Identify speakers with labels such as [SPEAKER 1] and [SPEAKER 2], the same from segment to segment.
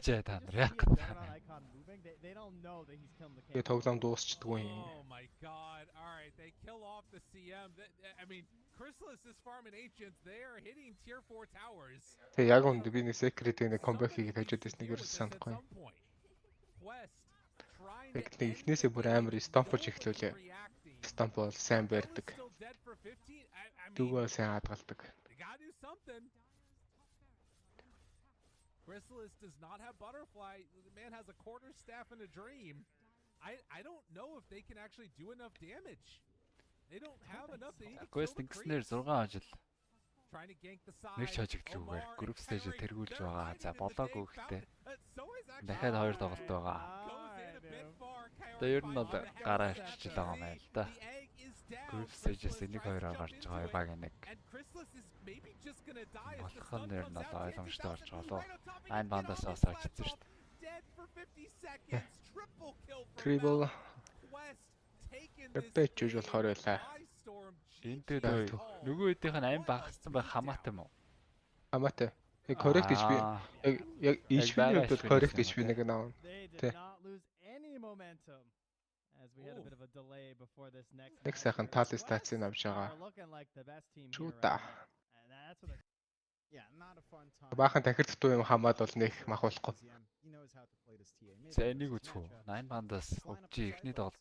[SPEAKER 1] Жээ та нар яг
[SPEAKER 2] Тэгээ тоглоом дуусчдгүй юм.
[SPEAKER 3] Oh my god. All right, they kill off the CM. I mean, Chrysalis, this farm and Ancients, they are hitting tier 4 towers.
[SPEAKER 2] Тэгээ яг үндэ би нэг secret-ийг нэг comeback хийгээд хажууд дэснийг ерөөс санахгүй. Яг нэг ихнээсээ бүр амар stomp-ож эхлүүлээ. Stomp бол сайн байрдаг. Дүүгээ сайн хадгалдаг.
[SPEAKER 3] Chrysalis does not have butterfly. The man has a quarter staff and a dream. I don't know if they can actually do enough damage. They don't have enough to eat.
[SPEAKER 1] Quest ингэснээр 6 жил
[SPEAKER 3] Trying to gank the side.
[SPEAKER 1] нэг шажигдлуугаар group stage тэргүүлж байгаа. За болоогүй ихтэй. Дахиад 2 тоглолт байгаа. Одоо ер нь бол гараа авчиж байгаа юм байна л да. Group stage-с 1-2-оор гарч байгаа баг нэг. Болох нь ер нь бол ойлгомжтой болж байгаа лөө. Айн бандаас очсон шүү дээ.
[SPEAKER 2] Triple. Бэч үж болохоор байлаа.
[SPEAKER 1] Энд дээр нөгөө хэдийнх нь айн багцсан байх хамаатай юм уу?
[SPEAKER 2] Хамаатай. Яг correct гэж би яг HP-ний хувьд correct гэж би нэг наав. Тэ. Нэг сайхан тал стацийн авч байгаа. Чута. Баахан тахирд дутуу юм хамаад бол нэг махуулахгүй.
[SPEAKER 1] За энийг үзэх үү? 8 бандаас өвчи ихний тоглолт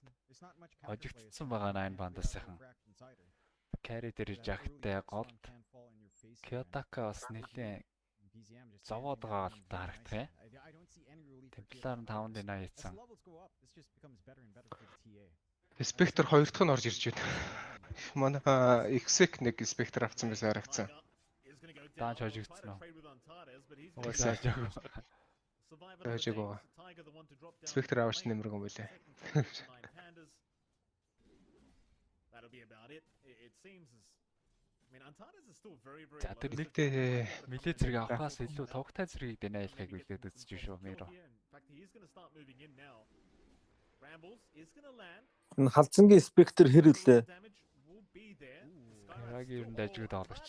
[SPEAKER 1] хожигдсан байгаа 8 бандаас сайхан. Carry дээр жагтай голд. Kyoto-ка бас нэлийн зовоод байгаа л та харагдах юм. Темплар нь 5-80 хийсэн.
[SPEAKER 2] Spectre 2 дахь нь орж ирж байна. Манай X-ек нэг Spectre авсан байсан харагдсан.
[SPEAKER 1] Даанч хожигдсан уу?
[SPEAKER 2] Уусааж байгаа. Spectre авч нэмэрэг юм байлаа.
[SPEAKER 1] За тэр нэгтэй милээ зэрэг авахаас илүү тогтой зэргийг дэнайлахыг үлдээд үзэж шүү Миро.
[SPEAKER 4] Энэ халдсангийн спектр хэр үлээ?
[SPEAKER 1] Яг ер нь дайжгууд олгоч.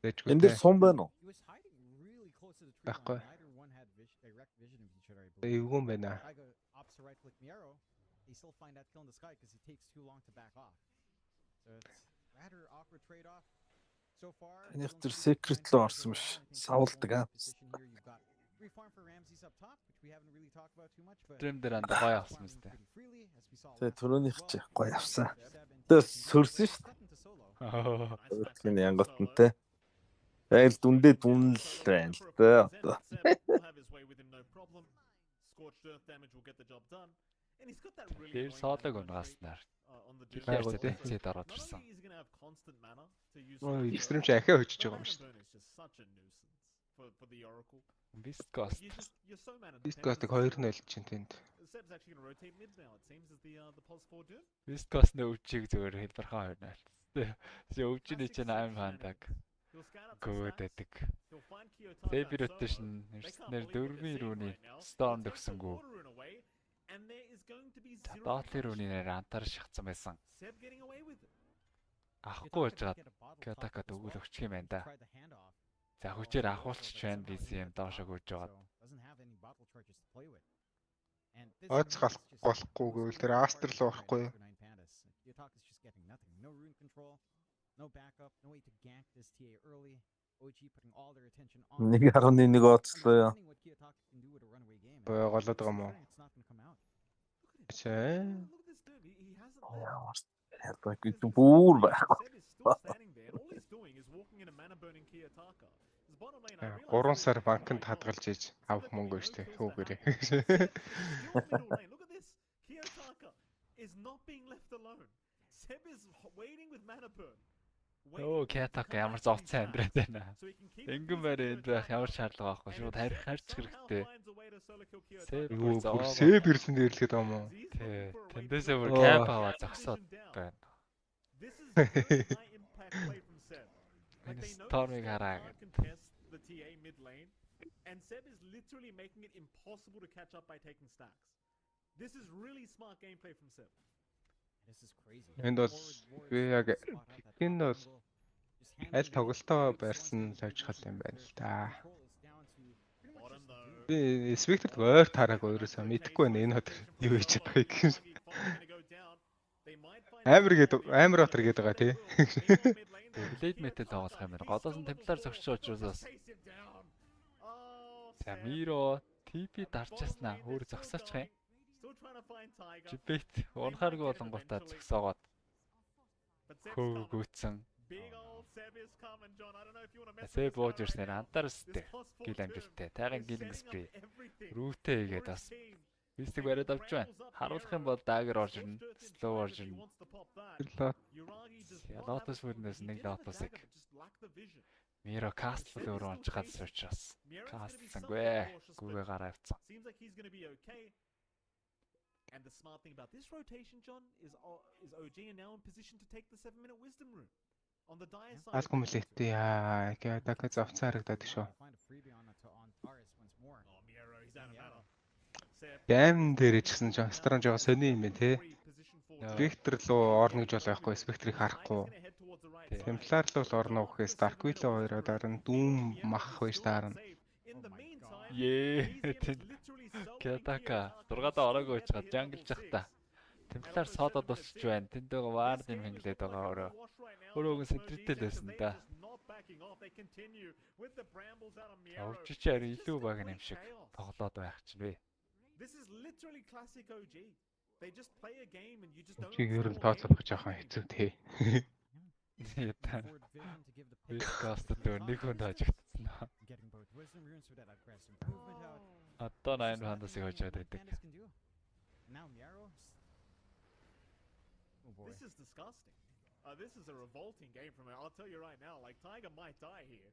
[SPEAKER 4] Энд дээр сум байна уу?
[SPEAKER 2] Баггүй. Эвгүй байна.
[SPEAKER 5] They still find that kill in the sky because he takes too long to back off. So it's rather awkward trade-off so far.
[SPEAKER 4] Энийг тэр secret руу орсон биш. Савлдаг аа.
[SPEAKER 5] Reform for Ramses up top, which we haven't really talked about too much, but
[SPEAKER 1] Stream дээр анда гоё авсан мэт.
[SPEAKER 4] Тэгээ түрүүнийх чи гоё авсан. Тэгээ сөрсөн шүү дээ. Энэ янготнтэй. Тэгэл дүндээ дүнл байна л да одоо.
[SPEAKER 1] Тэр соолог унгааснаар. Гэлээр зэт ороод ирсэн.
[SPEAKER 2] Extreme чи ахиа хожиж байгаа юм шүү дээ.
[SPEAKER 1] Viscast.
[SPEAKER 2] Viscast-ыг 2-0 чинь тэнд.
[SPEAKER 1] Viscast нэ өвчийг зөвөр хэлбэрхаа 2-0. Тэ өвчний чинь аим хандаг. Гөөдөг. Дебютਸ਼ਨ эрснэр 4-ийн рүүний Storm төгсөнгүү. Доотлын рүүний нэр антаар шахацсан байсан. Авахгүй байж гад Kyoto-ка дөгөл өгчих юм байна да. За хүчээр ахуулчих байна BCM доошоо гүйж байгаа.
[SPEAKER 2] Оц голохгүй гэвэл тэр Astral руу орохгүй.
[SPEAKER 5] No backup, no way to gank this TA early. OG putting all their attention on
[SPEAKER 4] 1.1 оцлоо.
[SPEAKER 2] Голоод байгаа юм уу? Чээ.
[SPEAKER 4] Яа, бүр байхгүй.
[SPEAKER 2] 3 сар банкнд хадгалж ийж авах мөнгө шүү дээ. Хүүгээрээ.
[SPEAKER 1] Оо, Kyoto-ка ямар зовцсон амьдраад байна. Энгэн байраа энд байх ямар шаардлага байхгүй шууд харьж хэрэгтэй.
[SPEAKER 2] Сэб ирсэн дээрлэхэд байгаа юм уу?
[SPEAKER 1] Тий. Тэндээсээ бүр cap аваа зогсоод байна. Storm-ыг хараа.
[SPEAKER 6] And Seb is literally making it impossible to catch up by taking stacks. This is really smart gameplay from Seb.
[SPEAKER 5] This is crazy.
[SPEAKER 2] Энд бол би яг энэ бол Аль тоглолтоо барьсан логичхол юм байна л да. Би спектрт ойр тараг өөрөөсөө мэдэхгүй байна энэ өдөр юу хийж байгаа юм. Амар отор гээд байгаа тий.
[SPEAKER 1] Блейд метал тоглох юм байна. Голоос нь темплар зогсож учраас. За Миро TP дарчаснаа өөр зогсоочих юм. Жибет унахааргүй болонгуудаа зогсоогоод гүйцэн. Эсэ бууж ирснээр антарстэй гил амжилттай. Тайган гилэн спри. Рүүтэ хийгээд бас бистик бариад авч байна. Харуулах юм бол дагер орж ирнэ. Слоу орж ирнэ. Лотос бүрнээс нэг лотосыг Миро кастлын өөрөө онцгад суучраас. Кастлсангүй. Гүүгээ гараа авцсан.
[SPEAKER 6] And the smart thing about this rotation, John, is OG are now in position to take the 7-minute wisdom rune. On the dire side.
[SPEAKER 2] Алгомлэт яа гэдэг завцаа харагдаад шүү. Гейм дээр ч гэсэн Астран жоо сони юм бэ те. Спектр руу орно гэж бол байхгүй, спектрийг харахгүй. Темплар руу орно гэхээс Darkwill хоёроо дарна, Doom мах байж дарна.
[SPEAKER 1] Кятака 6-аа ороогүй ч жангилж захта. Темплар содод болчих байна. Тэндээ вард юм хинглээд байгаа өөрөө. Өөрөөгөө сэнтрэлтэй л байсан да. Овчич ари илүү баг юм шиг тоглоод байх ч вэ.
[SPEAKER 2] Чи ер нь тооцоох жоохон хэцүү те.
[SPEAKER 1] Яа. Бискаст дээр нэг хүн таажигдсан. Одоо 9 хандасыг хожоод байдаг.
[SPEAKER 6] This is disgusting. This is a revolting game from I'll tell you right now, like Tiger might die here.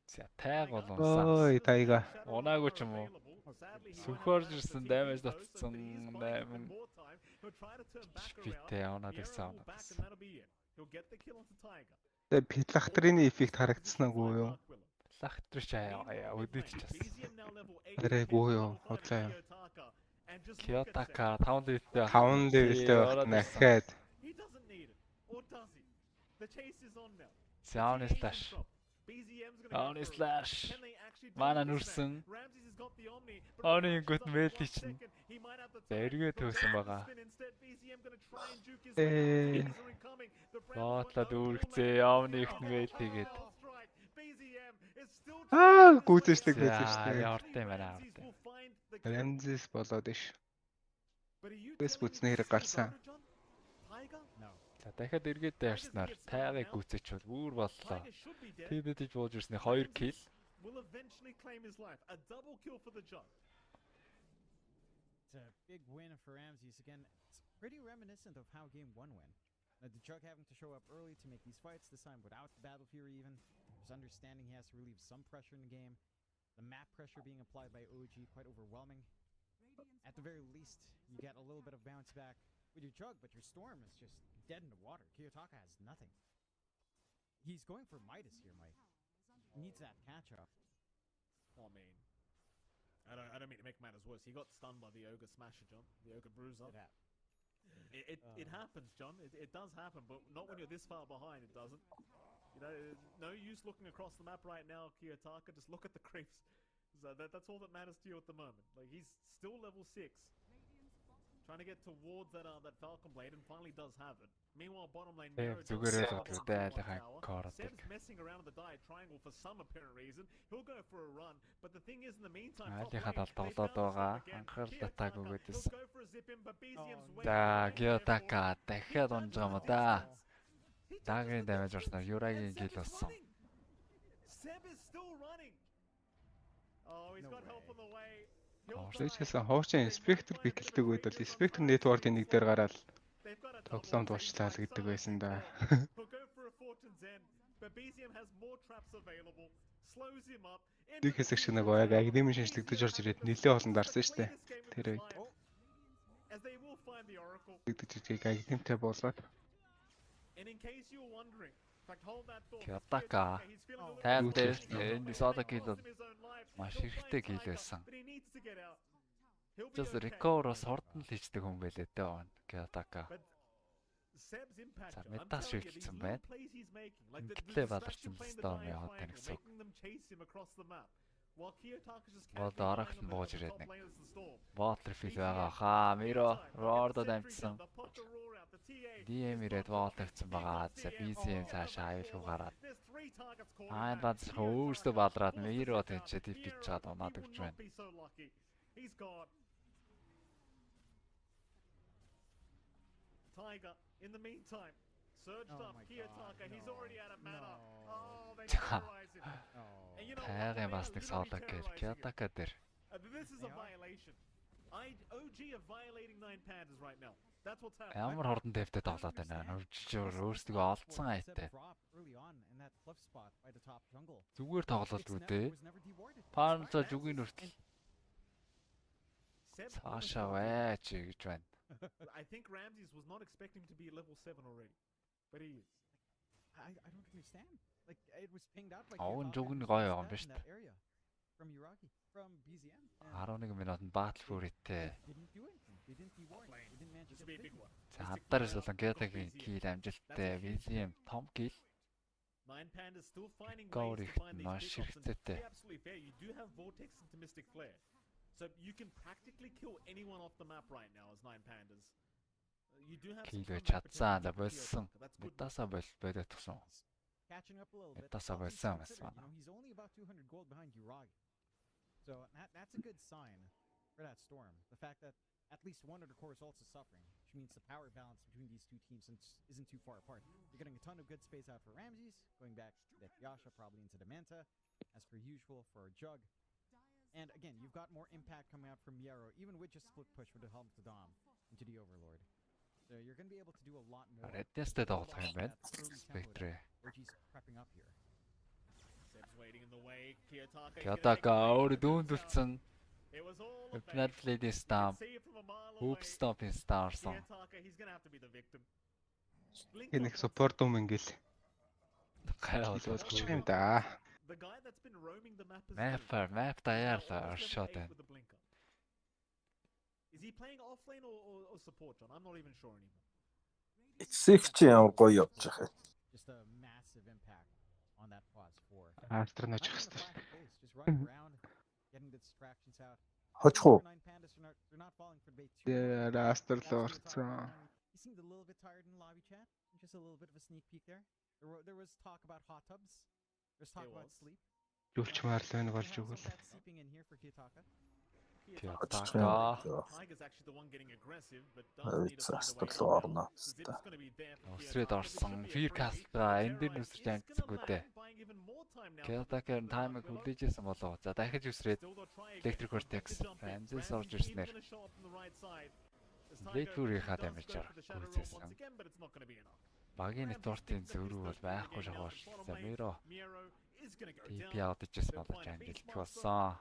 [SPEAKER 1] За тайг болонсан.
[SPEAKER 2] Ой тайга.
[SPEAKER 1] Унаагүй ч юм уу. Сүхөрж ирсэн даймаж татсан 8. Битээ унаад ирсэн.
[SPEAKER 6] Тэгээ
[SPEAKER 2] Петлахтрийн эффект харагдсанаагүй юу?
[SPEAKER 1] Лахтрч аа өдөж чаас.
[SPEAKER 2] Тэрэггүй юу? Удлаа юм.
[SPEAKER 1] Киотака 5 левелтэй.
[SPEAKER 2] 5 левелтэй байна гэхэд.
[SPEAKER 1] Sound slash. Sound slash. Мана нүрсэн. Оны гот мэлий чинь. Зэрэгэ төвсөн байгаа. Лоотлаад үүрэгцээ явны ихт мэйл хийгээд.
[SPEAKER 2] Гүйцэжлэг
[SPEAKER 1] За
[SPEAKER 2] байжсэн.
[SPEAKER 1] яартай юм байна.
[SPEAKER 2] Рамзис болоод иш. Бэс бүцнээр гарсан.
[SPEAKER 1] За дахиад эргээд дайрснаар тайгыг гүйцэж бол үүр боллоо. Тэбэдэж бууж ирсний 2 kill.
[SPEAKER 6] Will eventually claim his life. A double kill for the Jug.
[SPEAKER 5] It's a big win for Ramses. Again, it's pretty reminiscent of how game 1 went. The Jug having to show up early to make these fights, this time without the Battle Fury even. There's understanding he has to relieve some pressure in the game. The map pressure being applied by OG, quite overwhelming. At the very least, you get a little bit of bounce back with your Jug, but your Storm is just dead in the water. Kiyotaka has nothing. He's going for Midas here, Mike. Needs that catch-up.
[SPEAKER 6] Oh, man. I don't mean to make matters worse. He got stunned by the Ogre Smasher, John. The Ogre Bruiser. It happens, John. It does happen, but not when you're this far behind. It doesn't. You know, no use looking across the map right now, Kiyotaka. Just look at the creeps. So that's all that matters to you at the moment. Like, he's still level 6. Trying to get towards that Falcon Blade and finally does have it. Meanwhile, bottom lane Miro
[SPEAKER 1] Instead of
[SPEAKER 6] messing around with the diet triangle for some apparent reason, he'll go for a run. But the thing is, in the meantime,
[SPEAKER 1] За Kiyotaka дахиад унж байгаа юм да. Дагрын damage орсноор Юрагийн гил болсон.
[SPEAKER 6] Seb is still running. Oh, he's got help on the way.
[SPEAKER 2] Тэгээсэн хуучин спектр бигэлдэг үед бол спектр network-ийн нэг дээр гараад тоглоом дуусчлаа л гэдэг байсан да. Нэг хэсэг шиг нэг яг агним шинжлэгдэж орж ирээд нэлээд олон дарсан шүү дээ. Тэр үед. Тэгдэг агнимтай болоод.
[SPEAKER 1] Kiyotaka тайм дээр энэ содо гил маш хэрэгтэй гил байсан. Just recover-оос хордон л хийдэг хүн байлээ дээ. Kiyotaka.
[SPEAKER 6] Seb's impact.
[SPEAKER 1] За
[SPEAKER 6] John, I'm
[SPEAKER 1] медас
[SPEAKER 6] telling you, these
[SPEAKER 1] шийдсэн
[SPEAKER 6] little
[SPEAKER 1] байна.
[SPEAKER 6] plays he's making, like the
[SPEAKER 1] Мэдлээ
[SPEAKER 6] distraction
[SPEAKER 1] баларсан
[SPEAKER 6] behind the
[SPEAKER 1] Storm
[SPEAKER 6] dive
[SPEAKER 1] яваад
[SPEAKER 6] flying
[SPEAKER 1] байна
[SPEAKER 6] and
[SPEAKER 1] гэсэн үг.
[SPEAKER 6] making them chase him across the map. While Kiyotaka just
[SPEAKER 1] Бол
[SPEAKER 6] casually
[SPEAKER 1] дараагт
[SPEAKER 6] flying
[SPEAKER 1] нь
[SPEAKER 6] on
[SPEAKER 1] бууж
[SPEAKER 6] the
[SPEAKER 1] ирээд
[SPEAKER 6] top
[SPEAKER 1] нэг.
[SPEAKER 6] lane as the Storm.
[SPEAKER 1] Water fill байгаа. Хаа Миро Roar-до дамжсан. DM ирээд wall тавьсан байгаа. За BCM цаашаа аюулгүй гараад. Хаанбанк өөртөө балраад Миро тэнцээ дипич чад унаад өгч байна.
[SPEAKER 6] He's gone. Tiger, in the meantime, surged
[SPEAKER 5] Oh
[SPEAKER 6] up.
[SPEAKER 5] my
[SPEAKER 6] Kiyotaka,
[SPEAKER 5] God,
[SPEAKER 6] he's
[SPEAKER 5] no,
[SPEAKER 6] already out of mana.
[SPEAKER 5] no.
[SPEAKER 6] Oh, they neutralize him.
[SPEAKER 5] Oh.
[SPEAKER 6] And you know what?
[SPEAKER 1] Тайгын
[SPEAKER 6] They are
[SPEAKER 1] бас нэг
[SPEAKER 6] literally
[SPEAKER 1] соолог гээл
[SPEAKER 6] terrorizing him.
[SPEAKER 1] Kiyotaka дээр.
[SPEAKER 6] This is a
[SPEAKER 5] They are.
[SPEAKER 6] violation. OG are violating Nine Pandas right now. That's what's happening.
[SPEAKER 1] Ямар хордон дэвтэй тоглоод байна. Өвчжөр өөрсдөө олдсон айтай. Зүгээр тоглолтгүй дээ. Парнцо жүгийн хүртэл
[SPEAKER 6] Seb
[SPEAKER 1] цаашаа байж гэж байна.
[SPEAKER 6] I think Ramses was not expecting to be level 7 already. But he is.
[SPEAKER 5] I don't understand. Like it was pinged out like
[SPEAKER 1] Овн
[SPEAKER 5] Kiyotaka
[SPEAKER 1] жүгэн
[SPEAKER 5] was
[SPEAKER 1] гоё
[SPEAKER 5] just
[SPEAKER 1] юм
[SPEAKER 5] dead
[SPEAKER 1] биш
[SPEAKER 5] in
[SPEAKER 1] үү?
[SPEAKER 5] that area from Iraqi, from BZM. and
[SPEAKER 1] 11 минутанд Battle Fury-тэй.
[SPEAKER 5] they didn't do anything. They didn't dewarn. They didn't manage
[SPEAKER 6] This
[SPEAKER 5] to
[SPEAKER 6] will be a
[SPEAKER 5] get
[SPEAKER 6] big
[SPEAKER 5] the
[SPEAKER 6] one.
[SPEAKER 1] За хадаарс болон Kiyotaka-гийн kill амжилттай. BCM том kill.
[SPEAKER 6] Nine Pandas still finding
[SPEAKER 1] Goal
[SPEAKER 6] ways to find these
[SPEAKER 1] маш
[SPEAKER 6] pickups. And to
[SPEAKER 1] хэрэгтэй.
[SPEAKER 6] be absolutely fair, you do have Vortex into Mystic Flare. So you can practically kill anyone off the map right now as Nine Pandas. You do have some
[SPEAKER 1] Kill
[SPEAKER 6] comeback
[SPEAKER 1] чадсан
[SPEAKER 6] potential
[SPEAKER 1] да
[SPEAKER 6] from
[SPEAKER 1] болсон.
[SPEAKER 6] Kiyotaka. That's good.
[SPEAKER 1] Медасаа болоод тгсэн.
[SPEAKER 5] catching up a little bit.
[SPEAKER 1] Медасаа
[SPEAKER 5] all things
[SPEAKER 1] болсон
[SPEAKER 5] considered,
[SPEAKER 1] байсан.
[SPEAKER 5] he's only about 200 gold behind Uragi. So that's a good sign for that Storm. The fact that at least one of the core is also suffering, which means the power balance between these two teams isn't too far apart. You're getting a ton of good space out for Ramses, going back to Yasha, probably into the Manta, as per usual for Jug. And again, you've got more impact coming out from Miero, even with just split push with the Helm to Dom into the Overlord. So you're going to be able to do a lot more.
[SPEAKER 1] Redness-тэй тоглох юм байна.
[SPEAKER 5] That early tempo
[SPEAKER 1] Spectre.
[SPEAKER 5] that OG's prepping up here.
[SPEAKER 6] Seb's waiting in the way. Kiyotaka.
[SPEAKER 1] Kiyotaka өөр дүүндүүлсэн.
[SPEAKER 6] It was all a
[SPEAKER 1] Final
[SPEAKER 6] fake.
[SPEAKER 1] play
[SPEAKER 6] You
[SPEAKER 1] stamp.
[SPEAKER 6] can see it from a mile
[SPEAKER 1] Hoop
[SPEAKER 6] away.
[SPEAKER 1] stop in Starson.
[SPEAKER 6] Kiyotaka, he's gonna have to be the victim. Blink
[SPEAKER 2] Энэ их
[SPEAKER 6] up.
[SPEAKER 2] support юм ингээл.
[SPEAKER 1] Гайвал
[SPEAKER 2] Болчих юм да.
[SPEAKER 6] The guy that's been roaming the map as
[SPEAKER 1] map даяарлаа оршоод байна.
[SPEAKER 6] with the blinker. Is he playing offlane or support, John? I'm not even sure anymore.
[SPEAKER 4] Эцэг чи ямар гоё явж байгаа.
[SPEAKER 5] Just a massive impact on that pause for.
[SPEAKER 2] Астр нож
[SPEAKER 5] Not
[SPEAKER 2] явах
[SPEAKER 5] even the
[SPEAKER 2] хэрэгтэй.
[SPEAKER 5] flash pace, just running around, getting the distractions out.
[SPEAKER 4] Хочих уу?
[SPEAKER 5] Nine Pandas are not falling for debate too.
[SPEAKER 2] Тэгээ Астр л орцсон.
[SPEAKER 5] He seemed a little bit tired in lobby chat. Just a little bit of a sneak peek there. There was talk about hot tubs. There's talk
[SPEAKER 6] There
[SPEAKER 5] about
[SPEAKER 6] was.
[SPEAKER 5] sleep.
[SPEAKER 2] Жүлчмаар л байна
[SPEAKER 5] We
[SPEAKER 2] болж
[SPEAKER 5] have some
[SPEAKER 2] өгвөл.
[SPEAKER 5] of that seeping in here for Kiyotaka.
[SPEAKER 1] Kiyotaka.
[SPEAKER 6] Tiger's actually the one getting aggressive, but
[SPEAKER 4] Ой,
[SPEAKER 6] does need to find a
[SPEAKER 4] Астр
[SPEAKER 6] way
[SPEAKER 4] руу
[SPEAKER 6] out.
[SPEAKER 4] орно.
[SPEAKER 6] Zip's gonna be there for
[SPEAKER 1] Усрээд
[SPEAKER 6] Kiyotaka.
[SPEAKER 1] орсон.
[SPEAKER 6] It's gonna be a
[SPEAKER 1] Fear
[SPEAKER 6] break.
[SPEAKER 1] cast-аа энэ дээр
[SPEAKER 6] Terrorize
[SPEAKER 1] нүсэрч
[SPEAKER 6] is gonna
[SPEAKER 1] амжсангүй дээ.
[SPEAKER 6] buy- buying even more time now.
[SPEAKER 1] Kiyotaka-ийн таймыг хүлээжсэн болов. За дахиж үсрээд
[SPEAKER 6] Still they'll try again.
[SPEAKER 1] Electric Vortex.
[SPEAKER 6] Put the jump in.
[SPEAKER 1] Ramses
[SPEAKER 6] Ramses
[SPEAKER 1] орж
[SPEAKER 6] even
[SPEAKER 1] ирснээр
[SPEAKER 6] gonna show up on the right side. As
[SPEAKER 1] Blade
[SPEAKER 6] Tiger
[SPEAKER 1] Fury-ийнхаа
[SPEAKER 6] does
[SPEAKER 1] damage
[SPEAKER 6] go for the Shadow Realm
[SPEAKER 1] гүйцээсэн.
[SPEAKER 6] once again, but it's not gonna be enough.
[SPEAKER 1] Багийн
[SPEAKER 6] Ramses
[SPEAKER 1] нэтвортын
[SPEAKER 6] picks up his
[SPEAKER 1] зөрүү бол
[SPEAKER 6] first win
[SPEAKER 1] байхгүй
[SPEAKER 6] again now
[SPEAKER 1] шахаж.
[SPEAKER 6] at the bottom
[SPEAKER 1] За
[SPEAKER 6] lane.
[SPEAKER 1] Миро
[SPEAKER 6] Miero is gonna go
[SPEAKER 1] TP
[SPEAKER 6] down.
[SPEAKER 1] авдажсэн
[SPEAKER 6] They'll
[SPEAKER 1] болож
[SPEAKER 6] find a
[SPEAKER 1] амжилт
[SPEAKER 6] benchmark,
[SPEAKER 1] болсон.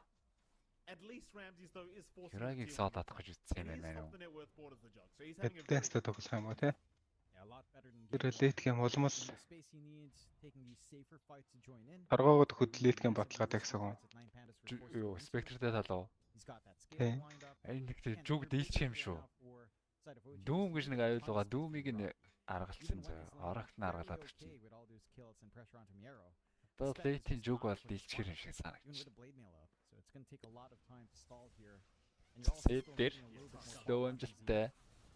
[SPEAKER 6] At least Ramses though is forcing
[SPEAKER 1] Юрагийг
[SPEAKER 6] the
[SPEAKER 1] соод
[SPEAKER 6] team.
[SPEAKER 1] татах гэж үзсэн юм
[SPEAKER 6] And he's
[SPEAKER 1] байна
[SPEAKER 6] top
[SPEAKER 1] уу?
[SPEAKER 6] the net worth board as the jug. So he's having a very
[SPEAKER 2] Бэдэнстэй тоглох юм уу те?
[SPEAKER 5] Yeah, a lot better than
[SPEAKER 2] Тэр
[SPEAKER 5] game one.
[SPEAKER 2] лейт гейм улмал
[SPEAKER 5] Getting the space he needs, taking these safer fights to join in.
[SPEAKER 2] торгоогод хөд лейт гейм баталгаа тагсаг юм.
[SPEAKER 5] Fights that Nine Pandas were forced to
[SPEAKER 1] Юу,
[SPEAKER 5] go into.
[SPEAKER 1] Spectre-тэй талуу.
[SPEAKER 5] He's got that scale
[SPEAKER 2] Okay.
[SPEAKER 5] lined up.
[SPEAKER 1] Энэ нэг
[SPEAKER 5] Again,
[SPEAKER 1] жүг
[SPEAKER 5] they're
[SPEAKER 1] дийлчих юм
[SPEAKER 5] basically
[SPEAKER 1] шүү.
[SPEAKER 5] now for side of OG.
[SPEAKER 1] Дүүм гэж нэг аюулгаа
[SPEAKER 5] Honestly,
[SPEAKER 1] дүүмийг нь
[SPEAKER 5] Even
[SPEAKER 1] аргалсан
[SPEAKER 5] when
[SPEAKER 1] зөө.
[SPEAKER 5] he's
[SPEAKER 1] Орогт нь
[SPEAKER 5] fairly
[SPEAKER 1] аргалаад
[SPEAKER 5] okay
[SPEAKER 1] өгч.
[SPEAKER 5] with all those kills and pressure onto Miero,
[SPEAKER 1] Одоо
[SPEAKER 5] the spec is
[SPEAKER 1] лейтийн
[SPEAKER 5] just
[SPEAKER 1] жүг
[SPEAKER 5] not
[SPEAKER 1] бол
[SPEAKER 5] what he's
[SPEAKER 1] дийлчгэр юм
[SPEAKER 5] wanted,
[SPEAKER 1] шиг
[SPEAKER 5] even
[SPEAKER 1] санагдчих.
[SPEAKER 5] with the blade mail up. So it's going to take a lot of time to stall here. And you're also
[SPEAKER 1] Сет
[SPEAKER 5] still
[SPEAKER 1] дээр
[SPEAKER 5] making a little bit more
[SPEAKER 1] лөө
[SPEAKER 5] follow-up
[SPEAKER 1] амжилттай.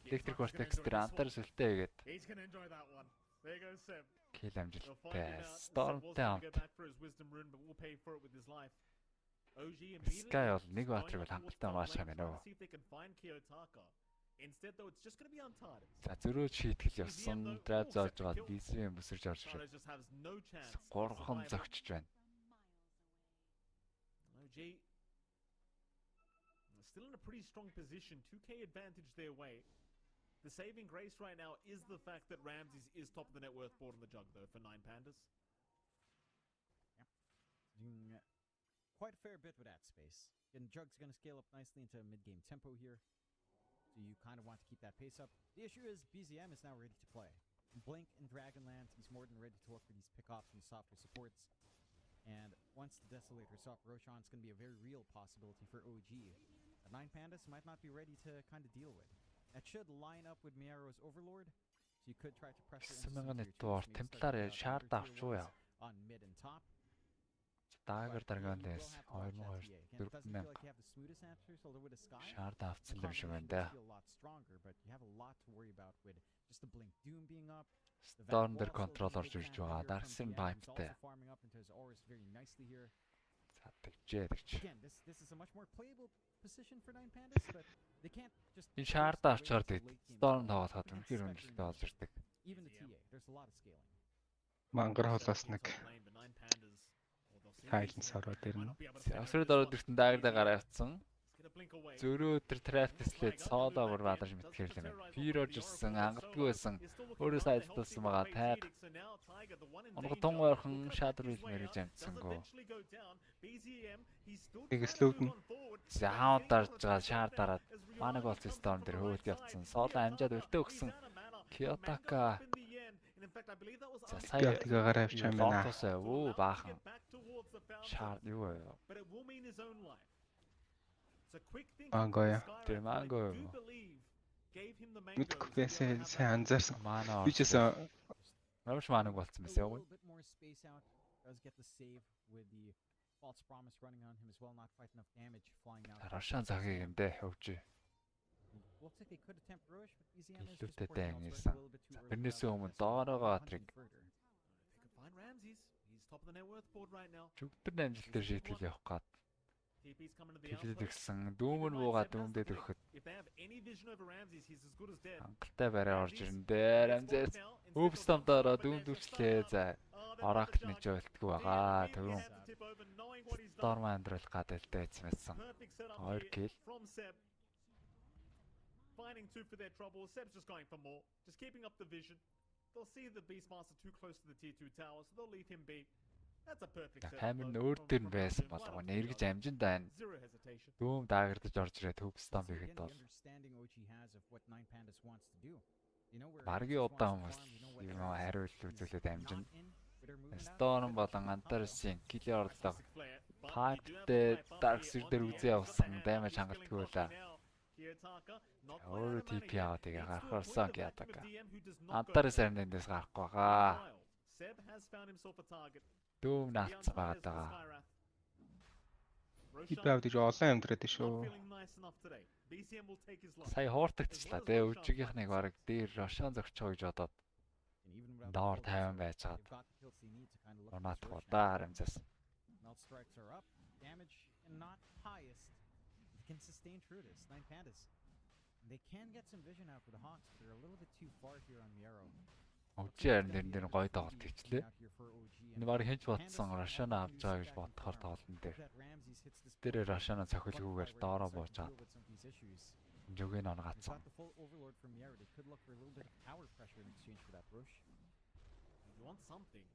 [SPEAKER 1] Electric Vortex дээр антар сүлтэй хийгээд
[SPEAKER 6] He's gonna enjoy that one. There goes Seb.
[SPEAKER 1] kill
[SPEAKER 6] They'll find
[SPEAKER 1] амжилттай.
[SPEAKER 6] him out. Seb
[SPEAKER 1] Stormтэй
[SPEAKER 6] was gonna
[SPEAKER 1] хамт.
[SPEAKER 6] go back for his wisdom rune, but will pay for it with his life. OG
[SPEAKER 1] Sky бол нэг
[SPEAKER 6] going
[SPEAKER 1] баатрыг
[SPEAKER 6] up
[SPEAKER 1] бол
[SPEAKER 6] towards
[SPEAKER 1] хамттай
[SPEAKER 6] top
[SPEAKER 1] мааш
[SPEAKER 6] lane,
[SPEAKER 1] юм
[SPEAKER 6] trying
[SPEAKER 1] байна.
[SPEAKER 6] to see if they can find Kiyotaka. Instead though, it's just gonna be Untarded.
[SPEAKER 1] За зөрөө шийтгэл явсан. Драйв зааж байгаа BCM бүсэрж орж ирээ.
[SPEAKER 6] Untarded just has no chance. of
[SPEAKER 1] Гурхан
[SPEAKER 6] survival.
[SPEAKER 1] зөгчж байна.
[SPEAKER 6] OG still in a pretty strong position. 2k advantage their way. The saving grace right now is the fact that Ramses is top of the net worth board on the jug though for Nine Pandas.
[SPEAKER 5] Doing quite a fair bit with that space. And Jug's going to scale up nicely into a mid-game tempo here. So you kind of want to keep that pace up. The issue is BZM is now ready to play. Blink and Dragonlance, he's more than ready to look for these pickoffs and softer supports. And once the Desolator's up, Roshan's going to be a very real possibility for OG. Nine Pandas might not be ready to kind of deal with. That should line up with Miero's Overlord. So you could try to pressure into
[SPEAKER 1] 9,000
[SPEAKER 5] some
[SPEAKER 1] net
[SPEAKER 5] tier
[SPEAKER 1] дугаар
[SPEAKER 5] 2s, maybe
[SPEAKER 1] темплаар
[SPEAKER 5] start
[SPEAKER 1] шаард
[SPEAKER 5] tier
[SPEAKER 1] авч уу
[SPEAKER 5] 1s
[SPEAKER 1] яа.
[SPEAKER 5] on mid and top.
[SPEAKER 1] Даагар
[SPEAKER 5] But you will
[SPEAKER 1] даргаандээс
[SPEAKER 5] have to watch that
[SPEAKER 1] 2002
[SPEAKER 5] TA. Again, it doesn't feel
[SPEAKER 1] 4,800
[SPEAKER 5] like you have the smoothest answers, although with a Sky,
[SPEAKER 1] шаард
[SPEAKER 5] the
[SPEAKER 1] авцсан юм шиг
[SPEAKER 5] combination
[SPEAKER 1] байна да.
[SPEAKER 5] does feel a lot stronger, but you have a lot to worry about with just the Blink Doom being up. The
[SPEAKER 1] Storm
[SPEAKER 5] Vat
[SPEAKER 1] дээр
[SPEAKER 5] Wall still
[SPEAKER 1] контрол
[SPEAKER 5] being a
[SPEAKER 1] орж
[SPEAKER 5] big
[SPEAKER 1] ирж
[SPEAKER 5] fan
[SPEAKER 1] байгаа.
[SPEAKER 5] here from
[SPEAKER 1] Дарксын
[SPEAKER 5] DM, who's
[SPEAKER 1] Vibe-тэй.
[SPEAKER 5] also farming up into his auras very nicely here.
[SPEAKER 1] За тэгж.
[SPEAKER 5] Again, this is a much more playable position for Nine Pandas, but they can't just
[SPEAKER 1] Энэ
[SPEAKER 5] force
[SPEAKER 1] шаард
[SPEAKER 5] their way
[SPEAKER 1] авчгаар
[SPEAKER 5] into
[SPEAKER 1] тэгээд
[SPEAKER 5] late game
[SPEAKER 1] Storm
[SPEAKER 5] control.
[SPEAKER 1] тоглоход
[SPEAKER 5] Against
[SPEAKER 1] үнэхээр
[SPEAKER 5] Spectre
[SPEAKER 1] үнэлэлтэй болж
[SPEAKER 5] and
[SPEAKER 1] ирдэг.
[SPEAKER 5] even the TA, there's a lot of scaling.
[SPEAKER 2] Мангар холоос нэг Silence ороод ирнэ.
[SPEAKER 1] Авсрад ороод ирэхтэн даагардаа гараа явцсан. Зөрөө өдөр трафтислээд сооло бүр бадарч мэдхээр л юм. Пиро жирсэн хангалтгүй байсан. Өөрөө сайдлуулсан байгаа тайг. Онго тун ойрхон шадар үйл мэрэж амтсангүй.
[SPEAKER 2] Нэг слүүдэн.
[SPEAKER 1] Заавал дарж байгаа шаар дараад манаг болсон Storm дээр хөөд явцсан. Сооло амжаад өртөө өгсөн. Kiyotaka. За сая
[SPEAKER 2] Тэгээ гараа авч юм байна.
[SPEAKER 1] Лотосоо өө баахан. Шаар юу вэ?
[SPEAKER 2] Ангоя.
[SPEAKER 1] Тэр манго.
[SPEAKER 2] Мэдгүй байсан сайн анзаарсан.
[SPEAKER 1] Мана.
[SPEAKER 2] Би ч гэсэн
[SPEAKER 1] Ромш манаг болсон байсан
[SPEAKER 5] A
[SPEAKER 1] яг.
[SPEAKER 5] little bit more space out. Does get the save with the false promise running on him as well, not quite enough damage flying out.
[SPEAKER 1] Рашан цагийг эндэ хөвж.
[SPEAKER 5] Looks like they could attempt Roche, but EZM is
[SPEAKER 1] Илүүтэй
[SPEAKER 5] just porting
[SPEAKER 1] дээн
[SPEAKER 5] elsewhere
[SPEAKER 1] ийсэн.
[SPEAKER 5] a little bit too early.
[SPEAKER 1] Тэрнээс өмнө доороогоо трик
[SPEAKER 6] Find Ramses. He's top of the net worth board right now.
[SPEAKER 1] жүгдэр амжилт дээр шийтгэл явах гад
[SPEAKER 6] TP's coming to the
[SPEAKER 1] тэлээд
[SPEAKER 6] outpost.
[SPEAKER 1] ирсэн. Дүүмэн буугаад дүүмдээд өрөхөд
[SPEAKER 6] If they have any vision over Ramses, he's as good as dead.
[SPEAKER 1] хангалттай барай орж ирэн дээр амзээс өвстом доороо дүүмдүүчлээ. За оракны жойлтгүй байгаа. Тэгвэл Storm Android гадалтай эцмэсэн. 2 kill.
[SPEAKER 6] Finding two for their trouble. Seb's just going for more. Just keeping up the vision. They'll see the Beastmaster too close to the tier 2 tower, so they'll leave him be. That's a perfect setup.
[SPEAKER 1] Камер
[SPEAKER 6] though,
[SPEAKER 1] нөөр
[SPEAKER 6] from-
[SPEAKER 1] дээр
[SPEAKER 6] from
[SPEAKER 1] байсан
[SPEAKER 6] Ramses.
[SPEAKER 1] болгоо
[SPEAKER 6] Right
[SPEAKER 1] нэргэж
[SPEAKER 6] up.
[SPEAKER 1] амжинд байна.
[SPEAKER 6] Zero hesitation.
[SPEAKER 1] Дүүм даагардаж орж ирээд төвстон
[SPEAKER 5] So
[SPEAKER 1] бигэд
[SPEAKER 5] again,
[SPEAKER 1] бол
[SPEAKER 5] the understanding OG has of what Nine Pandas wants to do. You know where
[SPEAKER 1] баргийн
[SPEAKER 5] Ramses
[SPEAKER 1] удаан
[SPEAKER 5] wants
[SPEAKER 1] хүмүүс
[SPEAKER 5] to farm, you know what
[SPEAKER 1] юм
[SPEAKER 5] areas
[SPEAKER 1] хариулт
[SPEAKER 5] he's
[SPEAKER 1] үзүүлээд
[SPEAKER 5] not
[SPEAKER 1] амжинд.
[SPEAKER 5] in with her movement out.
[SPEAKER 1] Storm болон Antares-ийн килээ орлого
[SPEAKER 6] Fantastic flare, but you do have
[SPEAKER 1] Pipe-тэй
[SPEAKER 6] the right
[SPEAKER 1] Dark
[SPEAKER 6] bump
[SPEAKER 1] Seer
[SPEAKER 6] here
[SPEAKER 1] дээр
[SPEAKER 6] on
[SPEAKER 1] үзээ
[SPEAKER 6] the
[SPEAKER 1] явсан
[SPEAKER 6] end.
[SPEAKER 1] damage
[SPEAKER 6] He's
[SPEAKER 1] хангалтгүй
[SPEAKER 6] feeling
[SPEAKER 1] байлаа.
[SPEAKER 6] confident now. Kiyotaka, not quite
[SPEAKER 1] Өөрөө
[SPEAKER 6] out of mana
[SPEAKER 1] TP
[SPEAKER 6] yet.
[SPEAKER 1] аваад
[SPEAKER 6] It's
[SPEAKER 1] гарах
[SPEAKER 6] to a
[SPEAKER 1] болсон
[SPEAKER 6] point of that
[SPEAKER 1] Kiyotaka.
[SPEAKER 6] team of DM who does not go
[SPEAKER 1] Antares
[SPEAKER 6] for it.
[SPEAKER 1] эндээс гарахгүй байгаа.
[SPEAKER 6] While Seb has found himself a target.
[SPEAKER 1] Дүүм
[SPEAKER 6] The
[SPEAKER 1] наацсан
[SPEAKER 6] Antares
[SPEAKER 1] байгаад
[SPEAKER 6] and
[SPEAKER 1] байгаа.
[SPEAKER 6] Skyrath.
[SPEAKER 2] хит
[SPEAKER 6] Roshan
[SPEAKER 2] байвд гэж олон амьдраад
[SPEAKER 6] not
[SPEAKER 2] шүү.
[SPEAKER 6] feeling nice enough today. BCM will take his life.
[SPEAKER 1] Сая хууртагдчихлаа те өчигийнхнийг бараг дээр Рошон зөгчөө гэж бодоод
[SPEAKER 5] And even without
[SPEAKER 1] доор
[SPEAKER 5] the full
[SPEAKER 1] 50
[SPEAKER 5] dose,
[SPEAKER 1] байж чад.
[SPEAKER 5] they've got the kills they need to kind of look
[SPEAKER 1] Унаат
[SPEAKER 5] this Roche
[SPEAKER 1] удаа
[SPEAKER 5] now.
[SPEAKER 1] Ramses.
[SPEAKER 5] Melt strikes are up. Damage and not highest. They can sustain through this. Nine Pandas. They can get some vision out for the Hawks, but they're a little bit too far here on the arrow.
[SPEAKER 1] Өчигөр нэр дээр гоё тоглолт хийчлээ.
[SPEAKER 5] Out here for OG, and
[SPEAKER 1] Энэ баг хинч
[SPEAKER 5] Pandas
[SPEAKER 1] бодсон
[SPEAKER 5] want
[SPEAKER 1] Рошон
[SPEAKER 5] to
[SPEAKER 1] авч
[SPEAKER 5] use
[SPEAKER 1] байгаа гэж
[SPEAKER 5] back and
[SPEAKER 1] бодохоор
[SPEAKER 5] farm.
[SPEAKER 1] тоглолтын дээр.
[SPEAKER 5] That Ramses hits this
[SPEAKER 1] Тэр
[SPEAKER 5] point,
[SPEAKER 1] Рошон
[SPEAKER 5] one
[SPEAKER 1] цохилгүйгээр
[SPEAKER 5] fight where
[SPEAKER 1] доороо
[SPEAKER 5] they start to
[SPEAKER 1] буужаад
[SPEAKER 5] deal with some of these issues.
[SPEAKER 1] жүгийг
[SPEAKER 5] They've
[SPEAKER 1] онгацсан.
[SPEAKER 5] got the full overlord from Yara. They could look for a little bit of power pressure in exchange for that Roche.
[SPEAKER 6] You want something.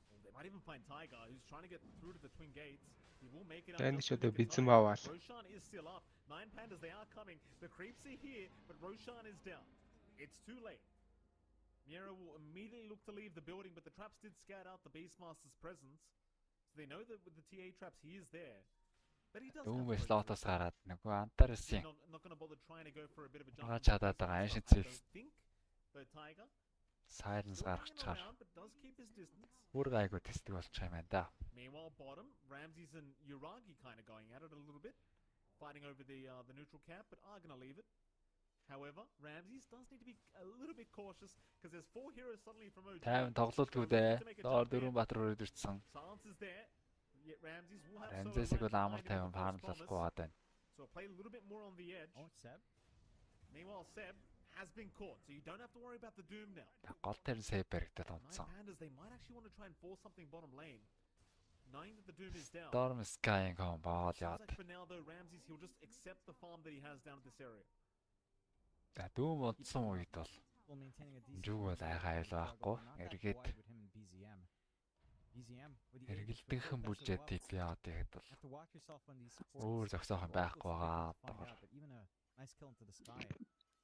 [SPEAKER 6] Well, they might even find Tiger, who's trying to get through to the twin gates. He will make it out.
[SPEAKER 2] Тэнд
[SPEAKER 6] just
[SPEAKER 2] ч
[SPEAKER 6] in
[SPEAKER 2] одоо
[SPEAKER 6] nick of
[SPEAKER 2] бицэн
[SPEAKER 6] time.
[SPEAKER 2] баваал.
[SPEAKER 6] Roshan is still up. Nine Pandas, they are coming. The creeps are here, but Roshan is down. It's too late. Miera will immediately look to leave the building, but the traps did scout out the Beastmaster's presence. So they know that with the TA traps, he is there. But he does have
[SPEAKER 1] Дүүмээс
[SPEAKER 6] Roshan.
[SPEAKER 1] лотос гараад нөгөө
[SPEAKER 6] He's
[SPEAKER 1] Antares-ийн
[SPEAKER 6] not going to bother trying to go for a bit of a jump.
[SPEAKER 1] Байгаа
[SPEAKER 6] into the
[SPEAKER 1] чадаад байгаа
[SPEAKER 6] Beastmaster,
[SPEAKER 1] ancient
[SPEAKER 6] I don't
[SPEAKER 1] self.
[SPEAKER 6] think. But Tiger
[SPEAKER 1] Silence
[SPEAKER 6] still hanging
[SPEAKER 1] гаргачаар
[SPEAKER 6] around, but does keep his distance.
[SPEAKER 1] бүр гайгүй тестиг болчих юм байна да.
[SPEAKER 6] Meanwhile, bottom, Ramses and Uragi kind of going at it a little bit, fighting over the neutral camp, but are going to leave it. However, Ramses does need to be a little bit cautious because there's 4 heroes suddenly from OG.
[SPEAKER 1] Тайван тоглолтгүй дээ. Доор дөрвөн баатар өрөөд ирсэн.
[SPEAKER 6] Silence is there. Yet Ramses will have
[SPEAKER 1] Рамзесийг бол амар
[SPEAKER 6] finding
[SPEAKER 1] тайван
[SPEAKER 6] the false
[SPEAKER 1] фармлахгүй
[SPEAKER 6] promise.
[SPEAKER 1] байгаа даа.
[SPEAKER 6] So play a little bit more on the edge.
[SPEAKER 5] Oh, Seb.
[SPEAKER 6] Meanwhile, Seb has been caught, so you don't have to worry about the doom now.
[SPEAKER 1] Гол тэр сейв баригдаад
[SPEAKER 6] Nine
[SPEAKER 1] онцсон.
[SPEAKER 6] Pandas, they might actually want to try and force something bottom lane. Knowing that the doom is down.
[SPEAKER 1] Storm Sky-ийн ком боол
[SPEAKER 6] Seems
[SPEAKER 1] яваад.
[SPEAKER 6] like for now though, Ramses, he'll just accept the farm that he has down at this area.
[SPEAKER 1] За дүүм удсан үед бол
[SPEAKER 5] While maintaining a decent
[SPEAKER 1] Жуг бол
[SPEAKER 5] position,
[SPEAKER 1] айхаа
[SPEAKER 5] struggle,
[SPEAKER 1] байхгүй.
[SPEAKER 5] not that
[SPEAKER 1] Эргээд
[SPEAKER 5] wide with him and BZM. BZM with the age, but
[SPEAKER 1] эргэлдэнхэн
[SPEAKER 5] still
[SPEAKER 1] бүлжээ
[SPEAKER 5] well.
[SPEAKER 1] TP аваад ихэд бол
[SPEAKER 5] Have to watch yourself when these supports
[SPEAKER 1] өөр зогсоохон байхгүй
[SPEAKER 5] roll, it's
[SPEAKER 1] байгаа.
[SPEAKER 5] difficult to find out, but even a nice kill into the sky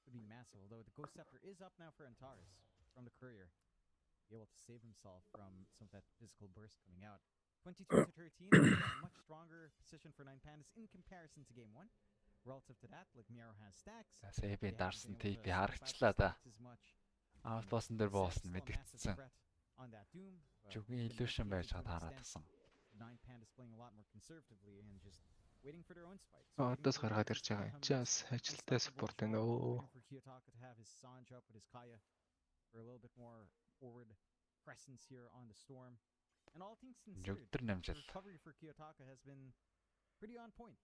[SPEAKER 5] could be massive. Although the Ghost Scepter is up now for Antares from the courier, be able to save himself from some of that physical burst coming out. 22 to 13, a much stronger position for Nine Pandas in comparison to game 1. Relative to that, like Miaro has stacks.
[SPEAKER 1] За сейвийн
[SPEAKER 5] They haven't
[SPEAKER 1] дарсан
[SPEAKER 5] been able
[SPEAKER 1] TP
[SPEAKER 5] to snipe out
[SPEAKER 1] харагчлаа
[SPEAKER 5] the
[SPEAKER 1] да.
[SPEAKER 5] stacks as much.
[SPEAKER 1] Outpost дээр боосно мэдгэцсэн. Жүгийн illusion байж чад хараад тасан.
[SPEAKER 2] Одоос гаргаад ирж байгаа юм. Чи бас ажилтай спорт байна өө.
[SPEAKER 1] Жүгтэр намжил.
[SPEAKER 5] Recovery for Kiyotaka has been pretty on point.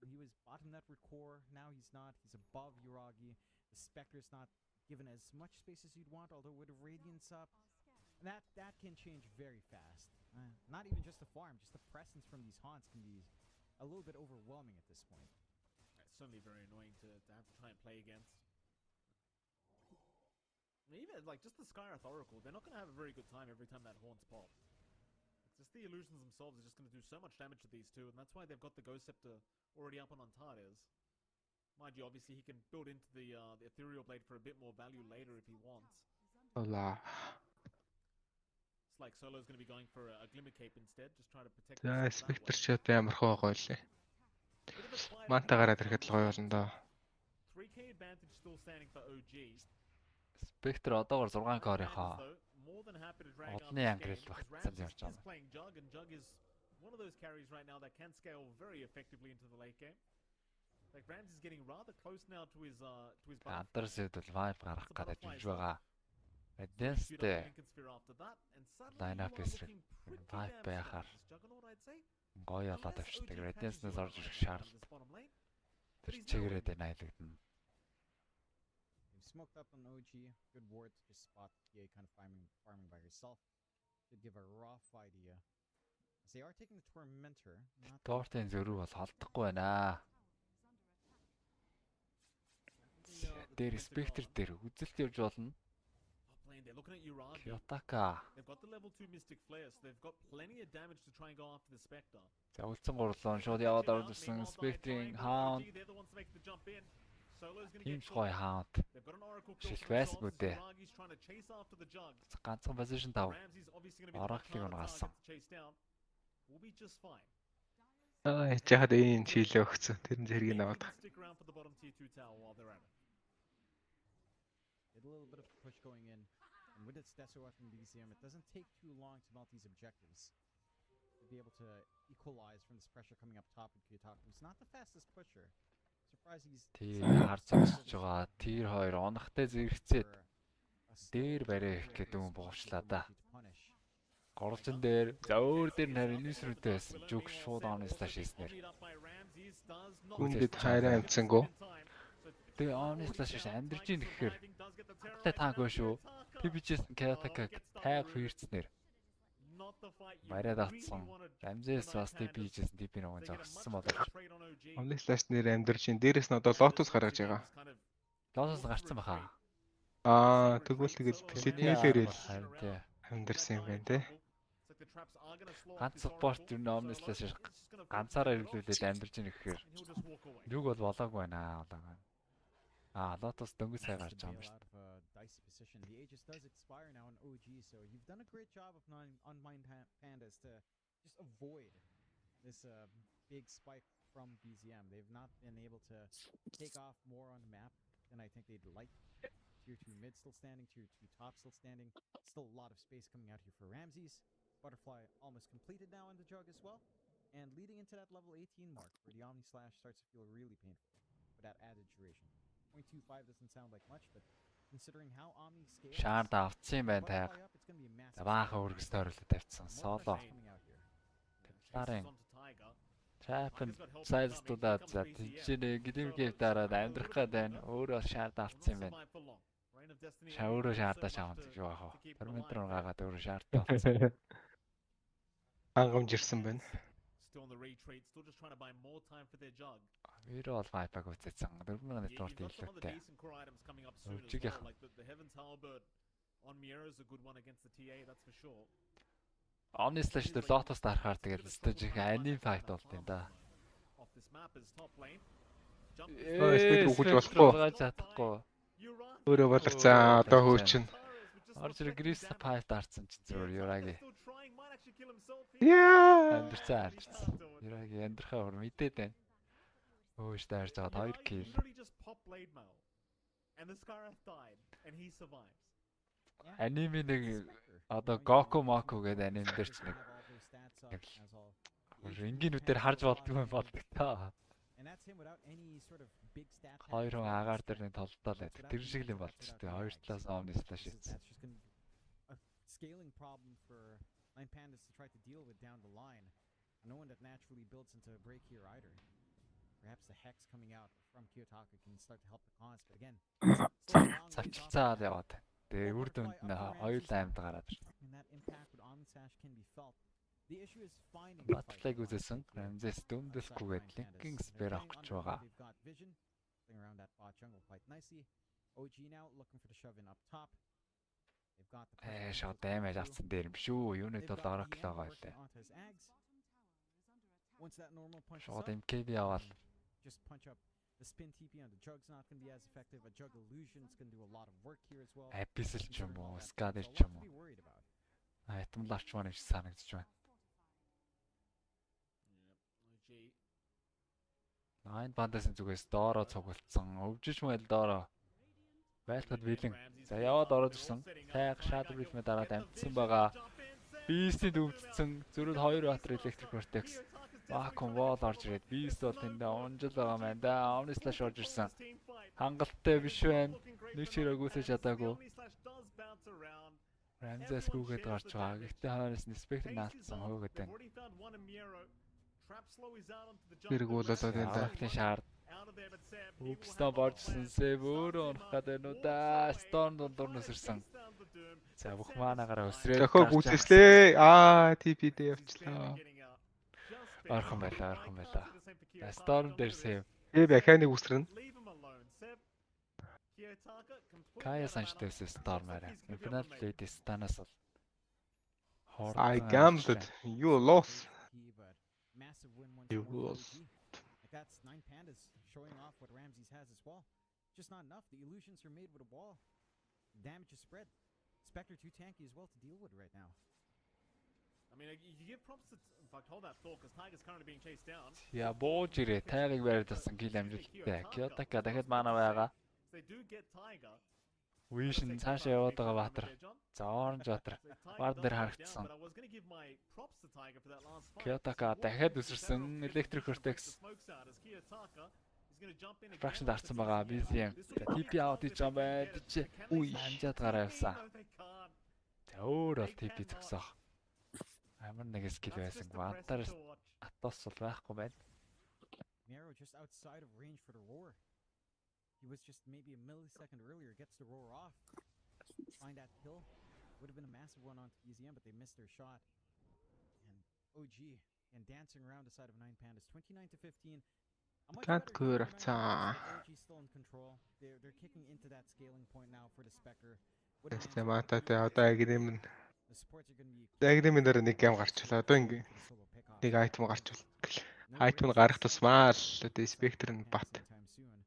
[SPEAKER 5] He was bottom net with core, now he's not. He's above Uragi. The Spectre's not given as much space as you'd want, although with a Radiance up, and that can change very fast. Not even just the farm, just the presence from these haunts can be a little bit overwhelming at this point.
[SPEAKER 6] It's certainly very annoying to have to try and play against. Even like just the Skywrath Oracle, they're not going to have a very good time every time that haunts pop. It's just the illusions themselves are just going to do so much damage to these two, and that's why they've got the Ghost Scepter already up on Antares. Mind you, obviously he can build into the Ethereal Blade for a bit more value later if he wants.
[SPEAKER 2] Ола.
[SPEAKER 6] It's like Solo's going to be going for a Glimmer Cape instead, just trying to protect.
[SPEAKER 2] За Spectre ч одоо ямар хөө гоё лээ. Манта гараад ирэхэд л гоё болно доо.
[SPEAKER 6] 3k advantage still standing for OG.
[SPEAKER 1] Spectre одоогор 6 корийнхоо одны ангрил багтсан явж байгаа.
[SPEAKER 6] He's playing Jug, and Jug is one of those carries right now that can scale very effectively into the late game. Like Rams is getting rather close now to his
[SPEAKER 1] Антарсэд бол vibe гарах гэдэг жиж байгаа. Эднэстэй line-up эсрэг vibe байхаар гоё болоод авчдаг. Redness-нээс орж ирэх шаардлага тэр чигээрээ найлагдана.
[SPEAKER 5] Smoked up on OG, good ward to just spot TA kind of farming by herself. Should give a rough idea. As they are taking the Tormentor.
[SPEAKER 1] Дортын зөрүү бол холдохгүй байна. Дээр Spectre дээр үзэлт явж болно.
[SPEAKER 6] They're looking at Uragi.
[SPEAKER 1] Kiyotaka.
[SPEAKER 6] They've got the level 2 Mystic Flare, so they've got plenty of damage to try and go after the Spectre.
[SPEAKER 1] За үлдсэн гурлон шууд яваад оржсэн Spectre-ийн Hound.
[SPEAKER 6] They're the ones to make the jump in. Solo's going to
[SPEAKER 1] Ийм
[SPEAKER 6] get
[SPEAKER 1] гоё Hound.
[SPEAKER 6] They've got an Oracle kill.
[SPEAKER 1] Шилт байсан үү дээ.
[SPEAKER 6] Uragi's trying to chase after the Jug.
[SPEAKER 1] Ганцхан position тав.
[SPEAKER 6] Ramsey's obviously going to be
[SPEAKER 1] Oracle-ыг унгaalсан.
[SPEAKER 6] chase down. We'll be just fine.
[SPEAKER 2] Яхад энэ чийлээ өгцөн. Тэрэн зэргийг наваад.
[SPEAKER 6] Stick around for the bottom tier 2 tower while they're at it.
[SPEAKER 5] Did a little bit of push going in. And with its Deso from BCM, it doesn't take too long to melt these objectives. To be able to equalize from this pressure coming up top with Kiyotaka. He's not the fastest pusher. Surprised he's...
[SPEAKER 1] Тэр харж зогсож байгаа. Тэр хоёр онохтой зэрэгцээд дээр барих гэдэг юм буурчлаа да. Горжин дээр зөөр дээр нарийн нисрүүтэй байсан. Жүг шууд онслаш хийснээр.
[SPEAKER 2] Үндэд хайраа амцсангөө.
[SPEAKER 1] Тэгээ онслаш шиш амьдэрч ийн гэхээр хаттай таагүй шүү. PBG-с Kiyotaka тайг хийрцнээр. Бариад авцсан. Ramses бас PBG-с DP нэгэн зогссон болов.
[SPEAKER 2] Онслаш нэр амьдэрч ин дээрээс нь одоо Lotus гаргаж байгаа.
[SPEAKER 1] Lotus гарцсан баха.
[SPEAKER 2] Тэгвэл Sydney-лэр л
[SPEAKER 1] Тий.
[SPEAKER 2] амьдэрсэн юм байна те.
[SPEAKER 1] Ганц спорт юу номнослоос ганцаараа хэрэглүүлээд амьдэрч ийн гэхээр юг бол болоогүй байна аа. Lotus дөнгөж сая гарч байгаа юм шүү дээ.
[SPEAKER 5] Dicey position. The Aegis does expire now on OG, so you've done a great job of unmined pandas to just avoid this big spike from BZM. They've not been able to take off more on the map than I think they'd like. Tier 2 mid still standing, Tier 2 top still standing. Still a lot of space coming out here for Ramses. Butterfly almost completed now on the Jug as well. And leading into that level 18 mark where the Omni Slash starts to feel really painful with that added duration. 0.25 doesn't sound like much, but considering how Omni scales,
[SPEAKER 1] Шаард авцсан юм байна тайг. Баахан өргөстэй оруулаад тавьчихсан. Соло. Тарын Trap-ын сайзтуудаад за тийчээ гидэмгээ дараад амьдрах гээд байна. Өөрөө шаард авцсан юм байна. Өөрөө шаардаа шаавд гэж яах вэ? Tormentor гаагаад өөрөө шаардаа авцсан.
[SPEAKER 2] Хангамж ирсэн байна.
[SPEAKER 6] Still on the retreat, still just trying to buy more time for their Jug.
[SPEAKER 1] Өөрөө бол vibe-аг үзсэн. 4,000 network
[SPEAKER 6] Like
[SPEAKER 1] хэллээтэй.
[SPEAKER 6] the Heaven's Halberd on Miera is a good one against the TA, that's for sure.
[SPEAKER 1] Honestly, the Lotus дарахаар тэгээд стажиг аним fight болт юм да.
[SPEAKER 6] Off this map is top lane.
[SPEAKER 2] Spectre үгэж болохгүй.
[SPEAKER 1] Чадахгүй.
[SPEAKER 2] Өөрөө болорцсан одоо хөөчин.
[SPEAKER 1] Орж ирэх Gris fight дарсан ч зүгээр Uragi.
[SPEAKER 2] Яа.
[SPEAKER 1] Амьдцсан. Uragi амьдрахаа өөр мэдээд байна. Өөш даарж байгаа 2 kill.
[SPEAKER 6] Literally just pop blade mail. And the Skywrath died and he survives.
[SPEAKER 1] Анime нэг одоо Goku Moku гэдэг анime дээр ч нэг рингинүүдээр харж болдгүй юм болдог та. Хоёр хүн агаар дээр нэг толдоо л байдаг. Тэр шиг л юм болж шүү дээ. Хоёр талаас Omni Slash хийсэн.
[SPEAKER 5] Scaling problem for Nine Pandas to try to deal with down the line. No one that naturally builds into a break here either. Perhaps the hex coming out from Kiyotaka can start to help the cause, but again,
[SPEAKER 1] Цавчилцаад яваад. Тэгээ үр дүнд нь хоёул аймд гараад ирсэн.
[SPEAKER 5] and that impact with Omni Slash can be felt. The issue is finding
[SPEAKER 1] Батлыг үзсэн. Рамзес дүндэлхгүйгээд линкинг спер авах гэж байгаа.
[SPEAKER 5] They've got vision playing around that bot jungle quite nicely. OG now looking for the shove in up top. They've got the
[SPEAKER 1] Шоо даймаж авсан дээр юм шүү. Юунэд бол Oracle байгаа байлээ.
[SPEAKER 5] Once that normal punch
[SPEAKER 1] Шууд MKB аваад
[SPEAKER 5] just punch up the spin TP on the jug's not going to be as effective. A jug illusion is going to do a lot of work here as well.
[SPEAKER 1] Abyssal ч юм уу,
[SPEAKER 5] There's
[SPEAKER 1] Skader
[SPEAKER 5] a
[SPEAKER 1] ч
[SPEAKER 5] lot
[SPEAKER 1] юм
[SPEAKER 5] to be
[SPEAKER 1] уу.
[SPEAKER 5] worried about.
[SPEAKER 1] Айтамлаарч маань их санагдаж байна. Nine Pandas-ын зүгээс доороо цуглдсан. Өвжиж мэйл доороо. Байлтад бэлэн. За яваад ороод ирсэн. Тайг Shadow Realm-ийн дараа амтсан байгаа. Beast-ийг өвдсөн. Зүрэл 2 Water Electric Vortex. Vacuum Wall орж ирээд Beast бол тэндээ унжил байгаа маань да. Omni Slash орж ирсэн. Хангалттай биш байна. Нэг ч хэрэг үсэж чадаагүй. Рамзес гүгээд гарч байгаа. Гэхдээ хойноос нь Spectre наалтсан хөөгд байна.
[SPEAKER 2] Хэрэг болоод энэ да.
[SPEAKER 1] Аврахын шаард. Упста боржсон сэв өөрөө унах гэдэг нь да. Storm дундуур нүсэрсэн. За бүх манаагаараа өсрээд.
[SPEAKER 2] Зохиог үүсэслээ. TP дээр явчлаа.
[SPEAKER 1] Орхон байлаа. Storm дээр сэв.
[SPEAKER 2] Механик үүсрэн.
[SPEAKER 1] Kaya санчтайс Storm арай. Infinite Blade станаас бол.
[SPEAKER 2] I gambled. You lost.
[SPEAKER 5] Massive win once
[SPEAKER 2] You
[SPEAKER 5] more for
[SPEAKER 2] lost.
[SPEAKER 5] OG. Like that's Nine Pandas showing off what Ramses has as well. Just not enough. The illusions are made with a wall. Damage is spread. Spectre too tanky as well to deal with right now.
[SPEAKER 6] I mean, you give props to, in fact, hold that thought because Tiger's currently being chased down.
[SPEAKER 1] Я бууж ирээ. Тайгыг барьдсан гил амжилттай. Kiyotaka дахиад маана байгаа.
[SPEAKER 6] They do get Tiger.
[SPEAKER 1] Vision цаашаа яваад байгаа Баатар. За Orange Баатар. Баар дээр харагдсан.
[SPEAKER 6] But I was going to give my props to Tiger for that last fight.
[SPEAKER 1] Kiyotaka дахиад үсэрсэн. Electric Vortex.
[SPEAKER 6] Smokes out as Kiyotaka is going to jump in again.
[SPEAKER 1] Fraction дарсан байгаа. BCM. За TP out хийж байгаа байд чи. Үй амжаад гараа явсан. За өөр бол TP зөксөх. Амар нэг скил байсан. Баатар Атос бол байхгүй байна.
[SPEAKER 5] Nero just outside of range for the roar. He was just maybe a millisecond earlier, gets the roar off. Find that kill. Would have been a massive one onto EZM, but they missed their shot. And OG and dancing around the side of Nine Pandas, 29 to 15. A much
[SPEAKER 2] Can't
[SPEAKER 5] better
[SPEAKER 2] go
[SPEAKER 5] game
[SPEAKER 2] up
[SPEAKER 5] for Nine Pandas,
[SPEAKER 2] to-
[SPEAKER 5] but OG still in control. They're kicking into that scaling point now for the Spectre.
[SPEAKER 2] Тэстэй мататай одоо агним нь
[SPEAKER 5] The supports are going to be
[SPEAKER 2] агнимын дээр нэг гейм гарчлаа. Одоо ингээ
[SPEAKER 5] for the solo pickoff.
[SPEAKER 2] нэг айтем гарчвал. Айтем нь гарах тусмаа л одоо Spectre нь бат.
[SPEAKER 5] Sometime soon.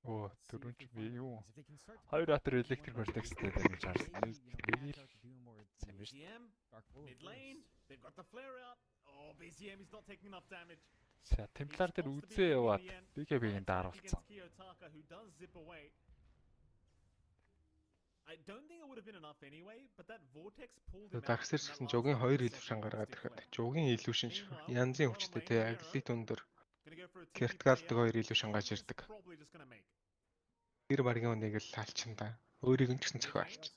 [SPEAKER 1] Оо түрүүн чи би юу?
[SPEAKER 5] If they can start to
[SPEAKER 1] Хоёр Баатар Electric Vortex-тэй гэж харсан.
[SPEAKER 6] BCM, mid lane, they've got the flare out. Oh, BCM is not taking enough damage.
[SPEAKER 1] За Templar дээр үзээ яваад BKB-ийн дааруулсан.
[SPEAKER 6] Kiyotaka who does zip away. I don't think it would have been enough anyway, but that vortex pulled him out.
[SPEAKER 2] Дарксэр гэсэн жогийн 2 илүүшин гаргаад ирэхэд жогийн илүүшин янзын хүчтэй те аглит өндөр Кертгалдаг 2 илүүшин гаж ирдэг.
[SPEAKER 6] Probably just gonna make.
[SPEAKER 2] Тэр маргийн нэг л алчин да. Өөрийг нь ч гэсэн зохио алчин.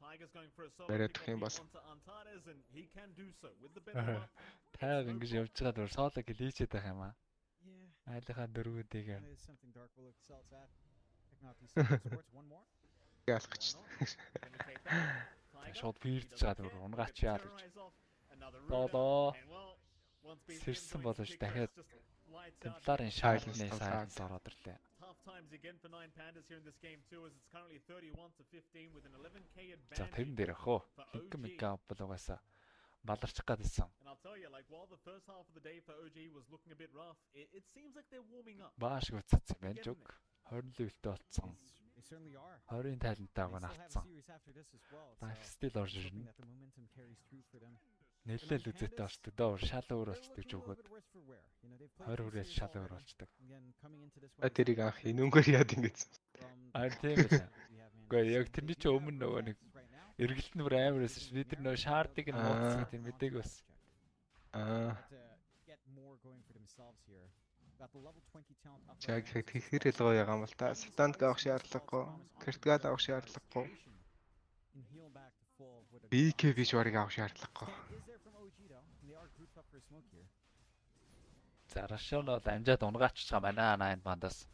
[SPEAKER 6] Tiger's going for a solo
[SPEAKER 2] Бариад
[SPEAKER 6] pick
[SPEAKER 2] өгөх юм
[SPEAKER 6] off
[SPEAKER 2] бол.
[SPEAKER 6] onto Antares and he can do so with the better up.
[SPEAKER 1] Тайг ингэж явж байгаа дөр сооло гэлээчээд байх юм аа.
[SPEAKER 5] Yeah.
[SPEAKER 1] Айлынхаа дөрвүүдийг
[SPEAKER 5] That is something Dark will excel at. Picking out these sports one more.
[SPEAKER 2] Ялгач.
[SPEAKER 6] Gonna take that. Tiger,
[SPEAKER 1] шууд
[SPEAKER 6] he
[SPEAKER 1] пирдж
[SPEAKER 6] doesn't
[SPEAKER 1] чаад
[SPEAKER 6] care.
[SPEAKER 1] унгаач
[SPEAKER 6] Gets
[SPEAKER 1] яа гэж.
[SPEAKER 6] terrorized off. Another
[SPEAKER 1] Доо.
[SPEAKER 6] rune. And well, once BCM
[SPEAKER 1] Сэрсэн
[SPEAKER 6] joins
[SPEAKER 1] болооч
[SPEAKER 6] the picture,
[SPEAKER 1] дахиад
[SPEAKER 6] it's just lights out.
[SPEAKER 1] Темпларын шаардны сайнс ороод ирлээ.
[SPEAKER 6] Tough times again for Nine Pandas here in this game too, as it's currently 31 to 15 with an 11k
[SPEAKER 1] За
[SPEAKER 6] advantage.
[SPEAKER 1] тэрэн дээр ах уу.
[SPEAKER 6] for
[SPEAKER 1] Линк
[SPEAKER 6] OG.
[SPEAKER 1] мика болоогоосаа баларчих гадсан.
[SPEAKER 6] And I'll tell you, like, while the first half of the day for OG was looking a bit rough, it seems like they're warming up.
[SPEAKER 1] Бааш гүцсэн юм байна жуг. 20 левелтэй болцсон.
[SPEAKER 5] They certainly are.
[SPEAKER 1] 20-ын талентайг
[SPEAKER 5] They
[SPEAKER 1] нь
[SPEAKER 5] still have a
[SPEAKER 1] авцсан.
[SPEAKER 5] series after this as well.
[SPEAKER 1] Life
[SPEAKER 5] So
[SPEAKER 1] still орж
[SPEAKER 5] hoping
[SPEAKER 1] ирнэ.
[SPEAKER 5] that the momentum carries through for them.
[SPEAKER 1] Нэлээл үзээтэй болчдөг доо шал өөр болчдөг ч өгөөд 20 хүрээс шал өөр болчдөг.
[SPEAKER 2] Тэрийг анх энүүгээр яад ингэсэн.
[SPEAKER 1] Тийм байлаа. Гэхдээ яг тэрний чинь өмнө нөгөө нэг эргэлт нь бүр амар байсан ш. Бид нар нөгөө шаардыг нь муудсан гэдэг мэдээг бас.
[SPEAKER 2] Яг тэгэхээр л гоё юм бол та станд авах шаардлагагүй. Кертгал авах шаардлагагүй. BK биш барыг авах шаардлагагүй.
[SPEAKER 1] За Рашон бол амжаад унгаачих байгаа байна 9 бандаас.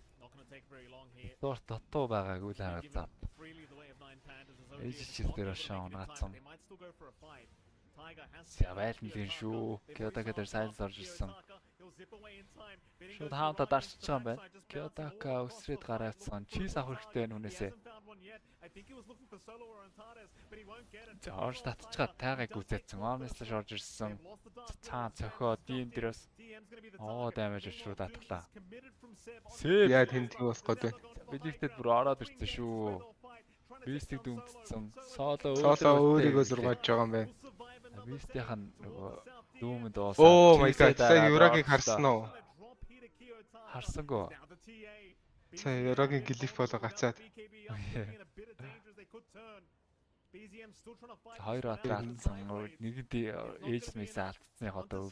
[SPEAKER 1] Дутуу байгаагүй л харагдаад. Ээж дээр Рашон унгаацсан. Савайлнгийн шүү. Кёдака дээр сайнс орж ирсэн. Шууд хаантаа дарсч байгаа юм байна. Кёдака өсрээд гараацсан. Чиз авах хэрэгтэй байна үнээсээ. Орж татчихад тайгыг үзээдсэн. Omnislash орж ирсэн. Цаан цохоо дийн дээрээс дамаж өчрөө татглаа.
[SPEAKER 2] Яа тэнд юу болох гээд байна.
[SPEAKER 1] Билэгтэд бүр ороод ирсэн шүү. Бистиг дүмтсэн. Соло
[SPEAKER 2] өөрийгөө зургааж байгаа юм байна.
[SPEAKER 1] Бистийнх нь нөгөө дүүмэд дуусаа.
[SPEAKER 2] Oh my god. Сая Юрагийг харсан уу?
[SPEAKER 1] Харсангүй.
[SPEAKER 2] Сая Юрагийн глиф болоо гацаад.
[SPEAKER 1] Хоёр атаалцсан. Нэгэд ээж мэйс алдцсных одоо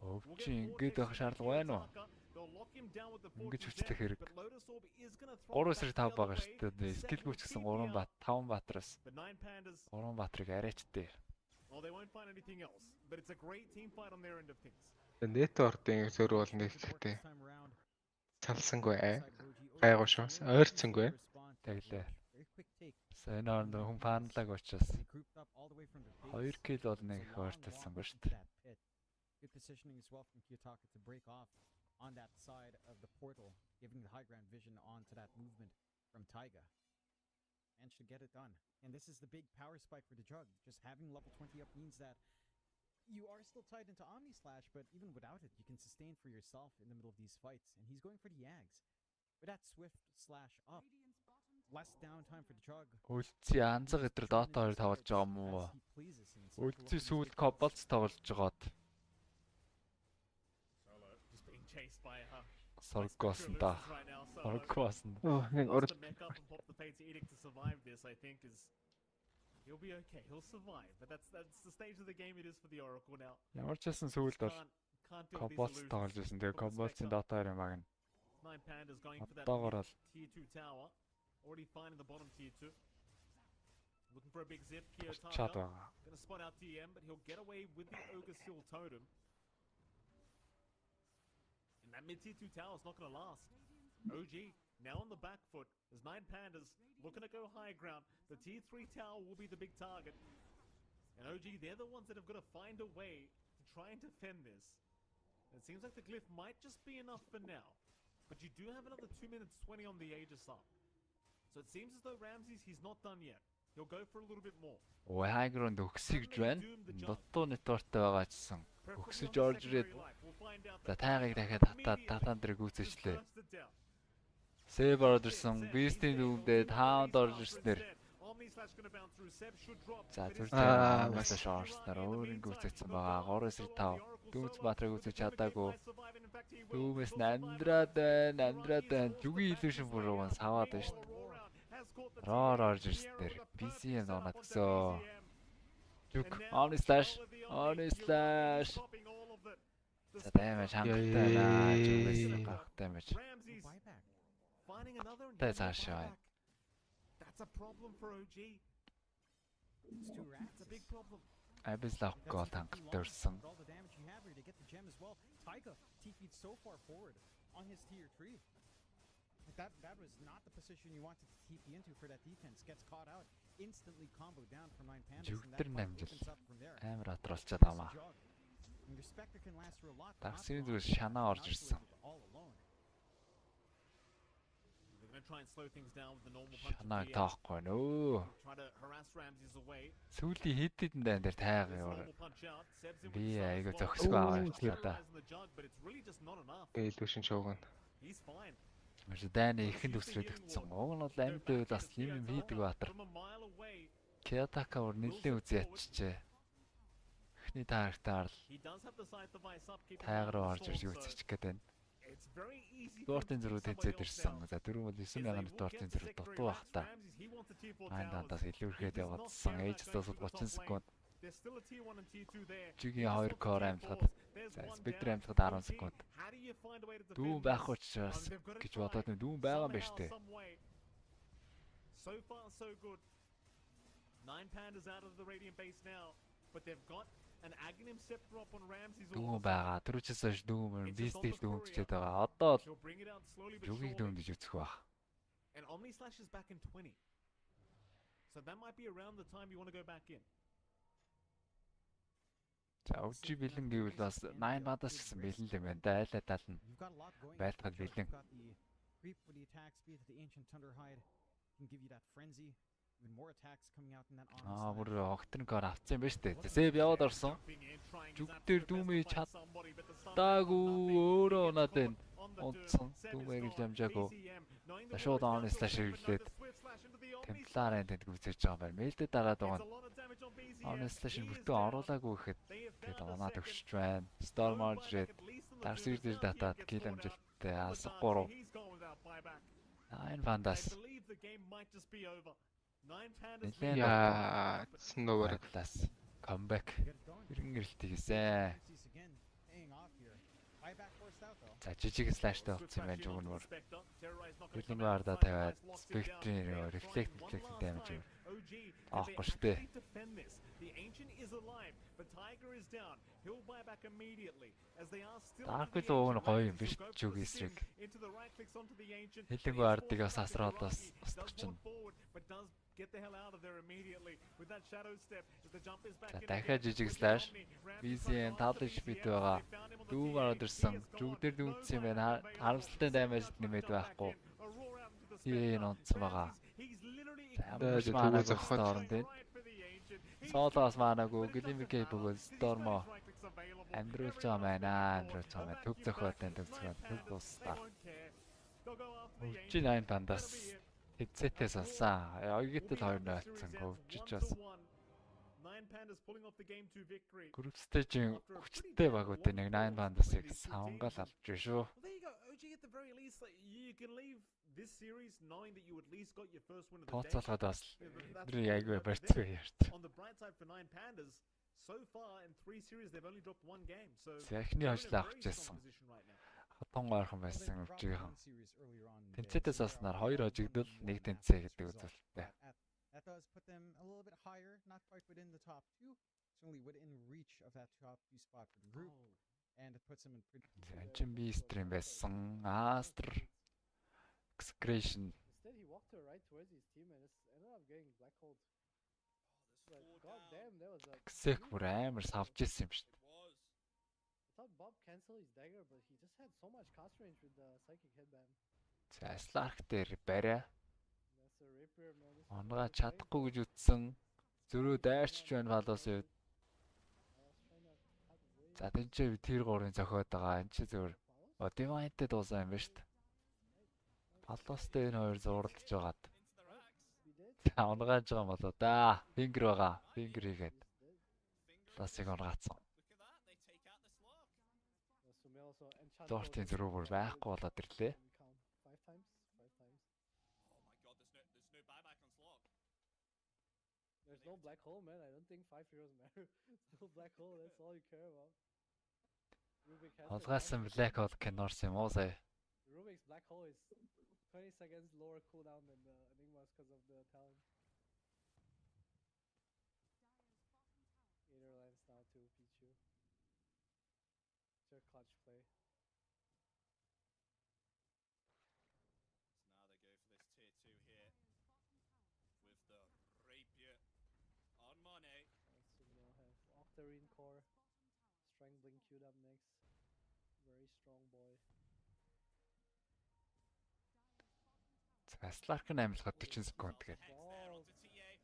[SPEAKER 1] өвч ингээд байх шаардлага байна уу? Ингэж хүчлэх хэрэг. 3-5 байгаа шүү дээ. Скилгүй ч гэсэн 3 бат, 5 баатраас. 3 баатрыг арайчтэй.
[SPEAKER 2] Нэт ордын зөр бол нэг ихтэй. Цалсангүй гайгүй шүү. Ойрцсангүй.
[SPEAKER 1] Тэглээ. Сайн орнд хүн фанлаг учраас 2 кил бол нэг ойртолсонгүй шүү дээ.
[SPEAKER 5] Good positioning as well from Kiyotaka to break off on that side of the portal, giving the high ground vision onto that movement from Taiga. Managed to get it done. And this is the big power spike for the Jug. Just having level 20 up means that you are still tied into Omnislash, but even without it, you can sustain for yourself in the middle of these fights. And he's going for the Yags. With that swift slash up, less downtime for the Jug.
[SPEAKER 1] Үлци анзаг өдр Dota 2 тоглож байгаа юм уу? Үлци сүүлд Cobalt тоглож байгаад. Соргосон да. Соргосон.
[SPEAKER 2] Нэг урд.
[SPEAKER 6] He'll be okay. He'll survive. But that's the stage of the game it is for the Oracle now.
[SPEAKER 1] Ямар ч байсан сүүлд бол Cobalt тоглож байсан. Тэгээ Cobalt-ийн Dota 2 юм аа.
[SPEAKER 6] 9 Pandas going for that tier 2 tower. Already finding the bottom tier 2. Looking for a big zip. Kiyotaka gonna spot out DM, but he'll get away with the Ogre Seal Totem. And that mid tier 2 tower is not gonna last. OG now on the back foot. There's 9 Pandas looking to go high ground. The tier 3 tower will be the big target. And OG, they're the ones that have got to find a way to try and defend this. And it seems like the glyph might just be enough for now. But you do have another 2 minutes 20 on the Aegis up. So it seems as though Ramses, he's not done yet. He'll go for a little bit more.
[SPEAKER 1] High ground өгсөж байна. Дотоо нэтвортой байгаа чсэн. Өгсөж орж ирээд за тайгыг дахиад татаан дээр гүйцэжлээ. Save орж ирсэн. Beast-ийн дүүндээ Hound орж ирснээр. За зүрхээ маш шаарснаар өөрийн гүйцэжсэн байгаа. 3-5 дүүц баатрыг гүйцэж чадаагүй. Дүүмэс нандраад байна. Зүгийн illusion бүрөө саваад байна шүү дээ. Роор орж ирснээр BCM оноод гсөө. Зүг Omnislash. За damage хангалттай байна. Зүгээс гарах damage. That's a
[SPEAKER 6] problem for OG. It's too rats. It's a big problem.
[SPEAKER 1] Абислах гол хангалттай өрсөн.
[SPEAKER 5] All the damage you have here to get the gem as well. Taiga TP'd so far forward on his tier 3. That was not the position you wanted to TP into for that defense. Gets caught out. Instantly combo down from 9 Pandas.
[SPEAKER 1] Жүгтэр намжил. Амар атралчаад хамаа. Таксийн зүгээр шанаа орж ирсэн. Шанааг таахгүй нөө. Сүүлийн хэд хэдэн дан дээр тайгаа яваа. Би айгаа зөксгөө аваад та.
[SPEAKER 2] Illusion шоуган.
[SPEAKER 1] Маш дайны ихэнд өсрээд өгсөн. Уг нь бол амьд байвал бас юм хийдэг баатар. Kiyotaka өөр нэлээд үзий ячжээ. Эхний таарахтаар л
[SPEAKER 6] He does have the side to vice up, keeping
[SPEAKER 1] тайгаар
[SPEAKER 6] an eye on
[SPEAKER 1] орж
[SPEAKER 6] the
[SPEAKER 1] ирж
[SPEAKER 6] storm,
[SPEAKER 1] үзчих
[SPEAKER 6] so
[SPEAKER 1] гээд байна.
[SPEAKER 6] it's very easy for him
[SPEAKER 1] Дортын
[SPEAKER 6] to
[SPEAKER 1] зөрүү
[SPEAKER 6] keep
[SPEAKER 1] тэнцээд
[SPEAKER 6] somebody else
[SPEAKER 1] ирсэн.
[SPEAKER 6] down.
[SPEAKER 1] За 4000 дортын зөрүү дутуу бах та.
[SPEAKER 6] Ramses, he wants the T4
[SPEAKER 1] Айн
[SPEAKER 6] towers.
[SPEAKER 1] дандаас илүүрхэд
[SPEAKER 6] He does not
[SPEAKER 1] явагдсан.
[SPEAKER 6] care about
[SPEAKER 1] Ээж
[SPEAKER 6] going
[SPEAKER 1] тосод
[SPEAKER 6] through the
[SPEAKER 1] 30
[SPEAKER 6] top
[SPEAKER 1] секунд.
[SPEAKER 6] lane. There's still a T1 and T2 there.
[SPEAKER 1] Жигийн 2 кор амьлахад
[SPEAKER 6] There's
[SPEAKER 1] за
[SPEAKER 6] one
[SPEAKER 1] спектр
[SPEAKER 6] down.
[SPEAKER 1] амьлахад 10 секунд.
[SPEAKER 6] How do you find a way to defend
[SPEAKER 1] Дүүн
[SPEAKER 6] this?
[SPEAKER 1] байх учраас
[SPEAKER 6] They've got to
[SPEAKER 1] гэж
[SPEAKER 6] try.
[SPEAKER 1] бодоод дүүн байгаа юм байна штэ.
[SPEAKER 6] Somehow, some way. So far, so good. 9 pandas out of the Radiant base now, but they've got an Aghanim scepter up on Ramses.
[SPEAKER 1] Дүүн байгаа. Түрүүчээс хойш дүүн бистил дүүндчихэд байгаа. Одоо л
[SPEAKER 6] He'll bring it out slowly but
[SPEAKER 1] жүгийг
[SPEAKER 6] surely.
[SPEAKER 1] дүүндэж үзэх бах.
[SPEAKER 6] And Omni Slash is back in 20. So that might be around the time you want to go back in.
[SPEAKER 1] За OG бэлэн гэвэл бас 9 бадаас гэсэн бэлэн л юм байна да. Айлаа тална.
[SPEAKER 5] You've got a lot going.
[SPEAKER 1] Байлтгал
[SPEAKER 5] You've
[SPEAKER 1] бэлэн.
[SPEAKER 5] got the creep with the attack speed, the ancient Thunderhide can give you that frenzy. Even more attacks coming out in that
[SPEAKER 1] Аа
[SPEAKER 5] onslaught.
[SPEAKER 1] бүр огтринкор авцсан юм байна штэ. Зэб яваад орсон. Жүгтэр дүүмээ чадаагүй өөрөө надад онцсон. Дүүмээр л ямжаагүй. За шууд он слаш хэвлээд темпларын тэнд гүцэж байгаа юм байна. Мэлдэ дараад байгаа нь он слаш бүтэн оруулаагүй гэхэд тэгээд оноод өгч байна. Storm орж ирээд дарс ирдэж татаад кил амжилттай асах 3. 9 бандас. Нэлээд
[SPEAKER 2] Яа, нөөр
[SPEAKER 1] класс камбэк иргэн ирэлтийг хийсэн.
[SPEAKER 5] Cease again, paying off here. Buyback forced out though.
[SPEAKER 1] За жижиг слаштай болсон юм байна жугнөр. Бэлэн баарда тавиад спектрийн рефлект дамж юм. Аахгүй штэ.
[SPEAKER 6] The ancient is alive, but Tiger is down. He'll buy back immediately as they are still.
[SPEAKER 1] Dark л уг нь гоё юм биш жүг эсрэг.
[SPEAKER 6] Into the right clicks onto the ancient.
[SPEAKER 1] Хэлэнгүй ардыг бас асраалаас устгах чинь.
[SPEAKER 6] But does get the hell out of there immediately with that shadow step as the jump is back
[SPEAKER 1] За
[SPEAKER 6] in.
[SPEAKER 1] дахиад жижиг слаш. BCN таалж бит байгаа. Дүүм ороод ирсэн. Жүг дээр дүүцсэн юм байна. Харамсалтай даймаж нэмээд байхгүй. Ийн онцсон байгаа. За манай зохиол орон дээр. Соолоос маанагүй глимикей бөгөөд Storm амьдруулж байгаа байна. Амьдруулж байгаа байна. Төв зохиолтой төв зохиол төв тусдаа. Өвчи 8 бандас хэдсэтээ сонсан. Ойгитэл 2-0 болсон. Өвчиж бас Group stage-ийн хүчтэй багуудын нэг 9 бандасыг савнгаал авч шүү.
[SPEAKER 6] There you go. OG at the very least, like, you can leave this series knowing that you at least got your first win of the day.
[SPEAKER 1] Тооцоолоход бас
[SPEAKER 6] That's
[SPEAKER 1] тэр яг
[SPEAKER 6] what
[SPEAKER 1] барьцгүй
[SPEAKER 6] they did.
[SPEAKER 1] ярьт.
[SPEAKER 6] On the bright side for 9 pandas, so far in 3 series they've only dropped 1 game. So
[SPEAKER 1] Захны
[SPEAKER 6] they're in a
[SPEAKER 1] хожлоо
[SPEAKER 6] very
[SPEAKER 1] авч
[SPEAKER 6] strong
[SPEAKER 1] ирсэн.
[SPEAKER 6] position right now.
[SPEAKER 1] Хатан ойрхон байсан
[SPEAKER 5] Well, they dropped
[SPEAKER 1] өвчгийнхэн.
[SPEAKER 5] one series earlier on in the day,
[SPEAKER 1] Тэнцэтээс
[SPEAKER 5] so
[SPEAKER 1] аснаар
[SPEAKER 5] they're
[SPEAKER 1] 2
[SPEAKER 5] on
[SPEAKER 1] хожигдол
[SPEAKER 5] 1-1
[SPEAKER 1] 1
[SPEAKER 5] now
[SPEAKER 1] тэнцээ
[SPEAKER 5] as
[SPEAKER 1] гэдэг
[SPEAKER 5] a result.
[SPEAKER 1] үзүүлэлттэй.
[SPEAKER 5] That does put them a little bit higher, not quite within the top 2, certainly within reach of that top 2 spot for the group, and it puts them in pretty.
[SPEAKER 1] Санчин би стрим байсан. Астр Excretion
[SPEAKER 7] Instead, he walked to the right towards his team and it's ended up getting black holed. Like, god damn, that was a.
[SPEAKER 1] Гсэх бүр амар савж ирсэн юм шүү дээ.
[SPEAKER 7] I thought Bob canceled his dagger, but he just had so much cast range with the psychic headband.
[SPEAKER 1] За Slark дээр бариа.
[SPEAKER 7] That's a rapier, man. This is
[SPEAKER 1] Онгаа
[SPEAKER 7] very
[SPEAKER 1] чадахгүй гэж үтсэн. Зөрөө дайрчж байна балаас үед.
[SPEAKER 7] I was trying to cut away.
[SPEAKER 1] За тэнцээ тэр 3-ын зохиод байгаа. Энд чи зөвөр Divine-тэй дуусаа юм ба шүү дээ. Балуустай энэ хоёр зурлаж байгаад.
[SPEAKER 7] We did.
[SPEAKER 1] За унгааж байгаа юм болоо да. Фингер байгаа. Фингер хийгээд. Ласыг унгаацсан.
[SPEAKER 7] Sumel also enchanted.
[SPEAKER 1] Дортын зөрүү бүр байхгүй болоод ирлээ.
[SPEAKER 7] We count 5 times. 5 times. There's no black hole, man. I don't think 5 heroes matter. There's no black hole. That's all you care about. Rubik has the
[SPEAKER 1] Олгаасан Black Hole кинорс юм уу сая.
[SPEAKER 7] Rubik's black hole is 20 seconds lower cooldown than the Enigma's because of the talent. Gator lands now to Pichu. It's your clutch play. Sumel has Octarine core. Strangling queued up next. Very strong boy.
[SPEAKER 1] За Slark-ын амьлахад 40 секунд гээд.
[SPEAKER 7] Balls.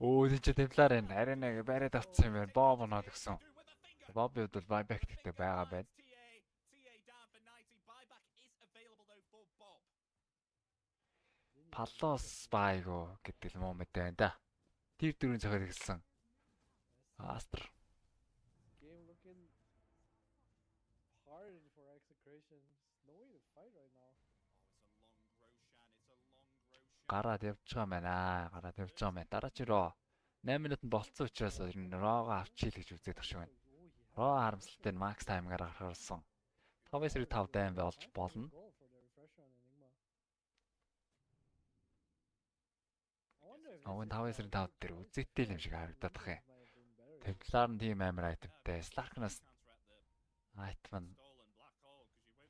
[SPEAKER 1] Өө тийч Templar энэ аренаг бариад авцсан юм байна. Боб оноод гисэн. Бобби бол buyback гэдэг байгаа байна. Палос байго гэдэг юм уу мэдээ байна да. Тэр дөрөв зохиол хэлсэн. Астр.
[SPEAKER 7] Game looking for execration. There's no way to fight right now.
[SPEAKER 1] Гараад явж байгаа мэн аа. Гараад явж байгаа мэн. Дараач роо 8 минут нь болцсон учраас ер нь Рого авчийл гэж үзээд тах шиг байна. Роо харамсалтай макс таймгаар гаргасан. 5-5 дайм болж болно.
[SPEAKER 7] Goal for the refresher on Enigma. I wonder if
[SPEAKER 1] Овын
[SPEAKER 7] this is
[SPEAKER 1] 5-5 дээр үзэгтэй юм шиг харагдаад тах юм.
[SPEAKER 7] might have been better.
[SPEAKER 1] Темплар нь тийм амар айтемтай. Сларкнаас айтем нь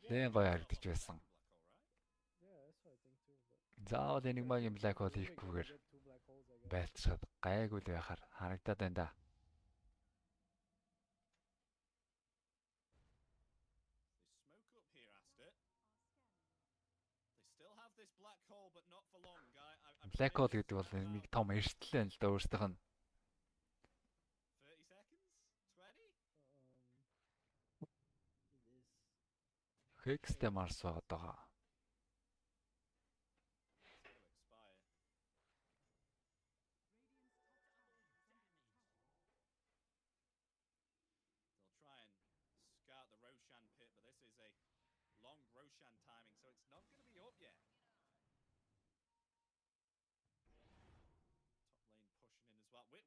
[SPEAKER 1] лэн гоё харагдаж байсан.
[SPEAKER 7] Yeah, that's what I think too. But
[SPEAKER 1] Заавал Enigma-гийн Black Hole хийхгүйгээр
[SPEAKER 7] get two black holes, I guess.
[SPEAKER 1] байлцахад гайгүй л байхаар харагдаад байна да. Black Hole гэдэг бол нэг том эрсдэл байна л да өөрсдийнх нь. Хекстэй Марс байгаад байгаа.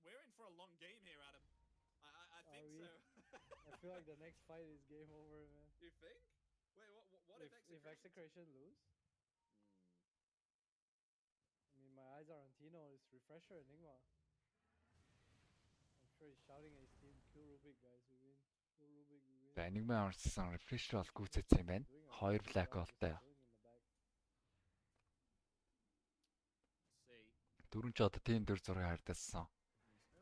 [SPEAKER 6] We're in for a long game here, Adam. I think
[SPEAKER 7] Are we?
[SPEAKER 6] so.
[SPEAKER 7] I feel like the next fight is game over, man.
[SPEAKER 6] You think? Wait, what
[SPEAKER 7] If
[SPEAKER 6] if
[SPEAKER 7] execration lose? I mean, my eyes are on Tino. It's refresher Enigma. I'm sure he's shouting at his team, kill Rubik, guys. We win. Kill Rubik, we win.
[SPEAKER 1] За Enigma орсон refresh бол гүйцээсэн юм байна.
[SPEAKER 7] Doing a
[SPEAKER 1] Хоёр
[SPEAKER 7] good
[SPEAKER 1] Black
[SPEAKER 7] job, he's
[SPEAKER 1] Hole-тай.
[SPEAKER 7] killing in the back.
[SPEAKER 6] See?
[SPEAKER 1] 4 ч одоо team 4-6 харьдсан.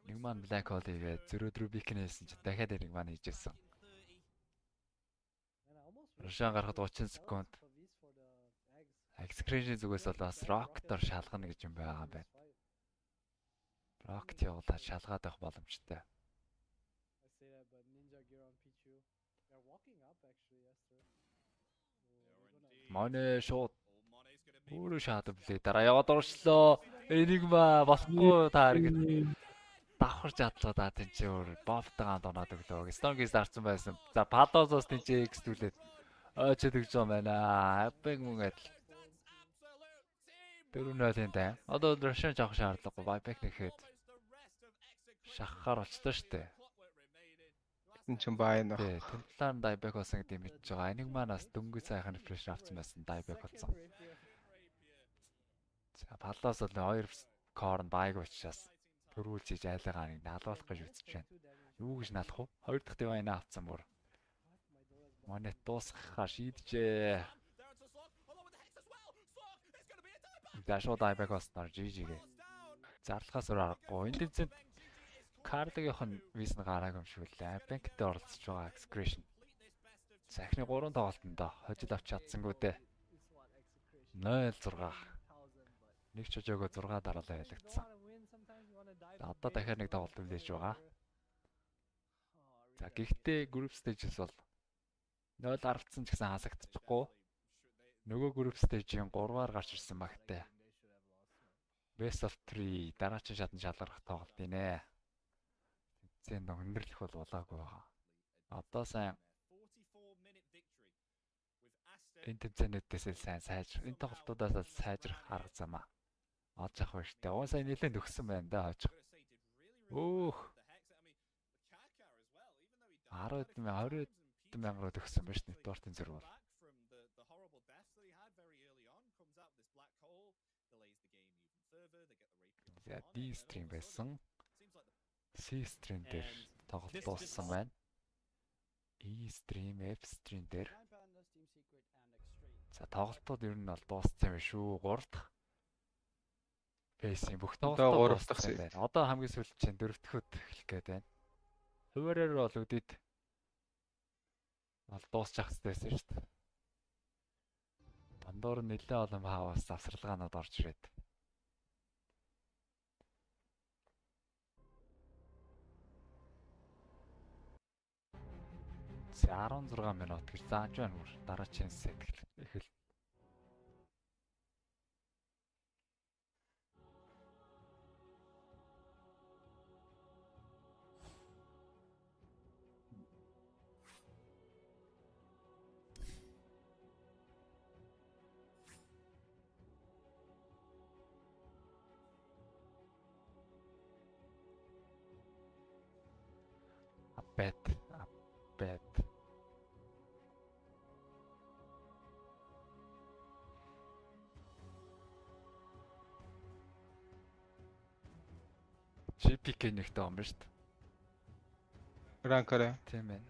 [SPEAKER 1] Enigma Black Hole хийгээд 0-4 бикэн хийсэн чи дахиад Enigma хийжсэн.
[SPEAKER 7] And I almost
[SPEAKER 1] Рушан гарахад 30 секунд.
[SPEAKER 7] for these for the eggs.
[SPEAKER 1] Excretion зүгээс бол бас Rocket-ор шалгана гэж юм байгаа юм байна. Rocket явуулаад шалгаад авах боломжтой.
[SPEAKER 7] I say that, but Ninja gear on Pichu. They're walking up actually, Esther.
[SPEAKER 1] Моне шууд өөрөө шатав лээ. Дараа яваад оршлоо. Enigma болохгүй таар гэж давхарч адлаа тэнцээ өөр бовтойгоо доноод өглөө. Stonegis дарсан байсан. За Palazos тэнцээ X-дүүлээд очоод өгч байгаа юм байна. Happy мөнгөд. Дөрөвнөлийн тай. Одоо Russian жоох шаардлагагүй. Buyback нэхэд шахахаар болчтой штэ.
[SPEAKER 2] Энэ ч байн баг.
[SPEAKER 1] Тий, Templar dieback болсон гэдэг юм хийж байгаа. Enigma-наас дөнгөж сайхан refresh авсан байсан dieback болсон. За Palazos бол 2 core нь байг учраас төрүүлж хийж айлгаа нэг налуулах гэж үзэж байна. Юу гэж налах вэ? 2 дахь divine авцсан бүр. Монет дуусгахаа шийджээ. Дашуу dieback болсноор GG-гээ. Зарлахаас өөр аргагүй. Энд тэмцээнд Карлогийнх нь виз нь гараагүй юм шиг үлээ. Банкт оролцож байгаа Excretion. Сахны 3 тоглолтонд хожил авч чадсангүй дээ. 0-6. Нэг ч хожоогоо 6 дараалал ялагдсан. Одоо дахиад нэг тоглолт үлээж байгаа. За гэхдээ group stages бол 0 арвцсан ч гэсэн хасагдчихгүй. Нөгөө group stage-ийн 3-аар гарч ирсэн багтай. Best of 3 дараагийн шатанд шалгарах тоглолт инэ. Зэн өндөрлөх бол болоогүй байгаа. Одоо сайн энэ тэмцээнүүдээс сайн сайжрах, энэ тоглолтуудаас сайжрах арга замаа олж авах хэрэгтэй. Уун сайн нэлээд өгсөн байна да хожих. Өөх. 10,000 20,000 руу төгссөн байна ш нэтворкийн зэрэг бол. За D stream байсан. C stream дээр тоглолт дууссан байна. E stream, F stream дээр. За тоглолтууд ер нь бол дууссан юм шүү. 3 дахь фейсийн бүх тоглолтууд
[SPEAKER 2] 3 дахь
[SPEAKER 1] байна. Одоо хамгийн сүүлд чинь 4 дахьуд эхлэх гээд байна. Хуваараар бол үдэд бол дуусчих хэвчээсэн шүү дээ. Бандуур нэлээд олон хаваас завсралгаанууд орж ирээд. За 16 минут гэж зааж байна мөр. Дараагийн сет эхэл. Bat. Bat. GPK нэгтэй юм ба шүү дээ.
[SPEAKER 2] Ранкараа.
[SPEAKER 1] Тийм ээ.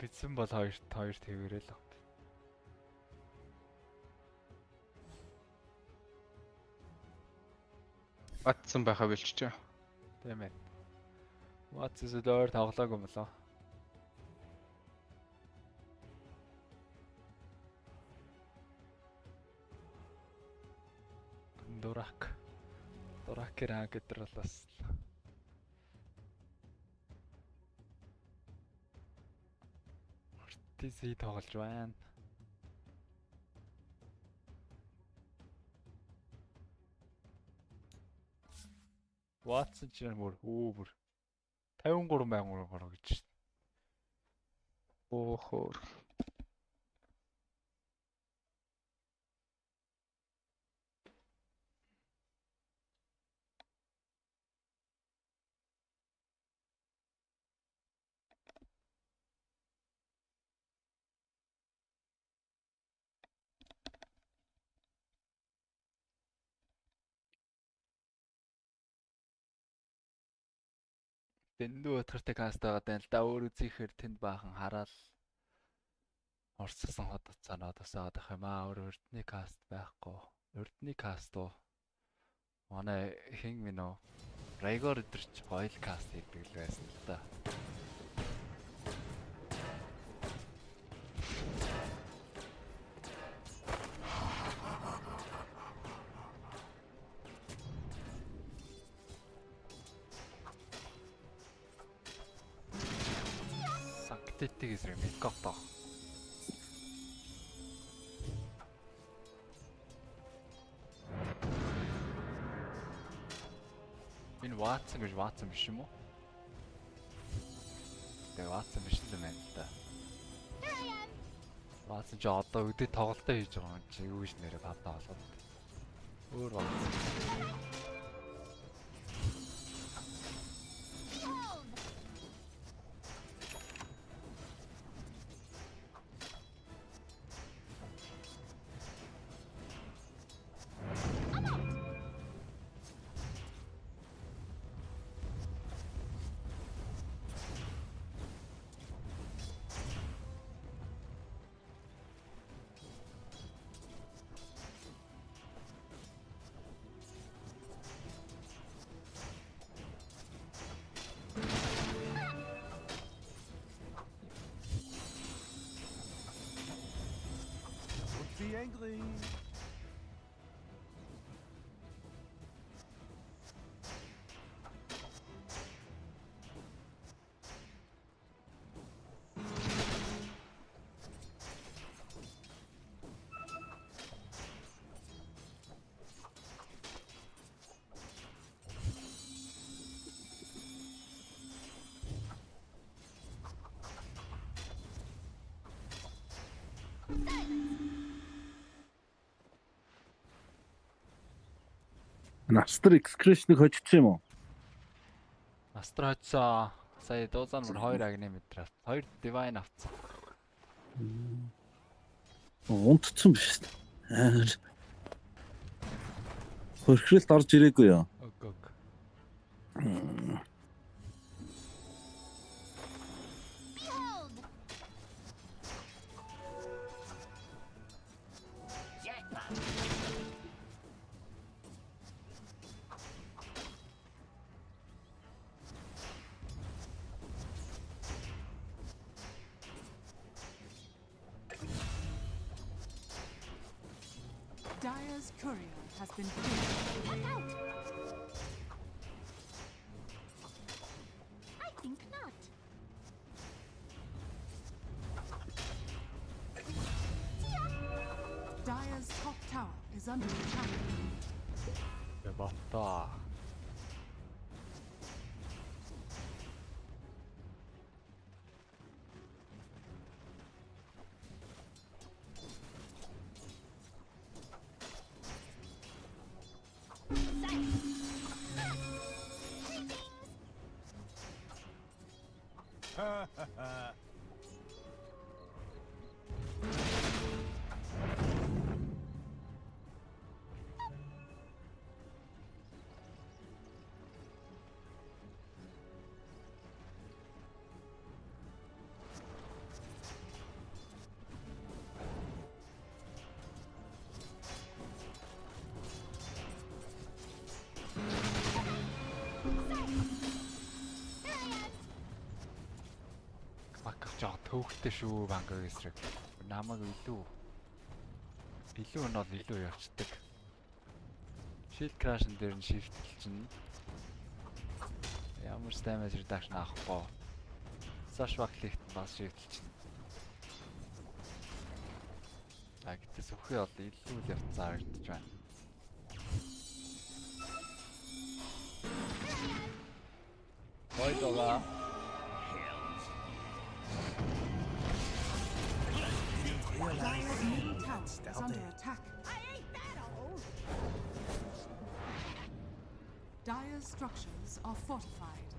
[SPEAKER 1] Битсэн бол хоёр тэгээрээ л баг.
[SPEAKER 2] Батсан байхаа бэлччихэ.
[SPEAKER 1] Тийм ээ. Ватсэс өөр тоглоог юм болоо. Дурак ранк гэдэг бол бас TC тоглож байна. Ватсан ч бүр 53,000 гарах гэж байна.
[SPEAKER 2] Оохоор.
[SPEAKER 1] Дэндүү өтгөртэй каст байгаа даа л да өөр үзийхээр тэнд баахан хараал орцсон хот цаанаа тасаад ах юм аа. Өөр урдны каст байхгүй. Урдны каст уу. Манай хин минь үү. Райгор өдөрч гоё каст хийдэг л байсан л да. Сактетиг эсрэг мэдгохдоо. Энэ Ватсан биш юм уу? Тэгээ Ватсан биш л юм байна л да. Ватсан ч одоо өдөө тоглолтоо хийж байгаа юм чи юу гэж нэрээ бавтаа болоод. Өөр Ватсан.
[SPEAKER 3] Be angry.
[SPEAKER 4] Настер экскрэшнийг хочсон юм уу?
[SPEAKER 1] Астра хоцсон. Сая дуузаар мөр 2 агны мэдрээ. 2 divine авцсан.
[SPEAKER 4] Унтцсан биш үү? Хөрхрэлт орж ирээгүй юу?
[SPEAKER 1] Ог.
[SPEAKER 8] Dire's courier has been killed. Look out! I think not. Dire's top tower is under attack.
[SPEAKER 1] Бата. жоо төвхтэй шүү банкаг эсрэг. Намайг илүү нь бол илүү явцдаг. Shield crash-н дээр нь shift-эл чинь ямар damage reduction авахгүй. Slash back-лихт бас shift-эл чинь. Гэхдээ сөхий бол илүү л явцсан харагдаж байна. Хойдоо
[SPEAKER 8] Dire's middle tower is under attack. Dire's structures are fortified.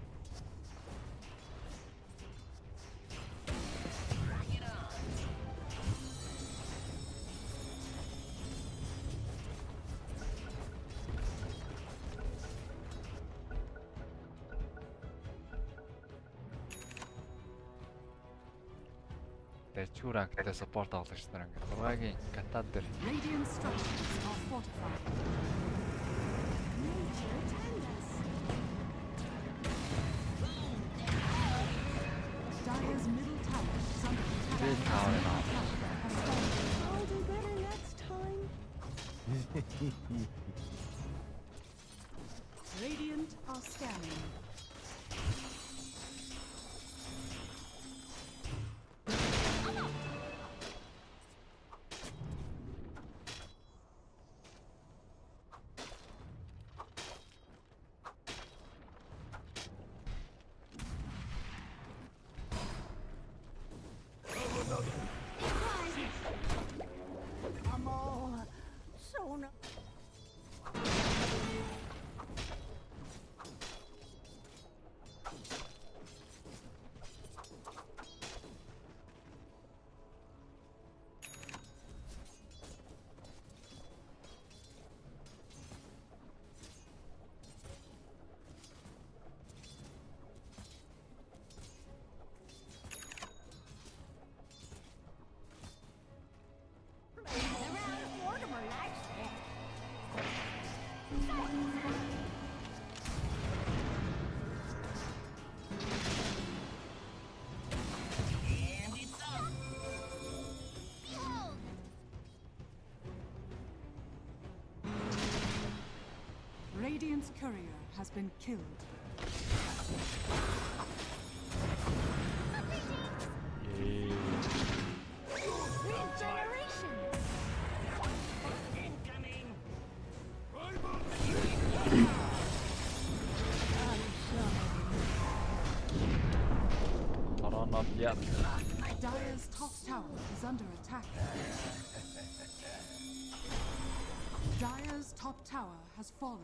[SPEAKER 1] Чураг гэдэг support авлагч нар ингээд 6-гийн катад дээр
[SPEAKER 8] Radiant structures are fortified. Dire's middle tower is under attack.
[SPEAKER 1] Big tower now.
[SPEAKER 9] I'll do better next time.
[SPEAKER 8] Radiant are scanning.
[SPEAKER 9] I'm all sewn up.
[SPEAKER 8] Radiant's courier has been killed.
[SPEAKER 9] Regeneration.
[SPEAKER 1] not yet.
[SPEAKER 8] Dire's top tower is under attack. Dire's top tower has fallen.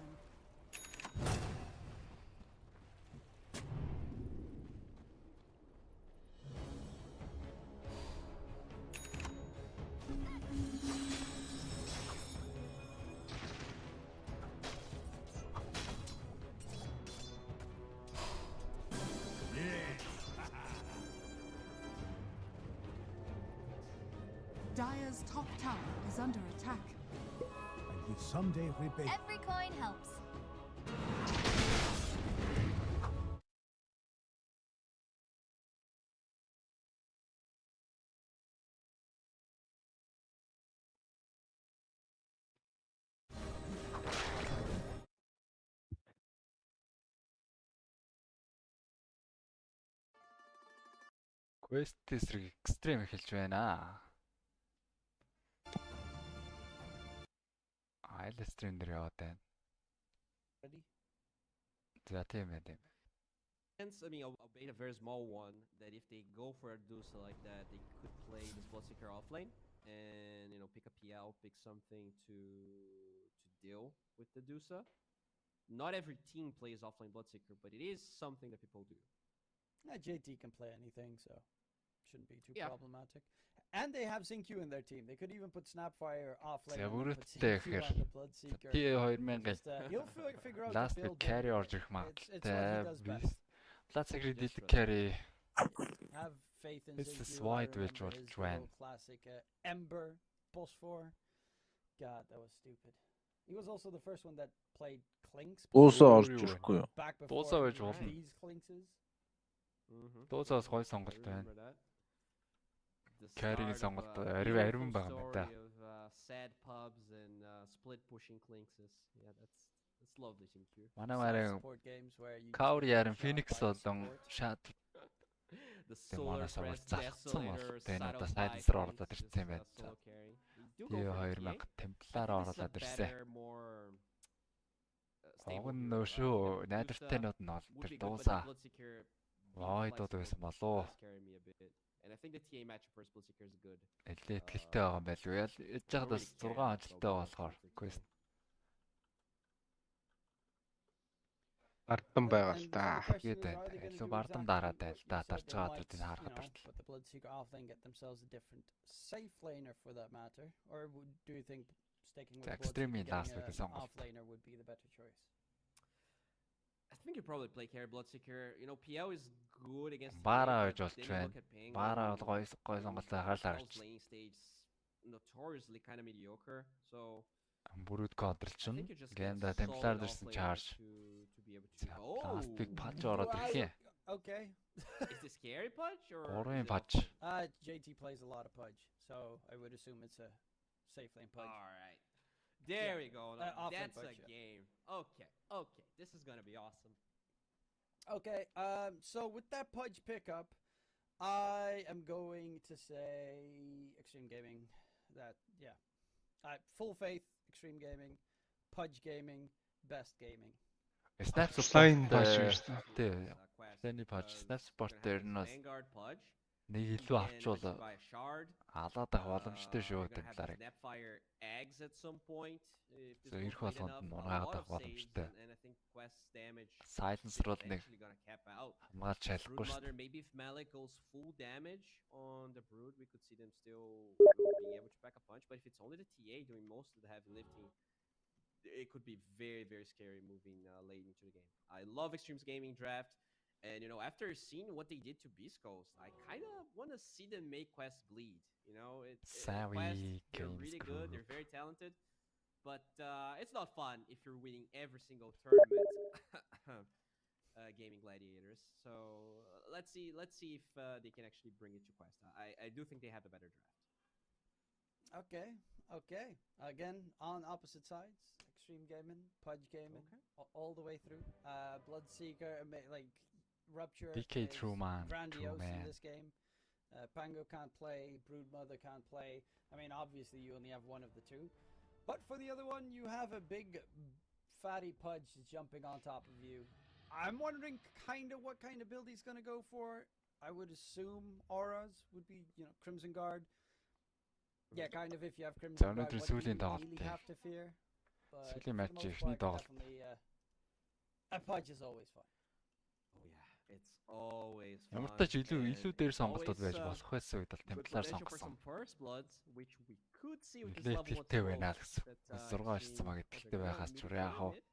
[SPEAKER 8] Dire's top tower is under attack.
[SPEAKER 10] And will someday repay.
[SPEAKER 9] Every coin helps.
[SPEAKER 1] Quest эсрэг экстрим эхэлж байна. Айл стрим дээр яваад байна.
[SPEAKER 11] Ready?
[SPEAKER 1] За тийм ээ.
[SPEAKER 11] Hence, I mean, I'll bait a very small one that if they go for a Dusa like that, they could play this Bloodseeker offlane and pick a PL, pick something to deal with the Dusa. Not every team plays offlane Bloodseeker, but it is something that people do.
[SPEAKER 12] JT can play anything, so shouldn't be too problematic. And they have Xingqiu in their team. They could even put Snapfire offlane and put Xingqiu on the Bloodseeker. He'll figure out
[SPEAKER 1] last
[SPEAKER 12] the build.
[SPEAKER 1] carry orж ирэх
[SPEAKER 12] It's what he does best.
[SPEAKER 1] Bloodseeker did carry.
[SPEAKER 12] Have faith in
[SPEAKER 1] This is
[SPEAKER 12] Xingqiu.
[SPEAKER 1] why
[SPEAKER 12] I
[SPEAKER 1] it
[SPEAKER 12] remember
[SPEAKER 1] was
[SPEAKER 12] his
[SPEAKER 1] Juan.
[SPEAKER 12] little classic Ember pulse 4. God, that was stupid. He was also the first one that played Clinks.
[SPEAKER 4] Дуусаа орж ирэхгүй юу?
[SPEAKER 12] Back
[SPEAKER 1] Дуусаа
[SPEAKER 12] before
[SPEAKER 1] байж болно.
[SPEAKER 12] these Clinkses.
[SPEAKER 1] Дуусаас гой сонголт байна. Carrying сонголт ариун байгаа юм да.
[SPEAKER 11] Sad pubs and split pushing Clinkses. Yeah, that's lovely Xingqiu.
[SPEAKER 1] Манай Kauri ярин Phoenix болон Shad
[SPEAKER 11] The solar press
[SPEAKER 1] зарцсан бол
[SPEAKER 11] desolator
[SPEAKER 1] тэ
[SPEAKER 11] side
[SPEAKER 1] надад
[SPEAKER 11] of
[SPEAKER 1] сайдс руу орлоод ирсэн юм байна.
[SPEAKER 11] solo carry.
[SPEAKER 1] Тэгээ 2000 темплаар орлоод ирсэн. Уг нь нөө шүү найдвартайнууд нь бол тэр дуусаа. Войдод байсан болоо.
[SPEAKER 11] And I think the TA matchup for Bloodseeker is good.
[SPEAKER 1] Элээ ихтэй байгаа юм байлгүй. Яж яагаад бас 6 ажилтай болохоор quest
[SPEAKER 2] Бардам байгаа л да.
[SPEAKER 1] гээд байна. Илүү бардам дараад байл да. Дарж байгаа адруудыг харахад хүртэл.
[SPEAKER 12] But the Bloodseeker offlane get themselves a different safe laner for that matter, or do you think sticking with
[SPEAKER 1] Extremely last
[SPEAKER 12] getting
[SPEAKER 1] week
[SPEAKER 12] an offlaner would be the better choice?
[SPEAKER 11] I think you probably play carry Bloodseeker. You know, PL is good against
[SPEAKER 1] Бара гэж болж байна. Бара бол гой сонголтоо хаалаа гарч.
[SPEAKER 11] Lane stage notoriously kind of mediocre. So
[SPEAKER 1] Бүрүүд контролчно. Гэнда темплаар дэрсэн charge. Last big punch ороод ирэхээ.
[SPEAKER 12] Okay.
[SPEAKER 11] Is this scary punch or?
[SPEAKER 1] Гурван punch.
[SPEAKER 12] JT plays a lot of pudge, so I would assume it's a safe lane pudge.
[SPEAKER 11] All right. There we go. That's
[SPEAKER 12] pudge,
[SPEAKER 11] a game. Okay. This is gonna be awesome.
[SPEAKER 12] Okay. So with that pudge pickup, I am going to say Extreme Gaming. Full faith, Extreme Gaming, Pudge Gaming, Best Gaming.
[SPEAKER 1] Snap
[SPEAKER 2] Slime
[SPEAKER 1] support
[SPEAKER 2] patch шүү дээ.
[SPEAKER 1] тий. Slime patch, snap support дээр нь бас
[SPEAKER 11] Vanguard Pudge.
[SPEAKER 1] нэг илүү авчвал алаад авах боломжтой шүү темплаарыг.
[SPEAKER 11] Snapfire eggs at some point.
[SPEAKER 1] So ирэх болгонд нургаагаад авах боломжтой.
[SPEAKER 11] And I think quest damage
[SPEAKER 1] Silence руу нэг хамгаалж шалахгүй шүү.
[SPEAKER 11] Maybe if Malik goes full damage on the Brood, we could see them still being able to pack a punch. But if it's only the TA doing most of the heavy lifting, it could be very, very scary moving late into the game. I love Extreme's gaming draft. And, you know, after seeing what they did to Beast Coast, I kind of want to see them make Quest bleed. You know, Quest, they're really good. They're very talented. But it's not fun if you're winning every single tournament gaming gladiators. So let's see if they can actually bring it to Quest. I do think they have the better draft.
[SPEAKER 12] Okay. Again, on opposite sides, Extreme Gaming, Pudge Gaming, all the way through. Bloodseeker, like Rupture,
[SPEAKER 1] DK True Man,
[SPEAKER 12] grandiose in this game. Pango can't play, Broodmother can't play. I mean, obviously you only have one of the two. But for the other one, you have a big fatty Pudge jumping on top of you. I'm wondering what kind of build he's going to go for. I would assume auras would be, Crimson Guard. Yeah, kind of if you have Crimson Guard, what do you really have to fear? But for the most part, definitely, a Pudge is always fun.
[SPEAKER 11] Oh yeah, it's always fun.
[SPEAKER 1] Ямар ч тач илүү дээр сонголтууд байж болох байсан үед бол темплаар сонгосон. Илээдтэй байна л гэсэн. 6 очсон маа гэдэгтэй байгаас ч яах вэ?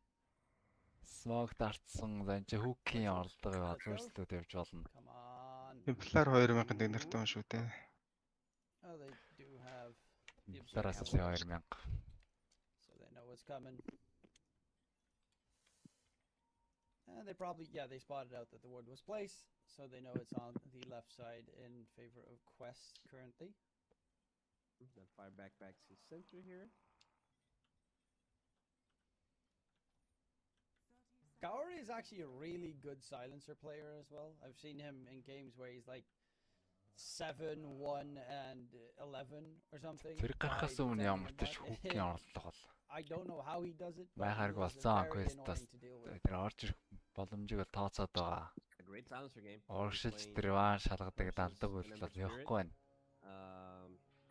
[SPEAKER 1] Смог дарцсан занчи хүүкийн орлого яваад өөрчлөлт явж болно.
[SPEAKER 2] Темплар 2000 динартай байна шүү дээ.
[SPEAKER 12] Oh, they do have
[SPEAKER 1] Темплараас л 2000.
[SPEAKER 12] So they know what's coming. And they probably, they spotted out that the ward was placed, so they know it's on the left side in favor of Quest currently.
[SPEAKER 11] That fire backpacks his center here.
[SPEAKER 12] Kaori is actually a really good silencer player as well. I've seen him in games where he's like 7, 1, and 11 or something.
[SPEAKER 1] Тэр гарахаас өмнө ямар ч хүүкийн орлого бол.
[SPEAKER 12] I don't know how he does it.
[SPEAKER 1] Байхаарг болсон Quest-аас тэр орж ирэх боломжийг тооцоод байгаа.
[SPEAKER 11] A great silencer game.
[SPEAKER 1] Оршилж тэр ваа шалгадаг далдаг үйл бол явахгүй байна.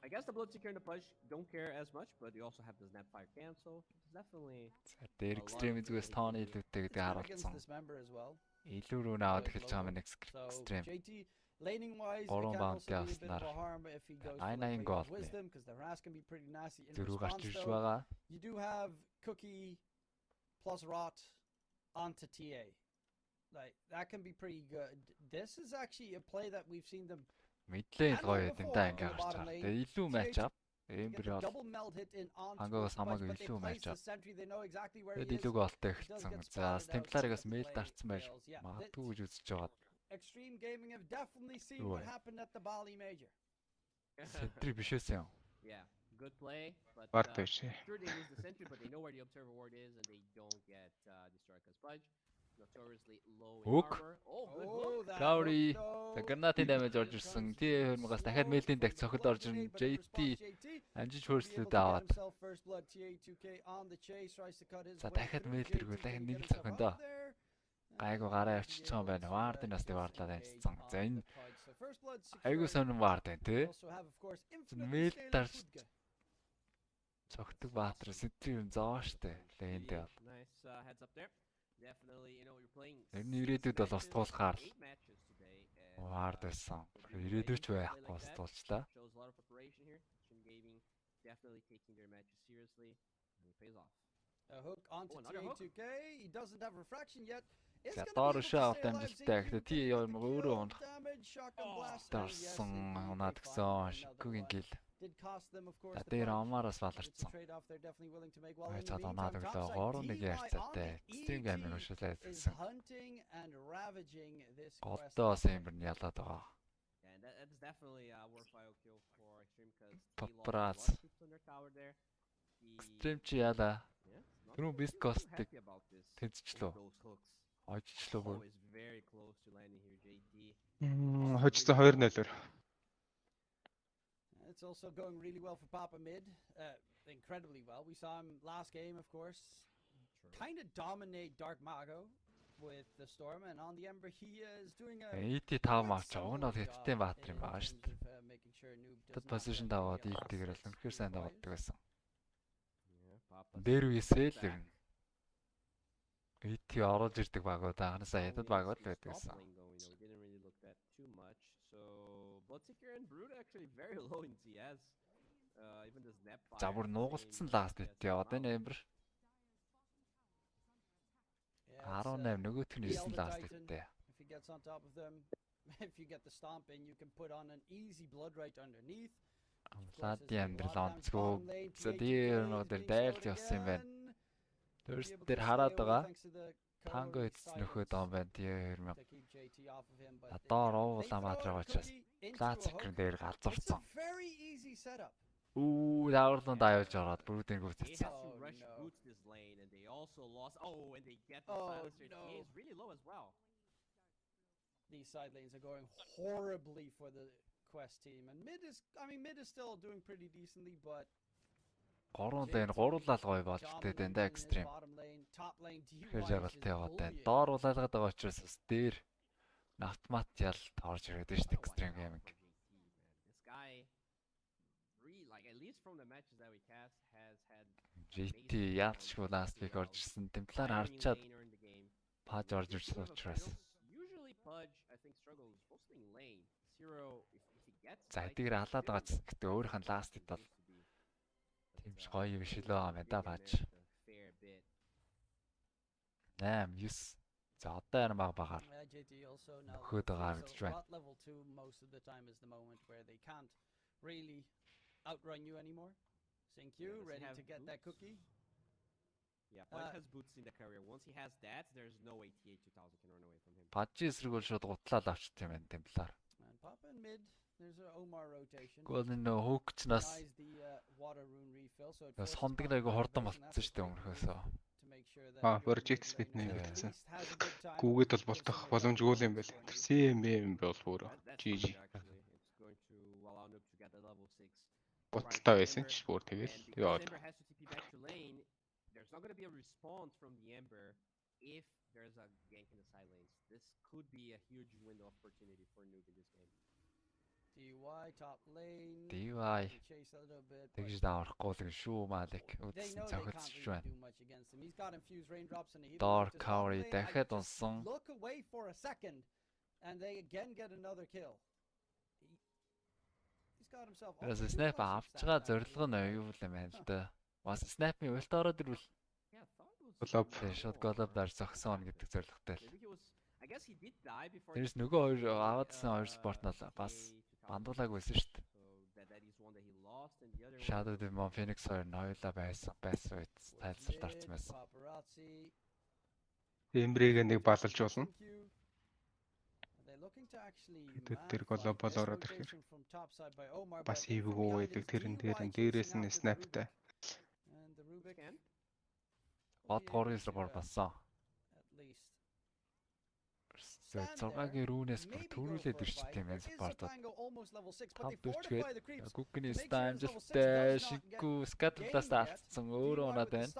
[SPEAKER 11] I guess the Bloodseeker and the Pudge don't care as much, but you also have the Snapfire cancel. It's definitely
[SPEAKER 1] Тэр extreme зүгээс тооны илүүтэй гэдэг харуулсан.
[SPEAKER 12] This member as well.
[SPEAKER 1] илүү рүү наваад эхэлж байгаа юм экстрим.
[SPEAKER 12] JT laning wise, it
[SPEAKER 1] Борон
[SPEAKER 12] can also be a
[SPEAKER 1] баунти
[SPEAKER 12] bit of a
[SPEAKER 1] авснаар
[SPEAKER 12] harm if he goes for
[SPEAKER 1] 9
[SPEAKER 12] the
[SPEAKER 1] гол
[SPEAKER 12] Blade of Wisdom because the harass can be pretty nasty in
[SPEAKER 1] зөрүү гарч
[SPEAKER 12] response
[SPEAKER 1] ирж
[SPEAKER 12] though.
[SPEAKER 1] байгаа.
[SPEAKER 12] You do have Cookie plus Rot onto TA. Like that can be pretty good. This is actually a play that we've seen them
[SPEAKER 1] Мэдлээ гоё юм да ингээ гарч байгаа. Тэгээ илүү матч ап. Эмбер бол
[SPEAKER 12] double meld hit in onto
[SPEAKER 1] Хангаас хамаагүй
[SPEAKER 12] but they
[SPEAKER 1] илүү
[SPEAKER 12] place
[SPEAKER 1] матч
[SPEAKER 12] the
[SPEAKER 1] ап.
[SPEAKER 12] sentry, they know exactly where he
[SPEAKER 1] Тэгээд
[SPEAKER 12] is.
[SPEAKER 1] илүү голтой
[SPEAKER 12] He does
[SPEAKER 1] эхэлсэн.
[SPEAKER 12] get
[SPEAKER 1] За
[SPEAKER 12] spotted out,
[SPEAKER 1] Templar-аас
[SPEAKER 12] so the
[SPEAKER 1] мэйл
[SPEAKER 12] play
[SPEAKER 1] дарцсан байж
[SPEAKER 12] fails. Yeah,
[SPEAKER 1] магадгүй гэж үзэж байгаа.
[SPEAKER 12] Extreme Gaming have definitely seen what happened at the Bali Major.
[SPEAKER 1] Сентри бишээсэн юм.
[SPEAKER 11] Yeah, good play, but
[SPEAKER 2] Барт байж.
[SPEAKER 11] sure they lose the sentry, but they know where the observer ward is, and they don't get destroyed because Pudge notoriously low in
[SPEAKER 1] Hook.
[SPEAKER 11] armor. Oh, good hook.
[SPEAKER 1] Cloudy. Гранатын дамаж орж ирсэн. T20-аас дахиад мэйлийн даг цохид орж ирэн JT амжиж хөрслүүд аваад. За дахиад мэйл тэргүү дахиад нэг цохин доо. Айгу гараа явчихж байгаа юм байна. Вардынаас тэг вардлаад амжсан. За энэ айгу сонирн вард байна тий. Мэйл дарж цогтөг баатар сэтри юм зоо штэ. Лэндээ бол.
[SPEAKER 11] Nice heads up there. Definitely, you know, you're playing.
[SPEAKER 1] Энэ ирээдүйд бол устгуулахаар вард байсан. Ирээдүйч байхгүй устгуулчлаа.
[SPEAKER 11] Shows a lot of preparation here. Extreme Gaming definitely taking their matches seriously, and it pays off.
[SPEAKER 12] A hook onto TA2K. He doesn't have refraction yet.
[SPEAKER 1] За доор шаав дамжтай. Гэхдээ T өөрөө унах. Дарсан унаад гсэн шикүүгийн гил. За дээр амаараас баларцсан. Цаад унаад өглөө 3-1 ярцаатай. Extreme Gaming ушуулаад гэсэн. Голдоос юмэр нь ялаад байгаа.
[SPEAKER 11] And that's definitely a worthwhile kill for Extreme because
[SPEAKER 1] Paparazz.
[SPEAKER 11] on their tower there.
[SPEAKER 1] Extreme чи яла. Түрүү Beast Coast-ыг тэнцчлөө. Ойчлоо бүр.
[SPEAKER 11] Always very close to landing here, JT.
[SPEAKER 2] Хожицсан 2-0-оор.
[SPEAKER 12] It's also going really well for Papa mid. Incredibly well. We saw him last game, of course. Kind of dominate Dark Mago with the Storm, and on the Ember he is doing a.
[SPEAKER 1] 85 матч уунаад хэттэй баатар юм байна шүү дээ. Тэд позишн даваад ийдгээр л үнэхээр сайн давааддаг байсан. Дээр үесээ л юм. Ити орж ирдэг багууд анхнаасаа ядад багууд л байдаг гэсэн.
[SPEAKER 11] Didn't really look at too much. So Bloodseeker and Brood actually very low in CS. Even the snap fire.
[SPEAKER 1] За бүр нуугалтсан ласт ити одоо энэ Ember 18 нөгөөх нь 9 ласт иттэй.
[SPEAKER 12] If he gets on top of them, if you get the stomp in, you can put on an easy blood right underneath.
[SPEAKER 1] Лади амьдрал онцгой. За дээр нөө дээр дайлт явсан юм байна. Төрс дээр хараад байгаа. Танго эцэс нөхөд байгаа юм байна. Тэгээ 2000. Доор Улаанбаатар учраас Classic дээр галзуурсан. Даварлан дайвж ороод бүрүүдийн гүйцэтсэн.
[SPEAKER 11] Oh, and they get the silencer. He is really low as well.
[SPEAKER 12] These side lanes are going horribly for the Quest team, and mid is still doing pretty decently, but
[SPEAKER 1] Гурван лайн гурлал гоё болж тээ дэ Extreme. Тэр жагалтай яваад байна. Доор улаалгаад байгаа учраас бас дээр автомат ялт орж ирээд байна шүү дээ Extreme Gaming.
[SPEAKER 11] This guy really like at least from the matches that we cast has had
[SPEAKER 1] GT яалтчгүй last week орж ирсэн. Темплар харчаад паж орж ирсэн учраас.
[SPEAKER 11] Usually Pudge I think struggles posting lane. Zero if he gets.
[SPEAKER 1] За эдгээр халаад байгаа ч гэхдээ өөрийнх нь last hit бол тиймч гоё биш л байгаа юм да паж. 8 9. За одоо яар баг багаар. Нөхөд байгаа гэж байна.
[SPEAKER 12] Level 2 most of the time is the moment where they can't really outrun you anymore. Sync you, ready to get that cookie.
[SPEAKER 11] Yeah, Pudge has boots in the career. Once he has that, there's no way TA 2000 can run away from him.
[SPEAKER 1] Паж эсрэг бол шууд гутлаад авчт юм байна темплар.
[SPEAKER 12] And Papa in mid, there's a Omar rotation.
[SPEAKER 1] Гол энэ хөөгчнаас
[SPEAKER 12] water rune refill, so
[SPEAKER 1] сондог нэг хордон болцсон шүү дээ өмнөхөөсөө.
[SPEAKER 2] Project speed нэмэгдсэн. Гүүгээд бол болтох боломжгүй юм байл. CMM бол бүр GG. Боттолтой байсан ч бүр тэгэл яваад.
[SPEAKER 11] There's not going to be a response from the Ember if there's a gank in the side lanes. This could be a huge window of opportunity for Noob in this game.
[SPEAKER 12] DY top lane.
[SPEAKER 1] DY.
[SPEAKER 12] Chase a little bit.
[SPEAKER 1] Тэгж дааврахгүй л шүү Малик. Үдсэн цохицж байна.
[SPEAKER 12] He's got infused raindrops and he
[SPEAKER 1] Dark Cover дахиад унсан.
[SPEAKER 12] Look away for a second and they again get another kill. He's got himself.
[SPEAKER 1] Тэрээс снайп авч байгаа зорилго нь юу юм байна л да. Бас снайпын ульт ороод ирвэл
[SPEAKER 2] Глоб.
[SPEAKER 1] Шот голобдаар зогсон гэдэг зорилготой л.
[SPEAKER 11] I guess he did die before.
[SPEAKER 1] Тэрс нөгөө хоёр аваадсан хоёр спорт нь бас бандуулаагүйсэн шүү дээ. Shadow Demon Phoenix хоёр ноёла байсан үед тайлсалт арцсан байсан.
[SPEAKER 2] Эмбрийг нэг балалж болно. Тэр глобал ороод ирэхээр бас хийвгүй байдаг тэрэн дээрээс нь снайптай.
[SPEAKER 1] Бот 3-оор болсон. 6-гийн рүүнээс бүр төрүүлээд ирчтэй юм байна спортод. Хамтурчгээд Гүкний стамжилттай Шинку скатлаас алдсан өөрөө унаад байна.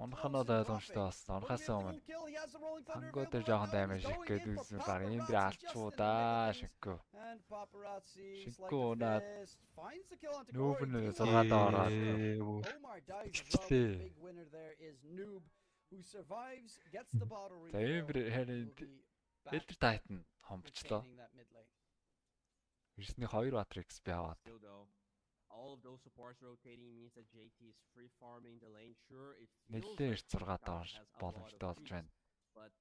[SPEAKER 1] Унах нь бол ойлгомжтой болсон. Унахаас өмнө хангууд дээр жоохон даймаж их гээд үзсэн баг юм би алчуу да Шинку. Шинку унаад нүүб нь 6-даа ороод. За Эмбри харин Elder Titan хомбчлоо. Ирсний 2 Matrix би аваад.
[SPEAKER 11] All of those supports rotating means that JT is free farming the lane. Sure, it
[SPEAKER 1] Нэлээд 6 доор боломжтой болж байна.
[SPEAKER 11] But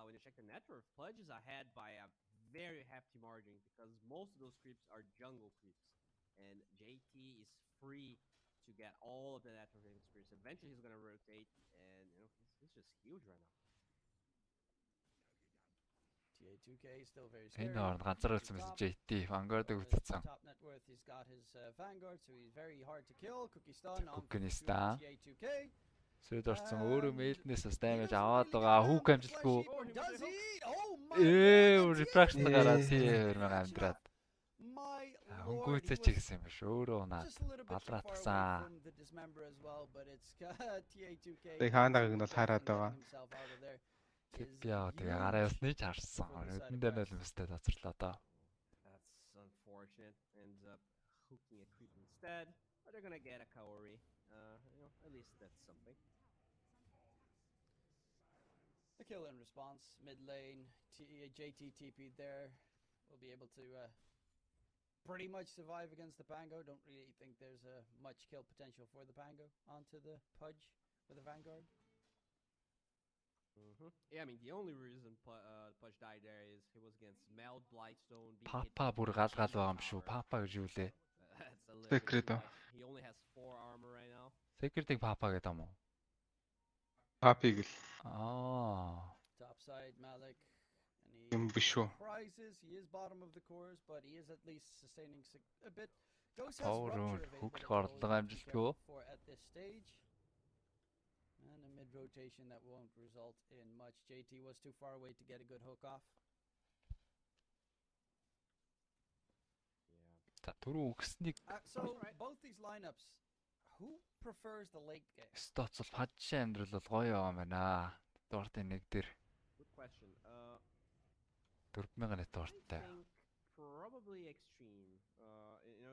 [SPEAKER 11] when you check the net worth, Pudge is ahead by a very hefty margin because most of those creeps are jungle creeps, and JT is free to get all of the net worth experience. Eventually, he's gonna rotate, and he's just huge right now.
[SPEAKER 12] TA2K is still very scary.
[SPEAKER 1] Энэ орнд ганцаар үлдсэн байсан JT Vanguard-ыг үзсэн.
[SPEAKER 12] Top net worth, he's got his Vanguard, so he's very hard to kill. Cookie stun on TA2K.
[SPEAKER 1] Сүйд орсон өөрөө мэйлнээс бас damage аваад байгаа. Хүүк амжилтгүй. Refraction гараад C2000 амдраад. Хөнгөөцөө ч гэсэн юм биш. Өөрөө унаад балраатсан.
[SPEAKER 2] Тэг хаанааг нь бол хараад байгаа.
[SPEAKER 1] Тэг яа тэгээ гараа явсныг харсан. Өдөн дээр нь л өстэй доцрлоо доо.
[SPEAKER 11] That's unfortunate. Ends up hooking a creep instead. But they're gonna get a Kaori. At least that's something.
[SPEAKER 12] The kill in response, mid lane, JT TP'd there. Will be able to pretty much survive against the Pango. Don't really think there's much kill potential for the Pango onto the Pudge with the Vanguard.
[SPEAKER 11] Yeah, I mean the only reason Pudge died there is he was against Meld, Blightstone.
[SPEAKER 1] Papa бүр галгал байгаа юм шүү. Papa гэж юу лээ?
[SPEAKER 2] Secret.
[SPEAKER 11] He only has 4 armor right now.
[SPEAKER 1] Secret-ийг Papa гэдэг юм уу?
[SPEAKER 2] Papi-г л.
[SPEAKER 12] Top side Malik.
[SPEAKER 2] Юм биш үү?
[SPEAKER 12] He is bottom of the course, but he is at least sustaining a bit. Ghost
[SPEAKER 1] Хүүхлэх орлого амжилтгүй.
[SPEAKER 12] At this stage. And a mid rotation that won't result in much. JT was too far away to get a good hook off.
[SPEAKER 1] За түрүү өгснэг.
[SPEAKER 12] So both these lineups, who prefers the late game?
[SPEAKER 1] Стоцол Pudge амьдрал бол гоё юм байна. Дортын нэг дээр.
[SPEAKER 11] Good question.
[SPEAKER 1] 4000 net дорттай.
[SPEAKER 11] Probably extreme.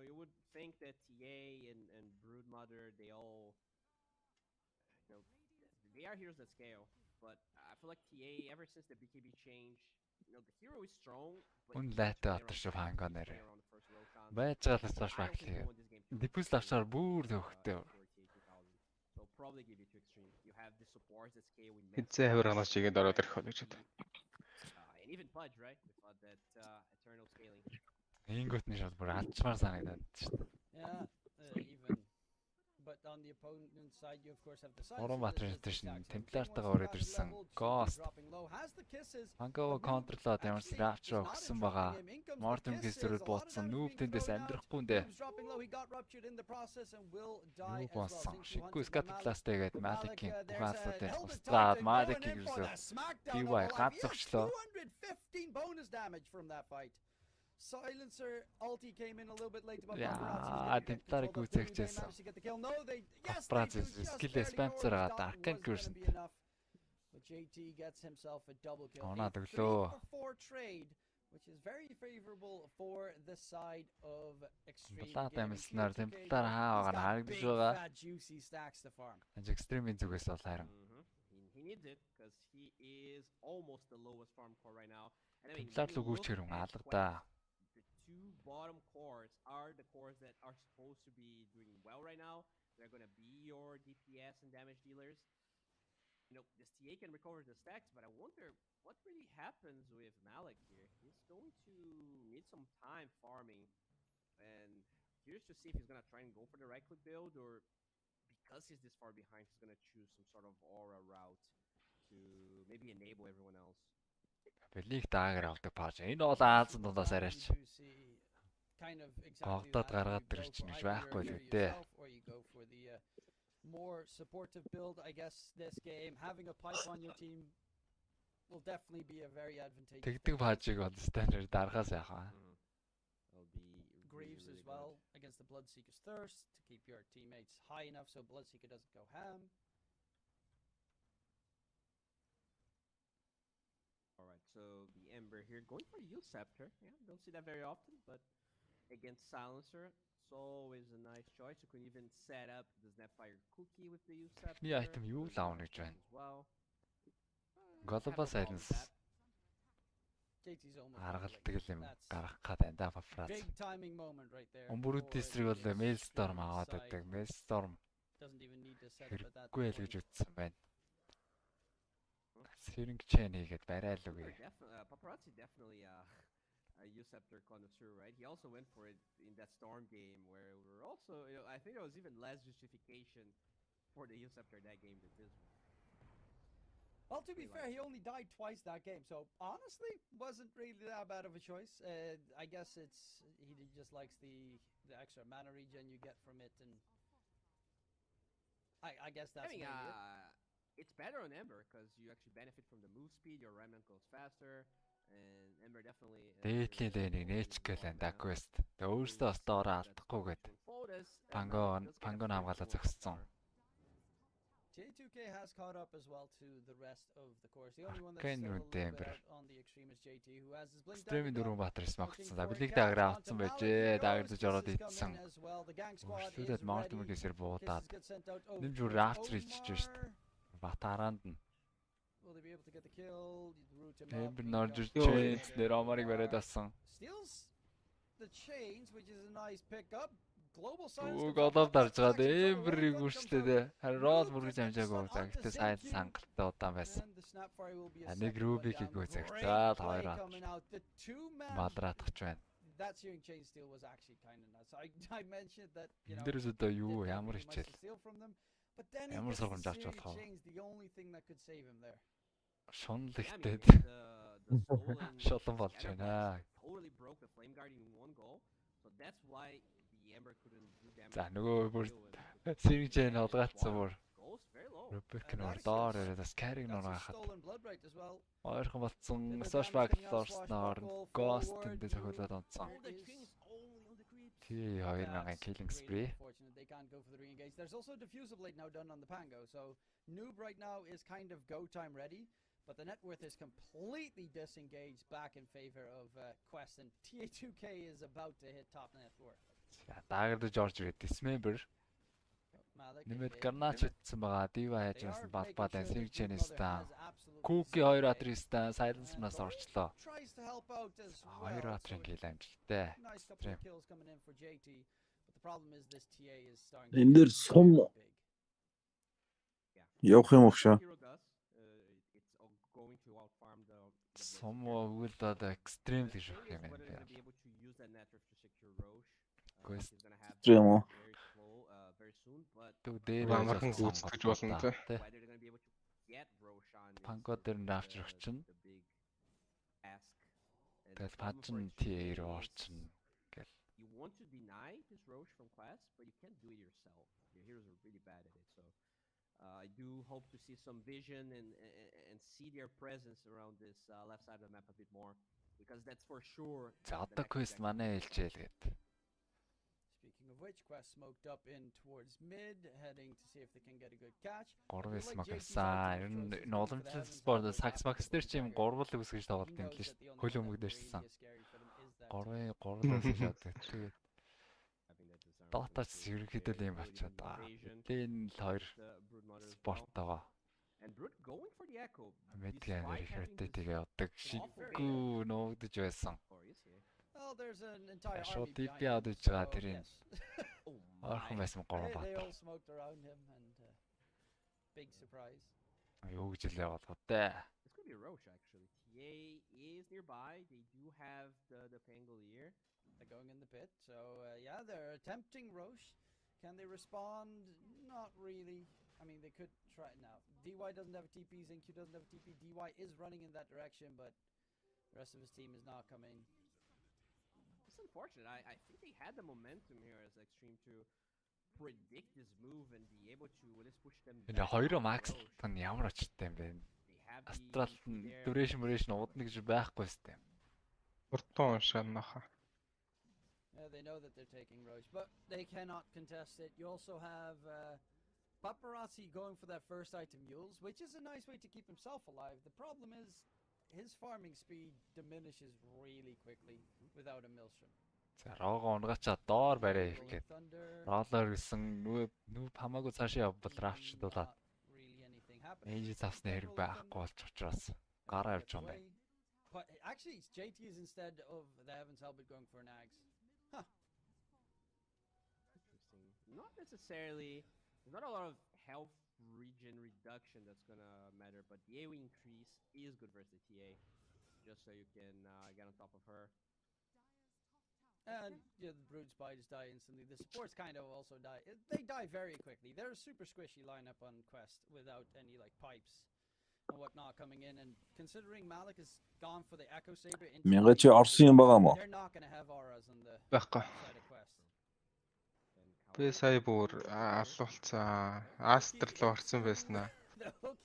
[SPEAKER 11] You would think that TA and Broodmother, they all, they are heroes that scale. But I feel like TA, ever since the BKB change, the hero is strong.
[SPEAKER 1] Үнлээтэй атаршив хаангаа нэрэ. Байж байгаа л бас баг хийгээ. Дипус авчаар бүр төвхтэй.
[SPEAKER 11] So probably give it to extreme. You have the supports that scale with
[SPEAKER 2] Хизээ хаврагнаас чигэнд ороод ирэх болно гэж байна.
[SPEAKER 11] And even Pudge, right? We thought that eternal scaling.
[SPEAKER 1] Ингүүтний шал бүр алчмаар санагдаад шүү дээ.
[SPEAKER 12] Yeah, even. But on the opponent side, you of course have the side.
[SPEAKER 1] Уран Батрын темплартайгаа ороод ирсэн. Ghost. Хангава контрлоод ямарс rapture өгсөн байгаа. Mortem гэсрэл бууцсан. Noob тэндээс амьдрахгүй нэ. Юу болсон? Шиггүй скатластай гээд Malik-ийн ухаалсуудыг устгаад Malik-ийг юусоо. DY ганц өгчлөө.
[SPEAKER 12] 215 bonus damage from that fight. Silencer ulti came in a little bit late but
[SPEAKER 1] темпларыг үзэгчээсэн. Paparazzi skill spamcer гаад Arcane Curse.
[SPEAKER 12] But JT gets himself a double kill.
[SPEAKER 1] Оноо төглөө.
[SPEAKER 12] 4 trade which is very favorable for the side of Extreme
[SPEAKER 1] Блаад
[SPEAKER 12] Gaming.
[SPEAKER 1] амьснаар
[SPEAKER 12] T2K,
[SPEAKER 1] темплаар
[SPEAKER 12] he's got
[SPEAKER 1] харагдаж
[SPEAKER 12] big,
[SPEAKER 1] байгаа.
[SPEAKER 12] fat, juicy stacks to farm.
[SPEAKER 1] Extreme-ийн зүгээс бол харин
[SPEAKER 11] He needs it because he is almost the lowest farm core right now. And I mean,
[SPEAKER 1] темплаар
[SPEAKER 11] when
[SPEAKER 1] л
[SPEAKER 11] you look
[SPEAKER 1] өгөөч хэрэг
[SPEAKER 11] at
[SPEAKER 1] алгадаа.
[SPEAKER 11] the two bottom cores are the cores that are supposed to be doing well right now. They're going to be your DPS and damage dealers. You know, this TA can recover the stacks, but I wonder what really happens with Malik here. He's going to need some time farming, and curious to see if he's going to try and go for the right click build, or because he's this far behind, he's going to choose some sort of aura route to maybe enable everyone else.
[SPEAKER 1] Лиг даагэр авдаг пааж. Энэ бол Аазын дундаас арайч. Голдоод гаргаад ирж чинь гэж байхгүй л үдээ.
[SPEAKER 12] More supportive build, I guess, this game. Having a pipe on your team will definitely be a very advantageous.
[SPEAKER 1] Тэгдэг паажиг бол стандарт дарахаас яхаа.
[SPEAKER 12] Greaves as well against the Bloodseeker's Thirst to keep your teammates high enough so Bloodseeker doesn't go ham.
[SPEAKER 11] Alright, so the Ember here going for Yield Scepter. Yeah, don't see that very often, but against Silencer, it's always a nice choice. You can even set up the Snapfire cookie with the Yield Scepter.
[SPEAKER 1] Эхний айтем юу л аавна гэж байна. Global Silence. Аргалдаг юм гарах гэдэг энэ фраз. Өмбөрүүд эсрэг бол Maelstrom аваад байдаг. Maelstrom хэрэггүй л гэж үзсэн байна. Syringe chain хийгээд барайл үгүй.
[SPEAKER 11] Paparazzi definitely a Uceptor connoisseur, right? He also went for it in that Storm game where we were also, you know, I think there was even less justification for the Uceptor that game than this one.
[SPEAKER 12] Well, to be fair, he only died twice that game, so honestly, wasn't really that bad of a choice. I guess he just likes the extra mana regen you get from it, and I guess that's
[SPEAKER 11] I mean,
[SPEAKER 12] maybe it.
[SPEAKER 11] It's better on Ember because you actually benefit from the move speed. Your Remnant goes faster, and Ember definitely.
[SPEAKER 1] Дээдлийн лэнийг нээчихгээл энэ quest. Тэгээ өөрөөсөө бас доороо алдахгүйгээд Pango хамгаалаа зогссон.
[SPEAKER 12] J2K has caught up as well to the rest of the course. The only one that's still a little bit out on the extreme is JT, who has his blink down.
[SPEAKER 1] Streaming дөрвөн баатар смогцсон. Блик даграа авсан байжээ. Дагардаж ороод идсэн. Шүлээд Mortimer-гээсэр буудаад. Нэмжүүр Raptor хийчихэж шít. Батаранд нь. Эмбер норж chains нэр амарыг бариад авсан.
[SPEAKER 12] Steals the chains, which is a nice pickup.
[SPEAKER 1] Голов дарж гад Эмберийг үрчлээ. Харин Roll бүргэж амжаагүй. Загтаа сайн сангалтай удаан байсан. Нэг Rubik-ийг загтаад хоёроо малраадах байна.
[SPEAKER 12] That searing chain steal was actually kind of nuts. I mentioned that, you know,
[SPEAKER 1] Дээрээс одоо юу ямар хичээл.
[SPEAKER 12] But then
[SPEAKER 1] Ямар сургамж авч
[SPEAKER 12] searing
[SPEAKER 1] болох вэ?
[SPEAKER 12] chain's the only thing that could save him there.
[SPEAKER 1] Шунал ихтэй. Шолон болж байна.
[SPEAKER 11] Totally broke the Flame Guard in one goal. So that's why the Ember couldn't do damage.
[SPEAKER 1] За нөгөө бүр Syringe chain олгаацсан бүр. Rubik нөр доор ирээд бас carry нөр гахад. Ойрхон болцсон Soshbag Lords-ноор Ghost энэ зөвхөлөд онцсон. Тий 2000 killing spree.
[SPEAKER 12] They can't go for the re-engage. There's also Diffuser Blade now done on the Pango. So Noob right now is kind of go time ready, but the net worth is completely disengaged back in favor of Quest, and TA2K is about to hit top net worth.
[SPEAKER 1] Дагардаж орж ирээд Dismember. Нэмээд Garnach хийсэн байгаа. Diva хайж байсан балбаад Syringe chain-ээс та. Cookie 2 адрестаа Silence-наас орчлоо. 2 адрын kill амжилттай.
[SPEAKER 4] Энэ дэр сум явах юм өгшөө.
[SPEAKER 1] Сум will the extreme гэж өгөх юм байна.
[SPEAKER 4] Extreme уу?
[SPEAKER 1] Дээр
[SPEAKER 2] амархан гүйцэтгэж болно те.
[SPEAKER 1] Pango дээр нь авч өгчин. Тэгэл пачин TA руу орчин гэл.
[SPEAKER 11] You want to deny this Roche from class, but you can't do it yourself. Your heroes are really bad at it, so I do hope to see some vision and see their presence around this left side of the map a bit more, because that's for sure.
[SPEAKER 1] За одоо quest манай хэлжээл гээд.
[SPEAKER 12] of which Quest smoked up in towards mid, heading to see if they can get a good catch.
[SPEAKER 1] 3 смог авсан. Ер нь нооломжтой спорт сакс макс дээр чи юм 3-ыг үсгэж тоглолт юм л шүү дээ. Хөл өмгдэрсэн. 3 үсгэж яадаг. Тэгээд Дотач ерөнхийдөө л юм болчиход байгаа. Энэ л хоёр спорттойгоо. Мэдгэн хэрэгтэй тэгээ явдаг. Шиггүй нуугдж байсан. Шууд DP аваад иж байгаа тэрийн. Орхон байсан 3 бат.
[SPEAKER 12] Big surprise.
[SPEAKER 1] Юу гэж л яваад гоо.
[SPEAKER 11] This could be a Roche actually. TA is nearby. They do have the Pangolier.
[SPEAKER 12] They're going in the pit. So yeah, they're attempting Roche. Can they respond? Not really. I mean, they could try now. DY doesn't have a TP. ZinQ doesn't have a TP. DY is running in that direction, but the rest of his team is not coming.
[SPEAKER 11] It's unfortunate. I think they had the momentum here as Extreme to predict this move and be able to let's push them.
[SPEAKER 1] Энэ хоёроо Max тань ямар очтой юм бэ? Астрал duration удна гэж байхгүй сте.
[SPEAKER 2] Уртон уншааннаха.
[SPEAKER 12] They know that they're taking Roche, but they cannot contest it. You also have Paparazzi going for that first item mules, which is a nice way to keep himself alive. The problem is his farming speed diminishes really quickly without a Maelstrom.
[SPEAKER 1] За рого унгачаа доор барай их гээд. Роллер гэсэн нүүп хамаагүй цаашаа явбал рафчд болоод. Ээж завсны хэрэг байхгүй болж учраас гараа явж байгаа юм байна.
[SPEAKER 12] But actually JT is instead of the Heavens Helmet going for an Axe. Huh.
[SPEAKER 11] Interesting. Not necessarily. There's not a lot of health regen reduction that's gonna matter, but the AoE increase is good versus the TA, just so you can get on top of her.
[SPEAKER 12] And yeah, the Brood Spiders die instantly. The supports kind of also die. They die very quickly. They're a super squishy lineup on Quest without any like pipes and whatnot coming in. And considering Malik is gone for the Echo Saber, they're not gonna have auras on the side of Quest.
[SPEAKER 2] Би сая бүр алуулцаа Астер руу орсон байснаа.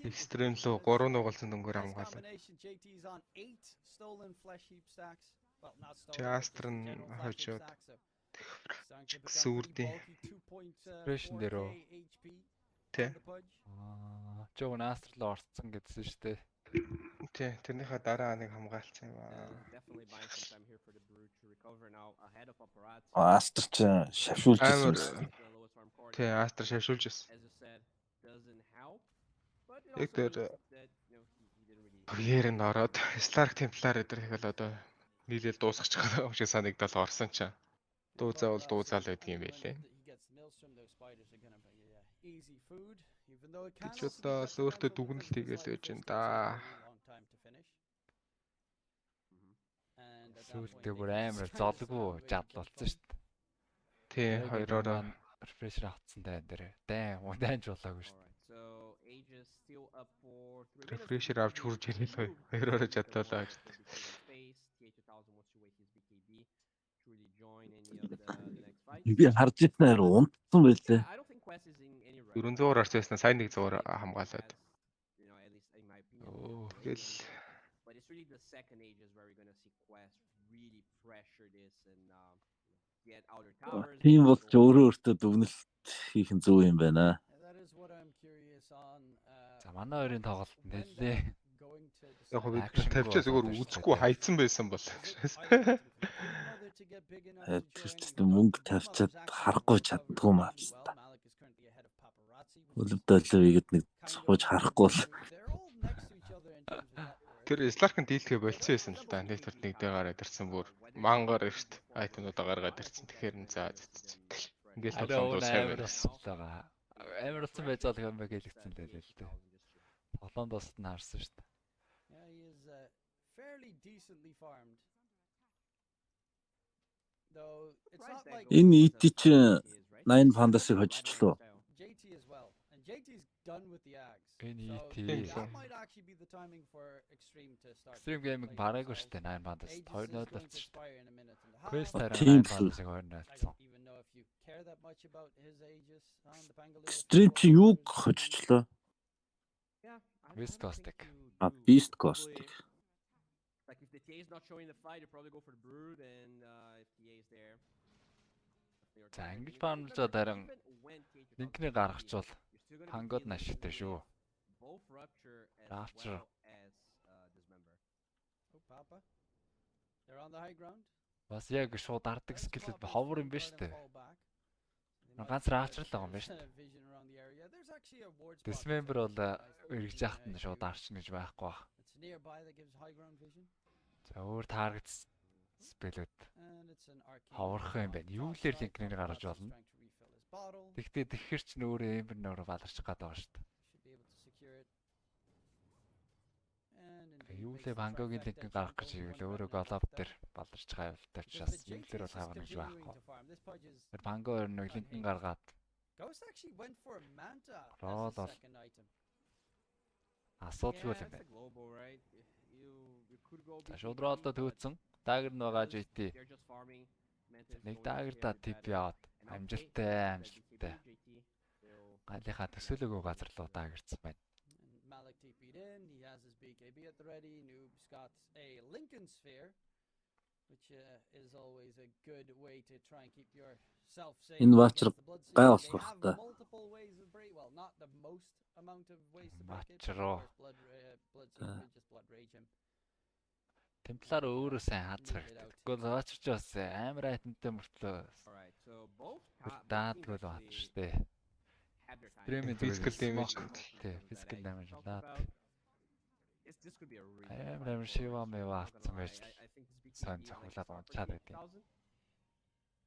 [SPEAKER 2] Экстрим руу 3 нугалсан дөнгөөр хамгаалаа. Астер нь хожоод сүрдээ.
[SPEAKER 1] Expression дээр үү?
[SPEAKER 2] Тэ.
[SPEAKER 1] Жоо Астер руу орсон гэдсэн шүү дээ.
[SPEAKER 2] Тэ, тэрнийхээ дараа нэг хамгаалсан юм аа.
[SPEAKER 4] Астер ч шавшуулж ирсэн юм.
[SPEAKER 2] Тэ, Астер шавшуулж ирсэн. Яг тэр Пьер нь ороод Старк Темплар эдэр их л одоо нийлээл дуусгачих байгаа юм шиг санагдал орсон ч. Дуузаал байдаг юм байлээ. Чи одоо өөртөө дүгнэлт хийгээл байж энэ да.
[SPEAKER 1] Сүултээ бүр амар золгүй жадл болсон шүү дээ.
[SPEAKER 2] Тий, хоёроо
[SPEAKER 1] refresher авцсан дайн дээр. Дайнж болоогүй шүү дээ.
[SPEAKER 2] Refresher авч хурж ирэл хоёроо жадлалаа гэж.
[SPEAKER 4] Би харж ирснээр унтсан байлээ.
[SPEAKER 2] 400-аар орж байснаа сайн 100-аар хамгаалаад. Тэгэл
[SPEAKER 11] but it's really the second ages where we're going to see Quest really pressure this and get outer towers.
[SPEAKER 4] Тийм бол ч өөрөө дүгнэлт хийх нь зөв юм байна.
[SPEAKER 1] За манай хоёрын тоглолт нэлээ.
[SPEAKER 2] Яг би тавьчаа зөвөр үзэхгүй хайцсан байсан бол.
[SPEAKER 4] Тэр мөнгө тавьчаад харахгүй чаддгүй маа. Өлөвдөлөв игэд нэг цохож харахгүй л.
[SPEAKER 2] Тэр Сларкын дийлхэ болцсон байсан л да. Нэг төрт нэг дээр гараад ирсэн бүр мангаар эрт айтнуудаа гаргаад ирсэн. Тэгэхээр нь заа зэтцсэн. Ингээл тоглоом дуусгав
[SPEAKER 1] байгаа. Амар утсан байж байгаа юм байна гэлэгцэн лээ л дээ. Тоглоом дуусна харсан шүү дээ.
[SPEAKER 12] Yeah, he is fairly decently farmed. Though it's not like
[SPEAKER 4] Энэ ити чи 8 фандасыг хожчихлоо.
[SPEAKER 12] JT as well. And JT's done with the Ags.
[SPEAKER 1] Энэ ити
[SPEAKER 12] that might actually be the timing for Extreme to start.
[SPEAKER 1] Extreme gaming бараагүй шүү дээ 8 фандас. 2-0 болсон шүү дээ. Quest
[SPEAKER 4] тийм
[SPEAKER 1] 8 фандасыг 2-0 болсон.
[SPEAKER 12] Even know if you care that much about his ages on the Pangolier.
[SPEAKER 4] Extreme чи юуг хожчихлоо?
[SPEAKER 1] Beast Caustic.
[SPEAKER 4] Beast Caustic.
[SPEAKER 11] Like if the TA is not showing the fight, you probably go for the Brood, and if TA is there,
[SPEAKER 1] За ингэж баамлжаа дарин линкний гаргачвал пангод ашигтай шүү.
[SPEAKER 11] Both rupture as
[SPEAKER 1] Rupture.
[SPEAKER 11] well as dismember.
[SPEAKER 12] Oh, Papa. They're on the high ground.
[SPEAKER 1] Бас яг шууд дардаг скиллэд ховор юм ба штэ. Ганц раачлал байгаа юм ба штэ. Dismember бол эргэж яхад нь шууд дарчин гэж байхгүй баг.
[SPEAKER 12] It's nearby that gives high ground vision.
[SPEAKER 1] За өөр таргет спелүүд
[SPEAKER 12] And it's an arcane.
[SPEAKER 1] ховорхон юм байна. Юу лэр линкнийг гаргаж болно.
[SPEAKER 12] Trying to refill his bottle.
[SPEAKER 1] Тэгтээ тэгэхэр ч нөөрэ эмбер нөөрэ баларчих гээд байгаа штэ.
[SPEAKER 12] Should be able to secure it. And indeed
[SPEAKER 1] Юу
[SPEAKER 12] makes
[SPEAKER 1] лээ
[SPEAKER 12] the
[SPEAKER 1] Бангогийн
[SPEAKER 12] trifecta
[SPEAKER 1] линкийг гаргах гэж
[SPEAKER 12] achievable.
[SPEAKER 1] ивэл
[SPEAKER 12] One
[SPEAKER 1] өөрөө
[SPEAKER 12] right now
[SPEAKER 1] голоп
[SPEAKER 12] left
[SPEAKER 1] дээр
[SPEAKER 12] there.
[SPEAKER 1] баларч байгаа
[SPEAKER 12] But
[SPEAKER 1] тавьчихаас
[SPEAKER 12] the
[SPEAKER 1] юм
[SPEAKER 12] JT
[SPEAKER 1] лэр бол
[SPEAKER 12] is
[SPEAKER 1] хаагна гэж
[SPEAKER 12] continuing
[SPEAKER 1] байхгүй.
[SPEAKER 12] to farm. This pudge is
[SPEAKER 1] Тэр Банго өөр нэг линкэн гаргаад
[SPEAKER 12] Ghost actually went for a manta
[SPEAKER 1] Roll
[SPEAKER 12] as the
[SPEAKER 1] all.
[SPEAKER 12] second item.
[SPEAKER 1] асуудалгүй
[SPEAKER 11] Yeah,
[SPEAKER 1] юм
[SPEAKER 11] it's
[SPEAKER 1] байна.
[SPEAKER 11] a global, right? You could go
[SPEAKER 1] За
[SPEAKER 11] BKB,
[SPEAKER 1] шууд ролдо
[SPEAKER 11] but
[SPEAKER 1] төвцөн. Дагер нь байгаа JT.
[SPEAKER 11] they're just farming. Manta is
[SPEAKER 1] Нэг
[SPEAKER 11] going
[SPEAKER 1] дагер
[SPEAKER 11] to
[SPEAKER 1] да
[SPEAKER 11] carry
[SPEAKER 1] тип
[SPEAKER 11] that.
[SPEAKER 1] яваад
[SPEAKER 11] And okay,
[SPEAKER 1] амжилттай
[SPEAKER 11] that
[SPEAKER 1] амжилттай.
[SPEAKER 11] BKB, JT. So
[SPEAKER 1] Галийнхаа төсөөлөгөө газар руу дагерцсан байна.
[SPEAKER 12] And Malik TP'd in. He has his BKB at the ready. Noob's got a Lincoln Sphere, which is always a good way to try and keep yourself safe.
[SPEAKER 4] Энэ ваучер
[SPEAKER 12] against the blood
[SPEAKER 4] гай
[SPEAKER 12] seal.
[SPEAKER 4] болох
[SPEAKER 12] They have
[SPEAKER 4] та.
[SPEAKER 12] multiple ways of break. Well, not the most amount of ways to break it.
[SPEAKER 1] Ваучер
[SPEAKER 12] But
[SPEAKER 1] уу.
[SPEAKER 12] of course, blood seal could just blood rage him.
[SPEAKER 1] Темплар өөрөө сайн хаац хэрэгтэй. Тэгвэл ваачч бас амар айтантай мөртлөө
[SPEAKER 11] all right, so both
[SPEAKER 1] даадгүй л ваач штэ.
[SPEAKER 11] had their time.
[SPEAKER 1] Стримийн
[SPEAKER 2] Physical damage.
[SPEAKER 1] Тий, physical damage
[SPEAKER 11] Talked
[SPEAKER 1] даад.
[SPEAKER 11] about. This could be a really
[SPEAKER 1] Амар шива мэва авсан байж
[SPEAKER 11] I think this
[SPEAKER 1] сайн
[SPEAKER 11] BKB
[SPEAKER 1] цохиулаад
[SPEAKER 11] like
[SPEAKER 1] унчаад
[SPEAKER 11] for
[SPEAKER 1] байдیں۔
[SPEAKER 11] 8,000.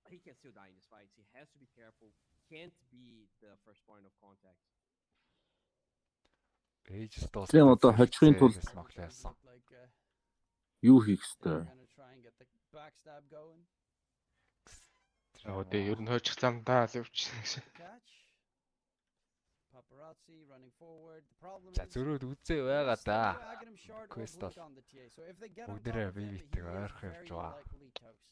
[SPEAKER 11] He can still die in this fight. He has to be careful. Can't be the first point of contact.
[SPEAKER 1] Ээж дуусах.
[SPEAKER 4] Тийм одоо хожихын тулд
[SPEAKER 1] моглосон.
[SPEAKER 12] Like
[SPEAKER 4] юу хийх
[SPEAKER 12] they're
[SPEAKER 4] ёстой?
[SPEAKER 12] gonna try and get the backstab going.
[SPEAKER 2] Одоо ер нь хойчих замдаа л явчихна гэж.
[SPEAKER 12] Catch. Paparazzi running forward. The problem
[SPEAKER 1] За
[SPEAKER 12] is
[SPEAKER 1] зөрөөд үзээ байгаа да.
[SPEAKER 12] Aghanim shard or
[SPEAKER 1] Quest
[SPEAKER 12] blink
[SPEAKER 1] бол
[SPEAKER 12] on the TA. So if they get on
[SPEAKER 1] бүгдээрээ
[SPEAKER 12] top of him,
[SPEAKER 1] бивитэг
[SPEAKER 12] he is
[SPEAKER 1] ойрхон явж
[SPEAKER 12] very
[SPEAKER 1] байгаа.
[SPEAKER 12] likely toast.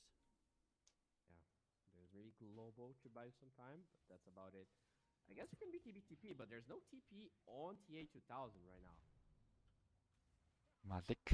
[SPEAKER 11] There's really global to buy some time, but that's about it. I guess you can be TP, but there's no TP on TA 2000 right now.
[SPEAKER 1] Малик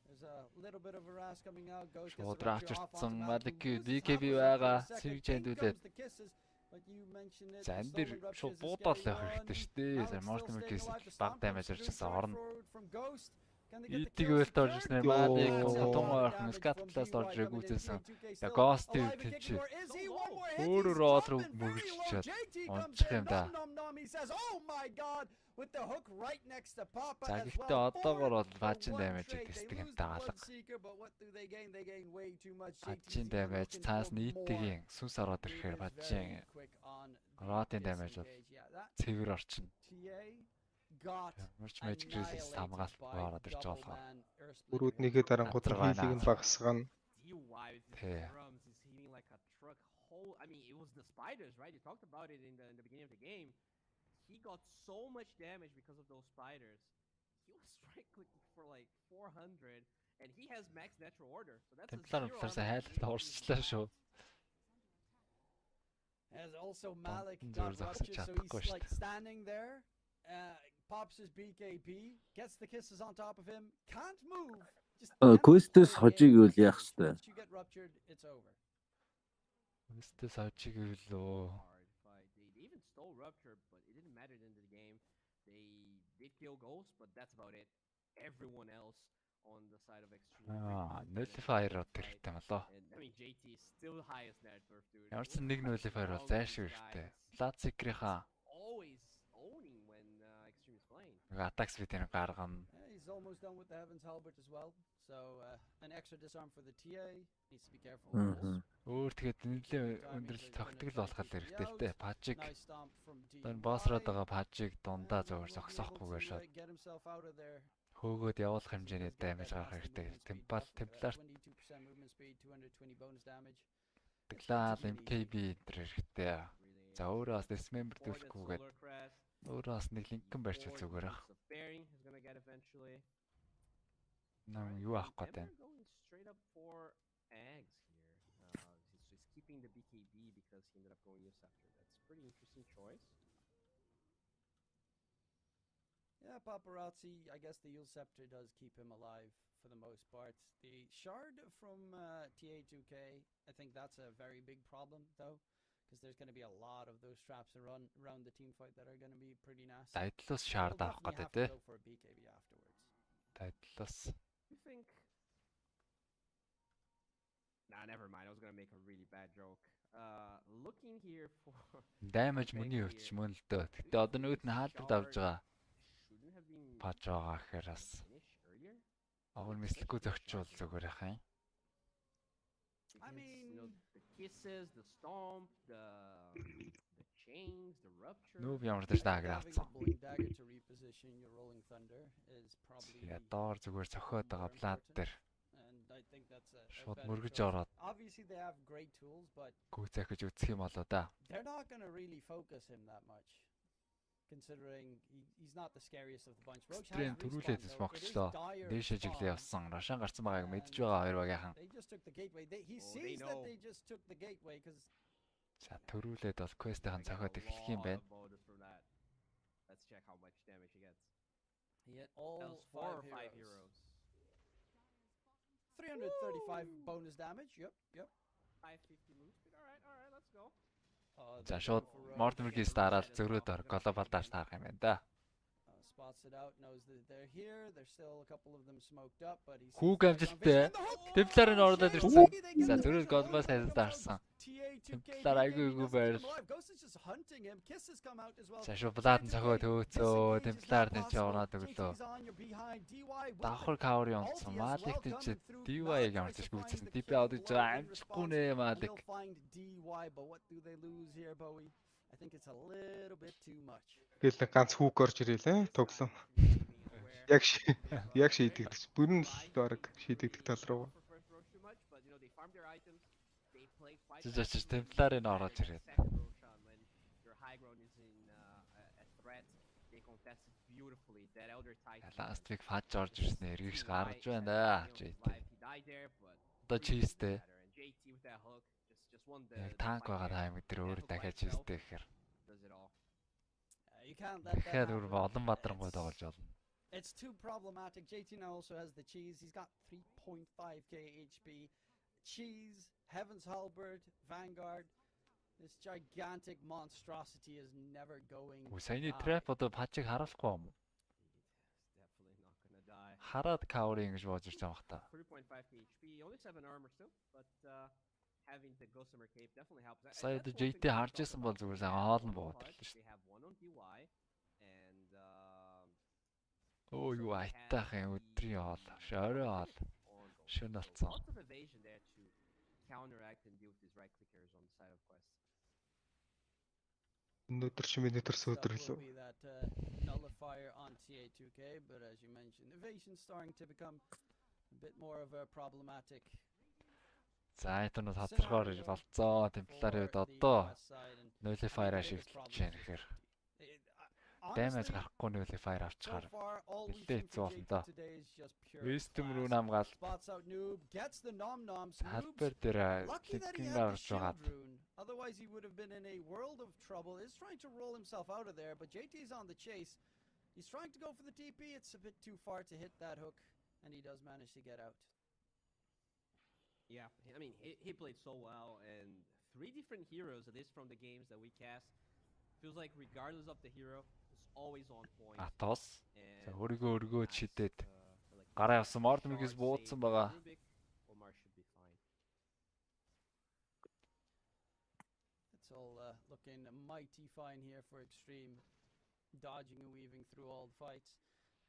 [SPEAKER 12] There's a little bit of a ras coming out. Ghost gets
[SPEAKER 1] шууд
[SPEAKER 12] the rupture off
[SPEAKER 1] раачирсан
[SPEAKER 12] onto Malik,
[SPEAKER 1] Малик
[SPEAKER 12] who loses
[SPEAKER 1] BKB
[SPEAKER 12] half a
[SPEAKER 1] байгаа.
[SPEAKER 12] second.
[SPEAKER 1] Сэргэж
[SPEAKER 12] In
[SPEAKER 1] хандуулаад.
[SPEAKER 12] comes the kisses, but you mentioned it,
[SPEAKER 1] За
[SPEAKER 12] the
[SPEAKER 1] энэ дэр
[SPEAKER 12] stolen rupture
[SPEAKER 1] шууд
[SPEAKER 12] is a
[SPEAKER 1] буудаал
[SPEAKER 12] scary
[SPEAKER 1] явах хэрэгтэй
[SPEAKER 12] one.
[SPEAKER 1] шүү дээ.
[SPEAKER 12] Malik
[SPEAKER 1] За
[SPEAKER 12] still
[SPEAKER 1] Mortimer
[SPEAKER 12] staying
[SPEAKER 1] Case
[SPEAKER 12] alive. The
[SPEAKER 1] баг
[SPEAKER 12] stomp
[SPEAKER 1] даймаж
[SPEAKER 12] comes
[SPEAKER 1] ирж
[SPEAKER 12] through,
[SPEAKER 1] гэсэн
[SPEAKER 12] drive
[SPEAKER 1] орно.
[SPEAKER 12] forward from Ghost. Can they get the
[SPEAKER 1] Итиг
[SPEAKER 12] kill
[SPEAKER 1] байлт орж
[SPEAKER 12] secured?
[SPEAKER 1] ирсэн Малик
[SPEAKER 2] Ёо.
[SPEAKER 1] тун ойрхон
[SPEAKER 12] Damage from
[SPEAKER 1] скатлаас
[SPEAKER 12] BY
[SPEAKER 1] орж
[SPEAKER 12] coming in.
[SPEAKER 1] иргүүцсэн.
[SPEAKER 12] 2K
[SPEAKER 1] За
[SPEAKER 12] still
[SPEAKER 1] Ghost
[SPEAKER 12] alive and
[SPEAKER 1] тэнч
[SPEAKER 12] kicking more. Is he one more hit?
[SPEAKER 1] өөрөө
[SPEAKER 12] He's
[SPEAKER 1] рол руу
[SPEAKER 12] dropping very low.
[SPEAKER 1] мөргөжчихэд
[SPEAKER 12] JT comes
[SPEAKER 1] унчих
[SPEAKER 12] in.
[SPEAKER 1] юм да.
[SPEAKER 12] Nom, nom, nom. He says, "Oh my God!" With the hook right next to Papa
[SPEAKER 1] За
[SPEAKER 12] as
[SPEAKER 1] гэхдээ
[SPEAKER 12] well.
[SPEAKER 1] одоогоор бол
[SPEAKER 12] For
[SPEAKER 1] Vajin
[SPEAKER 12] one
[SPEAKER 1] damage
[SPEAKER 12] trade,
[SPEAKER 1] гэдэг
[SPEAKER 12] they
[SPEAKER 1] юм
[SPEAKER 12] lose the
[SPEAKER 1] дагалга.
[SPEAKER 12] Bloodseeker, but what do they gain? They gain way too much.
[SPEAKER 1] Vajin
[SPEAKER 12] JT's
[SPEAKER 1] damage
[SPEAKER 12] looking
[SPEAKER 1] цаас
[SPEAKER 12] for
[SPEAKER 1] нийтгийн
[SPEAKER 12] more.
[SPEAKER 1] сүнс ороод
[SPEAKER 12] He
[SPEAKER 1] ирэхээр
[SPEAKER 12] is very
[SPEAKER 1] Vajin
[SPEAKER 12] quick on the
[SPEAKER 1] Rodin damage бол
[SPEAKER 12] disengage. Yeah, that
[SPEAKER 1] цэвэр орчин.
[SPEAKER 12] TA got
[SPEAKER 1] Ямарч Magic Resist
[SPEAKER 12] annihilated
[SPEAKER 1] хамгаалтгүй
[SPEAKER 12] by
[SPEAKER 1] ороод ирж
[SPEAKER 12] double
[SPEAKER 1] байгаа.
[SPEAKER 12] man Earth Splitter
[SPEAKER 2] Өрөөднийхээ
[SPEAKER 12] here.
[SPEAKER 2] дарангууд хийлийг нь багасгана.
[SPEAKER 11] DY with his
[SPEAKER 1] Yeah.
[SPEAKER 11] drums is hitting like a truck hole. I mean, it was the spiders, right? You talked about it in the beginning of the game. He got so much damage because of those spiders. He was strike clicking for like 400, and he has max natural order. So that's a
[SPEAKER 1] Темплар
[SPEAKER 11] zero
[SPEAKER 1] талаасаа
[SPEAKER 11] on
[SPEAKER 1] хайлтаа урсчлаа шүү.
[SPEAKER 12] As also Malik
[SPEAKER 1] Don't
[SPEAKER 12] got
[SPEAKER 1] zor
[SPEAKER 12] ruptured, so
[SPEAKER 1] чадахгүй
[SPEAKER 12] he's
[SPEAKER 1] шүү
[SPEAKER 12] like
[SPEAKER 1] дээ.
[SPEAKER 12] standing there, pops his BKB, gets the kisses on top of him, can't move. Just can't
[SPEAKER 4] Quest-с
[SPEAKER 12] play
[SPEAKER 4] хожиг
[SPEAKER 12] game
[SPEAKER 4] үл
[SPEAKER 12] like
[SPEAKER 4] яах
[SPEAKER 12] this.
[SPEAKER 4] ёстой?
[SPEAKER 12] Once you get ruptured, it's over.
[SPEAKER 1] Өстө сочиг үлөө.
[SPEAKER 11] hard fight. They even stole Rupture, but it didn't matter at the end of the game. They did kill Ghost, but that's about it. Everyone else on the side of Extreme.
[SPEAKER 1] Nullifier руу хэрэгтэй болоо.
[SPEAKER 11] And I mean, JT is still the highest net worth, dude.
[SPEAKER 1] Ямар ч нэг Nullifier бол зайшгүй хэрэгтэй. Bloodseeker-ийн
[SPEAKER 11] Always owning when Extreme is playing.
[SPEAKER 1] attack speed-ийг гаргана.
[SPEAKER 12] He's almost done with the Heaven's Halberd as well. So an extra disarm for the TA. Needs to be careful. with this.
[SPEAKER 1] Өөр тэгээд нэлээд өндөрлөлт тогтгол болох хэрэгтэй л дээ. Пажиг
[SPEAKER 12] Nice stomp from
[SPEAKER 1] энэ
[SPEAKER 12] DY.
[SPEAKER 1] боссроод байгаа пажиг дундаа зөвөр зогсоохгүй шууд
[SPEAKER 12] Get himself out of there.
[SPEAKER 1] хөөгөөд явуулах хэмжээний даймаж гаргах хэрэгтэй. Темплар
[SPEAKER 12] 22% movement speed, 220 bonus damage.
[SPEAKER 1] Тэглаал MKB энэ хэрэгтэй. За өөрөө бас dismember дүүлэхгүйгээд өөрөө бас нэг линкэн барьчих зүгээр ах.
[SPEAKER 11] Bearing is gonna get eventually.
[SPEAKER 1] Нам юу авах гээд байна?
[SPEAKER 11] Going straight up for eggs here. He's keeping the BKB because he ended up going use after. That's a pretty interesting choice.
[SPEAKER 12] Yeah, Paparazzi, I guess the Yule Scepter does keep him alive for the most part. The Shard from TA2K, I think that's a very big problem though, because there's going to be a lot of those traps around the team fight that are going to be pretty nasty.
[SPEAKER 1] Titleless Shard авах гэдэг те.
[SPEAKER 12] Go for a BKB afterwards.
[SPEAKER 1] Titleless.
[SPEAKER 11] You think? Nah, never mind. I was gonna make a really bad joke. Looking here for
[SPEAKER 1] Damage мөний хувьд ч мөн л дөө. Гэтэ одоо нөгөөд нь хаалбар давж байгаа. Паж байгаа гэхээр бас огт мэслэхгүй зөгчвөл зүгээр яах юм.
[SPEAKER 11] I mean, the kisses, the stomp, the chains, the rupture.
[SPEAKER 1] Нүүб ямар дэш дааграацсан. Яа доор зүгээр цохоод байгаа плат дээр. Шууд мөргөж ороод.
[SPEAKER 12] Obviously they have great tools, but
[SPEAKER 1] гүйцэхэж үзэх юм болоо да.
[SPEAKER 12] They're not going to really focus him that much. Considering he's not the scariest of the bunch.
[SPEAKER 1] Трэн төрүүлээд смогчлоо. Дээшээ чиглээ явсан. Рашан гарсан байгааг мэдж байгаа хоёр багийнхан.
[SPEAKER 12] He sees that they just took the gateway cuz
[SPEAKER 1] За төрүүлээд бол квестийн цохоод эхлэх юм байна.
[SPEAKER 11] Let's check how much damage he gets.
[SPEAKER 12] He hit all
[SPEAKER 11] 4 or 5 heroes.
[SPEAKER 12] 335 bonus damage. Yep.
[SPEAKER 11] 550 moves. All right, let's go.
[SPEAKER 1] За шууд Mortimer-гийн дараад зөрөөд ор глобалдаар таарах юм байна да.
[SPEAKER 12] Spots it out, knows that they're here. There's still a couple of them smoked up, but he's
[SPEAKER 1] Хүүг амжилттай. Темпларын орлоод ирсэн. За зөрөөд глобал сайд таарсан. Темплар айгүй байр. За шууд блаадн цохоо төөцөө. Темплар нэг ч ороод өглөө. Давхар кавер юмсан. Малик тийч DY-г ямар ч гүйцсэн. DP аваад иж байгаа амжихгүй нэ Малик.
[SPEAKER 12] I think it's a little bit too much.
[SPEAKER 2] Тэгэл ганц хүүг орж ирээлээ. Тоглоом. Яг шийдэгдэж. Бүрэн л баг шийдэгдэх тал руу.
[SPEAKER 1] Жижигч темпларын ороод ирээд. Last week фаж орж ирсэн эргийгш гаргаж байна да. Одоо чийстэй. Яг танк байгаа тайм өдөр өөр дахиад чийстэй гэхээр. Тэгэхээр өөр олон бадрангуй тоглож болно.
[SPEAKER 12] It's too problematic. JT now also has the cheese. He's got 3.5k HP. Cheese, Heaven's Halberd, Vanguard. This gigantic monstrosity is never going.
[SPEAKER 1] Саяны трап одоо пачиг харуулахгүй юм.
[SPEAKER 11] Definitely not gonna die.
[SPEAKER 1] Хараад кавер ингэж боож ирж байгаа хта.
[SPEAKER 11] 3.5k HP. Only 7 armor still, but having the Gossamer cape definitely helps.
[SPEAKER 1] Сая одоо JT харж исэн бол зүгээр сайхан хоол нь буудал шүү дээ. Оо юу айтаах юм өдрийн хоол, шорой хоол. Шөнө болсон.
[SPEAKER 2] Өнөөдөр чи миний төрс өдөр лөө.
[SPEAKER 12] Nullifier on TA2K, but as you mentioned, evasion starting to become a bit more of a problematic.
[SPEAKER 1] За энэ нь тодорхойр болцоо. Темпларын үед одоо Nullifier шивтэлж байна гэхээр damage гарахгүй Nullifier авчихаар нэлээд хэцүү болно доо. Wisdom руу намгаал. Халбар дээр линкинг гаргаж байгаа.
[SPEAKER 12] Otherwise he would have been in a world of trouble. He's trying to roll himself out of there, but JT's on the chase. He's trying to go for the TP. It's a bit too far to hit that hook, and he does manage to get out.
[SPEAKER 11] Yeah, I mean, he played so well, and 3 different heroes, at least from the games that we cast, feels like regardless of the hero, it's always on point.
[SPEAKER 1] Атос. За өргөө чидэд гараа явсан Mortimer-гээс буудсан байгаа.
[SPEAKER 12] It's all looking mighty fine here for Extreme, dodging and weaving through all the fights.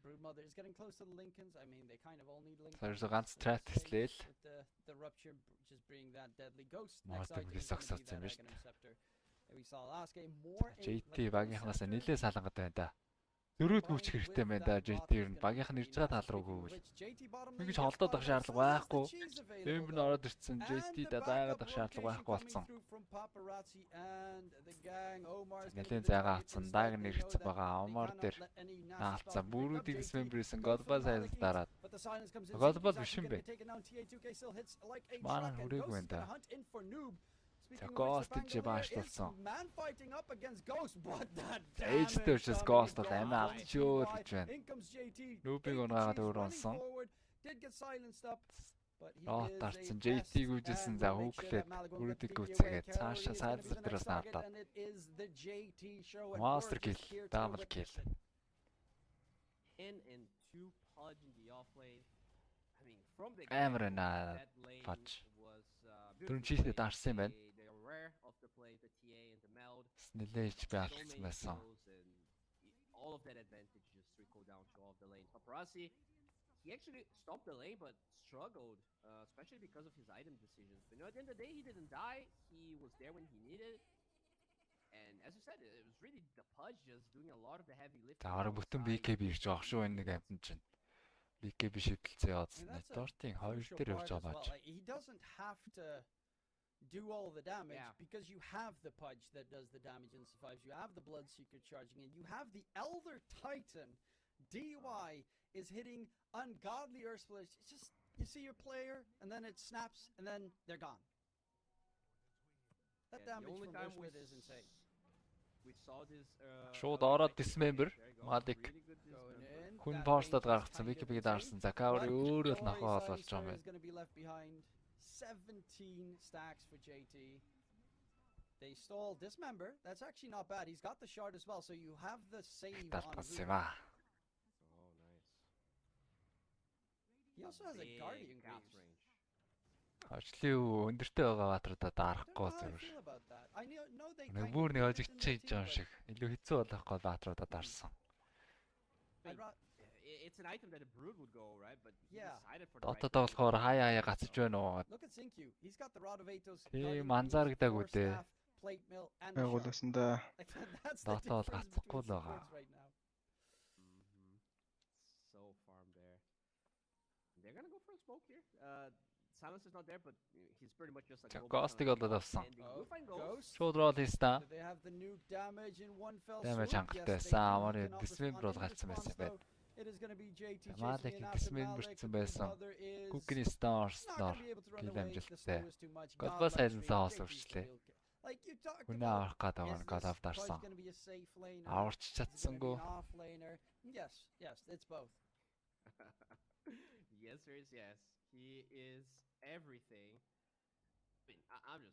[SPEAKER 12] Broodmother is getting close to the Lincolns. I mean, they kind of all need Lincolns.
[SPEAKER 1] There's a ганц strat хэлээл.
[SPEAKER 12] The rupture just being that deadly ghost.
[SPEAKER 1] Mortimer-гээс огсоцсон биз дээ.
[SPEAKER 12] We saw last game more.
[SPEAKER 1] JT багийнхнаас нэлээд салангад байна да. Дөрүүд гүвч хэрэгтэй байна да. JT ер нь багийнх нь ирж байгаа тал руу гүвэл. Ингэж холдоод авах шаардлага байхгүй. Дэмбэр нь ороод ирсэн JT да даагаад авах шаардлага байхгүй болсон. Нэлээд зайгаа авсан. Дааг нь иргэцэн байгаа. Omar дээр наалцсан. Бүрүүдийг member-ийн Godball сайд дараад. Godball биш юм бэ? Манай хүрээгүй байна да.
[SPEAKER 12] Speaking of
[SPEAKER 1] Ghost
[SPEAKER 12] which,
[SPEAKER 1] чи
[SPEAKER 12] the Pango here is
[SPEAKER 1] баашлуулсан.
[SPEAKER 12] man fighting up against Ghost, but that
[SPEAKER 1] Age
[SPEAKER 12] damage
[SPEAKER 1] дээрчээс
[SPEAKER 12] coming
[SPEAKER 1] Ghost
[SPEAKER 12] in
[SPEAKER 1] бол амиа
[SPEAKER 12] from
[SPEAKER 1] алдчихөө л
[SPEAKER 12] TY.
[SPEAKER 1] гэж байна.
[SPEAKER 12] In comes JT.
[SPEAKER 1] Нүүбиг
[SPEAKER 12] Ate
[SPEAKER 1] унаагаад
[SPEAKER 12] cheese
[SPEAKER 1] өөр
[SPEAKER 12] running
[SPEAKER 1] онсон.
[SPEAKER 12] forward, did get silenced up, but he
[SPEAKER 1] Рот
[SPEAKER 12] is a
[SPEAKER 1] дарцсан
[SPEAKER 12] pest,
[SPEAKER 1] JT гүйжсэн
[SPEAKER 12] and
[SPEAKER 1] за
[SPEAKER 12] we'll make sure
[SPEAKER 1] хүүхлээд
[SPEAKER 12] that Malagon
[SPEAKER 1] бүрүүдийг
[SPEAKER 12] got the TP
[SPEAKER 1] гүйцээгээд
[SPEAKER 12] away.
[SPEAKER 1] цаашаа
[SPEAKER 12] Carry is gonna be
[SPEAKER 1] сайдсар
[SPEAKER 12] the
[SPEAKER 1] дээрээс
[SPEAKER 12] next target,
[SPEAKER 1] наадаад.
[SPEAKER 12] and it is the JT show, and
[SPEAKER 1] Monster
[SPEAKER 12] we're just
[SPEAKER 1] kill,
[SPEAKER 12] here to
[SPEAKER 1] double
[SPEAKER 12] witness
[SPEAKER 1] kill.
[SPEAKER 12] it.
[SPEAKER 11] And two Pudge in the off lane. I mean, from the
[SPEAKER 1] Амар
[SPEAKER 11] get-go,
[SPEAKER 1] байна
[SPEAKER 11] that lane
[SPEAKER 1] Pudge.
[SPEAKER 11] was
[SPEAKER 1] Дөрөв
[SPEAKER 11] beautifully
[SPEAKER 1] чийтэд
[SPEAKER 11] played.
[SPEAKER 1] дарсан юм байна.
[SPEAKER 11] They were aware of the play, the TA and the meld.
[SPEAKER 1] Нилээж би
[SPEAKER 11] So
[SPEAKER 1] алдсан
[SPEAKER 11] many
[SPEAKER 1] байсан.
[SPEAKER 11] kills, and all of that advantage just trickled down to all of the lanes. Paparazzi, he actually stopped the lane, but struggled, especially because of his item decisions. But at the end of the day, he didn't die. He was there when he needed. And as you said, it was really the Pudge just doing a lot of the heavy lifting.
[SPEAKER 1] За арга бүтэн BKB ирж байгаа шүү энэ нэг амтан чинь. BKB шивдэлцээ яваадсан. Дортын хоёр дээр явж байгаа бач.
[SPEAKER 12] He doesn't have to do all the damage because you have the Pudge that does the damage and survives. You have the Bloodseeker charging in. You have the Elder Titan. DY is hitting ungodly Earth splits. It's just, you see your player and then it snaps and then they're gone. That damage from Earth split is insane.
[SPEAKER 11] We saw this
[SPEAKER 1] Шууд ороод dismember Malik хүн постод гаргацсан BKB-г даарсан. Закаори өөрөө л нохоо олж байгаа юм байна.
[SPEAKER 12] 17 stacks for JT. They stall dismember. That's actually not bad. He's got the shard as well, so you have the save on
[SPEAKER 1] Талтсан юм
[SPEAKER 12] Ruben.
[SPEAKER 1] аа.
[SPEAKER 11] Oh, nice.
[SPEAKER 12] He also has a Guardian Greaves.
[SPEAKER 1] Ажлын өндөртэй байгаа баатруудаа дарахгүй зүгээр. Нэг бүр нэг ажигч хийж байгаа шиг. Илүү хэцүү болох гол баатруудаа дарсан.
[SPEAKER 11] It's an item that a brood would go, right? But he decided for the
[SPEAKER 1] Дотоод болохоор хаяа гацж байна уу.
[SPEAKER 12] Look at Zincu. He's got the Rod of Atos.
[SPEAKER 1] Тийм анзаардаг үдээ.
[SPEAKER 2] Байгуулсан да.
[SPEAKER 1] Дотоод гацхгүй л байгаа.
[SPEAKER 11] So farm there. They're gonna go for a smoke here. Silence is not there, but he's pretty much just like
[SPEAKER 1] Ghost-ыг олоод авсан.
[SPEAKER 12] Ghost.
[SPEAKER 1] Шууд рол хийсэн.
[SPEAKER 12] They have the nuke damage in one fell
[SPEAKER 1] Damage
[SPEAKER 12] swoop.
[SPEAKER 1] хангалтайсан. Амар dismember бол гарцсан байсан байна.
[SPEAKER 12] It is going to be JT
[SPEAKER 1] Malik
[SPEAKER 12] chasing in after
[SPEAKER 1] dismemberсэн
[SPEAKER 12] Malik.
[SPEAKER 1] байсан.
[SPEAKER 12] Mother is
[SPEAKER 1] Cookie Stars-ноор гил амжилттай. Голбос хайлтаа хоос өрчлээ. Үнэ авах гэдэг нь голов дарсан. Аварч чадсангүй.
[SPEAKER 12] Yes, it's both.
[SPEAKER 11] Yes, sir, is yes. He is everything. I mean,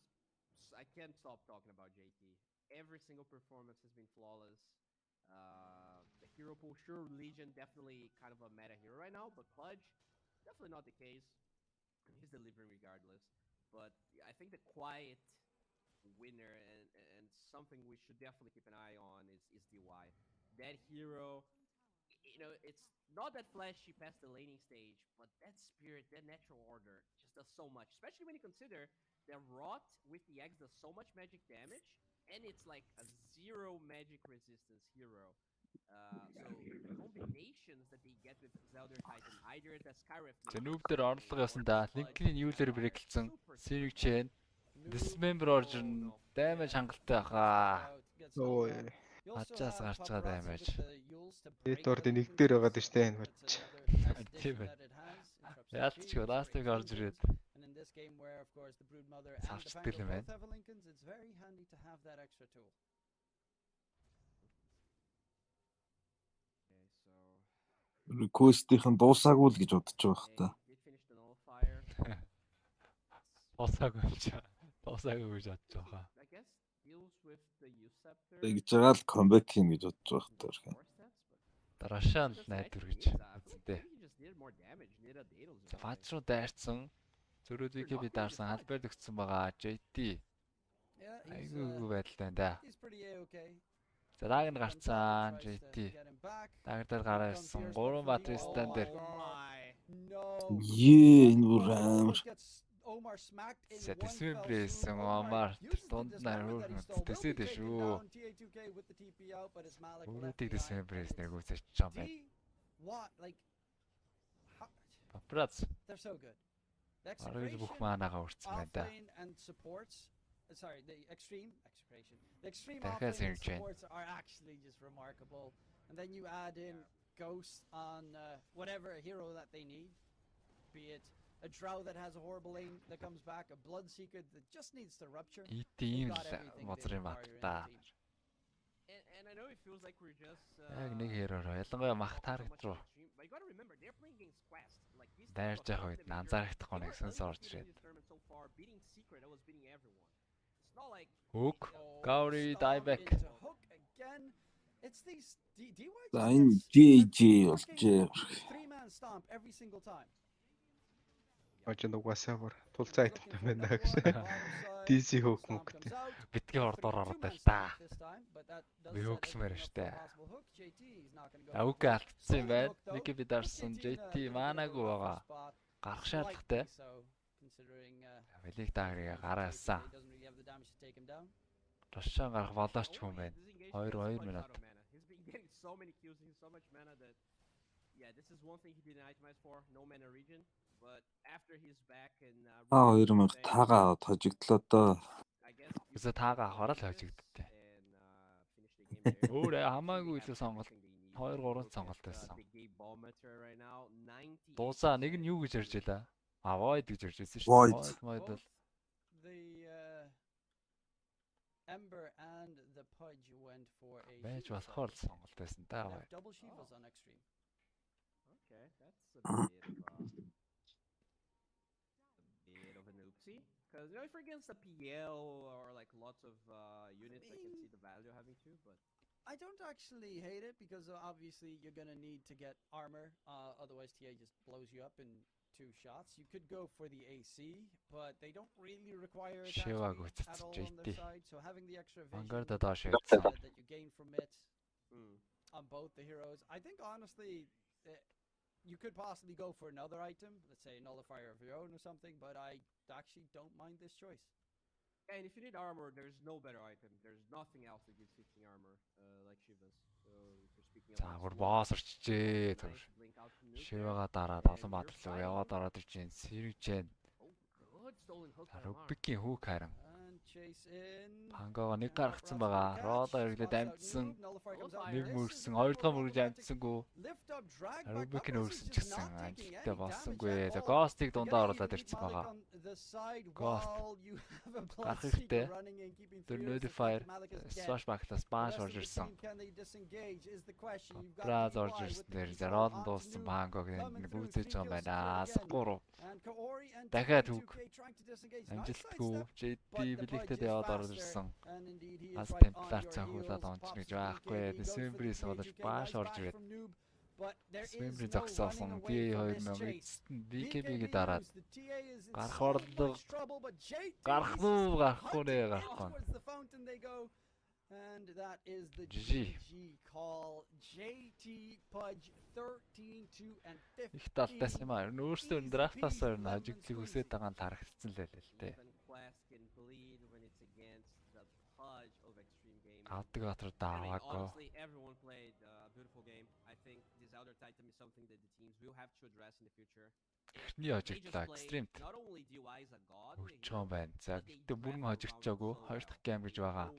[SPEAKER 11] I can't stop talking about JT. Every single performance has been flawless. The hero pool, sure, Legion definitely kind of a meta hero right now, but Pudge, definitely not the case. He's delivering regardless. But I think the quiet winner and something we should definitely keep an eye on is DY. That hero, you know, it's not that flashy past the laning stage, but that spirit, that natural order just does so much, especially when you consider that Rot with the X does so much magic damage, and it's like a zero magic resistance hero. So the combinations that they get with Zelda Titan, either the Skyrift.
[SPEAKER 1] Зэнүүбдэр орлого явсан да. Линкний юулэр брэклсэн. Siric chain. Dismember origin damage хангалттай хаа.
[SPEAKER 2] Ой.
[SPEAKER 1] Ачаас гарч байгаа damage.
[SPEAKER 2] Эдвард нэг дээр байгаад штэ энэ бач.
[SPEAKER 1] Тийм ээ. Яалч last week орж ирээд.
[SPEAKER 12] And in this game where of course the Brood Mother and the
[SPEAKER 1] Сарчдаг юм
[SPEAKER 12] Pango
[SPEAKER 1] байна.
[SPEAKER 12] both have Lincolns, it's very handy to have that extra tool.
[SPEAKER 4] Request-ийн дуусаагүй л гэж бодож байгаа хта.
[SPEAKER 1] Дуусаагүй гэж бодож байгаа.
[SPEAKER 4] Тэгж байгаа л comeback хийн гэж бодож байгаа хта.
[SPEAKER 1] Дараашаа л найдвар гэж үзэнтэй. Фач руу дайрцсан. Зөрөөдвийг би даарсан халбайд өгсөн байгаа JT. Айгуу байдал байна да. За даг нь гарцсан JT. Даг дээр гараа ирсэн 3 батристан дээр.
[SPEAKER 4] Энэ бүр амар.
[SPEAKER 1] Сэтэсвэн брэсэн Омар дунд нар хөөрхөн тэсэдэ шүү. Өөрөдийг тэсвэн брэснэг үсэж чам байна. Папрац.
[SPEAKER 12] They're so good.
[SPEAKER 1] Арыг бүх маанага урцсан байна да.
[SPEAKER 12] Sorry, the extreme execration. The extreme
[SPEAKER 1] Дахиад
[SPEAKER 12] offlane
[SPEAKER 1] Siric chain.
[SPEAKER 12] supports are actually just remarkable. And then you add in Ghost on whatever hero that they need, be it a Drow that has a horrible aim that comes back, a Bloodseeker that just needs to rupture.
[SPEAKER 1] Ийм л мозрын бат та.
[SPEAKER 11] And I know it feels like we're just
[SPEAKER 1] Яг нэг хэрээр ялангуяа мах таргет руу
[SPEAKER 11] But you gotta remember they're playing against Quest. Like these
[SPEAKER 1] дайрж явах үед анзаарахдахгүй нэг сүнс орж ирээд.
[SPEAKER 11] so far beating Secret, I was beating everyone. It's not like
[SPEAKER 1] Hook, Gauri, dieback.
[SPEAKER 12] Hook again. It's these DY.
[SPEAKER 4] За энэ GG болжээ.
[SPEAKER 12] 3-man stomp every single time.
[SPEAKER 2] Очинд угаасаа бүр тулцаа айталтай байна гэж. DC хөөх мөнгөтэй.
[SPEAKER 1] Битгий ордоор ороод байл та. Би хөөхлмээр штэ. Авг алдсан юм байна. Нэг би дарсан JT маанаагүй байгаа. Гарах шаардлагатай. Велик даагрыг гараасан. Рашаа гарах болооч хүн байна. 2 минут.
[SPEAKER 11] he's been getting so many kills, he's so much mana that yeah, this is one thing he didn't itemize for, no mana region. But after he's back in
[SPEAKER 4] 2000 таага тожигдлоо доо.
[SPEAKER 1] Үсэ таага хараад хожигддээ. Өөр хамаагүй илүү сонголт 2-3 сонголт байсан. Дуусаа нэг нь юу гэж ярьж байлаа? Void гэж ярьж байсан шүү дээ. Void бол
[SPEAKER 12] Ember and the Pudge went for a
[SPEAKER 1] байж болохоор л сонголт байсан даа.
[SPEAKER 12] Double Shivas on extreme.
[SPEAKER 11] Okay, that's a bit of an oopsie. Because you know, if we're against the PL or like lots of units, I can see the value having to, but
[SPEAKER 12] I don't actually hate it because obviously you're gonna need to get armor. Otherwise, TA just blows you up in 2 shots. You could go for the AC, but they don't really require it at all on their side. So having the extra vision that you gain from it on both the heroes, I think honestly, you could possibly go for another item, let's say a nullifier of your own or something. But I actually don't mind this choice.
[SPEAKER 11] And if you need armor, there's no better item. There's nothing else that gives 15 armor like Shivas. So if you're speaking
[SPEAKER 1] За бүр босс орчжээ. Шивага дараад олон баатарлуу яваад ороод ирж байна. Сэрвжэн. Рубикийн хүүк харин. Пангага нэг гаргацсан байгаа. Рода ирлээд амжсан. Нэг мөрсөн, хоёр дахь мөрөж амжсангүй. Рубикийн өрсөн ч гэсэн амжилттай болсонгүй. За Ghost-ыг дундаа оруулаад ирсэн байгаа. Ghost. Гарах хэрэгтэй. Notifier, Swash Back-лаас бааш орж ирсэн. Браз орж ирсэн дээр Зарон дууссан Пангаг нэг үүсэж байгаа юм байна. Асахгүй. Дахиад хүүк. Амжилтгүй. JD билэгтэд яваад орж ирсэн. Ас темплар цахиулаад онч гэж байхгүй. December-ээс болож бааш орж ирээд. December зогсоосон B2000 BKB-г дараад гарах орлого гарах уу гарахгүй нэ гарахгүй.
[SPEAKER 12] And that is the
[SPEAKER 1] GG
[SPEAKER 12] call. JT Pudge 13-2 and 15.
[SPEAKER 1] Их талтаас юм аа. Өөрсдөө драфтаас орно хажигдлыг хүсээд байгаа нь тарагдсан л байлээ л дээ. Авдаг батар дааваагүй.
[SPEAKER 11] Honestly, everyone played a beautiful game. I think this outer titan is something that the teams will have to address in the future.
[SPEAKER 1] Эхний хожигдлаа экстримт.
[SPEAKER 11] Not only DY is a god,
[SPEAKER 1] Өчж байгаа байна. За гэтээ бүрэн хожигчаагүй. Хоёр дахь гейм гэж байгаа.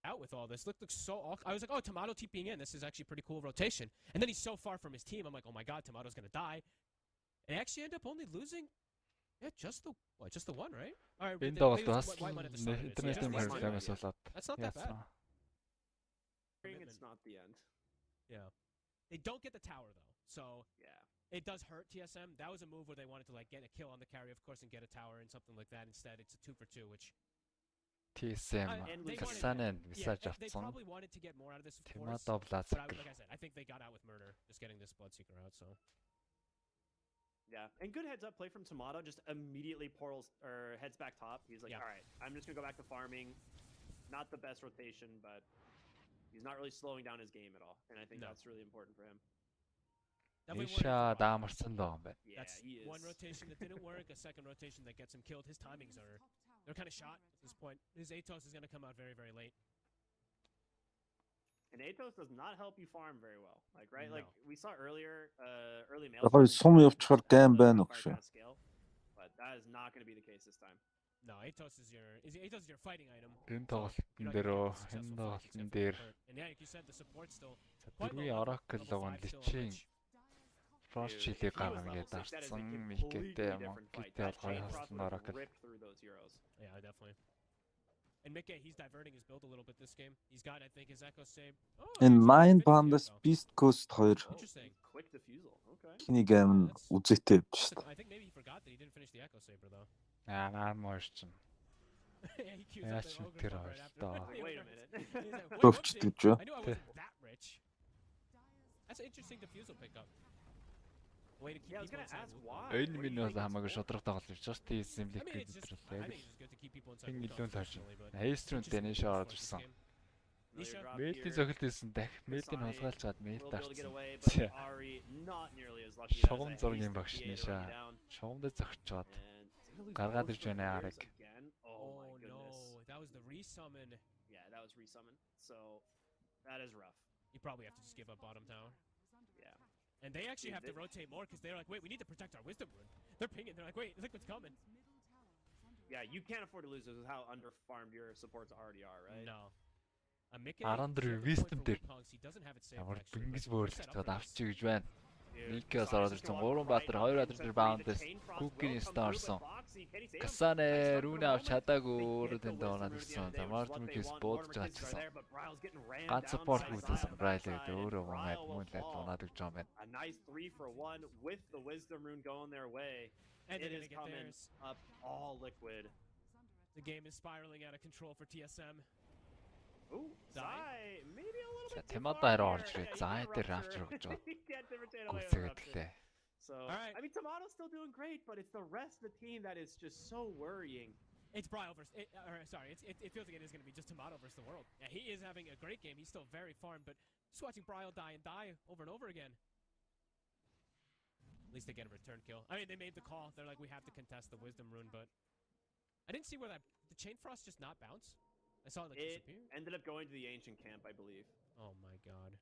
[SPEAKER 13] Out with all this. Looks so awkward. I was like, oh, Tomato TPing in. This is actually pretty cool rotation. And then he's so far from his team. I'm like, oh my god, Tomato's gonna die. And they actually end up only losing. Yeah, just the one, right? All right. That's not that bad.
[SPEAKER 6] It's not the end.
[SPEAKER 13] Yeah. They don't get the tower though. So yeah, it does hurt TSM. That was a move where they wanted to like get a kill on the carry, of course, and get a tower and something like that. Instead, it's a 2-for-2, which
[SPEAKER 1] TSM Kasanen
[SPEAKER 13] they probably wanted to get more out of this, of course. But like I said, I think they got out with murder, just getting this Bloodseeker out. So
[SPEAKER 6] yeah, and good heads up play from Tomato. Just immediately portals or heads back top. He's like, all right, I'm just gonna go back to farming. Not the best rotation, but he's not really slowing down his game at all, and I think that's really important for him.
[SPEAKER 1] Isha даамарсан доо юм байна.
[SPEAKER 13] That's one rotation that didn't work, a second rotation that gets him killed. His timings they're kind of shot at this point. His Atos is going to come out very, very late.
[SPEAKER 6] And Atos does not help you farm very well. Like like we saw earlier, early mail.
[SPEAKER 4] But
[SPEAKER 6] that is not going to be the case this time.
[SPEAKER 13] No, Atos is your fighting item.
[SPEAKER 1] Энэ тоглолтын дээр
[SPEAKER 13] And yeah, like you said, the support still
[SPEAKER 1] Oracle логон личийн Frost Chili гаргана гэдэг дарцсан Микэтэй Монкитэй бол гоё хаслан Oracle.
[SPEAKER 13] Yeah, definitely. And Mickey, he's diverting his build a little bit this game. He's got, I think, his Echo Save.
[SPEAKER 4] Энэ Nine Pandas Beast Coast 2
[SPEAKER 13] Interesting.
[SPEAKER 6] Quick defusal. Okay.
[SPEAKER 4] Хиний гейм үзээтэй явж шүү дээ.
[SPEAKER 13] I think maybe he forgot that he didn't finish the Echo Saber though.
[SPEAKER 1] Наа морчин.
[SPEAKER 13] Yeah, he queues up the ogre
[SPEAKER 1] тэр
[SPEAKER 13] right after.
[SPEAKER 6] Wait a minute.
[SPEAKER 4] Төвчд гэж юу?
[SPEAKER 13] I knew I wasn't that rich. That's an interesting defusal pickup. Way to keep
[SPEAKER 6] Yeah, I was
[SPEAKER 13] people
[SPEAKER 6] gonna
[SPEAKER 13] inside
[SPEAKER 6] ask
[SPEAKER 13] loop.
[SPEAKER 6] why.
[SPEAKER 1] Энэ минь бол хамаагүй шудраг тоглож just тийм
[SPEAKER 13] I
[SPEAKER 1] лик
[SPEAKER 13] mean, it's just,
[SPEAKER 1] гэдрэл
[SPEAKER 13] I
[SPEAKER 1] яг
[SPEAKER 13] think it's just good to keep people inside
[SPEAKER 1] л
[SPEAKER 13] loop
[SPEAKER 1] илүү тооч.
[SPEAKER 13] personally, but
[SPEAKER 1] Эйстрүүнд дэний шоо орж ирсэн.
[SPEAKER 13] Nisha?
[SPEAKER 1] Мэйлтийн зохилт хийсэн дахь мэйлтийн хулгайлж чад мэйл дарцсан. Шогом зураг юм багш Ниша. Шогомд зогчоод гаргаад ирж байна Арик.
[SPEAKER 13] Oh no, that was the resummon.
[SPEAKER 6] Yeah, that was resummon. So that is rough.
[SPEAKER 13] You probably have to just give up bottom tower.
[SPEAKER 6] Yeah.
[SPEAKER 13] And they actually have to rotate more because they're like, wait, we need to protect our wisdom rune. They're pinging. They're like, wait, look what's coming.
[SPEAKER 6] Yeah, you can't afford to lose this with how underfarmed your supports already are, right?
[SPEAKER 13] No. A Mickey,
[SPEAKER 1] Арандэр wisdom дээр ямар бингис бөөрлөж авч гэж байна. Никээс ороод ирсэн 3 баатар 2 баатар дээр баундээс Кукийн стаарсан. Касане рүүнэ авч чадаагүй өөрөө тэнд ороод ирсэн. Тамаар түнхээс буудаж гацсан. Ганц support үүссэн Брайлээд өөрөө вамайд муулаад унаад гэж байгаа юм байна.
[SPEAKER 6] A nice 3 for 1 with the wisdom rune going their way.
[SPEAKER 13] And
[SPEAKER 6] it is coming up all liquid.
[SPEAKER 13] The game is spiraling out of control for TSM.
[SPEAKER 6] Ooh, Zai, maybe a little bit.
[SPEAKER 1] Темадаар орж ирээ. Зай дээр авч өгч байгаа. Гүцэгэлээ.
[SPEAKER 6] So, I mean, Tomato's still doing great, but it's the rest of the team that is just so worrying.
[SPEAKER 13] It's Bryle versus, it feels like it is going to be just Tomato versus the world. Yeah, he is having a great game. He's still very farmed, but just watching Bryle die and die over and over again. At least they get a return kill. I mean, they made the call. They're like, we have to contest the Wisdom Rune, but I didn't see where the Chain Frost just not bounce. I saw it disappear.
[SPEAKER 6] Ended up going to the Ancient Camp, I believe.
[SPEAKER 13] Oh my god.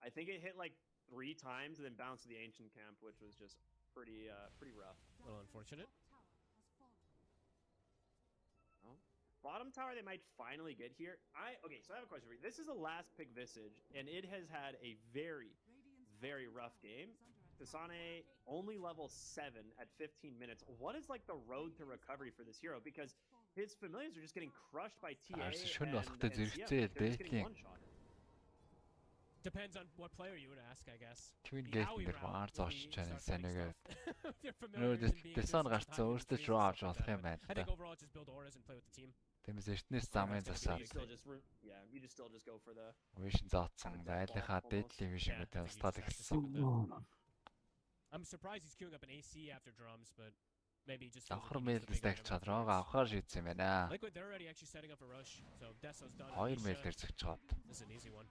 [SPEAKER 6] I think it hit like 3 times and then bounced to the Ancient Camp, which was just pretty rough.
[SPEAKER 13] A little unfortunate.
[SPEAKER 6] Oh. Bottom tower they might finally get here. Okay, so I have a question for you. This is the last pick Visage, and it has had a very, very rough game. Tasane only level 7 at 15 minutes. What is like the road to recovery for this hero? Because his familiars are just getting crushed by TA and CF. They're just getting one-shot.
[SPEAKER 13] Depends on what player you would ask, I guess.
[SPEAKER 1] Twin Gate дээр маар зооч чанаа санаагаа. Тэсэн гарцсан өөртөө ч руу авч болох юм байна.
[SPEAKER 13] I think overall just build auras and play with the team.
[SPEAKER 1] Тэмээс эртнээс замын засаад.
[SPEAKER 6] Yeah, you just still just go for the
[SPEAKER 1] Vision заацсан байлынхаа дээдлийн vision-үүдээ устгал эхэлсэн.
[SPEAKER 13] I'm surprised he's queuing up an AC after drums, but maybe just
[SPEAKER 1] Авахар мэйлдээс дахиж чадраагаа авахар шийдсэн юм байна.
[SPEAKER 13] Liquid, they're already actually setting up a rush. So Desso's done.
[SPEAKER 1] 2 мэйлдээр зөгч чад.
[SPEAKER 13] This is an easy one.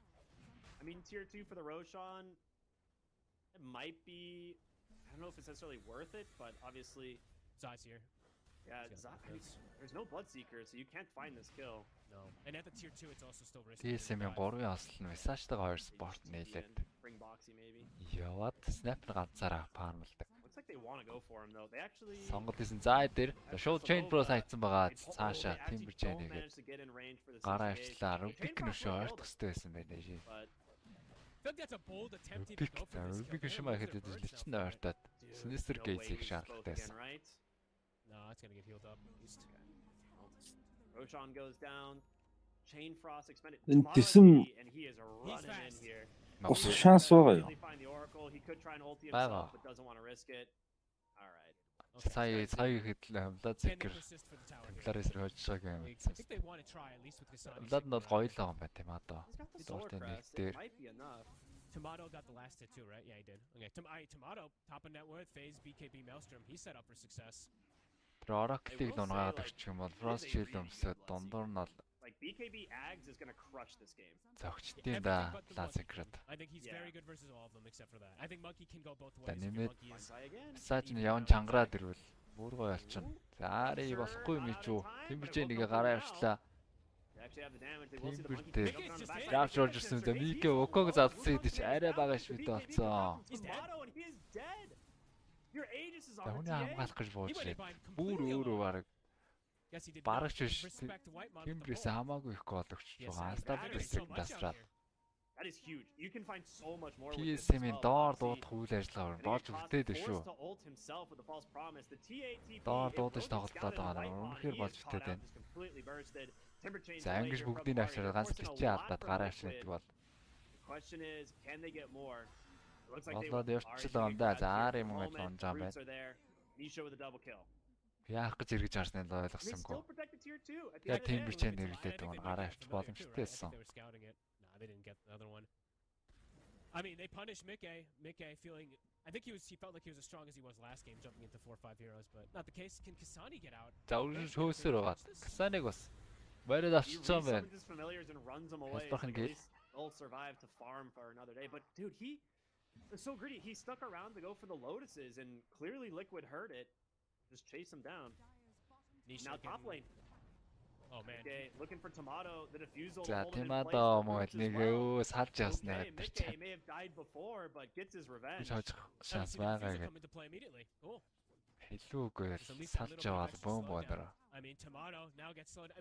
[SPEAKER 6] I mean, tier 2 for the Roshan, it might be, I don't know if it's necessarily worth it, but obviously
[SPEAKER 13] Zai's here.
[SPEAKER 6] Yeah, there's no Bloodseeker, so you can't find this kill.
[SPEAKER 13] No. And at the tier 2 it's also still risky.
[SPEAKER 1] TSM-ийн 3-ын ослон Visage-тайгаа 2 спорт нээлээд.
[SPEAKER 6] Bring Boxy maybe.
[SPEAKER 1] Яваад снайпер ганцаараа фармлдаг.
[SPEAKER 6] Looks like they want to go for him though. They actually
[SPEAKER 1] сонголт хийсэн заа дээр шууд Chain Pro хайцсан байгаа. Цаашаа Timber Chain нэгээд гараа авчлаа. Rubik нүшөө ойрт төстэй байсан байна шээ.
[SPEAKER 13] That's a bold attempt to go for this.
[SPEAKER 1] Rubik шимаа ихэд личэн ойртоод Sinister Gate-ийг шаардлагатай байсан.
[SPEAKER 13] No, it's gonna get healed up.
[SPEAKER 6] Roshan goes down. Chain Frost expended.
[SPEAKER 4] Тэсэн
[SPEAKER 6] And he is running in here.
[SPEAKER 4] Ус шанс байгаа юу?
[SPEAKER 6] Find the Oracle. He could try and ulti himself, but doesn't want to risk it. All right.
[SPEAKER 1] Сая ихэд Bloodseeker Templaris руу хожиж байгаа юм.
[SPEAKER 13] I think they want to try at least with Kasani.
[SPEAKER 1] Blood нь бол гоё л байгаа юм байна тийм одоо. Дууртай нэг дээр.
[SPEAKER 13] Tomato got the last hit too, right? Yeah, he did. Okay, Tomato, top of net worth, phase, BKB, Maelstrom. He's set up for success.
[SPEAKER 1] Тэр Oracle-ийг л унгаад өгчих юм бол Frost Shield өмсөд дундуур нь бол
[SPEAKER 6] like BKB Ags is going to crush this game.
[SPEAKER 1] Зогчдیں да Bloodseeker.
[SPEAKER 13] I think he's very good versus all of them except for that. I think Monkey can go both ways.
[SPEAKER 1] Visage нь яван чангараад ирвэл бүр гоё болчихно. За ари болохгүй юм чи юу? Timber Chain-ийг гараа авчлаа. Timber дээр явж орж ирсэн дэ Микэ Оког задсан гэдэг чи арай бага швид болсон. Төвний хамгаалах гэж бууж ирээд бүр өөрөө бараг ч биш. Timber-с хамаагүй их гол өгч байгаа. Астаб дэсэг тасраад.
[SPEAKER 14] That is huge. You can find so much more with this as
[SPEAKER 1] TSM-ийн
[SPEAKER 14] well.
[SPEAKER 1] доор дуудах үйл ажиллагаа
[SPEAKER 14] And
[SPEAKER 1] болж
[SPEAKER 14] he got
[SPEAKER 1] үлдээд шүү.
[SPEAKER 14] forced to ult himself with the false promise. The TATP,
[SPEAKER 1] Доор
[SPEAKER 14] it
[SPEAKER 1] дуудаж
[SPEAKER 14] wasn't
[SPEAKER 1] тоглолоо
[SPEAKER 14] scouted
[SPEAKER 1] байгаа
[SPEAKER 14] right
[SPEAKER 1] нь
[SPEAKER 14] on.
[SPEAKER 1] үнэхээр
[SPEAKER 14] He
[SPEAKER 1] болж
[SPEAKER 14] is caught
[SPEAKER 1] үлдээд
[SPEAKER 14] out,
[SPEAKER 1] байна.
[SPEAKER 14] just completely bursted. Timber chain
[SPEAKER 1] За ангиж бүгдийг авчираад ганц бичээ алдаад гараа авчирдаг бол
[SPEAKER 14] The question is, can they get more? It looks like they
[SPEAKER 1] болоод
[SPEAKER 14] are
[SPEAKER 1] явчихлаа юм да. За аар юм гэж онж байгаа
[SPEAKER 14] Roots
[SPEAKER 1] байна.
[SPEAKER 14] are there. Nisha with a double kill.
[SPEAKER 1] Яах гэж эргэж харснаа л
[SPEAKER 14] They
[SPEAKER 1] ойлгосонгүй.
[SPEAKER 14] still protect the tier 2 at the
[SPEAKER 1] Яг
[SPEAKER 14] end of
[SPEAKER 1] тийм
[SPEAKER 14] the day.
[SPEAKER 1] бичээнд нэрлээд байгаа гараа авчих боломжтой байсан.
[SPEAKER 13] They were scouting it. Nah, they didn't get the other one. I mean, they punished Mickey. Mickey feeling. I think he felt like he was as strong as he was last game, jumping into 4-5 heroes, but not the case. Can Kasani get out?
[SPEAKER 1] За үргэлж хөөсөр байгаа. Касаныг бас бариад
[SPEAKER 14] He
[SPEAKER 1] авчихсан байна.
[SPEAKER 14] resummons his familiars and runs them away.
[SPEAKER 1] Хялбархан
[SPEAKER 14] At
[SPEAKER 1] гээл.
[SPEAKER 14] least they'll survive to farm for another day. But dude, he was so greedy. He stuck around to go for the lotuses, and clearly Liquid heard it. Just chase him down.
[SPEAKER 13] Nisha
[SPEAKER 14] Now top
[SPEAKER 13] getting-
[SPEAKER 14] lane.
[SPEAKER 13] Oh man.
[SPEAKER 14] Okay, looking for Tomato. The defusal. to
[SPEAKER 1] За
[SPEAKER 14] hold him in
[SPEAKER 1] Тимадо
[SPEAKER 14] place. The
[SPEAKER 1] мөн
[SPEAKER 14] roots as
[SPEAKER 1] нэг
[SPEAKER 14] well.
[SPEAKER 1] өө салж явснаа
[SPEAKER 14] Okay,
[SPEAKER 1] гэдэг
[SPEAKER 14] Mickey
[SPEAKER 1] чинь.
[SPEAKER 14] may have died before, but gets his revenge.
[SPEAKER 1] Хожих шанс
[SPEAKER 13] Obviously, the
[SPEAKER 1] байгаа
[SPEAKER 13] defusal
[SPEAKER 1] гэж
[SPEAKER 13] come into play immediately. Cool.
[SPEAKER 1] хэлүүгүй
[SPEAKER 13] There's at least a
[SPEAKER 1] салж
[SPEAKER 13] little bit of
[SPEAKER 1] яваад
[SPEAKER 13] extra
[SPEAKER 1] бөөм
[SPEAKER 13] slowdown.
[SPEAKER 1] бөөдөр.
[SPEAKER 13] I mean, Tomato now gets slowed.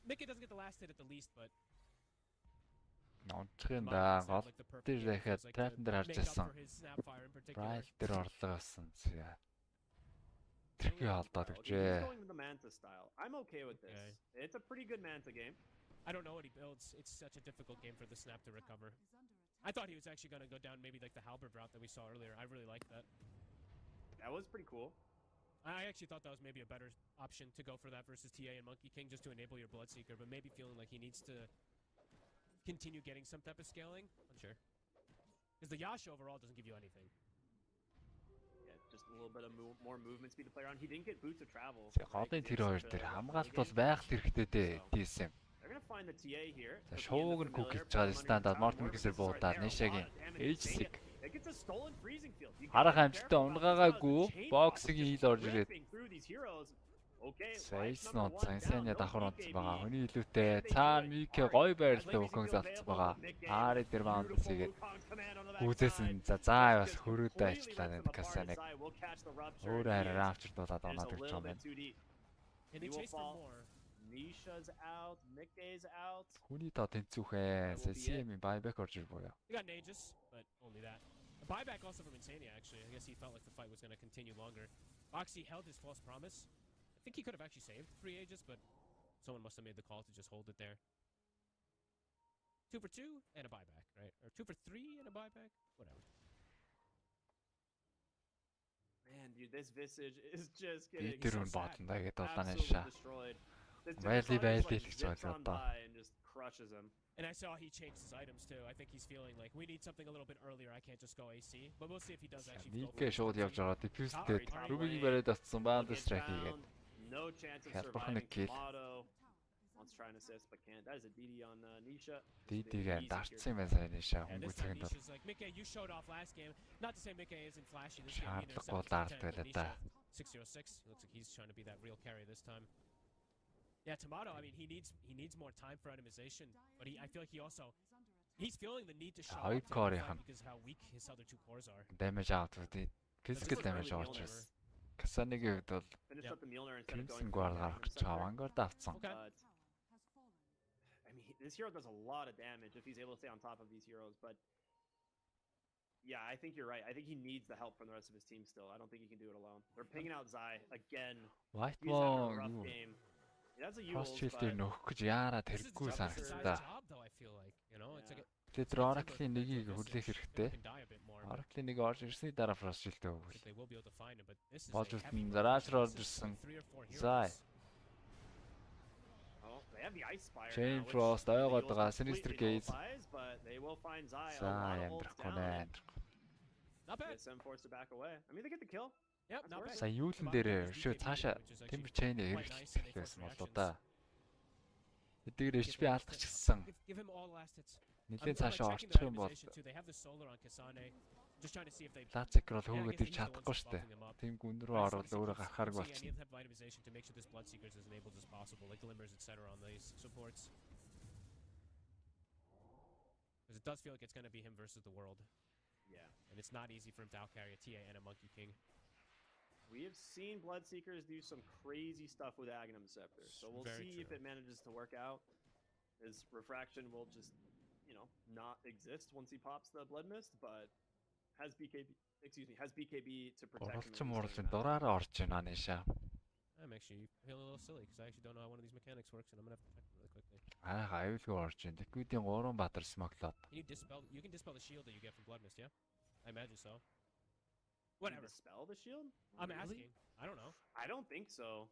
[SPEAKER 13] Mickey doesn't get the last hit at the least, but
[SPEAKER 1] Нончхын
[SPEAKER 13] Tomato
[SPEAKER 1] да
[SPEAKER 13] does have,
[SPEAKER 1] гол
[SPEAKER 13] like, the perfect
[SPEAKER 1] дээр
[SPEAKER 13] game.
[SPEAKER 1] дахиад
[SPEAKER 13] Feels like
[SPEAKER 1] трапн
[SPEAKER 13] to
[SPEAKER 1] дээр харж
[SPEAKER 13] make up
[SPEAKER 1] байсан.
[SPEAKER 13] for his Snapfire in particular.
[SPEAKER 1] Брайт дээр орлого болсон зя. Тэрхий холдоод
[SPEAKER 14] Okay, he's
[SPEAKER 1] өгчээ.
[SPEAKER 14] going with the Manta style. I'm okay with this.
[SPEAKER 13] Okay.
[SPEAKER 14] It's a pretty good Manta game.
[SPEAKER 13] I don't know what he builds. It's such a difficult game for the Snap to recover. I thought he was actually going to go down maybe like the Halberd route that we saw earlier. I really liked that.
[SPEAKER 14] That was pretty cool.
[SPEAKER 13] I actually thought that was maybe a better option to go for that versus TA and Monkey King just to enable your Bloodseeker, but maybe feeling like he needs to continue getting some type of scaling. Unsure. Because the Yasha overall doesn't give you anything.
[SPEAKER 14] Yeah, just a little bit of more movement speed to play around. He didn't get boots of travel.
[SPEAKER 1] Голын тэр хоёр дээр хамгаалалт бол байх хэрэгтэй дээ. TSM.
[SPEAKER 14] They're gonna find the TA here.
[SPEAKER 1] За шууг нь күк хийж байгаа стандарт Мортон гэсэр буудаад Нишагийн эйжсиг
[SPEAKER 14] It gets a stolen freezing field. You
[SPEAKER 1] харах
[SPEAKER 14] gotta be
[SPEAKER 1] амжилттай
[SPEAKER 14] careful.
[SPEAKER 1] унгаагаагүй
[SPEAKER 14] Chain
[SPEAKER 1] боксгийн
[SPEAKER 14] box
[SPEAKER 1] хил
[SPEAKER 14] just
[SPEAKER 1] орж ирээд
[SPEAKER 14] ripping through these heroes. Okay,
[SPEAKER 1] Сайс
[SPEAKER 14] life
[SPEAKER 1] нот
[SPEAKER 14] number one
[SPEAKER 1] Сансаны
[SPEAKER 14] down.
[SPEAKER 1] давхар
[SPEAKER 14] No
[SPEAKER 1] онцсон
[SPEAKER 14] BKB.
[SPEAKER 1] байгаа. Хүний илүүтэй цаана Мике гоё байрлалтай өгөхөн залцсан байгаа. Аари дээр баунс хийгээд гүзээсэн. За бас хөрөөдөө ажиллаа нэг Касаныг. Өөрөө хараа авчирдуулаад оноод ирж байгаа юм байна.
[SPEAKER 13] And they
[SPEAKER 14] He will
[SPEAKER 13] chase for
[SPEAKER 14] fall.
[SPEAKER 13] more.
[SPEAKER 14] Nisha's out. Mickey's out.
[SPEAKER 1] Хүний доо тэнцүүхэн. CM-ийн байбек орж ир боё.
[SPEAKER 13] He got Nagus, but only that. A buyback also from Insania, actually. I guess he felt like the fight was going to continue longer. Oxy held his false promise. I think he could have actually saved free Aegis, but someone must have made the call to just hold it there. 2 for 2 and a buyback, right? Or 2 for 3 and a buyback? Whatever.
[SPEAKER 14] Man, dude, this Visage is just getting
[SPEAKER 1] Дитэр үн бодлоо гэдэг дулааны
[SPEAKER 14] absolutely
[SPEAKER 1] шаа.
[SPEAKER 14] destroyed. This dude
[SPEAKER 1] Байлий
[SPEAKER 14] just
[SPEAKER 1] байлий
[SPEAKER 14] like
[SPEAKER 1] л гэж
[SPEAKER 14] zips
[SPEAKER 1] бодлоо
[SPEAKER 14] on
[SPEAKER 1] доо.
[SPEAKER 14] by and just crushes him.
[SPEAKER 13] And I saw he changed his items too. I think he's feeling like we need something a little bit earlier. I can't just go AC. But we'll see if he does actually go for
[SPEAKER 1] Мике
[SPEAKER 13] it.
[SPEAKER 1] шууд явж байгаа. Диффьюзтэй рүбигийн бариад авцсан баанд
[SPEAKER 14] Gets
[SPEAKER 1] страйк
[SPEAKER 14] down,
[SPEAKER 1] хийгээд.
[SPEAKER 14] no chance of
[SPEAKER 1] Хялбархан нэг
[SPEAKER 14] surviving
[SPEAKER 1] kill.
[SPEAKER 14] Tomato. Wants to try and assist, but can't. That is a DD on Nisha.
[SPEAKER 1] Дидигээ дарцсан юм байна сайн Ниша.
[SPEAKER 13] And
[SPEAKER 1] Хөнгө
[SPEAKER 13] this time
[SPEAKER 1] цагт бол
[SPEAKER 13] Nisha's like, Mickey, you showed off last game. Not to say Mickey isn't flashy this game either.
[SPEAKER 1] шаардлагагүй
[SPEAKER 13] 7
[SPEAKER 1] лаард
[SPEAKER 13] 10, but
[SPEAKER 1] байлаа да.
[SPEAKER 13] Nisha, 606. Looks like he's trying to be that real carry this time. Yeah, Tomato, I mean, he needs more time for itemization, but I feel like he's feeling the need to show
[SPEAKER 1] Хоёр
[SPEAKER 13] up to
[SPEAKER 1] core
[SPEAKER 13] the fight
[SPEAKER 1] яхан.
[SPEAKER 13] because how weak his other two cores are.
[SPEAKER 1] Damage out with physical damage учраас. Касаныгийн хувьд бол
[SPEAKER 14] Finished up the Mjolnir instead of going
[SPEAKER 1] Crimson
[SPEAKER 14] for
[SPEAKER 1] Guard
[SPEAKER 14] the
[SPEAKER 1] гарах гэж байгаа. Vanguard авцсан.
[SPEAKER 13] Okay.
[SPEAKER 14] I mean, this hero does a lot of damage if he's able to stay on top of these heroes, but yeah, I think you're right. I think he needs the help from the rest of his team still. I don't think he can do it alone. They're pinging out Zai again.
[SPEAKER 1] White
[SPEAKER 14] He's having a rough
[SPEAKER 1] Ball
[SPEAKER 14] game. Yeah, that's a
[SPEAKER 1] Cross
[SPEAKER 14] Yules,
[SPEAKER 1] shield-ийг
[SPEAKER 14] but
[SPEAKER 1] нөхөх гэж яараа
[SPEAKER 13] This is the
[SPEAKER 1] тэрхгүй
[SPEAKER 13] toughest guy's
[SPEAKER 1] санагдаа.
[SPEAKER 13] job, though, I feel like. You know, it's like
[SPEAKER 1] Тэгээд тэр Oracle-ийн нэгийг хүлээх хэрэгтэй.
[SPEAKER 13] can die a bit more. but
[SPEAKER 1] Oracle-ийн нэг орж ирсний дараа Frost Shield-тэй
[SPEAKER 13] I
[SPEAKER 1] өгвөл.
[SPEAKER 13] think they will be able to find him, but this is
[SPEAKER 1] Болж
[SPEAKER 13] a heavy
[SPEAKER 1] үлдэн
[SPEAKER 13] load.
[SPEAKER 1] Zarachar орж
[SPEAKER 13] This is
[SPEAKER 1] ирсэн.
[SPEAKER 13] like 3 or 4
[SPEAKER 1] Zai.
[SPEAKER 13] heroes.
[SPEAKER 14] oh, they have the Ice Spire
[SPEAKER 1] Chain
[SPEAKER 14] now, which
[SPEAKER 1] Frost
[SPEAKER 14] the
[SPEAKER 1] ойгоод
[SPEAKER 14] Yules
[SPEAKER 1] байгаа.
[SPEAKER 14] completely
[SPEAKER 1] Sinister Gaze.
[SPEAKER 14] nullifies, but they will find Zai. A
[SPEAKER 1] За
[SPEAKER 14] lot of ults
[SPEAKER 1] амьдрахгүй
[SPEAKER 14] down.
[SPEAKER 1] нэ.
[SPEAKER 13] Not bad.
[SPEAKER 14] Gets them forced to back away. I mean, they get the kill.
[SPEAKER 13] Yep,
[SPEAKER 14] That's
[SPEAKER 13] not
[SPEAKER 14] worth
[SPEAKER 13] bad.
[SPEAKER 1] Сая юулын
[SPEAKER 13] Tomato
[SPEAKER 1] дээр
[SPEAKER 13] has
[SPEAKER 1] өшөө
[SPEAKER 13] BKB,
[SPEAKER 1] цаашаа
[SPEAKER 13] which is
[SPEAKER 1] Timber
[SPEAKER 13] actually
[SPEAKER 1] Chain-ийг
[SPEAKER 13] quite nice, and
[SPEAKER 1] эргэлдэх
[SPEAKER 13] they
[SPEAKER 1] байсан
[SPEAKER 13] force
[SPEAKER 1] болоо
[SPEAKER 13] reactions.
[SPEAKER 1] да. Эдгээр HP алдчихсан.
[SPEAKER 13] Give him all last hits.
[SPEAKER 1] Нилээн
[SPEAKER 13] I'm, like,
[SPEAKER 1] цаашаа
[SPEAKER 13] checking
[SPEAKER 1] орчих
[SPEAKER 13] their
[SPEAKER 1] юм бол
[SPEAKER 13] itemization too. They have the solar on Kasane. Just trying to see if they
[SPEAKER 1] Лацик бол
[SPEAKER 13] Yeah, I
[SPEAKER 1] хөөгд
[SPEAKER 13] guess
[SPEAKER 1] ирж
[SPEAKER 13] he's the one
[SPEAKER 1] чадахгүй
[SPEAKER 13] that's
[SPEAKER 1] шүү дээ.
[SPEAKER 13] buffing them up.
[SPEAKER 1] Тим гүн рүү
[SPEAKER 13] But I
[SPEAKER 1] орвол
[SPEAKER 13] still
[SPEAKER 1] өөрөө
[SPEAKER 13] think he's
[SPEAKER 1] гарахааргүй
[SPEAKER 13] using any
[SPEAKER 1] болчихно.
[SPEAKER 13] type of itemization to make sure this Bloodseekers is enabled as possible, like glimmers, etc. on these supports. Because it does feel like it's going to be him versus the world,
[SPEAKER 14] Yeah.
[SPEAKER 13] and it's not easy for him to outcarry a TA and a Monkey King.
[SPEAKER 14] We have seen Bloodseekers do some crazy stuff with Agnum Scepter, so we'll
[SPEAKER 13] Very
[SPEAKER 14] see if
[SPEAKER 13] true.
[SPEAKER 14] it manages to work out. His refraction will just you know, not exist once he pops the Blood Mist, but has BKB to protect him.
[SPEAKER 1] Дураараа орж байна Nisha.
[SPEAKER 13] I'm actually feeling a little silly because I actually don't know how one of these mechanics works, and I'm gonna have to check them really quickly.
[SPEAKER 1] Аюулгүй орж байна. Liquid-ийн 3 баатар смоклоод.
[SPEAKER 13] You can dispel the shield that you get from Blood Mist, yeah? I imagine so. Whatever.
[SPEAKER 14] Dispel the shield?
[SPEAKER 13] I'm asking. I don't know.
[SPEAKER 14] I don't think so.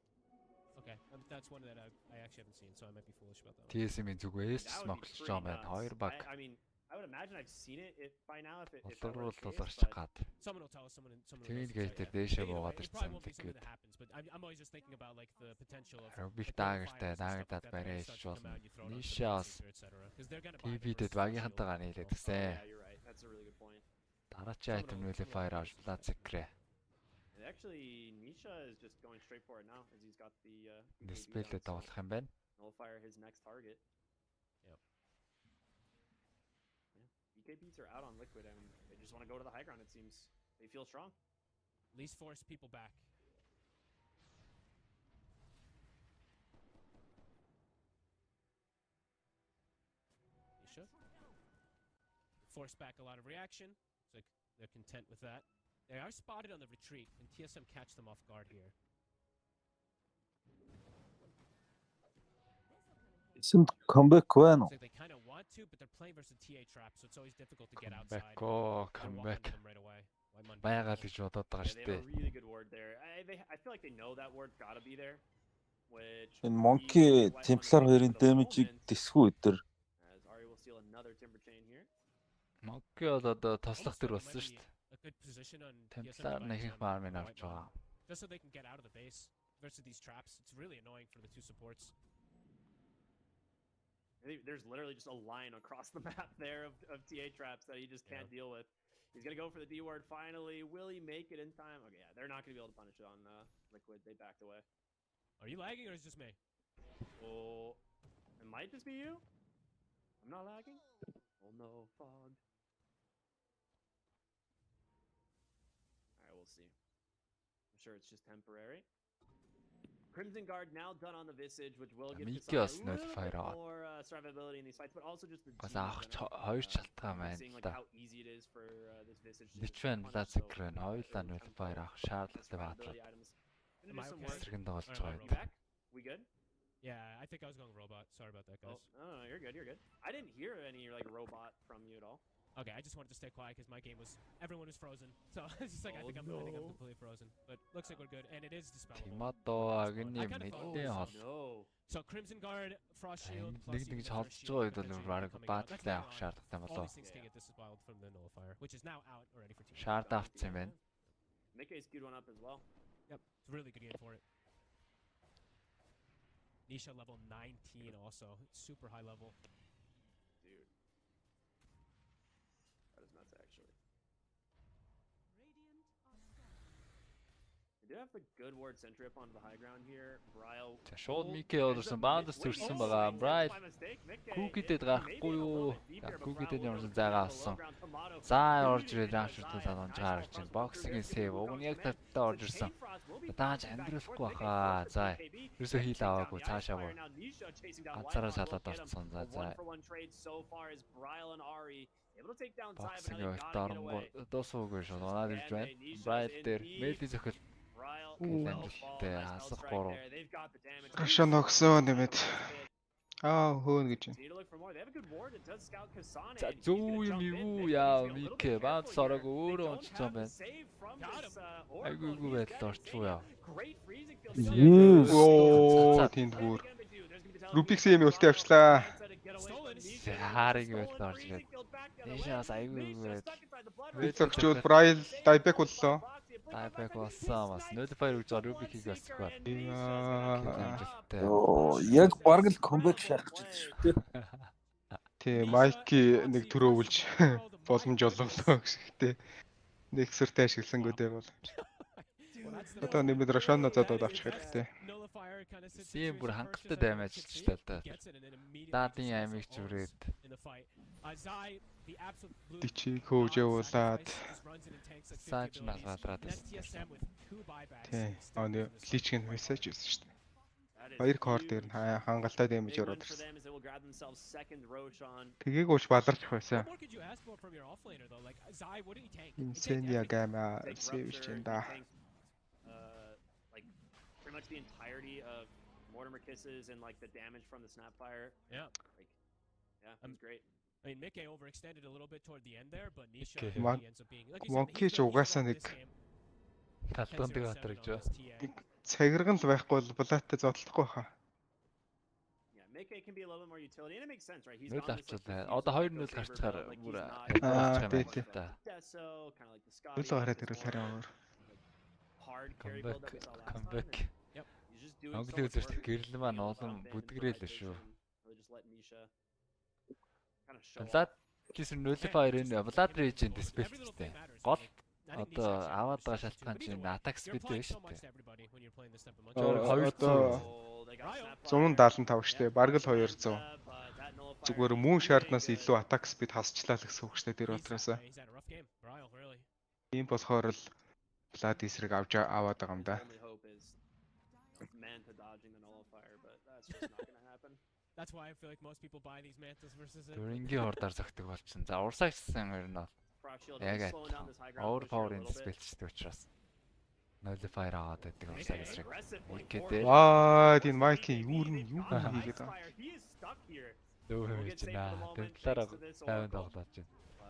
[SPEAKER 13] Okay, that's one that I actually haven't seen, so I might be foolish about that one.
[SPEAKER 1] TSM-ийн зүгээс смоклж байгаа байна. 2 баг.
[SPEAKER 14] I mean, I would imagine I've seen it by now if
[SPEAKER 1] Улуурч гад.
[SPEAKER 13] Someone will tell us. Someone
[SPEAKER 1] Тэгээд
[SPEAKER 13] will
[SPEAKER 1] гээдэр дээшээ буугаад ирсэн
[SPEAKER 13] Liquid.
[SPEAKER 1] Liquid.
[SPEAKER 13] That happens, but I'm always just thinking about like the potential of
[SPEAKER 1] Рубик даагертай даагардаад барай хийж болно. Нишаас TB-дэд багийнхантайгаа нийлээд гисэн.
[SPEAKER 14] Yeah, you're right. That's a really good point.
[SPEAKER 1] Дараачийн item nullifier авч Blazikre.
[SPEAKER 14] And actually, Nisha is just going straight for it now as he's got the
[SPEAKER 1] Dispel-д тоглох юм байна.
[SPEAKER 14] nullifier his next target.
[SPEAKER 13] Yep.
[SPEAKER 14] Yeah. BKBs are out on Liquid and they just want to go to the high ground, it seems. They feel strong.
[SPEAKER 13] At least force people back. Nisha. Force back a lot of reaction. It's like they're content with that. They are spotted on the retreat, and TSM catch them off guard here.
[SPEAKER 4] Isn't comeback байна уу?
[SPEAKER 13] It's like they kind of want to, but they're playing versus TA trap, so it's always difficult to get outside.
[SPEAKER 1] Comeback. Байгаад гэж бодоод байгаа шүү
[SPEAKER 14] They
[SPEAKER 1] дээ.
[SPEAKER 14] have a really good ward there. I feel like they know that ward's gotta be there. Which
[SPEAKER 4] Энэ Monkey Templar 2-ын damage-ийг тэсгүй өдөр.
[SPEAKER 14] As Ari will steal another timber chain here.
[SPEAKER 1] Monkey бол одоо тослох төр болсон шүү дээ.
[SPEAKER 13] A good position on
[SPEAKER 1] Templar нэг их farm-ыг авч байгаа.
[SPEAKER 13] Just so they can get out of the base versus these traps. It's really annoying for the two supports.
[SPEAKER 14] There's literally just a line across the map there of TA traps that he just can't deal with. He's gonna go for the D ward finally. Will he make it in time? Okay, yeah, they're not gonna be able to punish it on Liquid. They backed away.
[SPEAKER 13] Are you lagging or is it just me?
[SPEAKER 14] Oh, it might just be you. I'm not lagging. Oh no, fog. Alright, we'll see. I'm sure it's just temporary. Crimson Guard now done on the Visage, which will give Kasane a little bit more survivability in these fights, but also just the
[SPEAKER 1] хоёр шалтгаан байна
[SPEAKER 14] seeing like
[SPEAKER 1] та.
[SPEAKER 14] how easy it is for this Visage to
[SPEAKER 1] Личвэн Blazikre хоёулаа nullifier авах шаардлагатай баатраад.
[SPEAKER 13] Am I okay?
[SPEAKER 1] Эсрэг нь тоглож
[SPEAKER 14] Alright,
[SPEAKER 1] байгаа
[SPEAKER 14] we
[SPEAKER 1] юм.
[SPEAKER 14] back? We good?
[SPEAKER 13] Yeah, I think I was going robot. Sorry about that, guys.
[SPEAKER 14] Oh, no, you're good. You're good. I didn't hear any like robot from you at all.
[SPEAKER 13] Okay, I just wanted to stay quiet because my game was everyone was frozen. So it's just like I think I'm completely frozen. But looks like we're good, and it is dispellable.
[SPEAKER 1] Тимато агны мэдээ хол.
[SPEAKER 13] So Crimson Guard, Frost Shield,
[SPEAKER 1] нэг нэгж холдож байгаа үед бол баг баадлаа авах шаардлагатай болоо.
[SPEAKER 13] All these things can get dispelled from the nullifier, which is now out already for team.
[SPEAKER 1] Шаард авцсан юм байна.
[SPEAKER 14] Mickey's queued one up as well.
[SPEAKER 13] Yep, it's a really good game for it. Nisha level 19 also, it's super high level.
[SPEAKER 14] Dude. That is nuts, actually. They do have the good ward sentry up onto the high ground here. Bryle.
[SPEAKER 1] Шууд Mickey олорсон баандас төрсөн байгаа. Bryle Cookie-дэд гарахгүй юу? Cookie-дэд ямарсан зайгаа авсан. За орж ирээд рамширтал онж гарч чинь. Боксингийн сейв уг нь яг тавтаа орж ирсэн. Дааж амьдрахгүй баха. За. Ерөөсөө хийл аваагүй цаашаа буу. Ганцаараа салаад орцсон. За. Боксинг дорнгоо доосоогүй шүү. Унаад ирж байна. Bryle дээр Melly зөхөл. Гэнэлтэй хасах 3.
[SPEAKER 2] Рашан огсон нэмэт. Хөөн гэж байна.
[SPEAKER 1] За зүү юм юу яа Mickey баад сорог өөрөө онцсон байна. Айгүйгүй байдал орчихгүй яа.
[SPEAKER 2] Оо тэнд бүр. Rubik's-ийн үлтээ авчлаа.
[SPEAKER 1] Хариг байдал орж ирээд. Тийшээс айгүйгүй байдал.
[SPEAKER 2] Зөвчүүд Bryle dieback боллоо.
[SPEAKER 1] Dieback болсон бас nullifier гэж Rubik-ийг басчих байна.
[SPEAKER 4] Оо яг бараг л comeback шахаж байна шүү дээ.
[SPEAKER 2] Тий, Майки нэг төрөөвлж боломж олголоо гэхтэй. Нэг сэртэй ашигласангүй дээ бол. Одоо нэмээд Рашана задууд авчих хэрэгтэй.
[SPEAKER 1] Тийм бүр хангалттай даймажлчлаа л да. Даадын аймыг зүрээд
[SPEAKER 2] Дичиг хөөж явуулаад
[SPEAKER 1] сааж насгаалраад байсан.
[SPEAKER 2] Тий, нэг личгийн мессеж ирсэн шүү дээ. 2 core дээр нь хангалттай дэмэж
[SPEAKER 14] Big win
[SPEAKER 2] ороод
[SPEAKER 14] for
[SPEAKER 2] ирсэн.
[SPEAKER 14] them as they will grab themselves second Roshan.
[SPEAKER 2] Тэгийг ууш баларчих байсан.
[SPEAKER 13] What more could you ask from your offlaner though? Like Zai, what did he tank?
[SPEAKER 2] Инсения гама
[SPEAKER 14] Takes
[SPEAKER 2] сэвч
[SPEAKER 14] Rupture, he
[SPEAKER 2] да.
[SPEAKER 14] takes, like pretty much the entirety of Mortimer kisses and like the damage from the Snapfire.
[SPEAKER 13] Yeah.
[SPEAKER 14] Like, yeah, it was great.
[SPEAKER 13] I mean, Mickey overextended a little bit toward the end there, but Nisha
[SPEAKER 1] Okay.
[SPEAKER 13] really ends up being like you said,
[SPEAKER 2] Monkey ч угаасаа нэг
[SPEAKER 1] талбантыг хатарч байгаа.
[SPEAKER 2] цагирган л байхгүй бол булааттай зодтолдохгүй хаа.
[SPEAKER 14] Yeah, Mickey can be a little bit more utility and it makes sense, right? He's
[SPEAKER 1] Нөл
[SPEAKER 14] on this like
[SPEAKER 1] авчлаа. Одоо 2-0 гарчхаар бүр
[SPEAKER 2] тий.
[SPEAKER 14] Deso, kind of like the
[SPEAKER 2] Нөл
[SPEAKER 14] Scotty.
[SPEAKER 2] гараад ирэл харин өөр.
[SPEAKER 14] Hard carry build that we saw last time.
[SPEAKER 1] Comeback.
[SPEAKER 14] Yep. He's just doing so
[SPEAKER 1] Монголын
[SPEAKER 14] much
[SPEAKER 1] үзэгчд
[SPEAKER 14] work.
[SPEAKER 1] гэрэл маань олон бүдгэрэл шүү.
[SPEAKER 14] Really just let Misha kind of show
[SPEAKER 1] Влад гэсэн nullifier-ын Влад Rage-ийн dispel-тэй. Гол одоо аваад байгаа шалтгаан чинь attack speed дээ шүү дээ.
[SPEAKER 2] Одоо 175 штэ, бараг л 200. Зүгээр мөн шаарднаас илүү attack speed хасчлаа л гэсэн үг штэ тэр утраасаа. Ийм болохоор л Влад эсрэг аваад байгаа юм да.
[SPEAKER 14] Manta dodging the nullifier, but that's just not gonna happen.
[SPEAKER 13] That's why I feel like most people buy these mantas versus it.
[SPEAKER 1] Дөрөнгийн хурдаар зөгтөг болчихсон. За урсаагчсан ер нь бол яг overpower-ын dispel-чтэй учраас nullifier аваад байдаг урсааг эсрэг. Үгээд
[SPEAKER 2] тийм Майки юу хийгээд байгаа.
[SPEAKER 14] We'll
[SPEAKER 1] Дөө
[SPEAKER 14] get
[SPEAKER 1] хийж
[SPEAKER 14] safe
[SPEAKER 1] байна.
[SPEAKER 14] for the moment,
[SPEAKER 1] Темплаар
[SPEAKER 14] thanks to this
[SPEAKER 1] тайван
[SPEAKER 14] overcall.
[SPEAKER 1] тоглож байна.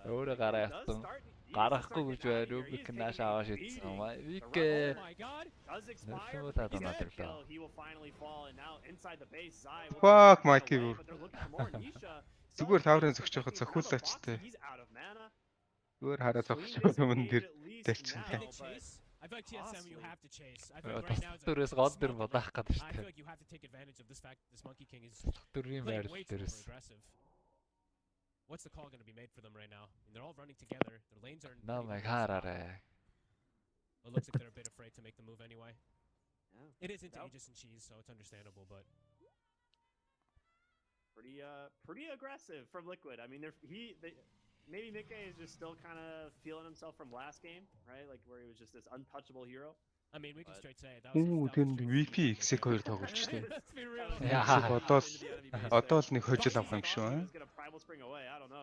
[SPEAKER 1] Өөрөө гараа явсан. Гарахгүй гэж бай Рубик нааш аваа шийдсэн. Вик
[SPEAKER 14] Does expire,
[SPEAKER 1] Нөлөө
[SPEAKER 14] but
[SPEAKER 1] таад
[SPEAKER 14] he's
[SPEAKER 1] оноод
[SPEAKER 14] dead.
[SPEAKER 1] ирлээ.
[SPEAKER 14] He will finally fall, and now inside the base, Zai will
[SPEAKER 2] Fuck,
[SPEAKER 14] get
[SPEAKER 2] Mikey.
[SPEAKER 14] away, but they're looking for more. Nisha,
[SPEAKER 2] Зүгээр
[SPEAKER 14] Zai
[SPEAKER 2] таврын
[SPEAKER 14] takes
[SPEAKER 2] зөгч
[SPEAKER 14] the
[SPEAKER 2] явахад
[SPEAKER 14] 15
[SPEAKER 2] цохиулаачтай.
[SPEAKER 14] He's out of mana.
[SPEAKER 2] Зүгээр хараа
[SPEAKER 14] So
[SPEAKER 2] зогсож
[SPEAKER 14] he
[SPEAKER 2] байгаа юм
[SPEAKER 14] disengaged
[SPEAKER 2] дээр
[SPEAKER 14] at least
[SPEAKER 2] дэлчин.
[SPEAKER 14] now,
[SPEAKER 13] Can they
[SPEAKER 14] but
[SPEAKER 13] chase? I feel like TSM you have to chase. I feel
[SPEAKER 1] Тус
[SPEAKER 13] like right now it's
[SPEAKER 1] төрөөс гол дэр бодах гэдэг
[SPEAKER 13] I
[SPEAKER 1] шүү
[SPEAKER 13] feel
[SPEAKER 1] дээ.
[SPEAKER 13] like you have to take advantage of this fact that this Monkey King is
[SPEAKER 1] Төрийн
[SPEAKER 13] playing
[SPEAKER 1] байр
[SPEAKER 13] way too
[SPEAKER 1] дээрээс
[SPEAKER 13] aggressive. What's the call going to be made for them right now? I mean, they're all running together. Their lanes are in
[SPEAKER 1] намайг
[SPEAKER 13] pretty good spot.
[SPEAKER 1] хараарай.
[SPEAKER 13] It looks like they're a bit afraid to make the move anyway.
[SPEAKER 14] Yeah.
[SPEAKER 13] It is into Aegis and Cheese, so it's understandable, but
[SPEAKER 14] pretty aggressive from Liquid. I mean, maybe Mickey is just still kind of feeling himself from last game, right? Like where he was just this untouchable hero.
[SPEAKER 13] I mean, we can straight say that
[SPEAKER 2] Үу
[SPEAKER 13] was
[SPEAKER 2] тэнд VP X2 тоглож штэ.
[SPEAKER 13] Let's be real.
[SPEAKER 2] Одоо л нэг хожил авах юм шүү аа.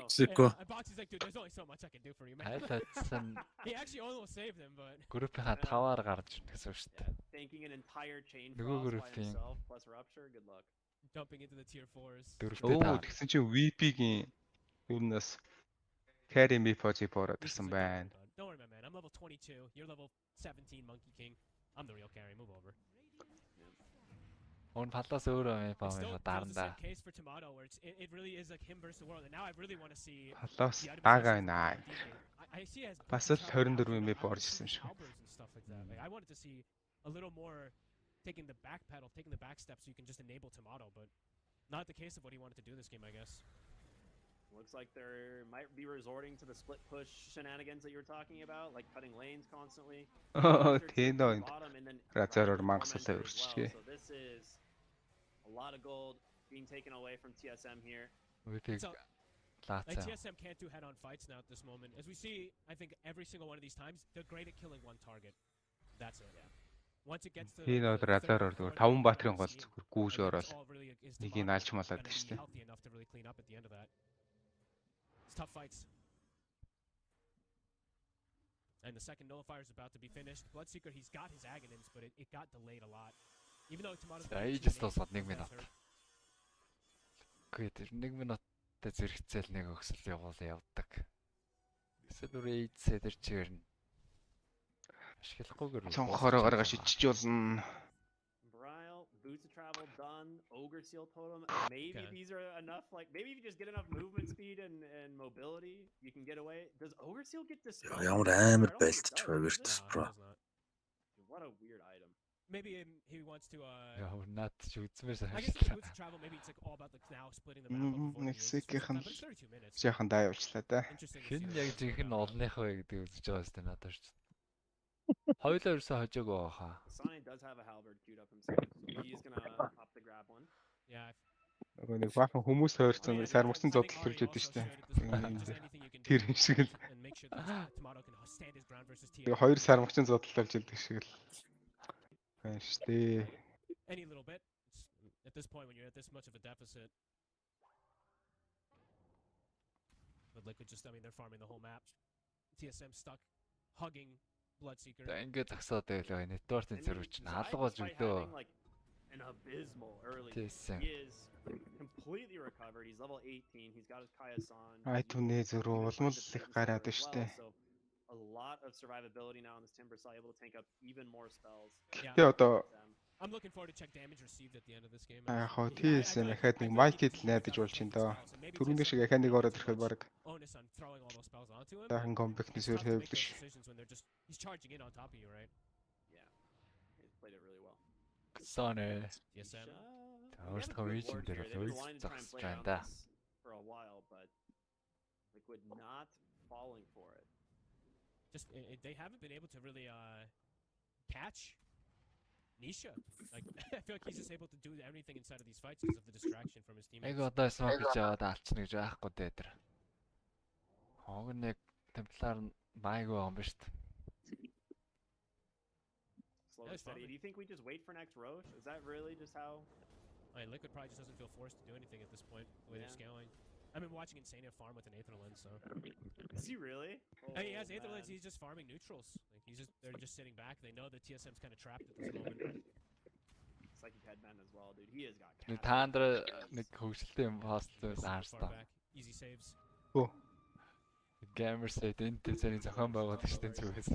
[SPEAKER 4] Сико.
[SPEAKER 13] Boxy's like, dude, there's only so much I can do for you, man.
[SPEAKER 1] Хайлтсан
[SPEAKER 13] He actually almost saved him, but
[SPEAKER 1] группийнхаа 5-аар гарч ирнэ гэсэн үг шүү дээ.
[SPEAKER 14] Thanking an entire chain
[SPEAKER 1] Нөгөө
[SPEAKER 14] frost by
[SPEAKER 1] группийн
[SPEAKER 14] himself plus rupture. Good luck.
[SPEAKER 13] dumping into the tier 4s.
[SPEAKER 1] дөрөвтэй
[SPEAKER 2] Оо
[SPEAKER 1] таа.
[SPEAKER 2] тэгсэн чинь VP-гийн юунаас carry me pose бороод ирсэн байна.
[SPEAKER 13] Don't worry, my man. I'm level 22. You're level 17, Monkey King. I'm the real carry. Move over.
[SPEAKER 1] Уун палаас өөрөө юм
[SPEAKER 13] It
[SPEAKER 1] баа
[SPEAKER 13] still
[SPEAKER 1] юм
[SPEAKER 13] builds the
[SPEAKER 1] дарандаа.
[SPEAKER 13] same case for Tomato, where it really is like him versus the world. And now I really want to see.
[SPEAKER 2] Палаас
[SPEAKER 13] the
[SPEAKER 2] дагаа
[SPEAKER 13] itemization
[SPEAKER 2] байна.
[SPEAKER 13] from DJ. I see it as
[SPEAKER 2] Бас
[SPEAKER 13] both
[SPEAKER 2] л
[SPEAKER 13] Tomato
[SPEAKER 2] 24
[SPEAKER 13] and
[SPEAKER 2] мэй
[SPEAKER 13] I
[SPEAKER 2] борж
[SPEAKER 13] want to
[SPEAKER 2] ирсэн
[SPEAKER 13] see
[SPEAKER 2] шүү.
[SPEAKER 13] Albers and stuff like that. Like, I wanted to see a little more taking the back pedal, taking the back step, so you can just enable Tomato, but not the case of what he wanted to do this game, I guess.
[SPEAKER 14] Looks like they might be resorting to the split push shenanigans that you were talking about, like cutting lanes constantly.
[SPEAKER 2] Тийм доо.
[SPEAKER 14] Bottom and then
[SPEAKER 2] Разаараар
[SPEAKER 14] Tormentor
[SPEAKER 2] мангасалаа
[SPEAKER 14] as
[SPEAKER 2] өрччихье.
[SPEAKER 14] well. So this is a lot of gold being taken away from TSM here.
[SPEAKER 1] Үгүй
[SPEAKER 13] So,
[SPEAKER 1] лаацаа.
[SPEAKER 13] like TSM can't do head-on fights now at this moment. As we see, I think every single one of these times, they're great at killing one target. That's it. Once it gets to
[SPEAKER 2] Тийм
[SPEAKER 13] the
[SPEAKER 2] бол
[SPEAKER 13] third,
[SPEAKER 2] разаараар
[SPEAKER 13] fourth,
[SPEAKER 2] зүгээр 5
[SPEAKER 13] fifth
[SPEAKER 2] баатрын гол
[SPEAKER 13] round,
[SPEAKER 2] зүгээр гүүж
[SPEAKER 13] I think
[SPEAKER 2] ороод
[SPEAKER 13] the call really is
[SPEAKER 2] нэгийг
[SPEAKER 13] Tomato
[SPEAKER 2] алж малаад
[SPEAKER 13] gonna be
[SPEAKER 2] штэ.
[SPEAKER 13] healthy enough to really clean up at the end of that. It's tough fights. And the second nullifier is about to be finished. Bloodseeker, he's got his Agonins, but it got delayed a lot. Even though Tomato's
[SPEAKER 1] За
[SPEAKER 13] got two
[SPEAKER 1] Aegis
[SPEAKER 13] nades,
[SPEAKER 1] дуусаад 1
[SPEAKER 13] no
[SPEAKER 1] минут.
[SPEAKER 13] answer.
[SPEAKER 1] Үгүй тэр 1 минуттай зэрэгцээл нэг өгсөл явуулаа явдаг. Эсвэл өөр Aegis дээр чигэрнэ. Ашиглахгүйгээр
[SPEAKER 2] Цонхороо гаргаа шидчих болно.
[SPEAKER 14] Brile, boots of travel done, ogre seal totem. Maybe
[SPEAKER 13] Okay.
[SPEAKER 14] these are enough. Like maybe if you just get enough movement speed and mobility, you can get away. Does ogre seal get dispelled?
[SPEAKER 4] Ямар
[SPEAKER 14] I
[SPEAKER 4] амар
[SPEAKER 14] don't think it
[SPEAKER 4] байлтч
[SPEAKER 14] does,
[SPEAKER 4] байгаа
[SPEAKER 14] does it?
[SPEAKER 4] бро.
[SPEAKER 13] No, it does not.
[SPEAKER 14] What a weird item.
[SPEAKER 13] Maybe he wants to.
[SPEAKER 1] яа наад ч үзмээр
[SPEAKER 13] I guess with
[SPEAKER 1] санагдлаа.
[SPEAKER 13] boots of travel, maybe it's like all about the now splitting the map up before
[SPEAKER 2] Нэг
[SPEAKER 13] he uses for
[SPEAKER 2] секийнхэн
[SPEAKER 13] some time, but it's 32 minutes.
[SPEAKER 2] жаахан даа явуулчлаа да.
[SPEAKER 13] Interesting to
[SPEAKER 1] Хэн
[SPEAKER 13] see
[SPEAKER 1] яг
[SPEAKER 13] what
[SPEAKER 1] жинхэнэ
[SPEAKER 13] about.
[SPEAKER 1] олных вэ гэдэг үзэж байгаа юм надад шүү дээ. Хоёулаа ерөөсөө хожоогүй баха.
[SPEAKER 14] Sane does have a halberd queued up himself. So he is gonna pop the grab one.
[SPEAKER 13] Yeah.
[SPEAKER 2] Нөгөө нэг баахан хүмүүс хойрцсон сармагцсан зодтол төрж өгдөө штэ. Тэр юм шиг л.
[SPEAKER 13] And make sure that Tomato can stand his ground versus TSM.
[SPEAKER 2] Тэгээ хоёр сармагцсан зодтол болж өгдөг шиг л. Байна штэ.
[SPEAKER 13] Any little bit. It's at this point when you're at this much of a deficit. But Liquid just, I mean, they're farming the whole map. TSM stuck, hugging Bloodseeker.
[SPEAKER 1] За ингээд тагсаад байлаа. Network-ын зэрэг чинь хаалгаж өгдөө.
[SPEAKER 14] An abysmal early.
[SPEAKER 1] TSM.
[SPEAKER 14] He is completely recovered. He's level 18. He's got his Kaya-san.
[SPEAKER 2] Ай түнээ зөрөө улмал их гараад штэ.
[SPEAKER 14] A lot of survivability now on this Timber Saw, able to tank up even more spells.
[SPEAKER 2] Тэгээ одоо
[SPEAKER 13] I'm looking forward to check damage received at the end of this game.
[SPEAKER 2] яг хоо TSM ахад нэг Mighty-д найдаж болж ин доо. Түрүүний шиг ахаа нэг ороод ирэхэд баг. Дахин комбектнес өөр хэвлэж.
[SPEAKER 13] He's charging in on top of you, right?
[SPEAKER 14] Yeah. He's played it really well.
[SPEAKER 1] Сонэ.
[SPEAKER 13] TSM.
[SPEAKER 1] Өөртөө region дээр л зогсож байна да.
[SPEAKER 14] For a while, but Liquid not falling for it.
[SPEAKER 13] Just they haven't been able to really catch Nisha. Like I feel like he's just able to do everything inside of these fights because of the distraction from his teammates.
[SPEAKER 1] Яг одоо smoke гэж яваад алчна гэж байхгүй дээ тэр. Хог нэг темплар байгуу юм ба шүү дээ.
[SPEAKER 14] Slow and steady. Do you think we just wait for next Roche? Is that really just how?
[SPEAKER 13] I mean, Liquid probably just doesn't feel forced to do anything at this point, the way they're scaling. I've been watching Insania farm with an Aether Lens, so.
[SPEAKER 14] Is he really?
[SPEAKER 13] Oh, he has Aether Lens, he's just farming neutrals. Like they're just sitting back. They know that TSM's kind of trapped at this moment.
[SPEAKER 14] Psychic Headman as well, dude. He has got.
[SPEAKER 1] Таандра нэг хөвгөлтэй юм хостлоо лаарстаа.
[SPEAKER 13] Easy saves.
[SPEAKER 2] Oh.
[SPEAKER 1] Gamers said энэ тэзэний зохион байгуулагч гэдэг зүгээс.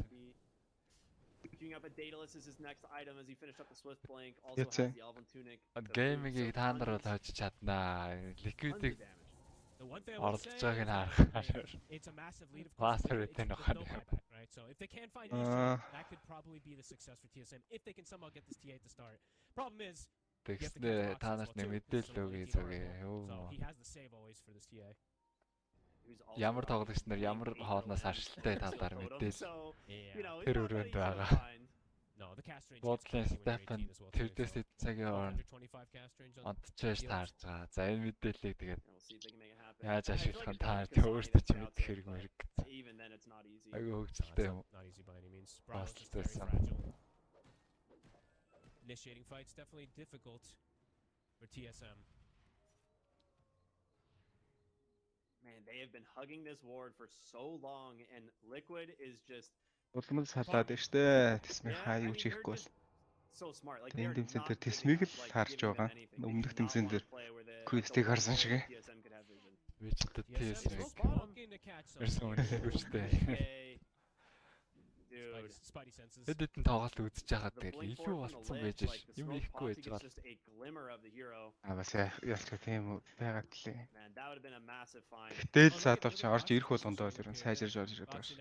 [SPEAKER 14] Queuing up a Daedalus is his next item as he finished up the Swift Blink. Also has the Elven Tunic.
[SPEAKER 1] Gaming-ийг таандра бол хожиж чаднаа. Liquid-ийг оролцож байгааг нь харахаар.
[SPEAKER 13] It's a massive lead of
[SPEAKER 1] course.
[SPEAKER 13] Right? So if they can find Nisha, that could probably be the success for TSM if they can somehow get this T8 to start. Problem is
[SPEAKER 1] Тэгснэ та нарт нэг мэдээлэл өгье зүгээ.
[SPEAKER 13] So he has the save always for this TA.
[SPEAKER 1] Ямар тоглогч нар ямар хоолноос харшилтай талаар мэдээлэл тэр өрөөнд байгаа.
[SPEAKER 13] No, the cast range.
[SPEAKER 1] Бодлын Стефан тэрдээс цагийн хооронд онцчээж таарж байгаа. За энэ мэдээллийг тэгээд яаж ашиглах нь та өөрсдөө ч мэдэх хэрэг мэрэг. Айгу хөвгөлтэй юм.
[SPEAKER 13] Not easy by any means. Bravo's just very fragile. Initiating fights definitely difficult for TSM.
[SPEAKER 14] Man, they have been hugging this ward for so long, and Liquid is just.
[SPEAKER 2] Улмал салаад штэ. Тэсмийн хаа юу ч хийхгүй бол.
[SPEAKER 14] So smart. Like
[SPEAKER 2] энэ тэмцэн дээр тэсмийг л харж байгаа. Өмнөх тэмцэн дээр Quest-ийг харсан шиг.
[SPEAKER 1] Би ч TSM-ийг ерсөн үнэхээр
[SPEAKER 13] Spidey senses.
[SPEAKER 1] Тэдэн тоглолт үзэж байгаад тэгэл илүү болцсон байж ш. Юм ихгүй байж гал.
[SPEAKER 2] Бас ялч тийм үү байгаад лээ.
[SPEAKER 14] Man, that would have been a massive find.
[SPEAKER 2] Гэтэл саадвч орж ирэх болгондоо л ерөн сайжирж орж ирээд байгаа ш.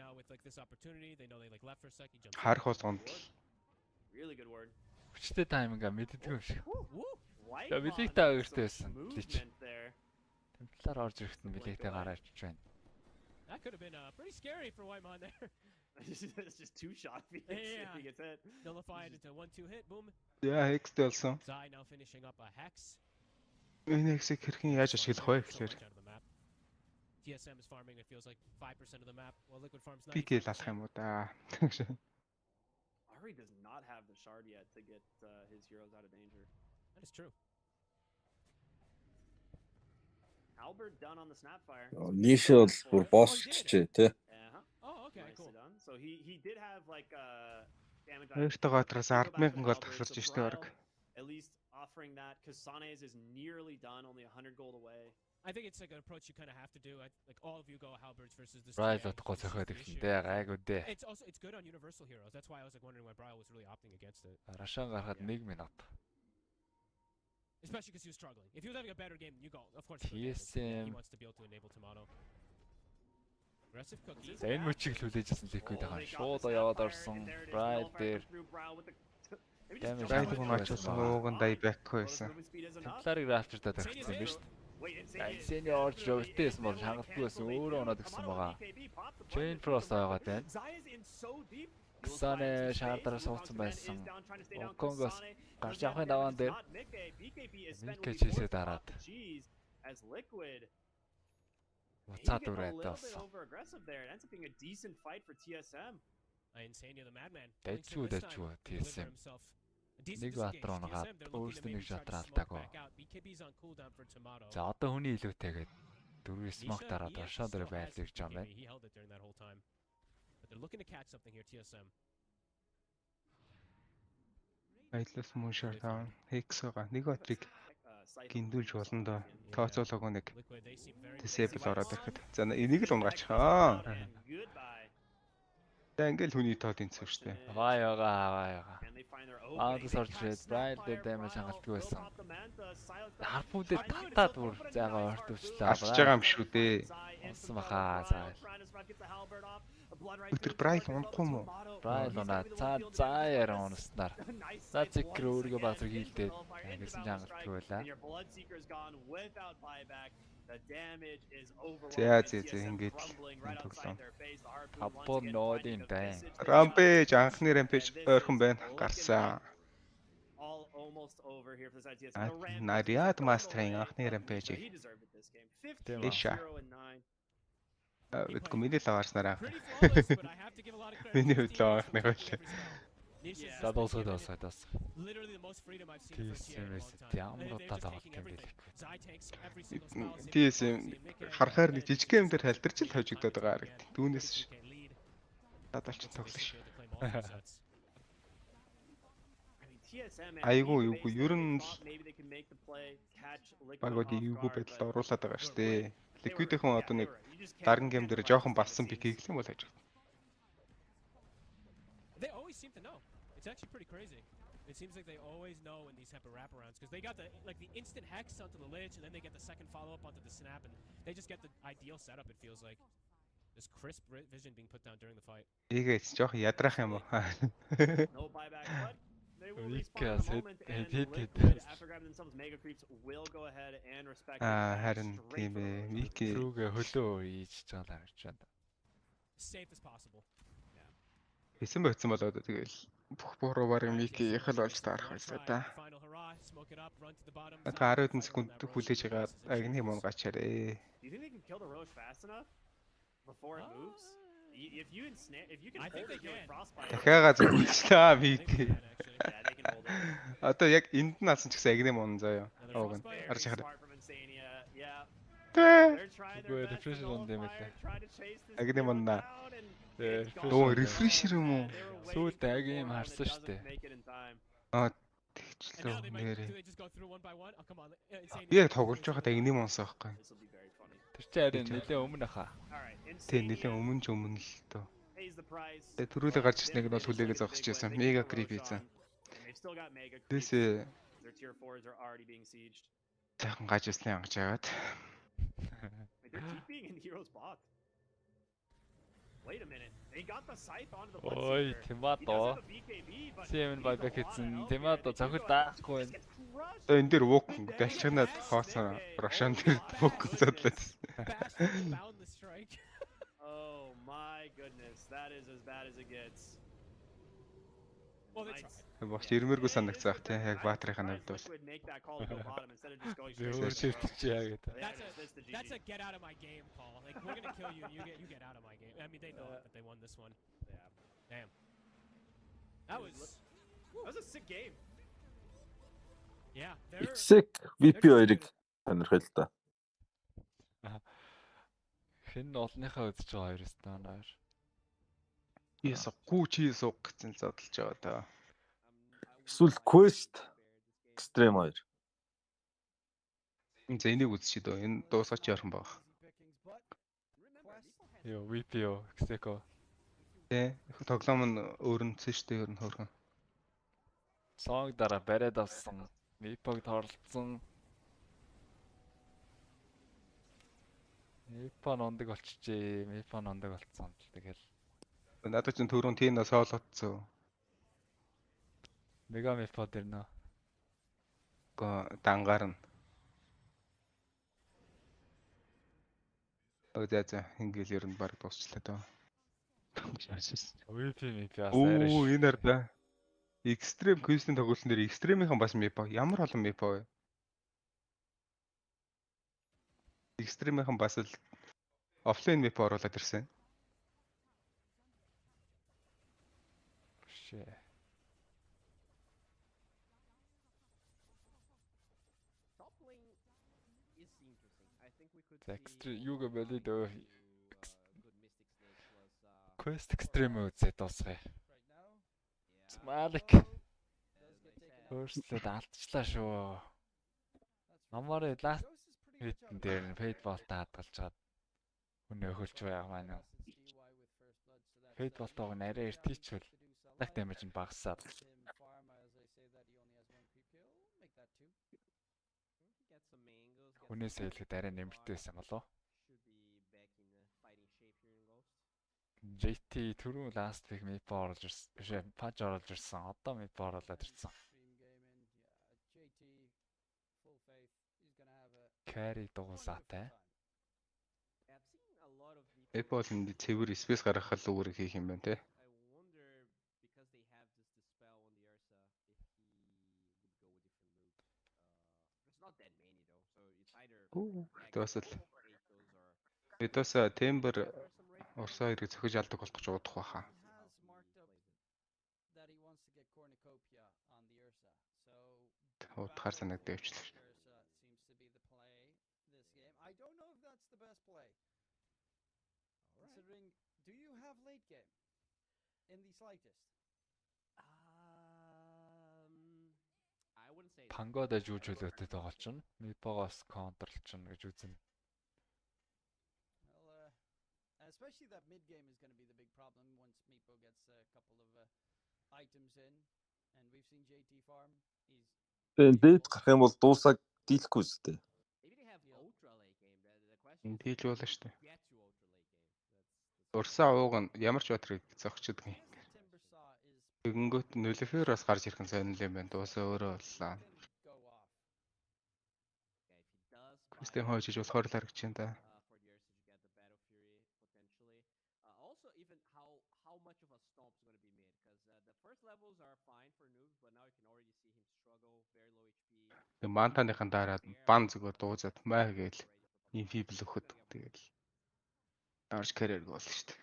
[SPEAKER 2] Харах болгонд
[SPEAKER 14] Really good word.
[SPEAKER 1] Хүчтэй тайминга мэддэг юм шиг. За билег та өөртөө байсан. Лич. Темплар орж ирэхэд нь билегтэй гараад ич байна.
[SPEAKER 13] That could have been pretty scary for Whitemon there.
[SPEAKER 14] It's just two shot if he gets hit.
[SPEAKER 13] Nullified into 1-2 hit, boom.
[SPEAKER 2] Yeah, X-тэй болсон.
[SPEAKER 13] Zai now finishing up a hex.
[SPEAKER 2] Энэ X-ийг хэрхэн яаж ашиглах вэ гэхээр
[SPEAKER 13] TSM is farming, it feels like 5% of the map, while Liquid farms 90%.
[SPEAKER 2] Пикэл алах юм уу да.
[SPEAKER 14] Ari does not have the shard yet to get his heroes out of danger.
[SPEAKER 13] That is true.
[SPEAKER 14] Albert done on the Snapfire.
[SPEAKER 4] Nisha бүр боссчээ тий.
[SPEAKER 13] Oh, okay, cool.
[SPEAKER 14] So he did have like damage.
[SPEAKER 2] Өөртөө гатраас 10,000 гол тасарч штэ баг.
[SPEAKER 14] At least offering that because Sane's is nearly done, only 100 gold away.
[SPEAKER 13] I think it's like an approach you kind of have to do. Like all of you go Halberds versus this.
[SPEAKER 1] Right, утгагүй цохоод ихтэй гайгүй дээ.
[SPEAKER 13] It's good on universal heroes. That's why I was like wondering why Bryle was really opting against it.
[SPEAKER 1] Рашан гарахад 1 минут.
[SPEAKER 13] Especially because he was struggling. If he was having a better game, you go. Of course,
[SPEAKER 1] he
[SPEAKER 13] wants to be able to enable Tomato. Aggressive cookies.
[SPEAKER 1] Энэ мөчийг л хүлээжсэн Liquid байгаа. Шууд яваад орсон. Bryle дээр.
[SPEAKER 2] Bryle мачсан ууган дай бэкгүй байсан.
[SPEAKER 1] Темпларыг рафчертаад тавьчихсан юм биш үү? Insania орж явтээс бол хангалтгүй байсан. Өөрөө оноод гисэн байгаа. Chain Frost байгаад байна. Сане шаардаар суудсан байсан. Конгос гарч явахын даваан дээр Микэчээсээ дараад.
[SPEAKER 14] As Liquid
[SPEAKER 1] Уцаад үрээд болсон.
[SPEAKER 14] Over aggressive there. It ends up being a decent fight for TSM.
[SPEAKER 13] Insania the Madman.
[SPEAKER 1] Дэжүү TSM. Нэг баатар унгаад өөрсдөө нэг шатраа алдаагүй. За одоо хүний илүүтэйгээд 4 смок дараад оршоо дээр байлаа гэж юм байна.
[SPEAKER 2] Айдлаас мөн шартаа хексога нэг батрыг гиндүүлж болно доо. Тооцоолоогүй нэг disable ороод ирэхэд. За энийг л унгаачихаа. За ингээл хүний тоо тэнцв штэ.
[SPEAKER 1] Аваа. Аудас орж ирээд Bright damage хангалтгүй байсан. Харпуудад татаад бүр зайгаа ортөвчлээ.
[SPEAKER 2] Алж байгаа юм шүү дээ.
[SPEAKER 1] Онсон баха. За.
[SPEAKER 2] Өтөр Bright унахгүй мó?
[SPEAKER 1] Bright унаа. За яран унаснаар. За зикр өөрийгөө баатар хийлдээд гэсэн хангалтгүй байлаа.
[SPEAKER 2] За ингээд тоглоом.
[SPEAKER 1] Хаппон ноодын дай.
[SPEAKER 2] Rampage анхны Rampage ойрхон байна. Гарсан. Riyadh мастерын анхны Rampage. Тийша. Бид комеди л аваарснараа. Миний хөдлөө авахны хөл.
[SPEAKER 1] За дуусах. TSM-с ямар удаа тоглолт юм бэ?
[SPEAKER 2] TSM харахаар нэг жижиг юм дээр халдирч л хожигдоод байгаа харагд. Дүүнээс ш. Дадалч тоглоно ш. Айгуу юугүй ер нь багуудын юугүй байдалд оруулаад байгаа штэ. Liquid-ийн одоо нэг дарган гейм дээр жоохон балсан пик хийх юм бол хажиг.
[SPEAKER 13] They always seem to know. It's actually pretty crazy. It seems like they always know in these type of wraparounds because they got the instant hex onto the lich and then they get the second follow-up onto the snap and they just get the ideal setup. It feels like this crisp vision being put down during the fight.
[SPEAKER 2] Ийгээс жоох ядрах юм уу?
[SPEAKER 14] No buyback, but they will respawn in a moment and Liquid, after grabbing themselves mega creeps, will go ahead and respect
[SPEAKER 2] харин тийм ээ. Вики
[SPEAKER 1] рүүгээ хөлөө ийж чаалаа гэж байна.
[SPEAKER 13] Safe as possible.
[SPEAKER 2] Хэсэн байцсан болоод тэгэл бүх бууруу барыг Вики яхал болж таарах байлаа да. 10 секунд хүлээж байгаа агны мон гачаарэ.
[SPEAKER 14] Do you think they can kill the Roche fast enough before it moves? If you can hold it with frostbite.
[SPEAKER 2] Дахиагаа зөвлөлөө Вики. Одоо яг энд нь алсан ч гэсэн агны мон заяа. Ууг нь харж яхаа.
[SPEAKER 1] Good refresh on them ээ.
[SPEAKER 2] Агны монна. Оо refresher юм уу?
[SPEAKER 1] Сүүлд агийн юм харсан штэ.
[SPEAKER 2] Тэгчлээ нэрээ. Би яг тоглож байхад агны монс аахгүй.
[SPEAKER 1] Тэр чинь харин нэлээ өмнө хаа.
[SPEAKER 2] Тийм нэлээ өмнө л тоо. Тэгээ төрүүлээ гарч ирснэг нь бол хүлээгээ зогсож байсан. Мега крип хийсэн. This Захан гаж ирсэн ангаж яагаад.
[SPEAKER 14] Wait a minute. They got the scythe onto the
[SPEAKER 1] Ой, Тимато. Сэмэн байбек хийсэн. Тимато цохол даахгүй байна.
[SPEAKER 2] Энэ дээр вок далчганаад хоосон Рошан дээр вок задлаас.
[SPEAKER 14] Oh my goodness. That is as bad as it gets.
[SPEAKER 2] Богч ирмээргүй санагцаах те яг баатрынхаа навд бол.
[SPEAKER 13] That's a get out of my game call. Like we're gonna kill you and you get out of my game. I mean they know that they won this one. Yeah. Damn. That was a sick game. Yeah.
[SPEAKER 4] Sick VP2-ыг сонирхол та.
[SPEAKER 1] Хэн олныхаа үзэж байгаа хоёроос таанаар.
[SPEAKER 2] Чи суух гэсэн задлж байгаа та.
[SPEAKER 4] Эсвэл Quest Extreme 2.
[SPEAKER 2] За энийг үзчихээ дөө. Энэ дуусгач ярхан баг.
[SPEAKER 1] Йоо, VPO, Xeco.
[SPEAKER 2] Тэ, тоглоом нь өөрөнцөн штэ өөр нь хөөрхөн.
[SPEAKER 1] Сонг дараа бариад авсан. VPO-г торлцсон. VPO нондог болчихжээ. VPO нондог болцсон. Тэгэл.
[SPEAKER 2] Надад ч түрүүн тийм соолоцсон.
[SPEAKER 1] Мега VPO дээр нөө.
[SPEAKER 2] Дангаар нь. За ингээл ер нь баг дуусчлаа дөө.
[SPEAKER 1] VP
[SPEAKER 2] Оо энэ арда. Extreme Quest-ийн тоглолтын дээр Extreme-ийн бас VPO ямар олон VPO вэ? Extreme-ийн бас л офлайн VPO оруулаад ирсэн.
[SPEAKER 1] Extreme юу гэвэл дөө Quest Extreme үзээ дуусгая. Смалик. Өөрсдөө алдчихлаа шүү. Намаар last хитэн дээр нь фейдболтаа хадгалж чад. Хүн өхөлж байгаа маань. Фейдболтоог нэрээ эртийчвэл так дэмэж нь багасаад. Хүнээс хэлэхэд арай нэмэртэйсэн болов. JT түрүү last week мипо оруулж ирсэн. Биш паж оруулж ирсэн. Одоо мипо оруулаад ирсэн. Carry дуусаатай.
[SPEAKER 2] Apple энэ цэвэр space гаргахад л үүрэг хийх юм байна те. Тэсэл Эдээс тембер урсаа хэрэг зөхөж алдаг болох гэж уудах байхаа. Утгаар санагдав өвчлөө.
[SPEAKER 12] I don't know if that's the best play. Considering, do you have late game in the slightest?
[SPEAKER 11] I wouldn't say.
[SPEAKER 1] Пангода жүүжүүлээд байгаа чинь мипогоос контрлч нь гэж үзнэ.
[SPEAKER 12] Well, especially that mid game is going to be the big problem once Meepo gets a couple of items in, and we've seen JT farm. He's.
[SPEAKER 4] Дээд гарах юм бол дуусаг дийлэхгүй үстэй.
[SPEAKER 2] Энд хийж болно шүү дээ. Урсаа ууг нь ямар ч батрыг зогчдөг юм. Тэгэнгүүт нөлөөхөр бас гарч ирэх нь сонирхол юм байна. Дуусаа өөрөө боллоо. Систем хойж болохоор л харагч юм да.
[SPEAKER 11] Also, even how much of a stomp is going to be made, because the first levels are fine for noobs, but now you can already see him struggle, very low HP.
[SPEAKER 2] Тэг мантаныхан дараад бан зүгээр дуусаад маа гээл инфибл өгөхөд тэгэл дарж карьер болно шүү дээ.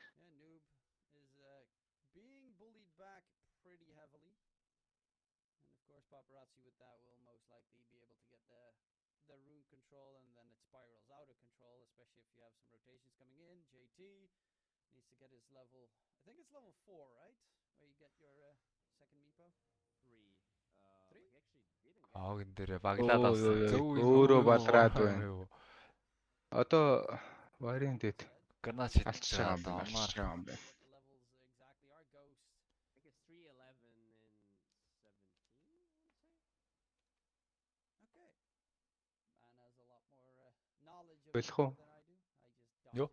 [SPEAKER 12] Being bullied back pretty heavily, and of course paparazzi with that will most likely be able to get the rune control, and then it spirals out of control, especially if you have some rotations coming in. JT needs to get his level, I think it's level 4, right, where you get your second meepo.
[SPEAKER 11] 3. He actually didn't.
[SPEAKER 1] Аагийн дээр баглаад авсан.
[SPEAKER 2] Өөрөө балраад байна. Одоо вариант дэт
[SPEAKER 1] гранат
[SPEAKER 2] алчж байгаа юм байна. Болох уу?
[SPEAKER 1] Юу?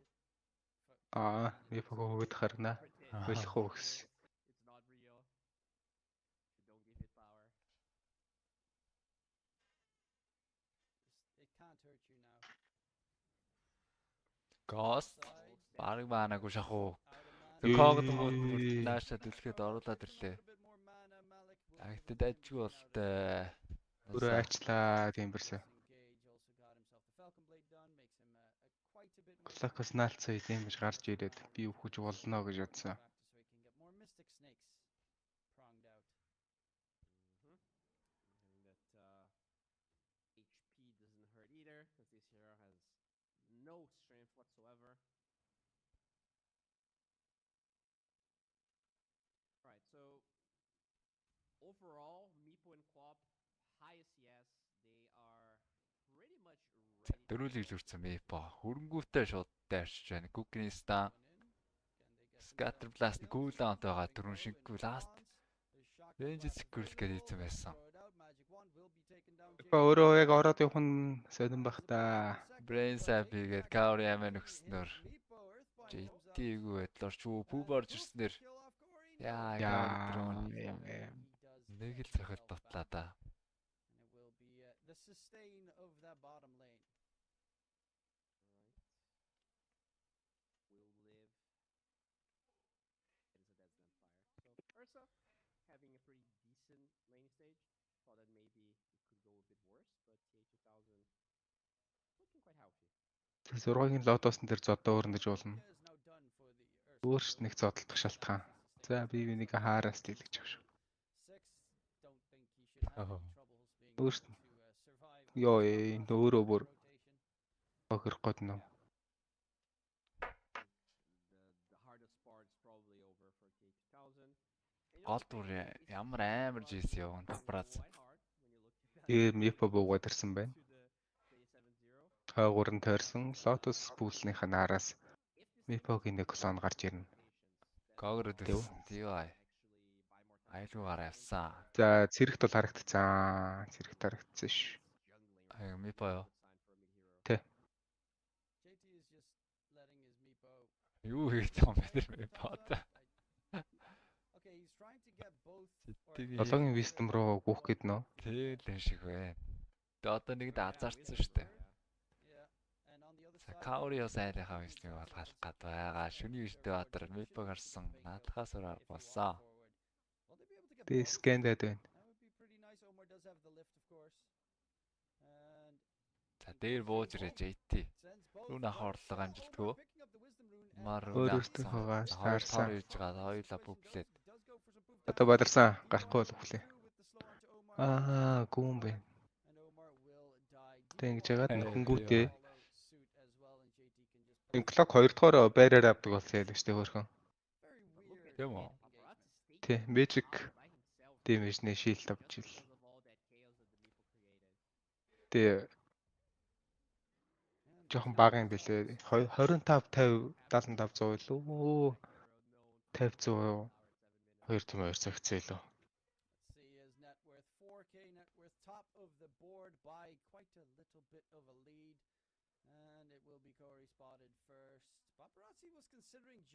[SPEAKER 2] Мипог хөгд харна. Болох уу гэсэн.
[SPEAKER 11] It's not real. You don't give it power.
[SPEAKER 12] It can't hurt you now.
[SPEAKER 1] Ghost баг баанаагүй шахуу. Когд мод нааша дэлгэхэд оруулаад ирлээ. Агтд ажиг болтой.
[SPEAKER 2] Өөрөө ачлаа тиймэрсэ. Клакс наалцаа тиймэрч гарч ирээд би өвхөж болно гэж бодсон.
[SPEAKER 11] HP doesn't hurt either, because this hero has no strength whatsoever. Alright, so overall, Meepo and Quap, highest yes, they are pretty much ready.
[SPEAKER 1] Дөрүүлийг л үрцэн мипо. Хөрөнгүүтэй шууд дайрч байна. Кукнистан Scatter Blast Cooldown байгаа дөрвөн шинггүй last. Range Security гэдэг ийцэн байсан.
[SPEAKER 2] Өөрөө яг ороод явах нь сонирн бах та.
[SPEAKER 1] Brain Sap хийгээд Kaori амин өгснөөр JT-гүй байдлаар ч пүүп орж ирснээр яа нэг л захад дотлаа да.
[SPEAKER 12] The sustain of that bottom lane.
[SPEAKER 11] Will live. It is a dead stand fire. So Ursa having a pretty decent lane stage. Thought that maybe it could go a bit worse, but TA2000 looking quite healthy.
[SPEAKER 2] 6-гийн лотосон дээр зодоо өрнөж болно. Өөрс нэг зодтолдох шалтгаан. За би нэг хаараас дийл гэж байна шүү. Өөрс ёо энэ өөрөө бүр Өгөр год нөө.
[SPEAKER 11] The hardest part is probably over for K2000.
[SPEAKER 1] Гол дүр ямар амар жийс явна папарацци.
[SPEAKER 2] Мипо буугаад ирсэн байна. Хаагуурн тойрсон Lotus пүүлснийхээ наараас Мипогийн нэг клон гарч ирнэ.
[SPEAKER 1] Гогрод ирсэн. Тийвай. Айлгуугаар явсан.
[SPEAKER 2] За цэрэгт бол харагдцсан. Цэрэгт харагдсан ш.
[SPEAKER 1] Мипо юу?
[SPEAKER 2] Тэ.
[SPEAKER 1] Юу хийж байгаа юм бэ тэр Мипод?
[SPEAKER 2] Долоогийн wisdom руу гүөх гээд нөө.
[SPEAKER 1] Тэгэл шиг байна. Тэгээ одоо нэг азарцсан штэ. Каурио сайрахаа wisdom болгох гад байгаа. Шүний иштэй баатар Мипо гарсан. Наадхаас ураар болсон.
[SPEAKER 2] Тэ скэндээд байна.
[SPEAKER 1] За дээр бууж ирэж JT. Рүүн хорлого амжилтгүй.
[SPEAKER 2] Өөрөөсөө хагаас таарсан.
[SPEAKER 1] Хийж байгаа хоёулаа бүглээд.
[SPEAKER 2] Одоо бадарсан гарахгүй бол өглөө. Гүн бэ. Тэнгэж ягаад нөхөнгүүтэй. Инклок 2 дахь байраар авдаг болсон яа л штэ хөөрхөн.
[SPEAKER 1] Тийм үү?
[SPEAKER 2] Тий, Magic damage-ний shield авч ил. Тий. Жохон бага юм бэлээ. 25 50 75 100 илүү. 50 100 2 цагцээ илүү.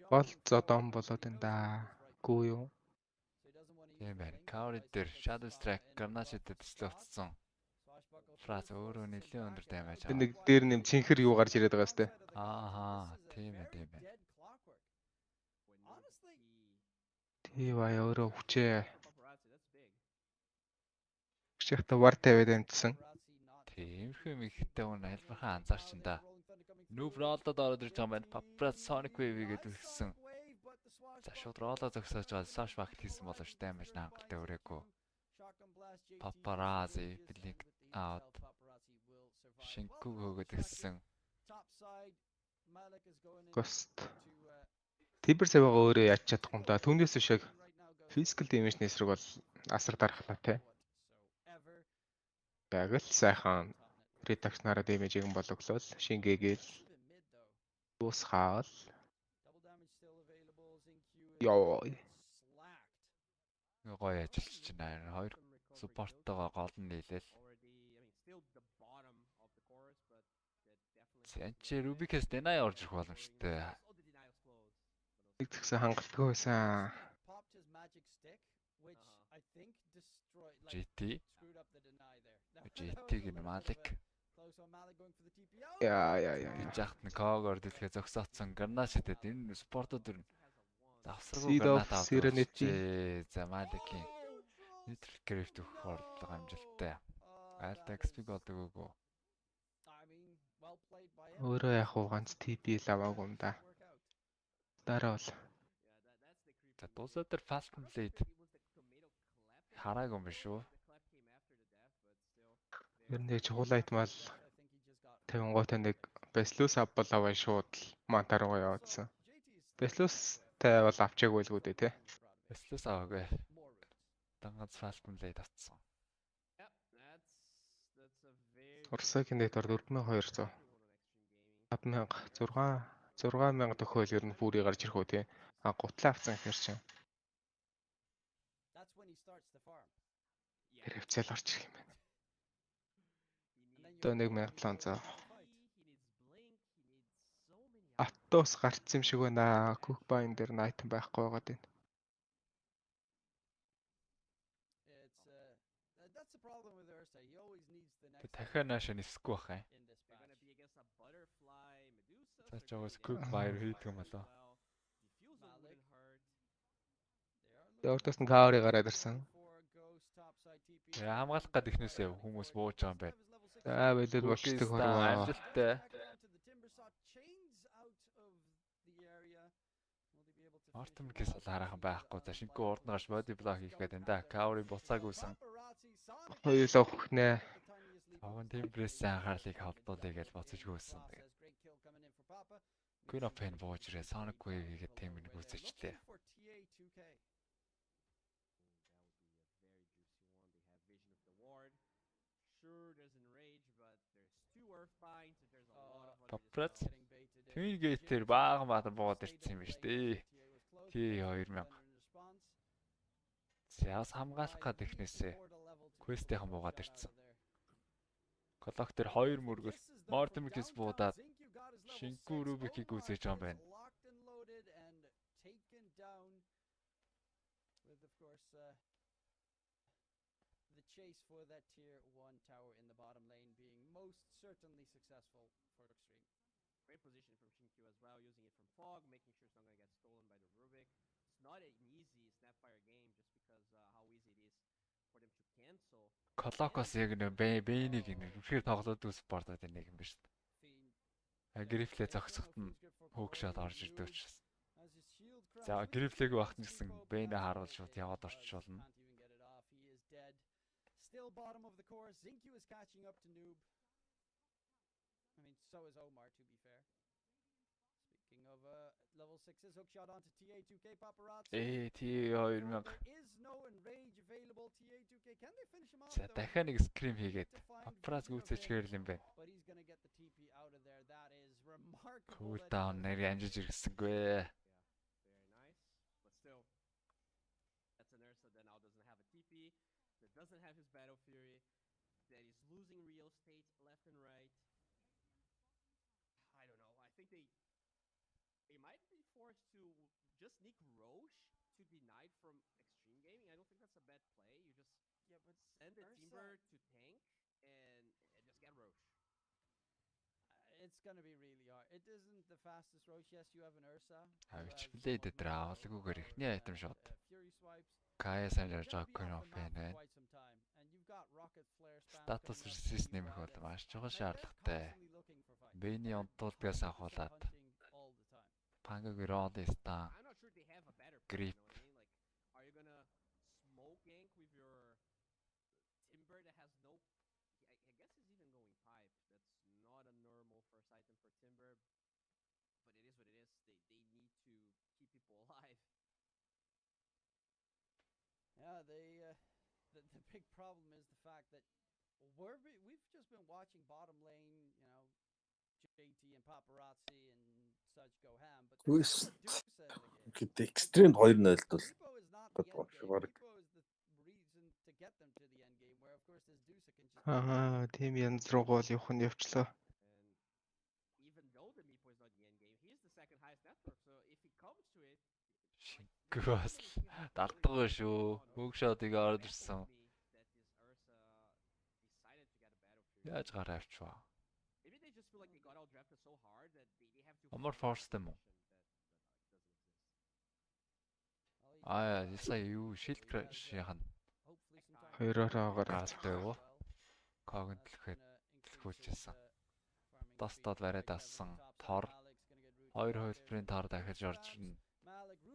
[SPEAKER 2] Гол зодон болоод энэ да. Гүү юу?
[SPEAKER 1] Тийм байна. Каури дээр Shadow Strike Garnash-д төслөвцсөн. Фраз өөрөө нэлээд өндөр даймаж
[SPEAKER 2] байгаа. Нэг дээр нэм цэнхэр юу гарч ирээд байгаа сте.
[SPEAKER 1] Тийм ээ, тийм ээ.
[SPEAKER 2] Тийваа өөрөө хүчээ. Хүчээхтэй вар тавиад амтсан.
[SPEAKER 1] Тиймэрхүү юм ихтэй хүн альбархан анзаарчин да. Noob Roll-дод ороод ирж байгаа байна. Paparazzi Sonic Wave гэдэг хэлсэн. За шууд Roll-о зогсоож байгаа Slash Back хийсэн боловч даймаж хангалттай өрөөгүй. Paparazzi Blink Out. Шинку хөөгд хэлсэн.
[SPEAKER 2] Ghost. Тибер савгаа өөрөө яаж чадахгүй юм да. Түүнээс шиг physical damage-ний эсрэг бол асар дарахлаа те. Яг л сайхан reduction-аараа damage-ийг бологлол шингээгээл дуусгаал. Яа.
[SPEAKER 1] Гоё ажиллаж байна. Хоёр support-тойгоо гол нь нийлээл. Энд Rubik's Deny орж ирэх боломжтой.
[SPEAKER 2] Нэг тэгсэн хангалттай байсан.
[SPEAKER 1] GT. GT-г Malik.
[SPEAKER 2] Яа.
[SPEAKER 1] Жахт нэг коогоор дэлхээ зогсооцсон Garnash-дэд энэ спортод дөрн. Завсаргүй Garnash авсан. За Malik-ийн Neutral Craft өгөх орлого амжилттай. Айлта XP болдог үгүй.
[SPEAKER 2] Өөрөө яг ганц TP л аваагүй юм да. Дараа бол.
[SPEAKER 1] За дуусаад тэр Falcon Blade хараагүй юм биш үү?
[SPEAKER 2] Ер нь чухал айтмал 50 нэг Baslus авбал аваа шууд Manta руу яваадсан. Baslus тай бол авчаагүй л гүдээ те.
[SPEAKER 1] Baslus аваагүй. Дангац Falcon Blade авцсан.
[SPEAKER 2] Орсагийн дэйтор 4200. 6000 төхөөл ер нь бүрий гарч ирэх үү те. Гутлаа авсан гэхэр чинь. Хэвцэл орж ирэх юм байна. Одоо 1700. Атос гарцсан юм шиг байна. Cookbine дээр нь item байхгүй байгаад байна.
[SPEAKER 1] Дахиад нааш нисэхгүй бах юм. За чогоос Cookbine хийдэг юм болоо.
[SPEAKER 2] Өөртөөс нь Kaori гараад ирсэн.
[SPEAKER 1] Хамгаалах гээд ихнээсээ хүмүүс бууж байгаа юм байна.
[SPEAKER 2] За болол болчдөг хорвоо.
[SPEAKER 1] Амжилттай. Ортомикс л хараахан байхгүй. За шингүү урд нагаш боди блок хийх гээд энэ да. Kaori буцааг үүсэн.
[SPEAKER 2] Хоёулаа өгнэ.
[SPEAKER 1] Аван темперээс анхаарлыг хавдуулъя гэж боцож гүйсэн. Queen of Pain бууж ирээ Sonic Wave хийгээд тийм нэг үзэжлээ. Paparazzi Twin Gate-ээр баахан баатар боод ирсэн юм биш үү? Тий 2000. Зяас хамгаалах гад ихнээсээ quest-ийн буугаад ирсэн. Коллектор 2 мөргөл Mortimer-кис буудаад Шингүү Rubik-ийг үзэж байгаа юм байна.
[SPEAKER 12] Chase for that tier 1 tower in the bottom lane being most certainly successful for Extreme.
[SPEAKER 11] Great position from Shinkyu as well, using it from fog, making sure it's not going to get stolen by the Rubik. It's not an easy Snapfire game just because how easy it is for them to cancel.
[SPEAKER 1] Колокос яг нэг бэнийг үнэхээр тоглоод спортод нэг юм биш үү? Грифлээ зогсоход нь хөөгшөд орж ирдэг учраас. За грифлэг багт гэсэн бэнэ харуул шууд яваад орчихвол.
[SPEAKER 12] Still bottom of the course. Zinkyu is catching up to Noob. I mean, so is Omar, to be fair. Speaking of level 6's hook shot onto TA2K Paparazzi.
[SPEAKER 1] There
[SPEAKER 12] is no enrage available. TA2K, can they finish him off?
[SPEAKER 1] Дахиад нэг скрим хийгээд Paparazzi гүйцэж гэрэл юм байна.
[SPEAKER 12] But he's going to get the TP out of there. That is remarkable.
[SPEAKER 1] Cool down нэр амжиж ирсэнгүй.
[SPEAKER 11] Very nice. But still, that's an Ursa that now doesn't have a TP. That doesn't have his Battle Fury, that is losing real estate left and right. I don't know. I think they might be forced to just sneak Roche to deny it from Extreme Gaming. I don't think that's a bad play. You just send the Timber to tank and just get Roche.
[SPEAKER 12] It's gonna be really hard. It isn't the fastest Roche. Yes, you have an Ursa.
[SPEAKER 1] Авч блээд драавалгүйгээр ихний айтем шот.
[SPEAKER 12] Fury swipes.
[SPEAKER 1] Кая санаж байгаа Queen of Pain байна. Статус resist нэмэх бол маш чухал шаардлагатай. Бэний онтуулдгаас ахуулаад Pangog Rodistan Grip.
[SPEAKER 11] Are you gonna smoke gank with your Timber that has no? I guess he's even going pipe. That's not a normal first item for Timber, but it is what it is. They need to keep people alive.
[SPEAKER 12] Yeah, the big problem is the fact that we've just been watching bottom lane, you know, JT and Paparazzi and such go ham, but
[SPEAKER 4] Quest гэдэг Extreme 2-0 бол бодгоо шиг баг.
[SPEAKER 2] Тийм янз руу гол явах нь явчлаа.
[SPEAKER 11] Even though the Meepo is not the end game, he is the second highest network. So if he comes to it,
[SPEAKER 1] Гүс дардгаа шүү. Хөөгшөдийг орж ирсэн. Яаж гараа авчваа?
[SPEAKER 11] maybe they just feel like they got out drafted so hard that they have to.
[SPEAKER 1] Амар force them. Ясаа юу shield crash яхан.
[SPEAKER 2] Хоёроо гараад
[SPEAKER 1] тааваа. Когонд төлөхөд төлхүүлчихсэн. Достод бариад авсан тор 2 хөлбөрийн тор дахиж орж ирнэ.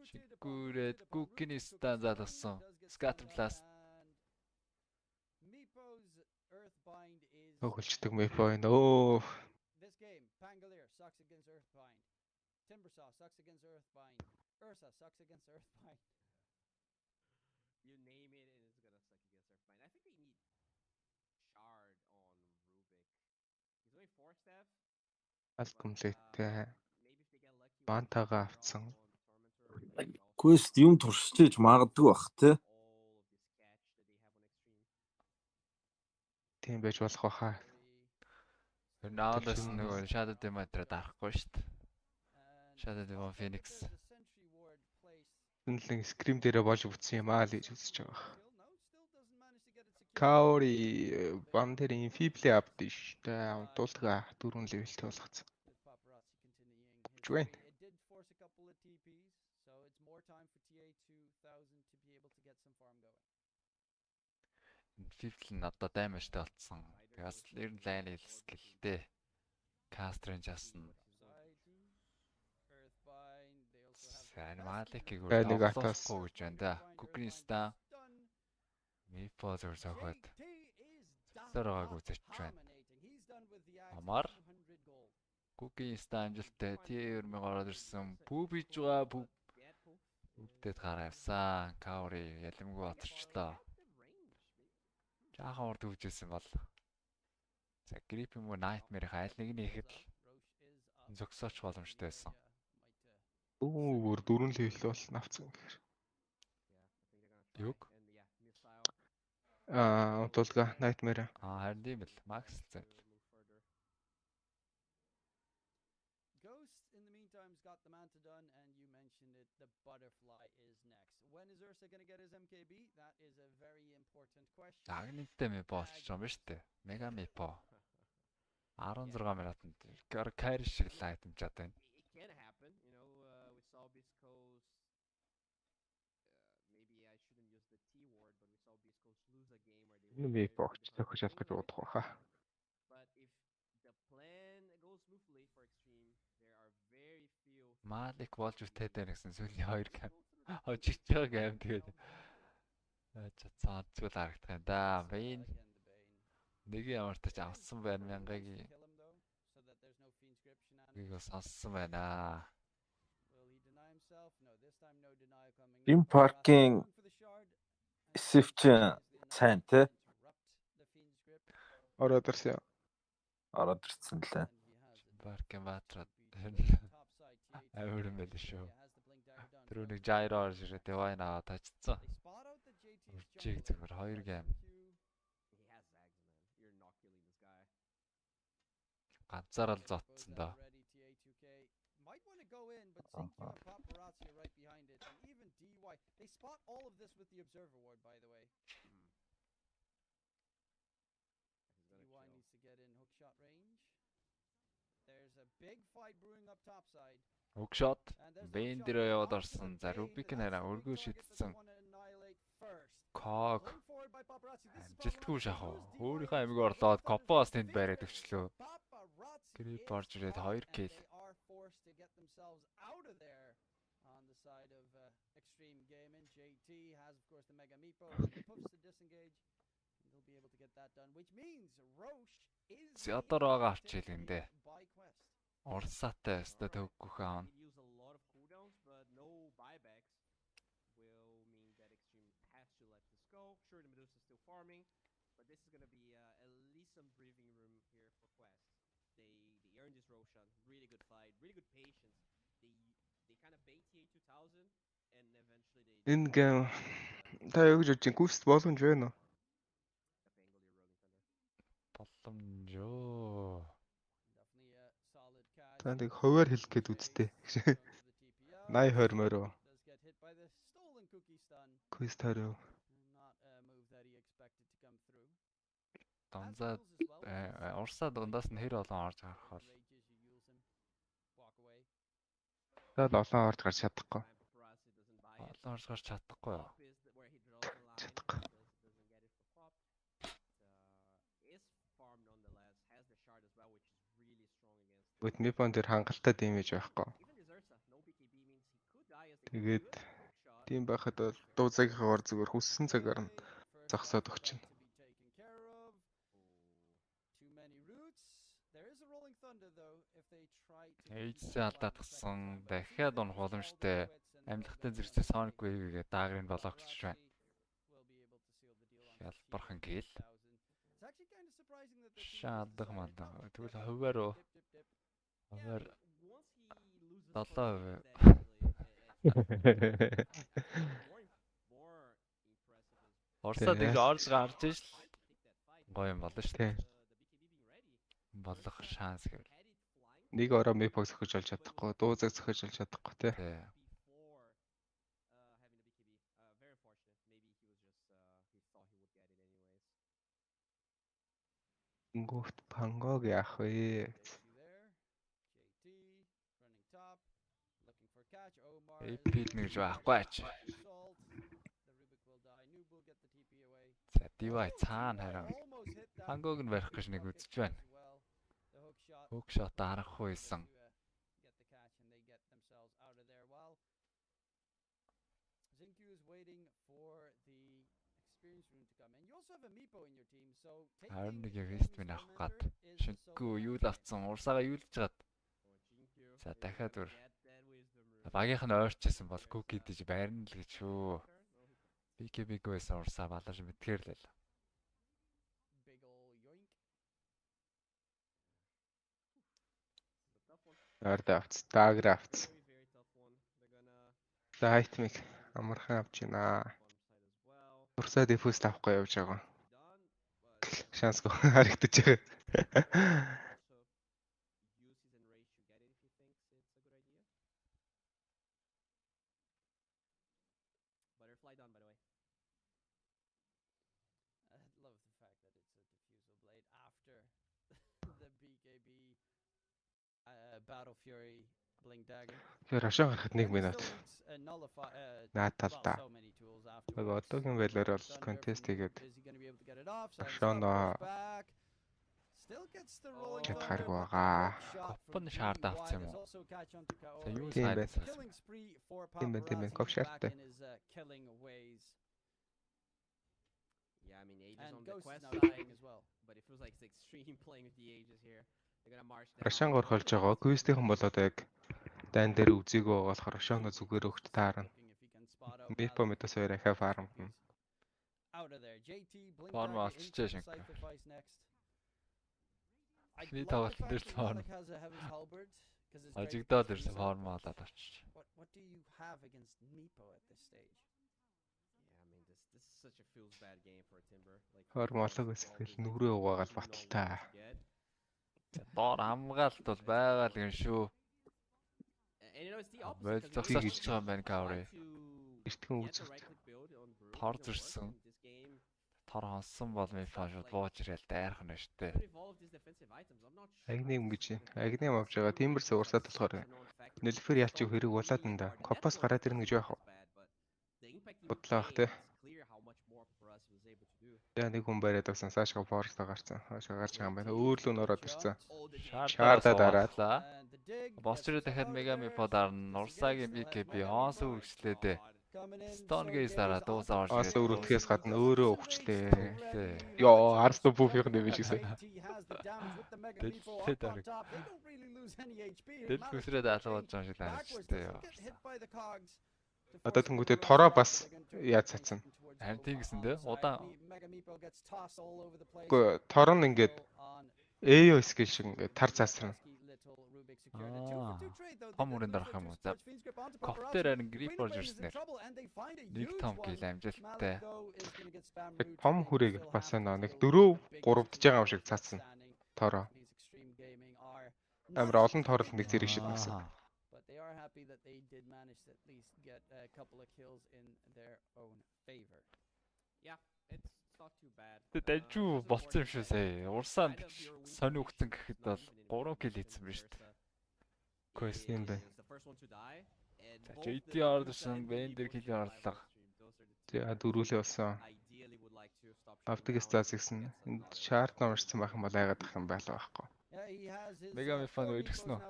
[SPEAKER 1] Шиггүүрээд Гүкний стан залгасан. Scatter blast.
[SPEAKER 2] Өгөлчдөг Meepo энэ. Өө.
[SPEAKER 12] This game, Pangolier sucks against Earthbind. Timbersaw sucks against Earthbind. Ursa sucks against Earthbind.
[SPEAKER 11] You name it and it's gonna suck against Earthbind. I think they need Shard on Rubik. He's only 4 staff.
[SPEAKER 2] Alcomlete. Бантага авцсан.
[SPEAKER 4] Quest юм туршиж магадгүй бах те.
[SPEAKER 2] Тийм байж болох баха.
[SPEAKER 1] Тэр наадас нөгөө Shadow Demon-ээр дарахгүй шүү дээ. Shadow Demon Phoenix.
[SPEAKER 2] Үнэлэн скрим дээрээ болж бүтсэн юм аа л гэж үзэж байгаа. Kaori бам дээр инфибле авд ш. Тэ унтуултгаа 4 левелтэй болгоцсон. Join.
[SPEAKER 12] It did force a couple of TPs, so it's more time for TA2000 to be able to get some farm going.
[SPEAKER 1] Infible нь одоо даймажтай болцсон. Тэгээс ер нь лайн хэлсгэлтэй. Cast range асан. Сайн маликийг
[SPEAKER 2] өөртөө
[SPEAKER 1] гэж байна да. Кукниста Meepo зөөр зохиод. Сараг үзэж байна. Амар Cookie Stangelтэй TR-ыг ороод ирсэн. Пүүб хийж байгаа. Бүгдээд гараа явсан. Каури ялэмгүй батарчлаа. Жаахан урд хөвжсэн бол. За Grip юм уу Nightmare-ийн айл нэг нь ихэд л зөксөөч боломжтой байсан.
[SPEAKER 2] Өөр 4 левел бол навцсан гэхээр.
[SPEAKER 1] Юг?
[SPEAKER 2] Удуулга Nightmare.
[SPEAKER 1] Харин тийм л Max зэ.
[SPEAKER 12] Ghost, in the meantime, has got the Manta done, and you mentioned it, the Butterfly is next. When is Ursa going to get his MKB? That is a very important question.
[SPEAKER 1] Агнинтэй мэ болчих юм ба штэ. Мега мепо. 16 минутанд carry шиг л айтемж одоо энэ.
[SPEAKER 11] It can happen, you know, we saw Bisco's maybe I shouldn't use the T word, but we saw Bisco's lose a game where they
[SPEAKER 2] Энэ бокч тохиж ялах гэж бодох байхаа.
[SPEAKER 11] But if the plan goes smoothly for Extreme, there are very few
[SPEAKER 1] Малик болж үтээд байна гэсэн сүүлийн 2 гейм. Хожигч байгаа гейм тэгээд цаацаа зүгээр харагдах юм да. Бэйн нэг ямар тач авсан байна мянгагийн. Гиго сонссон байна.
[SPEAKER 4] Грин паркинг Сивч сайн те.
[SPEAKER 2] Ороод ирсэн.
[SPEAKER 4] Ороод ирсэн лээ.
[SPEAKER 1] Паркинг батраад авирэн байл шүү. Тэр нэг Gyro орж ирээд Divine аваад тачцсан. Үрчиг зүгээр 2 гейм. Ганцаараа л зодсон доо.
[SPEAKER 12] Might want to go in, but Zinky and Paparazzi are right behind it, and even DY. They spot all of this with the Observer Ward, by the way. DY needs to get in hookshot range. There's a big fight brewing up topside.
[SPEAKER 1] Hookshot. Бэн дээрээ яваад орсон. За Rubik нэраа өргөө шидсэн. Cog. Амжилтгүй шахав. Өөрийнхөө амиг орлоод Copos тэнд бариад өчлөө. Grip орж ирээд 2 kill.
[SPEAKER 12] Forced to get themselves out of there on the side of Extreme Gaming. JT has, of course, the Mega Meepo and the Puffs to disengage, and they'll be able to get that done, which means Roche is
[SPEAKER 1] Зятар байгаа арчилгэндээ. Урсаатай өстө төгөх аав.
[SPEAKER 11] use a lot of cooldowns, but no buybacks will mean that Extreme has to let this go. Sure, the Medusa is still farming, but this is going to be at least some breathing room here for Quest. They earned this Roshan. Really good fight, really good patience. They kind of bait TA 2000 and eventually they
[SPEAKER 2] Энэ гейм та юу гэж бодож байна? Гүст боломж байна уу?
[SPEAKER 1] Боломжоо.
[SPEAKER 2] Та нэг хуваар хэлэх гээд үзтээ. 80 20 мороо. Quest хараа.
[SPEAKER 1] Донзаа урсаа дундаас нь хэр олон орж гарах бол.
[SPEAKER 2] Та л олон орж гарч чадахгүй.
[SPEAKER 1] Олон орж гарч чадахгүй юу?
[SPEAKER 2] Чадахгүй. With Mipon дээр хангалттай дэмэж байхгүй. Тэгээд тийм байхад бол дуу цагийнхаар зүгээр хүссэн цагаар нь зогсоод өгчин.
[SPEAKER 1] Эйжсээ алдаадсан дахиад унах боломжтой амьлахтай зэрэгцээ Sonic Wave-гээ даагрын блоклж байна. Хялбархан гээл. Шаадах мандаа. Тэгвэл хуваар 7%. Орсоо тэгж орж гарч иш л гоё юм болно шүү дээ. Болох шанс гэвэл.
[SPEAKER 2] Нэг ороо Mipon зөхөж олж чадахгүй, дуу цаг зөхөж олж чадахгүй тий. Гүфт пангог яах вэ?
[SPEAKER 1] Эпид нэгж байхгүй ач. За Divai цаана хараа. Пангог нь барих гэж нэг үзэж байна. Hookshot харахгүй байсан.
[SPEAKER 12] experienced rune to come in. You also have a Meepo in your team, so
[SPEAKER 1] Харин нэг яг
[SPEAKER 12] taking
[SPEAKER 1] эст минь авах
[SPEAKER 12] Salamander
[SPEAKER 1] гад.
[SPEAKER 12] is the
[SPEAKER 1] Шинэгүй
[SPEAKER 12] solo
[SPEAKER 1] юу л
[SPEAKER 12] map.
[SPEAKER 1] авцсан. Урсаага юу л хийж гад. За дахиад өр. Багийнх нь ойрчсэн бол cookie дэж байрна л гэж шүү. BKB байсан урсаа балаж мэдгээр л.
[SPEAKER 12] Big ol' yoink.
[SPEAKER 2] Орд авц, дагр авц. Лайтмик амархан авч байна. Урсаа дефуст авахгүй явж байгаа. Шансгүй харагдаж байгаа.
[SPEAKER 11] Butterfly done, by the way.
[SPEAKER 12] I love the fact that it's a diffusal blade after the BKB Battle Fury Blink Dagger.
[SPEAKER 2] Тэр хашаа гарахад 1 минут. Наад талдаа.
[SPEAKER 12] So many tools
[SPEAKER 2] Яг
[SPEAKER 12] afterwards.
[SPEAKER 2] одоогийн байлаар бол контест хийгээд
[SPEAKER 12] Is he going to be able to get it off? Signs
[SPEAKER 2] Хашаанаа
[SPEAKER 12] up, goes back. Still gets the rolling
[SPEAKER 2] Чад
[SPEAKER 12] thunder,
[SPEAKER 2] хараг
[SPEAKER 12] but the
[SPEAKER 2] байгаа.
[SPEAKER 12] hook shot from
[SPEAKER 1] Копн шаард
[SPEAKER 12] BY
[SPEAKER 1] авсан юм
[SPEAKER 12] does
[SPEAKER 1] уу?
[SPEAKER 12] also catch onto
[SPEAKER 1] За
[SPEAKER 12] Kaori.
[SPEAKER 1] юу
[SPEAKER 2] Тийм
[SPEAKER 1] сайн.
[SPEAKER 2] байна.
[SPEAKER 12] Killing spree for
[SPEAKER 2] Тийм байна.
[SPEAKER 12] Paparazzi
[SPEAKER 2] Коп
[SPEAKER 12] back
[SPEAKER 2] шаардтай.
[SPEAKER 12] in his killing ways.
[SPEAKER 11] Yeah, I mean, Age is
[SPEAKER 12] And
[SPEAKER 11] on the
[SPEAKER 12] Ghost is
[SPEAKER 11] quest
[SPEAKER 12] now
[SPEAKER 11] side,
[SPEAKER 12] dying as well.
[SPEAKER 11] but it feels like it's extreme playing with the Ages here. They're gonna march down.
[SPEAKER 2] Рашан орхолж байгаа. Квестийнхэн болоод яг дан дээр үзээгөө болохоор Рашан зүгээр өгт таарна.
[SPEAKER 12] Looking if he can spot out
[SPEAKER 2] Мипо
[SPEAKER 12] Battle
[SPEAKER 2] метас хоёр ахаа фарм.
[SPEAKER 12] out of there. JT Blink
[SPEAKER 1] Farm
[SPEAKER 12] Dagger
[SPEAKER 1] авчиж
[SPEAKER 12] into the
[SPEAKER 1] шинэ.
[SPEAKER 12] sacrifice next. I
[SPEAKER 1] Эхний
[SPEAKER 12] love the
[SPEAKER 1] тоглолтын дээр
[SPEAKER 12] fact that
[SPEAKER 1] farm.
[SPEAKER 12] Malik has a heaven's halberd because it's very
[SPEAKER 1] Ажигдаад
[SPEAKER 12] fast
[SPEAKER 1] ирсэн
[SPEAKER 12] reset.
[SPEAKER 1] форм олоод авчиж.
[SPEAKER 12] What do you have against Meepo at this stage?
[SPEAKER 11] Yeah, I mean, this is such a feels bad game for Timber. Like
[SPEAKER 2] Фарм олог эсвэл нүрээ угаагаал баталтай.
[SPEAKER 1] Доор хамгаалт бол байгаа л гэн шүү.
[SPEAKER 11] And you know, it's the opposite.
[SPEAKER 1] Бол
[SPEAKER 11] 'cause
[SPEAKER 1] зогсооч
[SPEAKER 11] Ages
[SPEAKER 1] байгаа юм байна Каври.
[SPEAKER 11] try to
[SPEAKER 2] Эртхэн
[SPEAKER 11] get the
[SPEAKER 2] үзүүрт.
[SPEAKER 11] right click build on Brew,
[SPEAKER 1] Тор
[SPEAKER 11] it doesn't work,
[SPEAKER 1] зурсан.
[SPEAKER 11] and this game
[SPEAKER 1] Тор хонсон бол мифа шууд бууж ирээл дайрах нь штэ.
[SPEAKER 11] could evolve these defensive items. I'm not sure.
[SPEAKER 2] Агни юм гэж байна. Агни юм авч байгаа. Тимберс урсаад болохоор нэлфэр ялч хэрэг болоод энэ да. Копос гараад ирнэ гэж байх уу? Бодлоо ах те. Яа нэг хүн бариад авсан саашгаа форстаа гарцсан. Хаашаа гарч байгаа юм байна. Өөрлөө н ороод ирсэн. Шаардаа дараад.
[SPEAKER 1] Босчроо дахиад мега мифа дарна. Урсаагийн BKB хоос үргэлжлээд. Стонгийн дараа дуусаа орж
[SPEAKER 2] Аас өрөвдөхөөс гадна өөрөө өвчлээ.
[SPEAKER 1] Тий.
[SPEAKER 2] Йоо, арс бүфийнх нь биш гэсэн.
[SPEAKER 1] Дэлхийд орог. Дэл хүсрээд алгаж байгаа шиг байна штэ.
[SPEAKER 2] Одоо тэнгуүтээ тороо бас яаж цацсан.
[SPEAKER 1] Харин тийм гэсэн дээ. Удаан.
[SPEAKER 2] Үгүй тор нь ингээд AO скил шиг ингээд тар цаасрна.
[SPEAKER 1] Том үрэн дарах юм уу? За. Коптер харин грип орж ирснээр. Нэг том гил амжилттай.
[SPEAKER 2] Том хүрээг бас нэг 4 3-дж байгаа юм шиг цаасан. Тороо. Амар олон торол нэг зэрэг шиг байсан.
[SPEAKER 12] But they are happy that they did manage to at least get a couple of kills in their own favor.
[SPEAKER 11] Yeah, it's not too bad.
[SPEAKER 1] Тэ дажгүй болцсон юм шүү сая. Урсаанд сони өгсөн гэхэд бол 3 кил хийсэн байна шүү дээ.
[SPEAKER 2] Quest юм байна.
[SPEAKER 11] The first one to die.
[SPEAKER 1] За JT орсон, Bender кил орлоо.
[SPEAKER 2] За дөрүүлээ болсон. Автогс цаас гисэн. Энд шарт номерчсан байх юм бол айгаад ах юм байлаа байхгүй.
[SPEAKER 1] Мега мифан үргэлжсэн үү?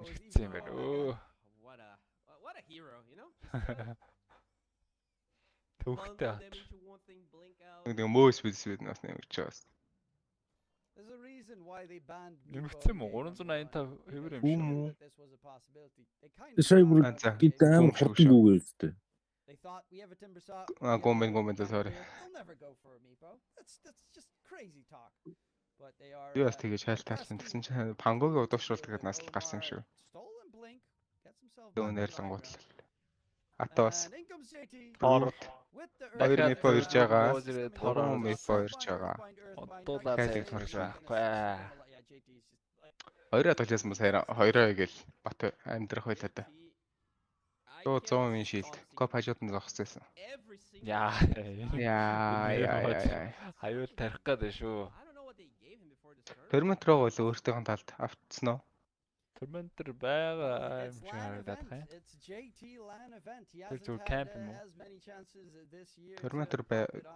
[SPEAKER 1] Ирсэн юм байна. Өө.
[SPEAKER 11] What a hero, you know?
[SPEAKER 1] Төвхтэй хат.
[SPEAKER 2] Нэг мөөс бис нас нэмж чаас.
[SPEAKER 12] There's a reason why they banned
[SPEAKER 1] Нэмэгдсэн юм уу? 385 хэвэр юм
[SPEAKER 2] шүү.
[SPEAKER 12] this was a possibility. They kind of
[SPEAKER 4] Сая бүр гитаам хурдан гүгээр үстэй.
[SPEAKER 12] They thought we have a timber saw.
[SPEAKER 2] Гомбен sorry.
[SPEAKER 12] They'll never go for a Meepo. That's just crazy talk. But they are
[SPEAKER 2] Юу бас тэгэж хайлтаалсан гэсэн чинь пангогийн удуушруулдаг гэдээ нас гарсан юм шүү.
[SPEAKER 12] stolen blink, gets himself
[SPEAKER 2] Дөө нэрлэнгууд л. Атос.
[SPEAKER 1] Торт.
[SPEAKER 2] Хоёр мипо ирж байгаа. Торон мипо ирж байгаа.
[SPEAKER 1] Одуулаад зарж байхгүй.
[SPEAKER 2] Хоёроо тоглосон бас хоёроо гээл бат амьдрах байлаа да. 100 мин шилд. Коп хажууд нь зогсчихсан.
[SPEAKER 1] Яа. Хаюул тарих гэдэг шүү.
[SPEAKER 2] Периметр бол өөртөөх нь талд автцсан уу?
[SPEAKER 1] Периметр байгаа юм шиг харагдаад байна.
[SPEAKER 12] It's JT LAN event. He
[SPEAKER 1] Тэр
[SPEAKER 12] hasn't
[SPEAKER 1] зүгээр
[SPEAKER 12] had
[SPEAKER 1] camp юм уу?
[SPEAKER 12] as many chances this year.
[SPEAKER 2] Периметр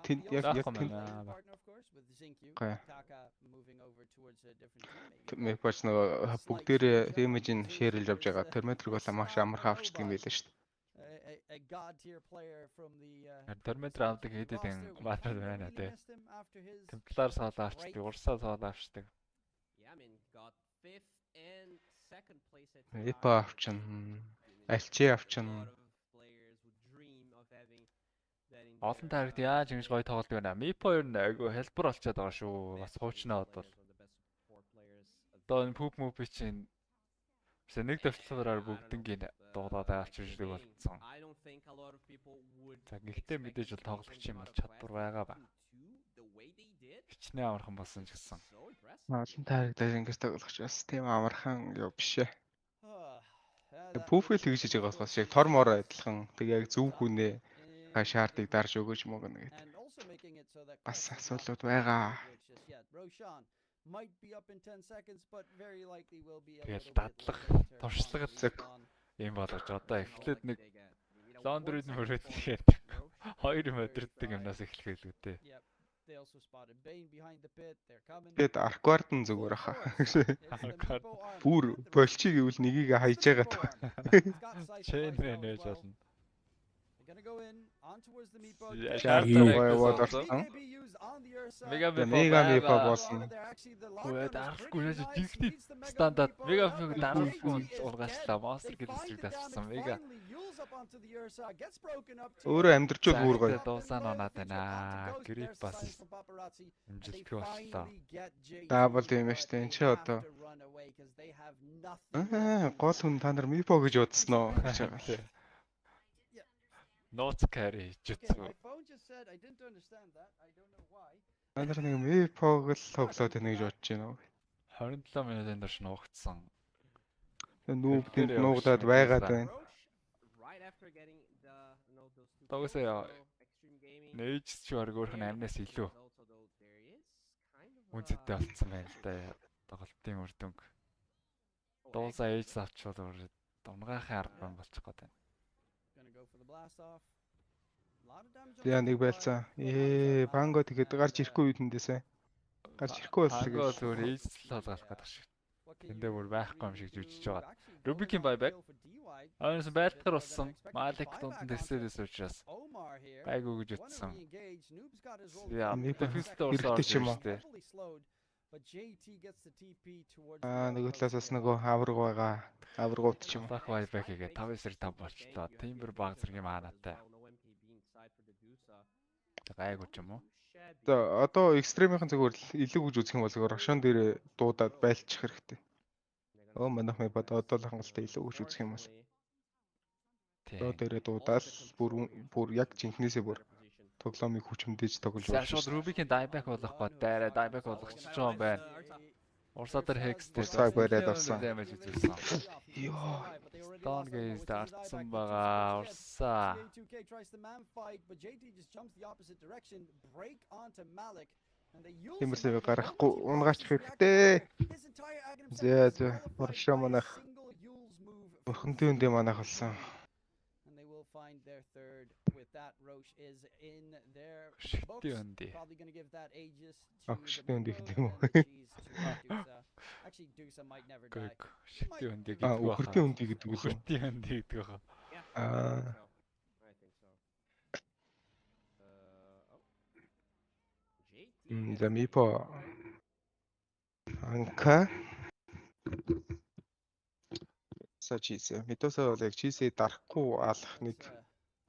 [SPEAKER 2] тэнд яг
[SPEAKER 12] partner of course with Zinq. Taka moving over towards a different team.
[SPEAKER 2] Мипоч нөгөө бүгдээрээ имиж нь шеэрлж авч байгаа. Периметрийг бол маш амархан авчдаг юм байлаа шүү дээ.
[SPEAKER 12] a god tier player from the
[SPEAKER 1] Tournament round-ыг хийдэг баатар байна тий. Темплар соол авчдаг, урсаа соол авчдаг.
[SPEAKER 11] Yeah, I mean, got 5th and 2nd place at
[SPEAKER 2] Эпа авчин. Альчи авчин.
[SPEAKER 11] players would dream of having that in
[SPEAKER 1] Олон таарагт яаж ингэж гоё тоглодог вэ? Мипо ер нь айгүй хэлбэр болчиход байгаа шүү. Бас хуучнаа бодвол. Одоо энэ пүп мөпи чинь Bisa нэг дэвтлэрээр бүгднийг дуудаад авчирдаг болсон. За гэхдээ мэдээж бол тоглогч юм бол чадвар байгаа ба. Хичнээн амархан болсон ч гэсэн.
[SPEAKER 2] Олон таарагдаж ингэж тоглогч бас тийм амархан юу биш ээ. Пүфэл тэгж хийж байгаа болохоос яг тор мороо адилхан тэг яг зөв хүнээ шаардыг дарж өгөөж мөгнө гэдэг. Бас асуудлууд байгаа.
[SPEAKER 1] Тэгэл дадлах, туршлага зэрэг юм болгож одоо эхлээд нэг лондрид мөрөд тэгээд хоёр юм өдөрддөг юмнаас эхлэх гэлгүй дээ.
[SPEAKER 2] Тэгээд арквардн зүгээр хаа. Бүр болчиг гэвэл нэгийг хайж байгаа.
[SPEAKER 1] Чэн нэж болно. Мега мипо болсон. Хөөд арахгүй яаж жигтэй стандарт мега дарахгүй ургачлаа монстр гэлсрэг дассан мега.
[SPEAKER 2] Өөрөө амьдрчул бүр гоё.
[SPEAKER 1] Дуусаа нонаад байна. Грип бас амжилтгүй боллоо.
[SPEAKER 2] Дабл юм штэ энэ ч одоо. Гол хүн та нар мипо гэж бодсноо гэж байгаа.
[SPEAKER 1] Not carry jutsu.
[SPEAKER 2] Андер нэг мипог л тоглоод байна гэж бодож байна уу?
[SPEAKER 1] 27 минутын турш нуугдсан.
[SPEAKER 2] Нүүбдэнд нуугдаад байгаад байна.
[SPEAKER 1] Тогсоо нээж ч баг өөрх нь амнаас илүү үнцэтэй болцсон байна л да. Тоглолтын үр дүнг. Дуусаа ээж авчвал дунгайхын арга болчих гээд байна.
[SPEAKER 2] Яа нэг байлцаа. Банго тэгээд гарч ирэхгүй үдэндээсээ. Гарч ирэхгүй боллоо
[SPEAKER 1] гэж. Зүгээр ээжсэл толгойлох гэдэг шиг. Тэндээ бүр байхгүй юм шиг жүжиж байгаа. Рубикийн байбек. Аанаас байлтгар болсон. Малик дунд дэсэрээс учраас байгуу гэж утсан. Яа, дэфистэ урсаад юм уу?
[SPEAKER 2] Нэг талаас нөгөө хавраг байгаа. Хаврагууд ч юм.
[SPEAKER 1] Бах байбек хийгээ 5-5 болчлоо. Тимбер баг зэргийн маанатай. Гайгүй ч юм уу?
[SPEAKER 2] Одоо экстремийнхэн зүгээр илүү гэж үзэх юм бол Рошон дээр дуудаад байлчих хэрэгтэй. Манайх мэ бод одоо л хангалттай илүү гэж үзэх юм бол. Одоо дээрээ дуудаал бүр яг жинхнээсээ бүр тоглоомыг хүчмдэж тоглож
[SPEAKER 1] байна. Шууд Рубикийн дайбек болох бод дайраа дайбек болгочих юм байна. Урсаа дээр хекстэй
[SPEAKER 2] урсаа бариад авсан.
[SPEAKER 1] Дэмэж үзүүлсэн.
[SPEAKER 2] Йоо.
[SPEAKER 1] Донгейс дартсан байгаа урсаа.
[SPEAKER 2] Тиймэрхүү гарахгүй унгаач хэрэгтэй. Зөө уршаа манах. Бурхантай үндэ манах болсон.
[SPEAKER 12] Find their third with that Roche is in their
[SPEAKER 1] books. Probably
[SPEAKER 12] going to give that Aegis
[SPEAKER 2] to
[SPEAKER 12] actually Dusa might never die.
[SPEAKER 2] Ухртын үндий гэдэг үү?
[SPEAKER 1] Ухртын үндий гэдэг үү?
[SPEAKER 2] За мипо анка чиз. Метосоо бол яг чизээ дарахгүй алах нэг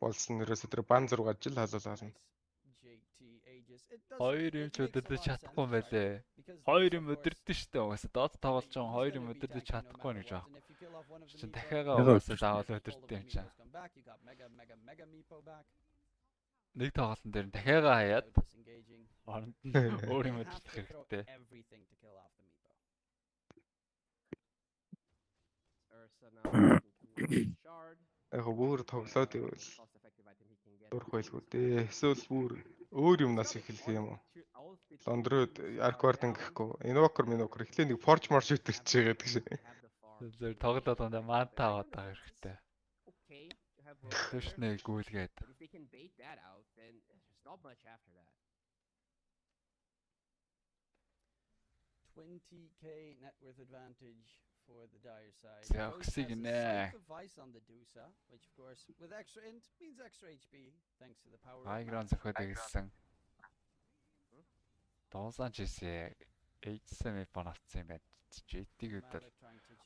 [SPEAKER 2] болсон нэрээс өдөр бан 6 жил халуулсан.
[SPEAKER 1] Хоёр юм ч өдөрдөж чадахгүй байлээ. Хоёр юм өдөрдөн штэ угаасаа доод тоглож байгаа хоёр юм өдөрдөж чадахгүй гэж байна. Чин дахиагаа угаасаа заавал өдөрдөн юм чам. Нэг тоглолтын дээр дахиагаа хаяад оронд нь өөр юм өдөрдөх хэрэгтэй.
[SPEAKER 2] Яг бүр тоглоод ивэл дурх байлгүй дээ. Эсвэл бүр өөр юмнаас эхлэх юм уу? Лондрод арквардн гэхгүй. Инвокер минокер эхлээ нэг форж марш үтэрч байгаа гэдэг шиг.
[SPEAKER 1] Зөв тоглоод байгаа манта аваад байгаа хэрэгтэй. Тэшнээ гүйлгээд.
[SPEAKER 12] 20k net worth advantage for the dire side.
[SPEAKER 1] Зөксийг
[SPEAKER 12] Ghost has a
[SPEAKER 1] нэ.
[SPEAKER 12] Scythe of Vice on the Dusa, which of course with extra int means extra HP thanks to the power of
[SPEAKER 1] Айгрон
[SPEAKER 12] mana.
[SPEAKER 1] зөхөд гэсэн. Доосаач ийсээ эйдсэн мепон авсан юм байна. JT-г үдэл.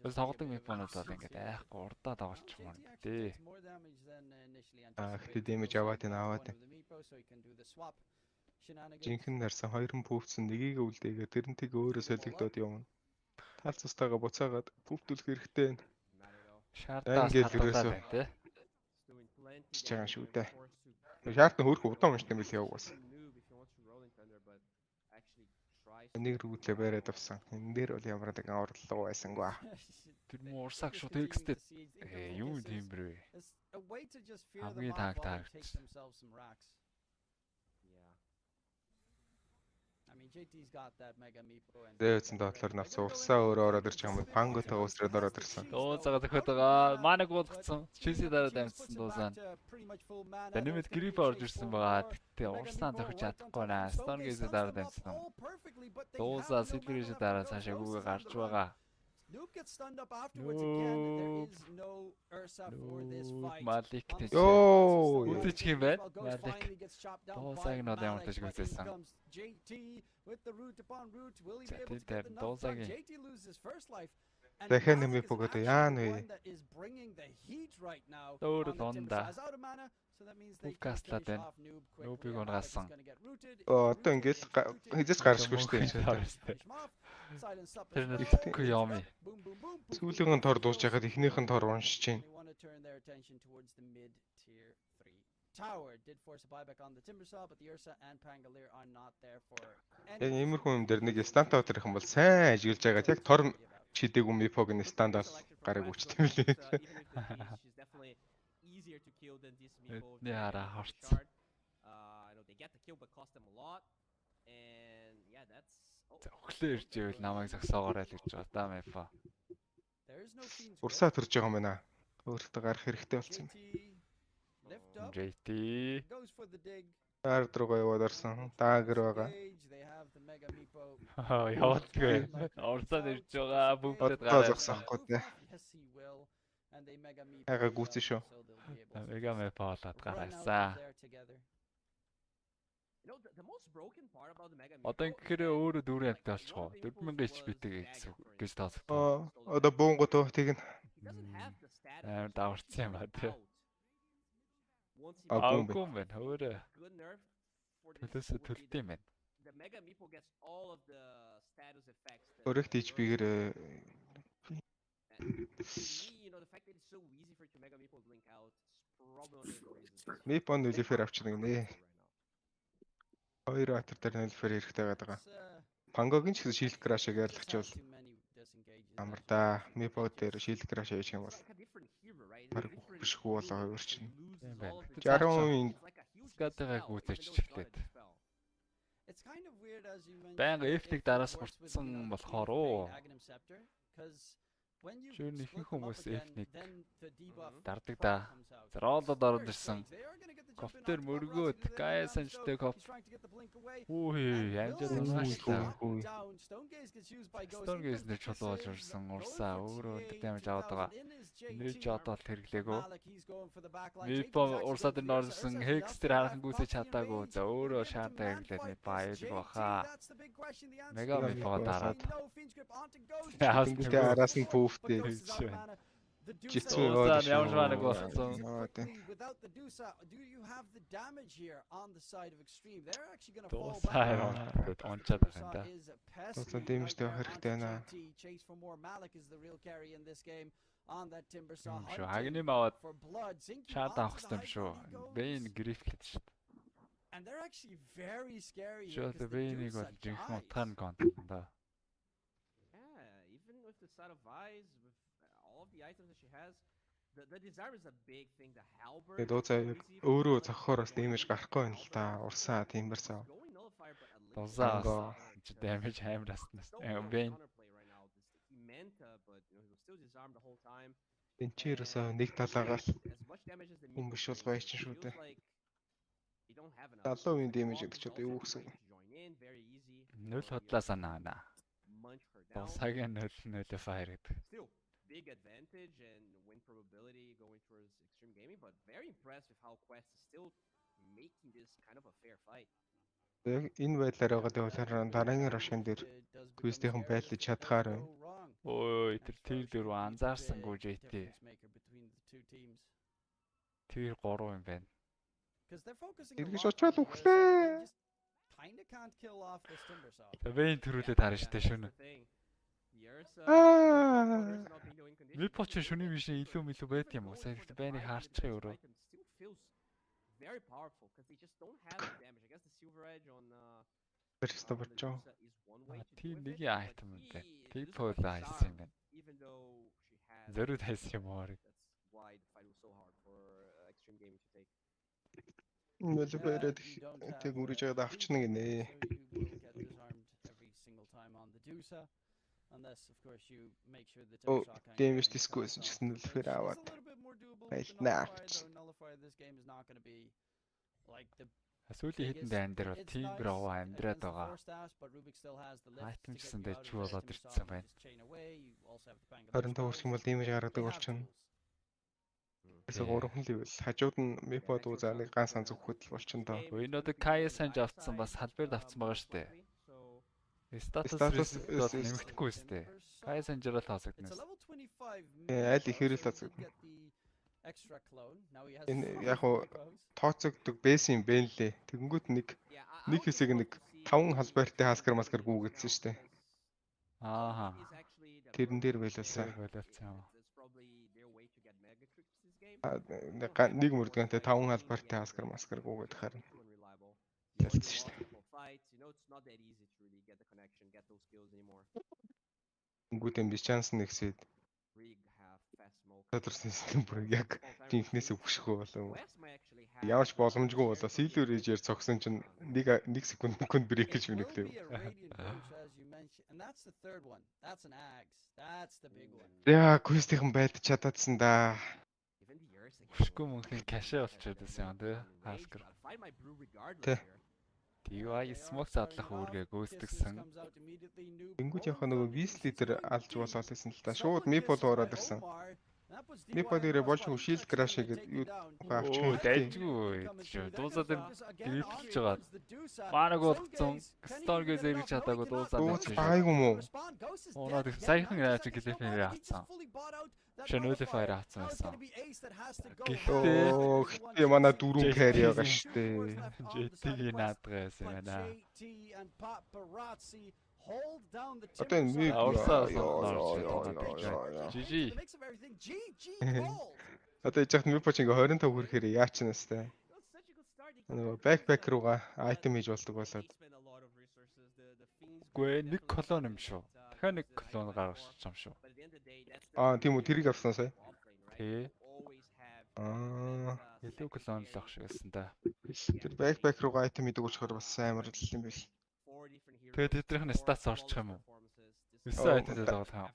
[SPEAKER 1] Бас тоглодог мепонууд бол ингээд айхгүй урдаа тоглолчих юм дээ.
[SPEAKER 2] Гэхдээ дэмэж аваад энэ аваад. Жинхэнэ нарсан хоёр нь пүүвцэн нэгийг үлдээгээ тэрнтийг өөрөө солигдоод явна. Тал цустайгаа буцаагаад пүүвтүүлэх хэрэгтэй.
[SPEAKER 1] Шаардаас хатуулаад байна те.
[SPEAKER 2] Чагаа шүү дээ. Шаардсан хөрх удаан унштай мэл явуус. Нэг рүүдлээ бариад авсан. Энэ дээр бол ямар нэг орлого байсангүй.
[SPEAKER 1] Тэр муу урсаг шууд экстэд. Юу тийм брэ. Хамгийн таагтаагч.
[SPEAKER 2] Дээвсэн доотлоор навц урсаа өөрөө ороод ирж байгаа юм. Панготоо өсрөөд ороод ирсэн.
[SPEAKER 1] Дуусаа зөхөд байгаа. Манаг уудгцсан. Чиси дараа дамжсан дуусаа. Танемэд грип орж ирсэн байгаа. Тэгтээ урсаа зөхөж чадахгүй наа. Стонгээс дараа дамжсан. Дуусаа сэлбэрээс дараа цаашаа гүгээ гарч байгаа.
[SPEAKER 12] Nuke gets stunned up afterwards again. There is no Ursa for this fight.
[SPEAKER 1] Malik
[SPEAKER 12] On the
[SPEAKER 1] тийч.
[SPEAKER 12] side,
[SPEAKER 1] Үтчих юм байна.
[SPEAKER 12] Ghost
[SPEAKER 1] Malik.
[SPEAKER 12] finally gets chopped down
[SPEAKER 1] Дуусааг
[SPEAKER 12] by
[SPEAKER 1] нь одоо ямар
[SPEAKER 12] Malik,
[SPEAKER 1] ч
[SPEAKER 12] but in
[SPEAKER 1] үзсэн.
[SPEAKER 12] comes JT with the root upon root. Will he be able to
[SPEAKER 1] Тэр
[SPEAKER 12] get the knock
[SPEAKER 1] дуусааг
[SPEAKER 12] done?
[SPEAKER 1] нь.
[SPEAKER 12] JT loses first life. And
[SPEAKER 2] Дахиад
[SPEAKER 12] Malik
[SPEAKER 2] нэмий
[SPEAKER 12] is
[SPEAKER 2] бөгөөд
[SPEAKER 12] actually
[SPEAKER 2] яан
[SPEAKER 12] the
[SPEAKER 2] вэ?
[SPEAKER 12] one that is bringing the heat right now
[SPEAKER 1] Дөөр
[SPEAKER 12] on the Timber
[SPEAKER 1] дундаа.
[SPEAKER 12] Saw. Is out of mana, so that means they can
[SPEAKER 1] Фукаслаад
[SPEAKER 12] finish
[SPEAKER 1] байна.
[SPEAKER 12] off Noob
[SPEAKER 1] Нүүбийг
[SPEAKER 12] quickly. And Malik is
[SPEAKER 1] унгаасан.
[SPEAKER 12] gonna get rooted.
[SPEAKER 2] Одоо ингээл хизээс гаршгүй шүү дээ.
[SPEAKER 1] Тэр нэгтгэхгүй юм.
[SPEAKER 2] Сүүлийнх нь тор дуусч яхад эхнийх нь тор уншиж чинь.
[SPEAKER 12] Tower did force a buyback on the Timbersaw, but the Ursa and Pangolier are not there for
[SPEAKER 2] Яг иймэрхүү юм дээр нэг станта өдрөх юм бол сайн ажиглаж байгаад яг тор чидээгүй мипогийн стант бол гараг үчтэй юм лээ.
[SPEAKER 1] Эдний хараа харцсан. Өглөө ирж ивэл намайг зогсоогоорой л гэж байгаа даа мепа.
[SPEAKER 2] Урсаа төрж байгаа юм байна. Өөртөө гарах хэрэгтэй болсон юм.
[SPEAKER 1] JT.
[SPEAKER 2] Ард руугаа яваад орсон. Даагэр байгаа.
[SPEAKER 1] Яваадгүй. Урсаад ирж байгаа бүгдээд
[SPEAKER 2] Одоо зогсохгүй дээ. Ага гүцэн шүү.
[SPEAKER 1] Мега мепа болоод гараасаа. Одоо ингэхээр өөрөө 4 амттай болчихоо. 4000 HP-тэй гэж тооцогдсон.
[SPEAKER 2] Одоо буунгууд тийг нь
[SPEAKER 1] амар даварцсан юм ба тий.
[SPEAKER 2] Агуум
[SPEAKER 1] юм байна. Өөрөө төлөөсөө төлт юм байна.
[SPEAKER 2] Өөрөөхт HP-гээр Мипон нөлөөр авчихна гинэ. Хоёр атар дээр нөлөөр хэрэгтэй байгаа. Пангогийн ч гэсэн шилд крашыг ярьлагчвал амар да. Мипо дээр шилд краш хийж юм бол баг бишгүй болоо хоёр чинь. 60%
[SPEAKER 1] скатагаа гүйцэж эхлээд. Баян F-ийг дараас гурцсан болохоор уу. Шүүн ихэнх хүмүүс F-ийг дардаг да. Роллод ороод ирсэн. Коптер мөргөөд гайсанчтай коп. Үгүй амжаад унаашлаа. Стонгээс нэр чулуулж ирсэн урсаа өөрөө өндөр дамж аваад байгаа. Нэрч одоо л хэрэглээгөө. Мипо урсаад ир орсон хекстер харах гүйцэж чадаагүй. За өөрөө шаардаа хэрэглээд мипо аюулгүй баха. Мега мипо дараад.
[SPEAKER 2] Тэнгистэй араас нь пүүфтэй. Жицүү
[SPEAKER 1] яваад ямар нэг болсон.
[SPEAKER 12] Without the Dusa, do you have the damage here on the side of Extreme? They're actually going to fall
[SPEAKER 1] back. Ончаад байна да.
[SPEAKER 2] Тусаа дэмжтэй байх хэрэгтэй байна.
[SPEAKER 12] Chase for more. Malik is the real carry in this game on that Timbersaw.
[SPEAKER 1] Шүү хагны маваад чад авах юм шүү. Бэйн грифлэд шүү.
[SPEAKER 12] And they're actually very scary.
[SPEAKER 1] Шүү бэйнийг бол жинхэнэ утгаар нь контент да.
[SPEAKER 11] Yeah, even with the set of eyes, with all of the items that she has, the desire is a big thing. The halberd.
[SPEAKER 2] Тэгээд ууцаа өөрөө зохихоор бас дэмэж гарахгүй байна л да. Урсаа Timbersaw.
[SPEAKER 1] Тусаа damage хамраснаас. Бэйн.
[SPEAKER 2] Тэнчээрсаа нэг талаагаар хүн биш бол байж чинь шүү дээ. 70% дэмэж гэдэг ч одоо юу гэсэн юм.
[SPEAKER 1] 0 хотлаа санаана. Босагийн нөлөө fire гэдэг.
[SPEAKER 11] Still, big advantage and win probability going towards extreme gaming, but very impressed with how Quest is still making this kind of a fair fight.
[SPEAKER 2] Яг энэ байдлаар байгаа бол дараагийн рашн дээр Quest-ийн байлж чадхаар байна.
[SPEAKER 1] Ой, тэр дөрөв анзаарсангүй JT. Тэр 3 юм байна.
[SPEAKER 2] Эргэж очоод өглөө.
[SPEAKER 1] Тэвэн төрүүлээд харна штэ шөнө. Мипоч шөнийн биш илүү байт юм уу? Сайн ихтэй байныг харчих өөрөө.
[SPEAKER 11] Very powerful because they just don't have the damage. I guess the silver edge on
[SPEAKER 2] Тэрстэй болчоо.
[SPEAKER 1] Тийм нэг item юм байна. People хайсан юм байна.
[SPEAKER 11] Even though she has
[SPEAKER 1] Зөрүүд хайсан юм уу?
[SPEAKER 11] That's why the fight was so hard for extreme gaming to take.
[SPEAKER 2] Нөлөө байраад тэг үрэж аваад авчна гинэ. Oh, damage discourse гэсэн нөлөөр аваад. Байлнаа.
[SPEAKER 1] Сүүлийн хэдэн дайн дээр бол тийм брово амьдраад байгаа. Item гэсэндээ ч болоод ирсэн байна.
[SPEAKER 2] 25 хүрэх юм бол damage гаргадаг болчихно. Эсвэл 3 хүн level. Хажууд нь Mipod үзааныг ганц зөвхөд л болчихно доо.
[SPEAKER 1] Өнөөдөр Kaya Sanj авцсан бас халбард авцсан байгаа шүү дээ. Статус нэмэгдэхгүй шүү дээ. Kaya Sanj-аар л хаасагдана.
[SPEAKER 2] Аль ихээр л хаасагдана. Энэ яг хуу тооцогддог бэс юм бэ лээ. Тэгэнгүүт нэг хэсэг нэг 5 халбартай хаскар маскар гүгдсэн шүү дээ.
[SPEAKER 1] Ааха.
[SPEAKER 2] Тэрэн дээр байлуулсан. Нэг мөрдгөнтэй 5 халбартай хаскар маскар гүгэд харна. Ялцсан шүү дээ. Гүтэн би шанс нэгсээд тодорсон систем бүр яг жинхнээсээ хөшгөө болов. Ямарч боломжгүй болоо силвер эйжээр цогсон чинь нэг секунд брейк гэж үнэхтэй. Яа, Quest-ийн байлд чадаадсан да.
[SPEAKER 1] Хөшгөө мөнхийн кашэ болчиход байсан юм тий. Хаскар.
[SPEAKER 2] Тэ.
[SPEAKER 1] TY smoke задлах үүргээ гүйцэтгсэн.
[SPEAKER 2] Тэнгүүд яг нөгөө Weasley дээр алж болоод байсан л та. Шууд Mipod ороод ирсэн. Mipod дээр болж shield crash гэдэг юу авчих.
[SPEAKER 1] Дайжгүй. Дуусаад гэрэлж байгаа. Банаг болгоцсон. Storm-гээ зэрэг чадаагүй дуусаад.
[SPEAKER 2] Байгаагүй юм уу?
[SPEAKER 1] Унаад саяхан яаж гэлэфээр авцсан. Шөнөөлөө fire авцсан байсан.
[SPEAKER 2] Гэхдээ манай 4 carry байгаа штэ.
[SPEAKER 1] JT-ийн наадгаа байсан байна.
[SPEAKER 2] Одоо энэ
[SPEAKER 1] GG.
[SPEAKER 2] Одоо ижигт Mipod ингээ 25 хүрэхээр яачнаас те. Нөгөө backpack руугаа item хийж болдог болоод.
[SPEAKER 1] Гүй нэг колон юм шүү. Дахиад нэг колон гаргаж юм шүү.
[SPEAKER 2] Тийм үү, тэрийг авсан сая.
[SPEAKER 1] Тий. Илүү колон л ах шиг байсан да.
[SPEAKER 2] Тэр backpack руугаа item хийдэг учраас бас амар л юм биш.
[SPEAKER 1] Тэгээд тэднийх нь статс орчих юм уу? 9 item заалгах юм.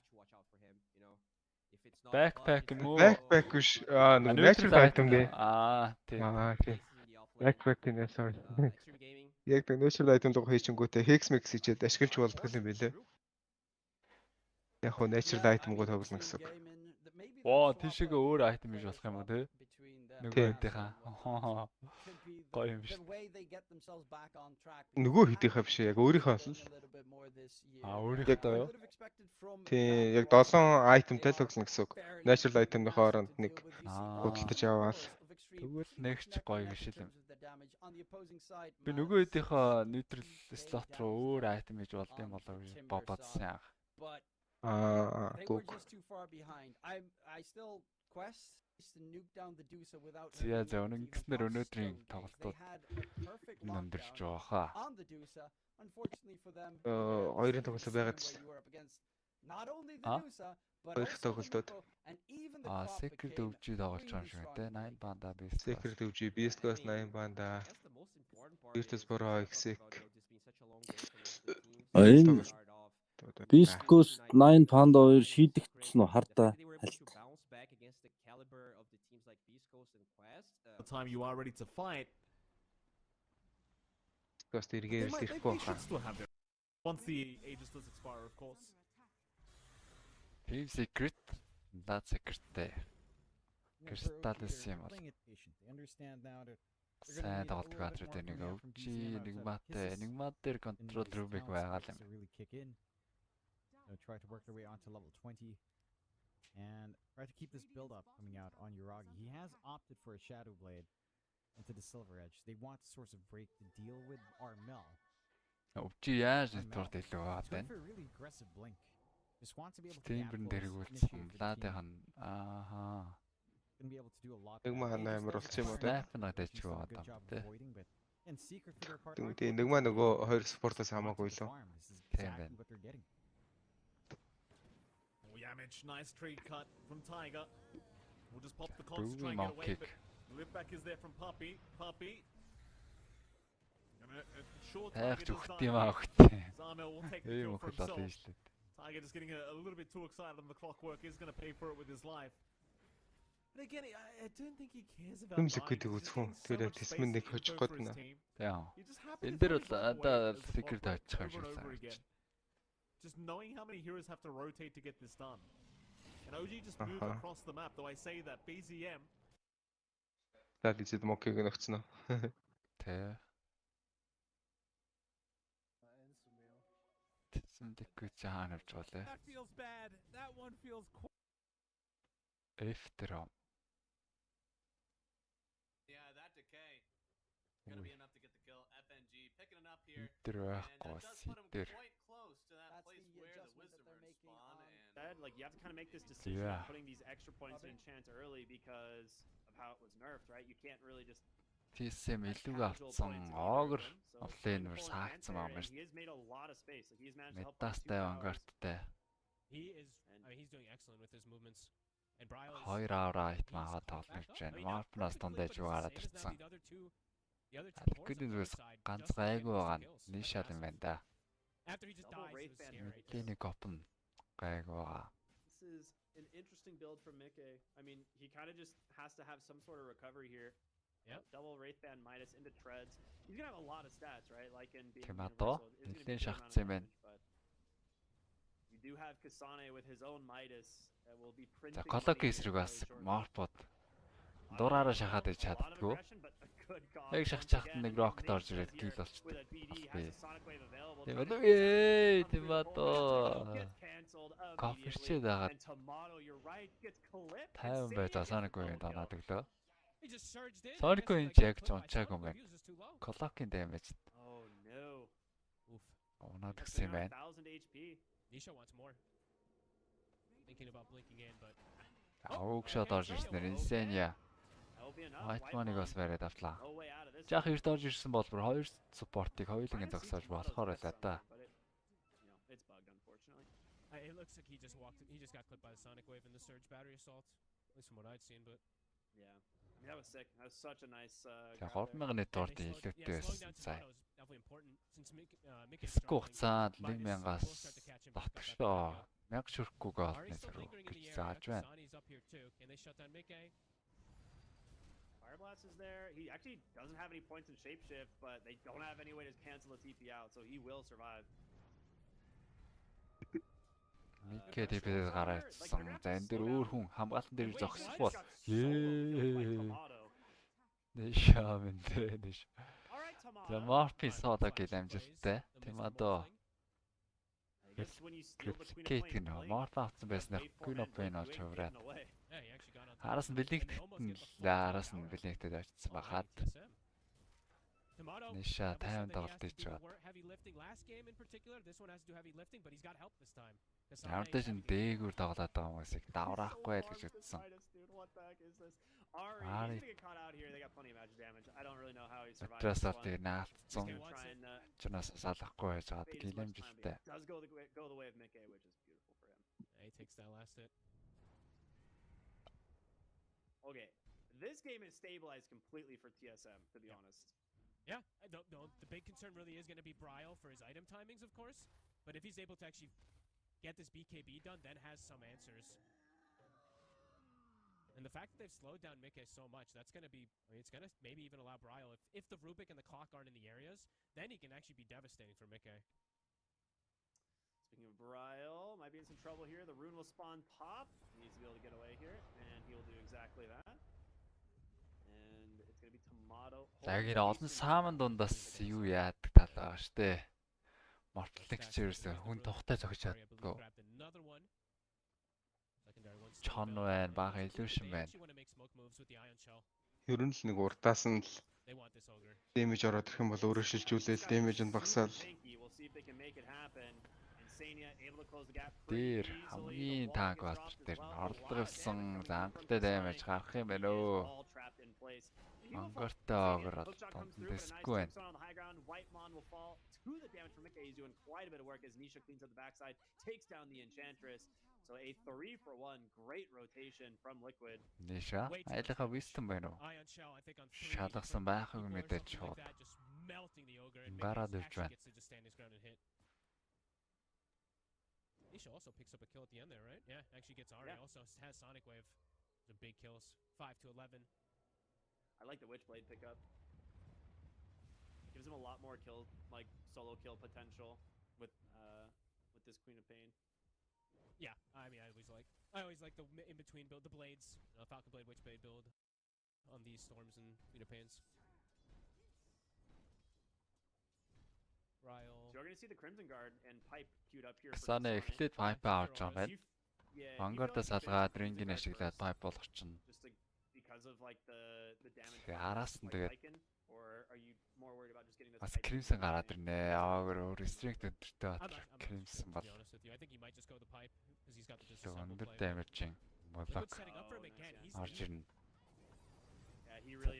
[SPEAKER 1] Backpack юм уу?
[SPEAKER 2] Backpack биш. Natural item дээ.
[SPEAKER 1] Тий.
[SPEAKER 2] Backpack нэ sorry. Яг нэг natural item дуу хийчихэнгүүтээ hex mix хийчихэд ашиглаж болдог юм билээ. Яг хөө natural item-гоо тоглоно гэсэн.
[SPEAKER 1] Оо, тийшээгээ өөр item хийж болох юм уу те? Нөгөөдийнхаа. Гоё юм биш.
[SPEAKER 2] Нөгөө хэдийнхээ биш яг өөрийнхөө л.
[SPEAKER 1] Өөрийнхөө юу?
[SPEAKER 2] Тий, яг 7 itemтай л тоглоно гэсэн үг. Natural item-ийн хооронд нэг худалдаж яваал.
[SPEAKER 1] Тэгвэл нэгч гоё биш юм. Би нөгөө хэдийнхээ neutral slot руу өөр item хийж болд юм болоо гэж бодсон яах.
[SPEAKER 2] Гүг.
[SPEAKER 1] Зя зөөнө ингэснээр өнөөдрийн тоглолтууд өндөрлж байгаа хаа.
[SPEAKER 2] Хоёрын тоглолт байгаад шүү. Хоёр тоглолтууд.
[SPEAKER 1] Secret өвжид тоглож байгаа юм шиг байна те. 8 банда Beast.
[SPEAKER 2] Secret өвжид Beast Ghost 8 банда. Virtus Pro Exec.
[SPEAKER 4] Энэ Beast Ghost 9 Panda 2 шийдэгдсэн үү хардаа хальт.
[SPEAKER 6] The time you are ready to fight.
[SPEAKER 2] Ghost эргээд ирэхгүй хаа.
[SPEAKER 6] Once the Aegis does expire, of course.
[SPEAKER 1] Team secret. That's secret дээ. Crystal-с юм бол. Сайн тоглодог баатрууд нэг өвчи, нэг маттай, нэг мат дээр контрол рубик байгаа юм.
[SPEAKER 5] Try to work their way onto level 20 and try to keep this build up coming out on Uragi. He has opted for a Shadow Blade into the Silver Edge. They want a source of break to deal with our mill.
[SPEAKER 1] Өвчи яаж нэтворд илүү байгаа
[SPEAKER 5] Going
[SPEAKER 1] байна.
[SPEAKER 5] for a really aggressive blink. Just wants to be able to
[SPEAKER 1] Тиймбэр дэргүүлсэн. Ладыхан ааха.
[SPEAKER 5] Gonna be able to do a lot.
[SPEAKER 2] Нэг маань амар болсон юм уу те?
[SPEAKER 1] Снайпер надад ч байгаа даа те.
[SPEAKER 5] And secret for their part.
[SPEAKER 2] Тийм нэг маань нөгөө хоёр спортоос хамаагүй лөө.
[SPEAKER 1] Тийм байна.
[SPEAKER 6] Yamich, nice trade cut from Tiger. We'll just pop the
[SPEAKER 1] Boom,
[SPEAKER 6] cogs, try and
[SPEAKER 1] mock
[SPEAKER 6] get away.
[SPEAKER 1] kick.
[SPEAKER 6] But lift back is there from Puppy. Puppy. And a short
[SPEAKER 1] Хайх
[SPEAKER 6] target is
[SPEAKER 1] зүхт юм аа
[SPEAKER 6] Zarmel.
[SPEAKER 1] хөхтэй.
[SPEAKER 6] Zarmel will take the
[SPEAKER 1] Ийм
[SPEAKER 6] kill for
[SPEAKER 1] хөхтэй
[SPEAKER 6] himself.
[SPEAKER 1] шүү дээ.
[SPEAKER 6] Tiger just getting a little bit too excited on the clockwork. Is going to pay for it with his life. But again, I don't think he cares about
[SPEAKER 2] Юм
[SPEAKER 6] dying,
[SPEAKER 2] секунд
[SPEAKER 6] 'cause he's
[SPEAKER 2] үзэх үү?
[SPEAKER 6] getting so
[SPEAKER 2] Тэр
[SPEAKER 6] much
[SPEAKER 2] тесмен нэг
[SPEAKER 6] space
[SPEAKER 2] хөчих
[SPEAKER 6] info
[SPEAKER 2] гээд
[SPEAKER 6] for his
[SPEAKER 2] нэ.
[SPEAKER 6] team.
[SPEAKER 1] Тийм.
[SPEAKER 6] He just happens
[SPEAKER 1] Энэ
[SPEAKER 6] to
[SPEAKER 1] дээр
[SPEAKER 6] throw
[SPEAKER 1] бол
[SPEAKER 6] it away
[SPEAKER 1] одоо
[SPEAKER 6] as the
[SPEAKER 1] secret
[SPEAKER 6] clockwork
[SPEAKER 1] очих
[SPEAKER 6] over and
[SPEAKER 1] юм
[SPEAKER 6] over
[SPEAKER 1] шиг
[SPEAKER 6] again.
[SPEAKER 1] санагдаж.
[SPEAKER 6] Just knowing how many heroes have to rotate to get this done. And OG just moved across the map, though I say that BZM.
[SPEAKER 2] За дизэд мокийг нөхцөн үү?
[SPEAKER 1] Тэ. Тэсэн дэкгүй чаан авч болоо.
[SPEAKER 3] That feels bad. That one feels
[SPEAKER 1] Эфтер.
[SPEAKER 15] Yeah, that decay. Gonna be enough to get the kill. FNG picking it up here.
[SPEAKER 1] Эфтер
[SPEAKER 15] And
[SPEAKER 1] байхгүй
[SPEAKER 15] that does put him
[SPEAKER 1] ситер.
[SPEAKER 15] quite close to that place where the Wizards spawn. And
[SPEAKER 14] Like you have to kind of make this decision
[SPEAKER 1] Yeah.
[SPEAKER 14] of putting these extra points in enchant early because of how it was nerfed, right? You can't really just
[SPEAKER 1] TSM илүүг авцсан оогор офлейнер саагцсан байгаа юм
[SPEAKER 14] he has made a lot of space. Like he's managed to help
[SPEAKER 1] Метастай авангарттай.
[SPEAKER 13] He is. I mean, he's doing excellent with his movements. And Bryle is.
[SPEAKER 1] Хоёр авраа ит маагаад тоглож байна. Марпнаас дундаж угаараад ирсэн.
[SPEAKER 13] The other two
[SPEAKER 1] Алкүдийн зүгээс ганц гайгүй байгаа нь нишал юм байна да.
[SPEAKER 13] After he just dies, it was scary.
[SPEAKER 1] Мэдээний копн гайгүй байгаа.
[SPEAKER 14] This is an interesting build from Mickey. I mean, he kind of just has to have some sort of recovery here.
[SPEAKER 13] Yep.
[SPEAKER 14] Double Wraithband minus into treads. He's gonna have a lot of stats, right? Like in being
[SPEAKER 1] Тэмато
[SPEAKER 14] universal. It's gonna be a
[SPEAKER 1] нэлээд
[SPEAKER 14] good amount of
[SPEAKER 1] шахацсан юм байна.
[SPEAKER 14] damage, but you do have Kasane with his own Midas that will be
[SPEAKER 1] За
[SPEAKER 14] printing.
[SPEAKER 1] колоки эсрэг бас морпод дураараа шахаад иж чаддгүй. Яг шахчихад нэг рокт орж ирээд кил болчтой. Тийм ээ Тэмато. Коферчээд байгаа. Тайван байж асаанагүй донаад өглөө. Соникгүй энэ яг жончаагүй юм байна. Колокийн дэмэж.
[SPEAKER 14] Oh no.
[SPEAKER 13] Oof.
[SPEAKER 1] Унаад гисэн юм байна.
[SPEAKER 14] 1000 HP.
[SPEAKER 13] Nisha wants more. Thinking about blinking in, but.
[SPEAKER 1] Ауг шот орж ирснээр инсэниа. White-man-ыг бас бариад автлаа. Жах эрт орж ирсэн бол бүр хоёр supportыг хоёулангийн зогсоож болохоор байлаа да.
[SPEAKER 14] It's bugged unfortunately.
[SPEAKER 13] It looks like he just walked. He just got clipped by the sonic wave in the surge battery assault. At least from what I'd seen, but.
[SPEAKER 14] Yeah. I mean, that was sick. That was such a nice
[SPEAKER 1] За
[SPEAKER 14] grab there.
[SPEAKER 1] 3000-ны дорд илүүтэй байсан сая.
[SPEAKER 13] Definitely important since Mickey's
[SPEAKER 1] Хэсэг хугацаанд 1000-аас дотгошоо 1000 шүрхгүйг олно зэрэг гэж зааж байна.
[SPEAKER 13] Sonny's up here too. Can they shut down Mickey?
[SPEAKER 14] Fire Blast is there. He actually doesn't have any points in shapeshift, but they don't have any way to cancel the TP out, so he will survive.
[SPEAKER 1] Микэ тэпэд гараад ирсэн. За энэ дэр өөр хүн хамгаалтан дээр зогсох бол Дэшаа мэндэ дэш. За Морпи соода гэл амжилттай. Тэмадо. Критикейт гэнэ. Морп авсан байснаар Кунопен олж хувраад. Араас нь араас нь бэлэгтэд очсон бахад. Ниша 50 тоглолт хийж байгаа.
[SPEAKER 13] Heavy lifting last game in particular. This one has to do heavy lifting, but he's got help this time.
[SPEAKER 1] Ямартай ч дээгүүр тоглоод байгаа хүмүүсийг давраахгүй л гэж утсан. Матрасаар тэр наалтцсан. Чунаас салахгүй байж байгаа гэлэмжилтэй.
[SPEAKER 13] He takes that last hit.
[SPEAKER 14] Okay, this game is stabilized completely for TSM, to be honest.
[SPEAKER 13] Yeah, the big concern really is going to be Bryle for his item timings, of course. But if he's able to actually get this BKB done, then has some answers. And the fact that they've slowed down Mickey so much, that's going to be, I mean, it's going to maybe even allow Bryle, if the Rubik and the clock aren't in the areas, then he can actually be devastating for Mickey.
[SPEAKER 14] Speaking of Brile, might be in some trouble here. The rune will spawn pop. He needs to be able to get away here, and he will do exactly that. And it's going to be Tomato.
[SPEAKER 1] Лагийн олон сааман дундаас юу яадаг талаа штэ. Mortal-ix хүн тухтай зогсож чаддгүй. Чон байна, бага illusion байна.
[SPEAKER 2] Ер нь л нэг урдаас нь л damage ороод ирэх юм бол өөрөө шилжүүлээл damage нь багасаал.
[SPEAKER 1] Тэр хамгийн танк баатар дээр орлого авсан зангатай damage гарах юм байна өө. Мангартаа огроод дэсгүй байна.
[SPEAKER 14] So a 3-for-1 great rotation from Liquid.
[SPEAKER 1] Nisha, айлхаа wisdom байна уу? Шалгасан байхыг мэдээж шууд. Гараад ирж байна.
[SPEAKER 13] Nisha also picks up a kill at the end there, right? Yeah, actually gets Ari. Also has Sonic Wave. The big kills. 5 to 11.
[SPEAKER 14] I like the Witchblade pickup. Gives him a lot more kill, like solo kill potential with this Queen of Pain.
[SPEAKER 13] Yeah, I mean, I always like the in-between build, the blades, Falcon Blade, Witchblade build on these Storms and Queen of Pains. Ryle.
[SPEAKER 14] So you're going to see the Crimson Guard and Pipe queued up here.
[SPEAKER 1] Сана эхлээд pipe авч байгаа байна. Vanguard-аас салгаад ring-ийг ашиглаад pipe болгочихно.
[SPEAKER 14] Because of like the damage.
[SPEAKER 1] Араас нь тэгээд
[SPEAKER 14] or are you more worried about just getting this
[SPEAKER 1] бас Crimson гараад ирнэ. Аагаар restrict өдөртэй батар Crimson бол.
[SPEAKER 13] I think he might just go the pipe because he's got the
[SPEAKER 1] Under damage-ing болог. Орж ирнэ.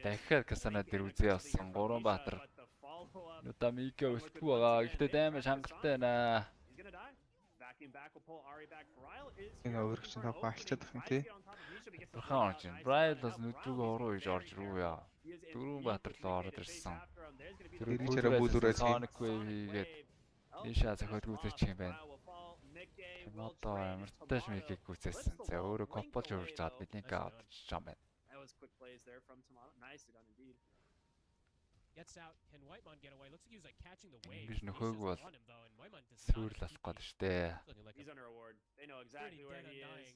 [SPEAKER 1] Дахиад Касана дээр үзээ авсан 3 баатар. Нүта Мика өсдгүү байгаа. Гэхдээ damage хангалттай байна.
[SPEAKER 2] Энэ өөрөг чинь тавга алчаад их юм тий.
[SPEAKER 1] Бурхан орж ийн. Brile бас нүдрүүгөө уруу иж орж руу яа. 4 баатар л ороод ирсэн. Тэр
[SPEAKER 2] чараа бүлүүрээ
[SPEAKER 1] Sonic Wave хийгээд Nisha зохиод гүйцээчих юм байна. Одоо амартай шмикийг гүйцээсэн. За өөрөө копполж өрж заад бидний авч байгаа юм байна.
[SPEAKER 14] That was quick plays there from Tomato. Nicely done indeed.
[SPEAKER 13] Gets out. Can Whitemon get away? Looks like he was like catching the wave.
[SPEAKER 1] Биш нөхөөг бол сүрл алах гээд штэ.
[SPEAKER 14] He's under reward. They know exactly where he is.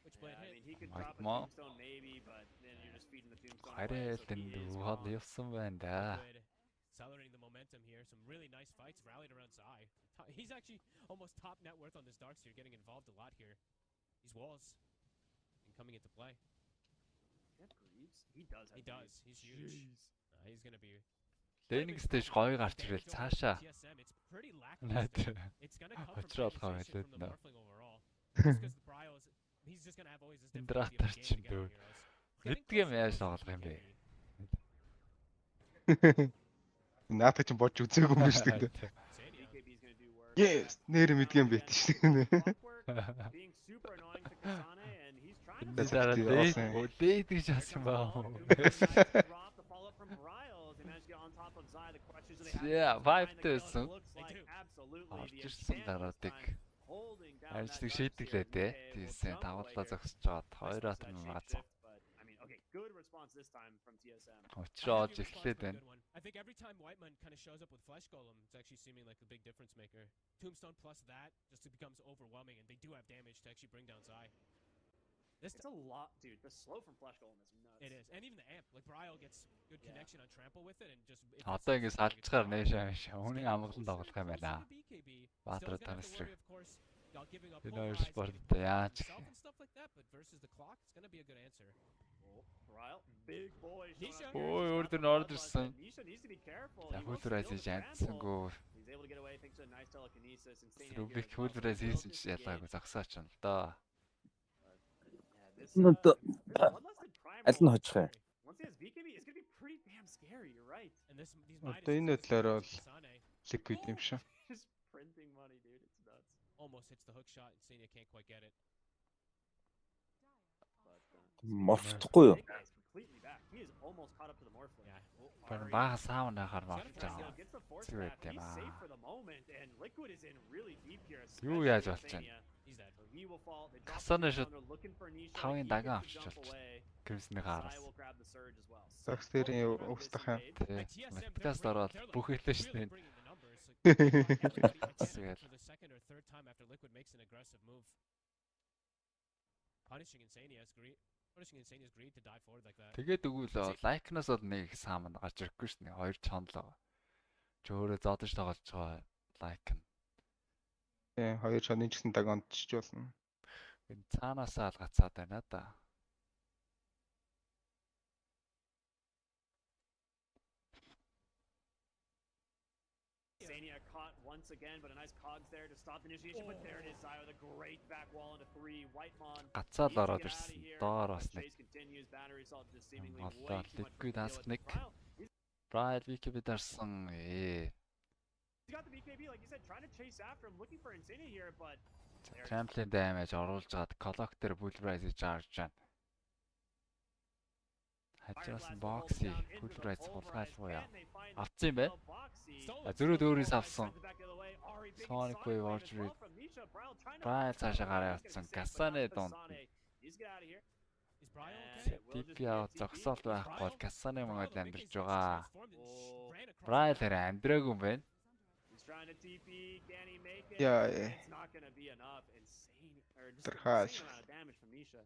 [SPEAKER 13] Witchblade hit.
[SPEAKER 14] I mean, he could drop a tombstone maybe, but then you're just feeding the tombstone.
[SPEAKER 1] Хайрэлтэнд явсан байна да.
[SPEAKER 13] Accelerating the momentum here. Some really nice fights rallied around Zai. He's actually almost top net worth on this Darkseer, getting involved a lot here. These walls and coming into play.
[SPEAKER 14] He does.
[SPEAKER 13] He does. He's huge. He's gonna be.
[SPEAKER 1] Laning stage гоё гарч ирэл цаашаа.
[SPEAKER 13] It's pretty lackluster. It's gonna come from
[SPEAKER 1] the
[SPEAKER 13] Morphling overall. Because the Brile is, he's just gonna have always this difficulty of engaging our heroes.
[SPEAKER 1] Мэдгэн яаж тоглох юм бэ?
[SPEAKER 2] Наата ч бодж үзээгүй юм биш үү? Yes, нэр мэдгэн байт шүү дээ.
[SPEAKER 14] Being super annoying to Kasane, and he's trying to
[SPEAKER 1] Дээд гэж асан баа.
[SPEAKER 14] drop the follow-up from Brile as they manage to get on top of Zai. The questions that they have.
[SPEAKER 1] Yeah, vibe төсөн.
[SPEAKER 14] Looks like absolutely
[SPEAKER 1] Орж
[SPEAKER 14] the
[SPEAKER 1] ирсэн дараадаг.
[SPEAKER 14] holding down
[SPEAKER 1] Ажлыг шийдэглээ дээ. Тийсэн тавлаа зогсож жаад хоёр атом маацсан.
[SPEAKER 14] I mean, okay, good response this time from TSM.
[SPEAKER 1] Очроод эхлээд байна.
[SPEAKER 13] I think every time Whitemon kind of shows up with Flesh Golem, it's actually seeming like a big difference maker. Tombstone plus that just becomes overwhelming, and they do have damage to actually bring down Zai.
[SPEAKER 14] It's a lot, dude. The slow from Flash Golem is nuts.
[SPEAKER 13] It is, and even the amp, like Brile gets good connection on trample with it, and just.
[SPEAKER 1] Одоо ингэ салцгаар нээшээ үүний амгалан тоглох юм байна. Баатар танасрах. You know sport яаж.
[SPEAKER 13] And stuff like that, but versus the clock, it's gonna be a good answer.
[SPEAKER 14] Brile, big boy.
[SPEAKER 1] Ой, өөртөө орж ирсэн.
[SPEAKER 14] Nisha needs to be careful.
[SPEAKER 1] За хөлрөөс янцсангөө.
[SPEAKER 14] He's able to get away thanks to a nice telekinesis.
[SPEAKER 1] Рубик хөлрөөс хийсэн ч ялаагүй загсаач нь л доо.
[SPEAKER 4] Нүд аль нь хочих юм?
[SPEAKER 14] Once he has BKB, it's going to be pretty damn scary. You're right.
[SPEAKER 13] And these
[SPEAKER 2] Одоо энэ талаараа бол liquid юм шиг.
[SPEAKER 14] Just printing money, dude. It's nuts.
[SPEAKER 13] Almost hits the hook shot. Senia can't quite get it.
[SPEAKER 4] Морфдохгүй юу?
[SPEAKER 14] Completely back. He is almost caught up to the Morphling.
[SPEAKER 1] Бага бага саавна хармаар жаа.
[SPEAKER 14] Gets the force
[SPEAKER 1] Зүгээр
[SPEAKER 14] back.
[SPEAKER 1] юм
[SPEAKER 14] He's
[SPEAKER 1] аа.
[SPEAKER 14] safe for the moment, and Liquid is in really deep here.
[SPEAKER 1] Юу яаж болж байна?
[SPEAKER 13] He's dead.
[SPEAKER 14] So he will fall. They drop
[SPEAKER 1] Касана
[SPEAKER 14] him
[SPEAKER 1] шууд
[SPEAKER 14] down. They're looking for Nisha.
[SPEAKER 1] тавын
[SPEAKER 14] He
[SPEAKER 1] даган
[SPEAKER 14] gets to
[SPEAKER 1] авчиж
[SPEAKER 14] jump
[SPEAKER 1] болж.
[SPEAKER 14] away.
[SPEAKER 1] Кримсний
[SPEAKER 14] Zai
[SPEAKER 1] гаараас.
[SPEAKER 14] will grab the surge as well.
[SPEAKER 2] Загс дээрийн өгсдөх юм.
[SPEAKER 1] Подкаст ороод бүх хэлээ шнэ.
[SPEAKER 13] For the second or third time after Liquid makes an aggressive move. Punishing Insania's greed to dive forward like that.
[SPEAKER 1] Тэгээд өгвөл лайкнаас бол нэг сам гарч ирэхгүй шүү дээ. Хоёр чонлоо. Ч өөрөө зодож тоглож байгаа лайк нь.
[SPEAKER 2] Тийм, хоёр чонын ч гэсэн даг ондчиж болно.
[SPEAKER 1] Энэ цаанаасаа л гацаад байна да.
[SPEAKER 14] Insania caught once again, but a nice cogs there to stop initiation. But there it is, Zio with a great back wall into 3. Whitemon.
[SPEAKER 1] Гацаад ороод ирсэн. Доор бас нэг.
[SPEAKER 14] Chase continues. Battery assault just seemingly
[SPEAKER 1] Боллоо.
[SPEAKER 14] way too much.
[SPEAKER 1] Liquid аск нэг. Brian BKB дарсан.
[SPEAKER 14] He's got the BKB, like you said, trying to chase after him, looking for Insania here, but
[SPEAKER 1] Trampling damage оруулж гад collector pulverize charge жан. Хажаас нь бокси pulverize булгаалгүй яа. Авцсан юм байна. Зөрүүд өөрөөс авсан. Sonic Wave орж ирээд. Brian цаашаа гараа явцсан. Касаны дунд. TP аваад зогсоол байхгүй бол Касаны мангад амьдарч байгаа. Brian тэр амьдраагүй юм байна.
[SPEAKER 14] trying to TP, can he make it?
[SPEAKER 2] Yeah.
[SPEAKER 14] It's not going to be enough. Insane, or just
[SPEAKER 2] Terhaj.
[SPEAKER 14] insane amount of damage from Nisha.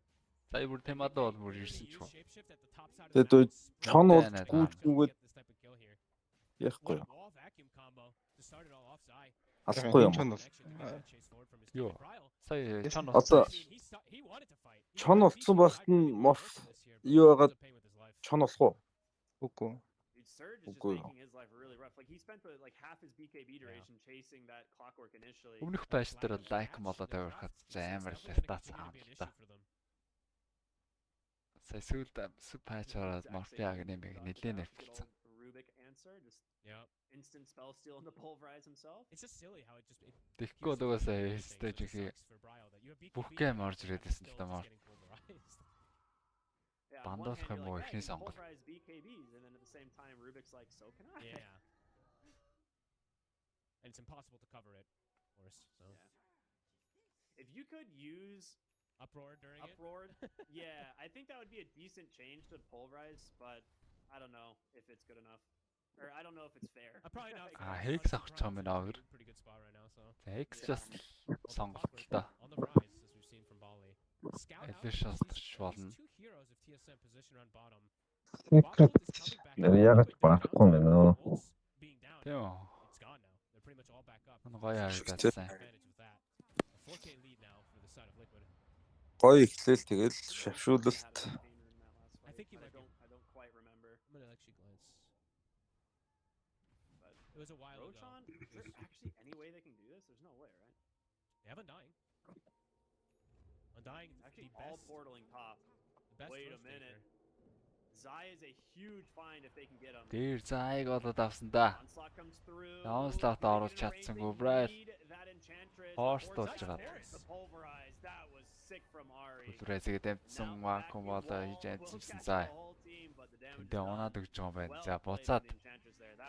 [SPEAKER 1] Сая бүр темадаа бол бүр ирсэн ч гоо.
[SPEAKER 4] Тэгээд чон бол гүйцгүйгээд яахгүй юу? Алахгүй юм.
[SPEAKER 1] Юу? Сая чон
[SPEAKER 4] одоо чон болцсон багт нь морф юу яагаад чон болох уу?
[SPEAKER 2] Үгүй.
[SPEAKER 14] Surge is just making his life really rough. Like he spent like half his BKB duration chasing that clockwork initially.
[SPEAKER 1] Өмнөх байш дээр лайк молоо тавиурахад амар л стац аам л та. Сая сүлд патч ороод морфиаг нэмэг нэлээд нэвтэлсэн.
[SPEAKER 14] Rubik answer just instant spell steal on the pulverize himself.
[SPEAKER 13] It's just silly how it just
[SPEAKER 1] Тэгэхгүй дугасаа stage ихий бүх гейм орж ирээдсэн л та мор. Бандуулах юм уу ихний сонгол.
[SPEAKER 14] BKBs and then at the same time Rubik's like so can I?
[SPEAKER 13] Yeah. And it's impossible to cover it, of course. So
[SPEAKER 14] if you could use
[SPEAKER 13] uproar during
[SPEAKER 14] it. Yeah, I think that would be a decent change to pulverize, but I don't know if it's good enough. Or I don't know if it's fair.
[SPEAKER 13] Probably not.
[SPEAKER 1] Hex авах юм байна өөр.
[SPEAKER 13] Pretty good spot right now, so.
[SPEAKER 1] Hex just сонголт л та.
[SPEAKER 13] On the rise as we've seen from Bali.
[SPEAKER 1] Efficient болно.
[SPEAKER 13] Two heroes of TSM position around bottom.
[SPEAKER 4] Яг барахгүй мэн үү?
[SPEAKER 1] Тийм.
[SPEAKER 13] It's gone now. They're pretty much all back up.
[SPEAKER 1] Гоё харагдсан.
[SPEAKER 13] 4K lead now for the side of Liquid.
[SPEAKER 4] Гоё ихлээл тэгэл шавшуулалт.
[SPEAKER 13] I think you
[SPEAKER 14] I don't quite remember.
[SPEAKER 13] I'm gonna actually glance.
[SPEAKER 14] But
[SPEAKER 13] it was a while
[SPEAKER 14] Roshan,
[SPEAKER 13] ago.
[SPEAKER 14] is there actually any way they can do this? There's no way, right?
[SPEAKER 13] They have Undying. Undying
[SPEAKER 14] actually all portaling top. Wait a minute. Zai is a huge find if they can get him.
[SPEAKER 1] Тэр Зайг олоод авсан да. Onslaught оруулж чадсангүй брал. Horse болж байгаа. Pulverize-ийг дэмжсэн вакуум болоо хийж амжсан Зай. Тэндээ унаад өгч байгаа юм байна. За буцаад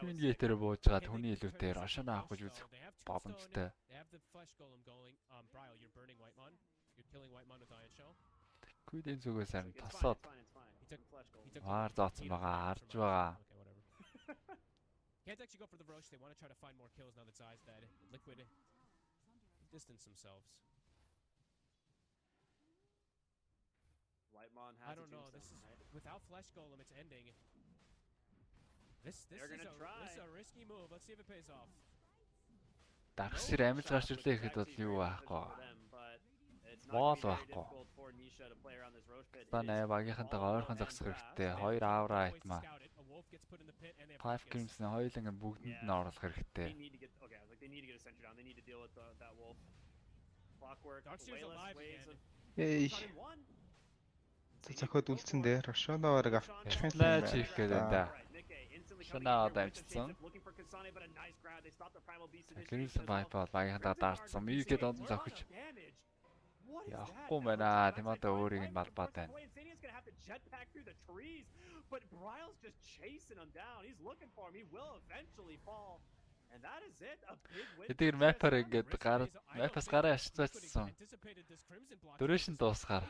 [SPEAKER 1] Twin Gate-ээр бууж байгаа хүний илүүтэй Roshan авах гэж үзэх боломжтой.
[SPEAKER 13] They have the flash golem going. Bryle, you're burning Whitemon. You're killing Whitemon with Iron Shell.
[SPEAKER 1] Күдэн зүгээс харин тосоод Ваар зооцсон байгаа харж байгаа.
[SPEAKER 13] Can't actually go for the Roche. They want to try to find more kills now that Zai's dead. Liquid distance themselves.
[SPEAKER 14] Whitemon has
[SPEAKER 13] I don't know. This is without Flash Golem. It's ending. This is a risky move. Let's see if it pays off.
[SPEAKER 1] Дагшир амилж гарч ирлээ гэхэд бол юу байхгүй. Вол байхгүй. Танай багийнхантайгаа ойрхон зогсох хэрэгтэй. Хоёр аавра айтмаа. 5 Crimson хоёуланг нь бүгдэнд нь оруулах хэрэгтэй.
[SPEAKER 2] Эй. Зохиод үлдсэн дээр Roshan-ыг авчих юм
[SPEAKER 1] байна. Хийх гэдэг да. Roshan-аа дамжсан. Crimson Viper багийнхантайгаа даарцсан. Мигэд ондон зохиж. Яахгүй байна. Тэмээд өөрийг нь малбаад байна.
[SPEAKER 14] But Bryle's just chasing him down. He's looking for him. He will eventually fall. And that is it. A big win.
[SPEAKER 1] Эдгээр map-аар ингээд map-аас гараа ашиглаачсан. Duration дуусгаар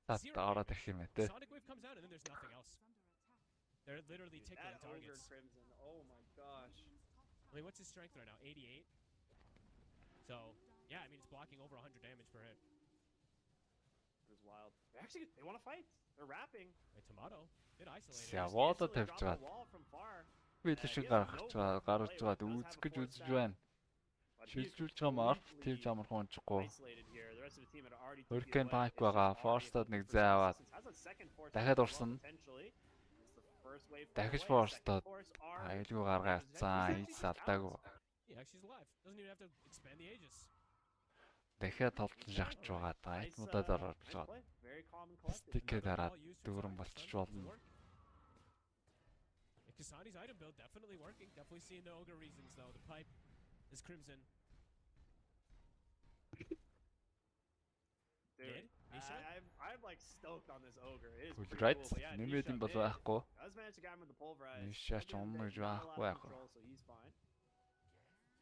[SPEAKER 1] тат ороод ирэх юм ээ те.
[SPEAKER 13] Sonic Wave comes out and then there's nothing else. They're literally tickling targets.
[SPEAKER 14] Crimson. Oh my gosh.
[SPEAKER 13] I mean, what's his strength right now? 88. So yeah, I mean it's blocking over 100 damage per hit.
[SPEAKER 14] It was wild. They want to fight. They're rapping.
[SPEAKER 13] Hey, Tomato did isolate it.
[SPEAKER 1] За водо тавьж байгаа. Би л шиг гарч байгаа үзэх гэж үзэж байна. Шилжүүлж байгаа маар тийм амархан унчихгүй. Hurricane Pike байгаа. Force-тод нэг зай аваад дахиад урсан. Дахиж Force-тод аюулгүй гаргаа авцсан. Хийж салдаагүй. Дахиад толтон шахаж байгаа. Айтмуудад орж байгаа. Стикээ дараад дүүрэн болчих болно.
[SPEAKER 13] Kasani's item build definitely working. Definitely seeing the ogre reasons though. The pipe is crimson.
[SPEAKER 14] Dude, I'm like stoked on this ogre. It is
[SPEAKER 1] Cool,
[SPEAKER 14] pretty
[SPEAKER 1] right?
[SPEAKER 14] cool. But yeah,
[SPEAKER 1] Нэмээд юм бол
[SPEAKER 14] Nisha
[SPEAKER 1] байхгүй.
[SPEAKER 14] does manage to get him with the pulverize.
[SPEAKER 1] Nisha ч юм гэж байхгүй.
[SPEAKER 14] So he's fine.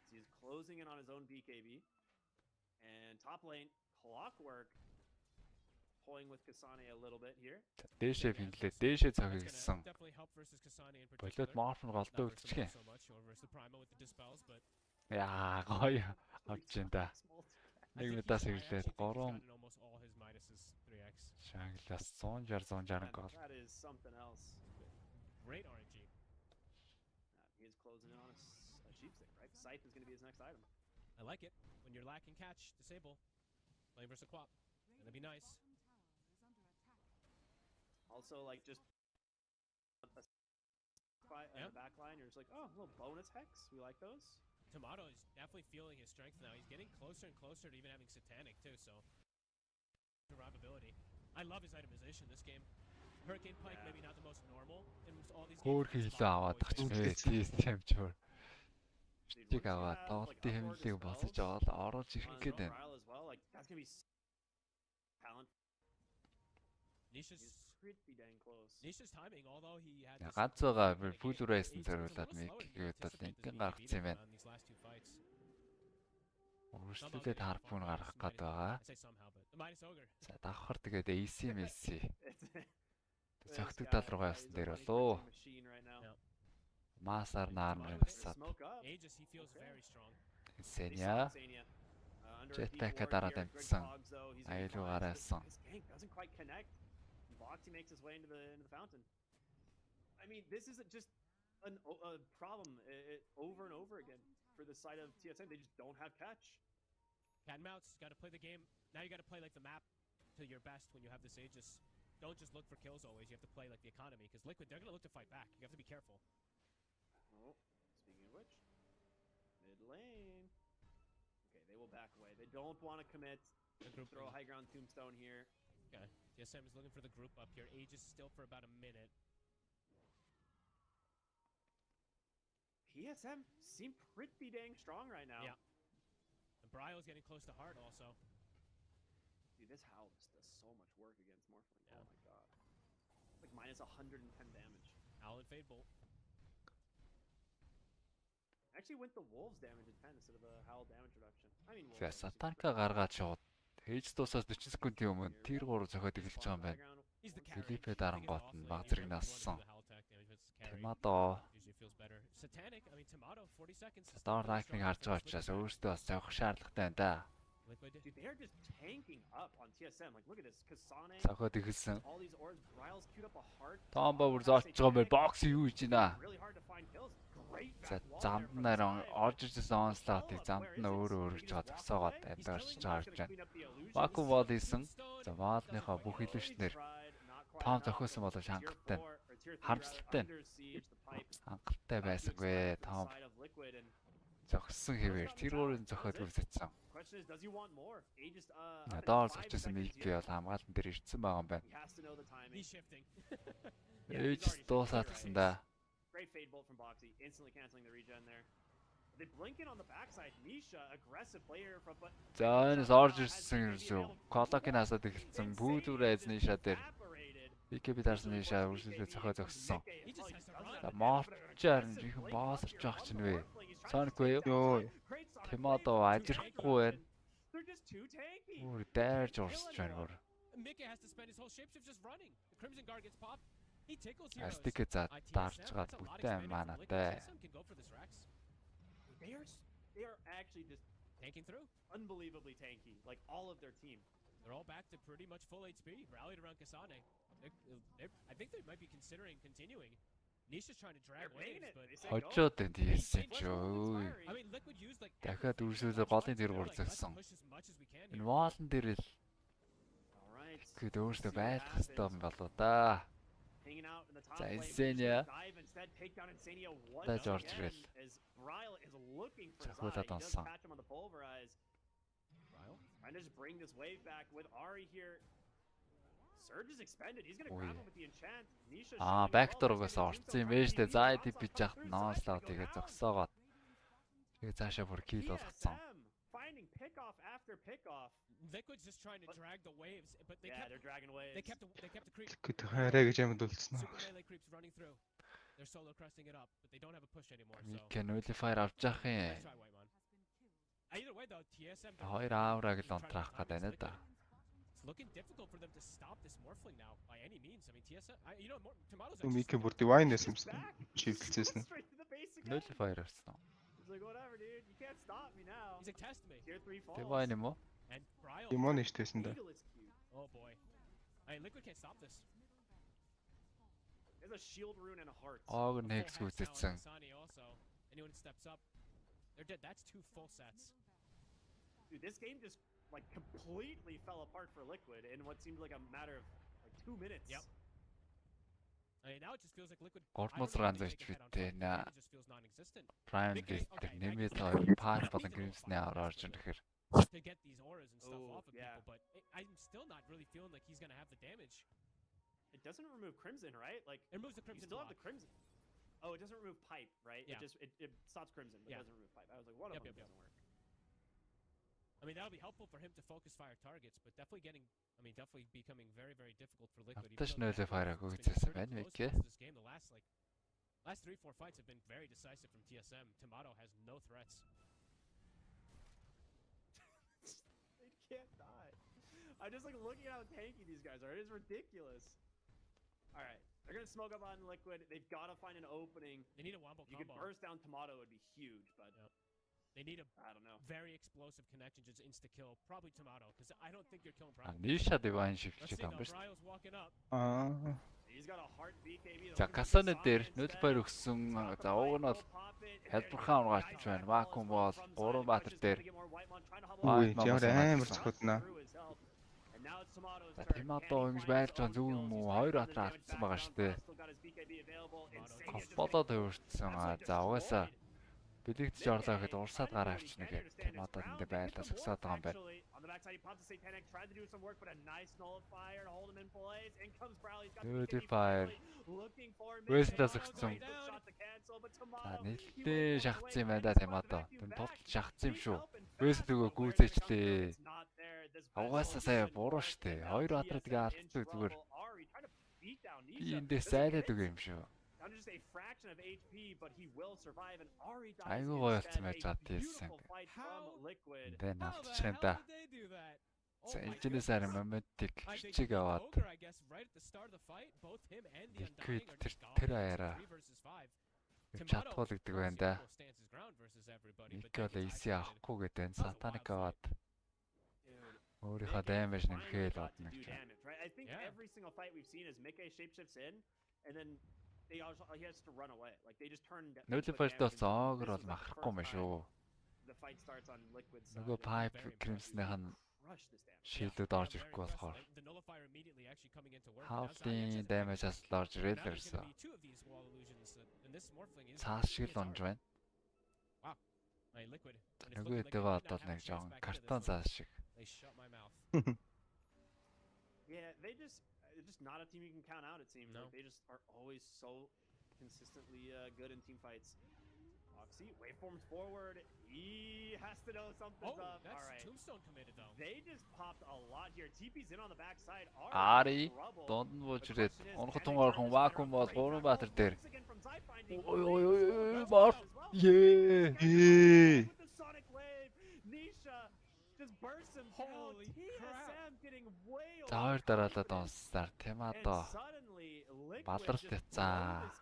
[SPEAKER 14] So he's closing in on his own BKB. And top lane, Clockwork pulling with Kasane a little bit here.
[SPEAKER 1] Дээшээ финглээ. Дээшээ цохигдсан. Болоод Morph-ын голдоо үлдчихээ. Яа, гоё. Авч ин да. Нэг мэдээс хэвлээд 3 шанглаас 160 гол.
[SPEAKER 14] That is something else.
[SPEAKER 13] Great RNG.
[SPEAKER 14] He is closing in on a sheepstick, right? Scythe is going to be his next item.
[SPEAKER 13] I like it. When you're lacking catch, disable. Playing versus Quap. That'd be nice.
[SPEAKER 14] Also, like, just in the back line, you're just like, oh, a little bonus hex. We like those.
[SPEAKER 13] Tomato is definitely feeling his strength now. He's getting closer and closer to even having Satanic too, so survivability. I love his itemization this game. Hurricane Pike maybe not the most normal in all these games.
[SPEAKER 1] Хөөх хийлээ аваад тахчихвээ. Тийм чимчүүр. Чиг аваад тоглолтын хэмнэлийг босож аваад оруулж ирэх гээд байна.
[SPEAKER 13] Nisha's timing, although he had
[SPEAKER 1] Ганц байгаа full race-ын зориулаад микгээд бол ингийн гаргацсан юм байна. Өөрчлөлтөд харпун гаргах гээд байгаа. За давхар тэгээд AC Messi. Цогтөг тал руугаа явсан дээр болоо. Масаар наармаар басаад. Сеня. Jetpack дараа дамжсан. Аюулгүй гараасан.
[SPEAKER 14] Boxy makes his way into the fountain. I mean, this is just a problem over and over again for the side of TSM. They just don't have catch.
[SPEAKER 13] Cat and mouse, got to play the game. Now you got to play like the map to your best when you have this Aegis. Don't just look for kills always. You have to play like the economy because Liquid, they're going to look to fight back. You have to be careful.
[SPEAKER 14] Oh, speaking of which, mid lane. Okay, they will back away. They don't want to commit. Throw a high ground tombstone here.
[SPEAKER 13] Okay, TSM is looking for the group up here. Aegis still for about a minute.
[SPEAKER 14] TSM seem pretty dang strong right now.
[SPEAKER 13] Yeah. And Bryo's getting close to Heart also.
[SPEAKER 14] Dude, this Howl just does so much work against Morphling. Yeah. Oh my god. Like minus 110 damage.
[SPEAKER 13] Howl and Fade Bolt.
[SPEAKER 14] Actually went the Wolves damage at 10 instead of a Howl damage reduction. I mean,
[SPEAKER 1] За Сатанка гаргаад шууд Хийж дуусаас 40 секундын өмнө Tier 3 зохиод эхэлж байгаа юм байна. Филиппе дарангуут нь баг зэрэг нассан. Tomato. Star Lightning харж байгаа учраас өөртөө бас зовох шаардлагатай байна да.
[SPEAKER 14] Dude, they are just tanking up on TSM. Like, look at this. Kasane.
[SPEAKER 1] Зохиод эхэлсэн.
[SPEAKER 14] All these orbs, Bryle's queued up a heart.
[SPEAKER 1] Tombo бүр зоолж байгаа юм байна. Бокс юу хийж байна?
[SPEAKER 14] Really hard to find kills. Great.
[SPEAKER 1] За замд нараа орж ирсэн онслаутыг замд нь өөрөө өргөж байгаа зогсоогоод амьдарч чарж байна. Вакуум бол хийсэн. За ваалныхаа бүх илүүчнэр Том зохиосон болов хангалттай. Харамсалтай. Хангалттай байсангүй Том. Зогссон хэвээр тэр өөрийн зохиод үзсэн. Надаар зогссон мэлгээ бол хамгаалан дээр ирсэн байгаа юм байна. Ээж дуусаад гисэн да.
[SPEAKER 14] Great fade bolt from Boxy, instantly canceling the regen there. They blink in on the backside. Misha, aggressive player from but
[SPEAKER 1] За энэ орж ирсэн юм. Колокийн асаад эхэлсэн. Бүүдүүр айзны ишаа дээр. BKB дарсан ишаа үргэлжлүүлээ зохио зогссон. За Morchаар нь их боосорч байгаа ч нэ. Sonic вэ? Йоо. Tomato ажирахгүй байна. Өөр дайрж урсч байна өөр.
[SPEAKER 13] Mickey has to spend his whole shapeshift just running. The Crimson Guard gets popped.
[SPEAKER 1] Астик за дарж гад бүтэн амаанатай.
[SPEAKER 14] they are actually just
[SPEAKER 13] tanking through.
[SPEAKER 14] Unbelievably tanky, like all of their team.
[SPEAKER 13] They're all back to pretty much full HP, rallied around Kasane. I think they might be considering continuing. Nisha's trying to drag waves, but
[SPEAKER 1] Очоод энэ тийсэн ч өө.
[SPEAKER 13] I mean, Liquid used like
[SPEAKER 1] дахиад үрсүүлээ голын дээр буурсан. Энэ воолн дээр л Liquid өөртөө байлгах хэрэгтэй юм болоо да. За Insania That's George Rill. Чахуулаад онсон.
[SPEAKER 14] Trying to just bring this wave back with Ari here. Surge is expended. He's going to grab him with the enchant. Nisha
[SPEAKER 1] backdoor-оос орцсон юм ээ штэ. За эд бич яхад non-stop тэгээ зогсоогоод. Тэгээ цаашаа бүр kill болгоцсон.
[SPEAKER 14] Finding pick off after pick off.
[SPEAKER 13] Liquid's just trying to drag the waves, but
[SPEAKER 14] they're dragging waves.
[SPEAKER 13] They kept the creep.
[SPEAKER 2] Liquid хараа гэж амд үлдсэн.
[SPEAKER 13] Melee creeps running through. They're solo cresting it up, but they don't have a push anymore.
[SPEAKER 1] We can nullifier авч явах юм.
[SPEAKER 13] Either way though, TSM
[SPEAKER 1] хоёр аавраг л онтрах гэдэг байна да.
[SPEAKER 13] It's looking difficult for them to stop this morphling now by any means. I mean, TSM, you know, Tomatoes
[SPEAKER 2] Микэн бүр divine юмсан. Чивлцээсэн.
[SPEAKER 1] Nullifier авсан.
[SPEAKER 14] He's like, whatever, dude. You can't stop me now.
[SPEAKER 13] He's like, test me.
[SPEAKER 14] Tier 3 falls.
[SPEAKER 1] Divine юм уу?
[SPEAKER 13] And Bryle.
[SPEAKER 2] Demon iştesin de.
[SPEAKER 13] Oh boy. I mean, Liquid can't stop this.
[SPEAKER 14] There's a shield rune and a heart.
[SPEAKER 1] Oh, next гүйтсэн.
[SPEAKER 13] Also, anyone steps up, they're dead. That's 2 full sets.
[SPEAKER 14] Dude, this game just like completely fell apart for Liquid in what seemed like a matter of like 2 minutes.
[SPEAKER 13] Yep. I mean, now it just feels like Liquid.
[SPEAKER 1] Гормоц ганзарч битээ наа. Prime гэдэг нэмээд пар болон гримснээ орж ирэхээр
[SPEAKER 13] to get these auras and stuff off of people, but I'm still not really feeling like he's gonna have the damage.
[SPEAKER 14] It doesn't remove Crimson, right? Like
[SPEAKER 13] it removes the Crimson.
[SPEAKER 14] You still have the Crimson. Oh, it doesn't remove Pipe, right?
[SPEAKER 13] Yeah.
[SPEAKER 14] It stops Crimson, but doesn't remove Pipe. I was like, one of them doesn't work.
[SPEAKER 13] I mean, that'll be helpful for him to focus fire targets, but definitely becoming very, very difficult for Liquid.
[SPEAKER 1] This
[SPEAKER 13] game, the last 3-4 fights have been very decisive from TSM. Tomato has no threats.
[SPEAKER 14] They can't die. I'm just like looking at how tanky these guys are. It is ridiculous. All right, they're gonna smoke up on Liquid. They've got to find an opening.
[SPEAKER 13] They need a wombo combo.
[SPEAKER 14] You could burst down Tomato, would be huge, but
[SPEAKER 13] they need a
[SPEAKER 14] I don't know.
[SPEAKER 13] Very explosive connection, just insta kill. Probably Tomato, because I don't think you're killing Bryle.
[SPEAKER 1] Nisha divine shift
[SPEAKER 13] Let's see
[SPEAKER 1] там
[SPEAKER 13] though.
[SPEAKER 1] биш.
[SPEAKER 13] Bryle's walking up.
[SPEAKER 14] He's got a heart BKB.
[SPEAKER 1] За Kasane дээр нөлбөр өгсөн. За уг нь бол Хялбархан ургаач байна. Вакуум бол 3 баатар дээр.
[SPEAKER 2] Үй, ямар амар цохотнаа.
[SPEAKER 1] Tomato ингэж байлж байгаа зүг юм уу? 2 баатар алдсан байгаа шүү дээ. Болоод өөрчлөсөн. За угаасаа Билэгдэж орлоо гэхэд урсаад гараа авчна гэдэг. Tomato энэ байлаа сагсаад байгаа юм байна. Nullifier. West-аас өгсөн. За нэлээд шахацсан юм байна да Tomato. Тэм тулд шахацсан юм шүү. West нөгөө гүйцээчлээ. Угаасаа сая буруу штэ. 2 баатар тэгээ алдсан зүгээр. Би эндээс зайлаад өгөө юм шүү.
[SPEAKER 14] Just a fraction of HP, but he will survive. And Ari dies.
[SPEAKER 1] Айгуу гоё болсон байж байгаа тийсэн. Then авчихсан да. За энэчнээс харин моментик хичиг аваад. Liquid тэр аяараа чадхуулагддаг байна да. Никол AC авахгүй гэдэг энэ сатаник аваад өөрийнхөө damage нэмэхэл бодно гэж.
[SPEAKER 14] I think every single fight we've seen is Mickey shapeshifts in and then he has to run away. Like they just turn down.
[SPEAKER 1] Nullifier-д зоогор бол махахгүй юм шүү.
[SPEAKER 14] The fight starts on Liquid side.
[SPEAKER 1] Нөгөө Pipe Crimson-ийн шилдүүд орж ирэхгүй болохоор. Half-ийн damage-аас л орж ирэл ирсэн. Цаас шиг л онж байна. Нөгөө дэвээ одоо нэг жоон картон цаас шиг.
[SPEAKER 14] Yeah, it's just not a team you can count out, it seems. Like they just are always so consistently good in team fights. Oxy, waveforms forward. He has to know something's up.
[SPEAKER 13] That's
[SPEAKER 14] all right.
[SPEAKER 13] Tombstone committed though.
[SPEAKER 14] They just popped a lot here. TP's in on the backside.
[SPEAKER 1] Ari, донд нь бууж ирээд онхотон орхон вакуум бол 3 баатар дээр. Ой баар. Ээ.
[SPEAKER 14] Just bursts him down. TSM getting way over.
[SPEAKER 1] Заар дараалаад онсаар Tomato. Баларт яцаа.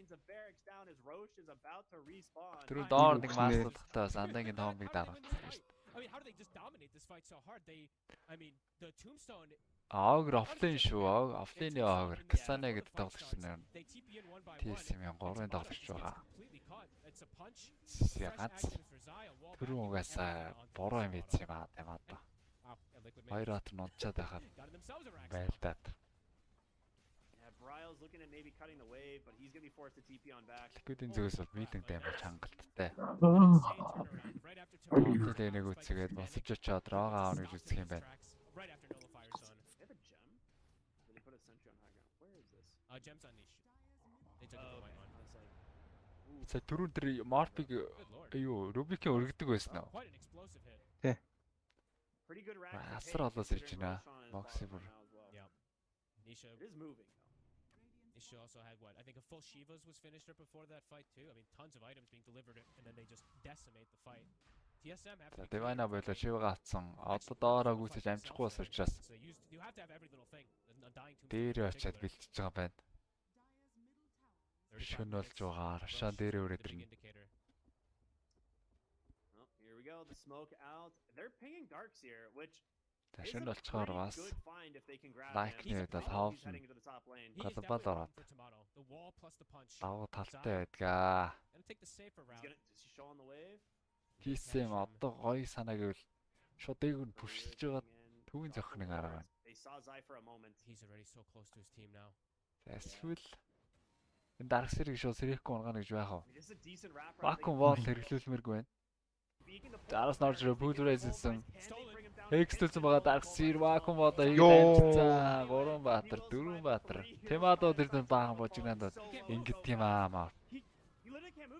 [SPEAKER 14] finds a barracks down as Roche is about to respawn.
[SPEAKER 1] Тэр доор нэг маслуудахтаа сандагийн тоомыг дараад.
[SPEAKER 13] I mean, how do they just dominate this fight so hard? I mean, the tombstone.
[SPEAKER 1] Огр офлайн шүү. Офлайны огр. Касана гэдэг тоглогч нар. TSM-ийн 3-ын тоглогч байгаа. Ганц түрүүн угаасаа буруу юм ийц юм аа тамаа да. Хоёр хат нь унчаад байхад байлдаад.
[SPEAKER 14] Bryle's looking at maybe cutting the wave, but he's going to be forced to TP on back.
[SPEAKER 1] Liquid-ийн зүгээс бол мийлэн даймж хангалттай. Тэгээд нэг үцгээд босож очоод рога аавна гэж үзэх юм байна.
[SPEAKER 13] Right after nullifiers on.
[SPEAKER 14] They have a gem? Did they put a sentry on high ground? Where is this?
[SPEAKER 13] Gems on niche. They took the white one.
[SPEAKER 1] За түрүүн тэр Morpig юу Rubik-ийн өргөдөг байсан уу?
[SPEAKER 13] Quite an explosive hit.
[SPEAKER 2] Тий.
[SPEAKER 14] Pretty good rack.
[SPEAKER 1] Асар олоос ирж байна. Moxie бүр.
[SPEAKER 13] Yeah. Nisha.
[SPEAKER 14] It is moving.
[SPEAKER 13] Nisha also had what? I think a full Shivas was finished up before that fight too. I mean, tons of items being delivered, and then they just decimate the fight. TSM have to.
[SPEAKER 1] Devana болоо шивга атсан. Одоо доороо гүйцэж амжихгүй бас учраас.
[SPEAKER 13] You have to have every little thing. Undying tombstone.
[SPEAKER 1] Дээр очиад бэлтэж байгаа байна. Шөн болж байгаа. Рашаа дээрээ өрөөд ирнэ.
[SPEAKER 14] Here we go. The smoke out. They're pinging darks here, which
[SPEAKER 1] Шөн болцохоор бас лайкны удаа хаалт глобал ороод давуу талтай байдгаа. TSM одоо гоё санаа гэвэл шууд дээгүр пүшилж байгаа төвийн зохих нэг арга байна.
[SPEAKER 13] He's already so close to his team now.
[SPEAKER 1] Эсвэл энэ дарах сэрэг шууд сэрэхгүй унгана гэж байх уу? Вакуум вол хэрэглүүлмээргүй байна. Дараас норж пүүлрээссэн. Экстэлсэн байгаа дарах сэр вакуум вол хийгдэн. 3 баатар, 4 баатар. Темадо тэр дан баахан божигнанд ингэт тийм аа.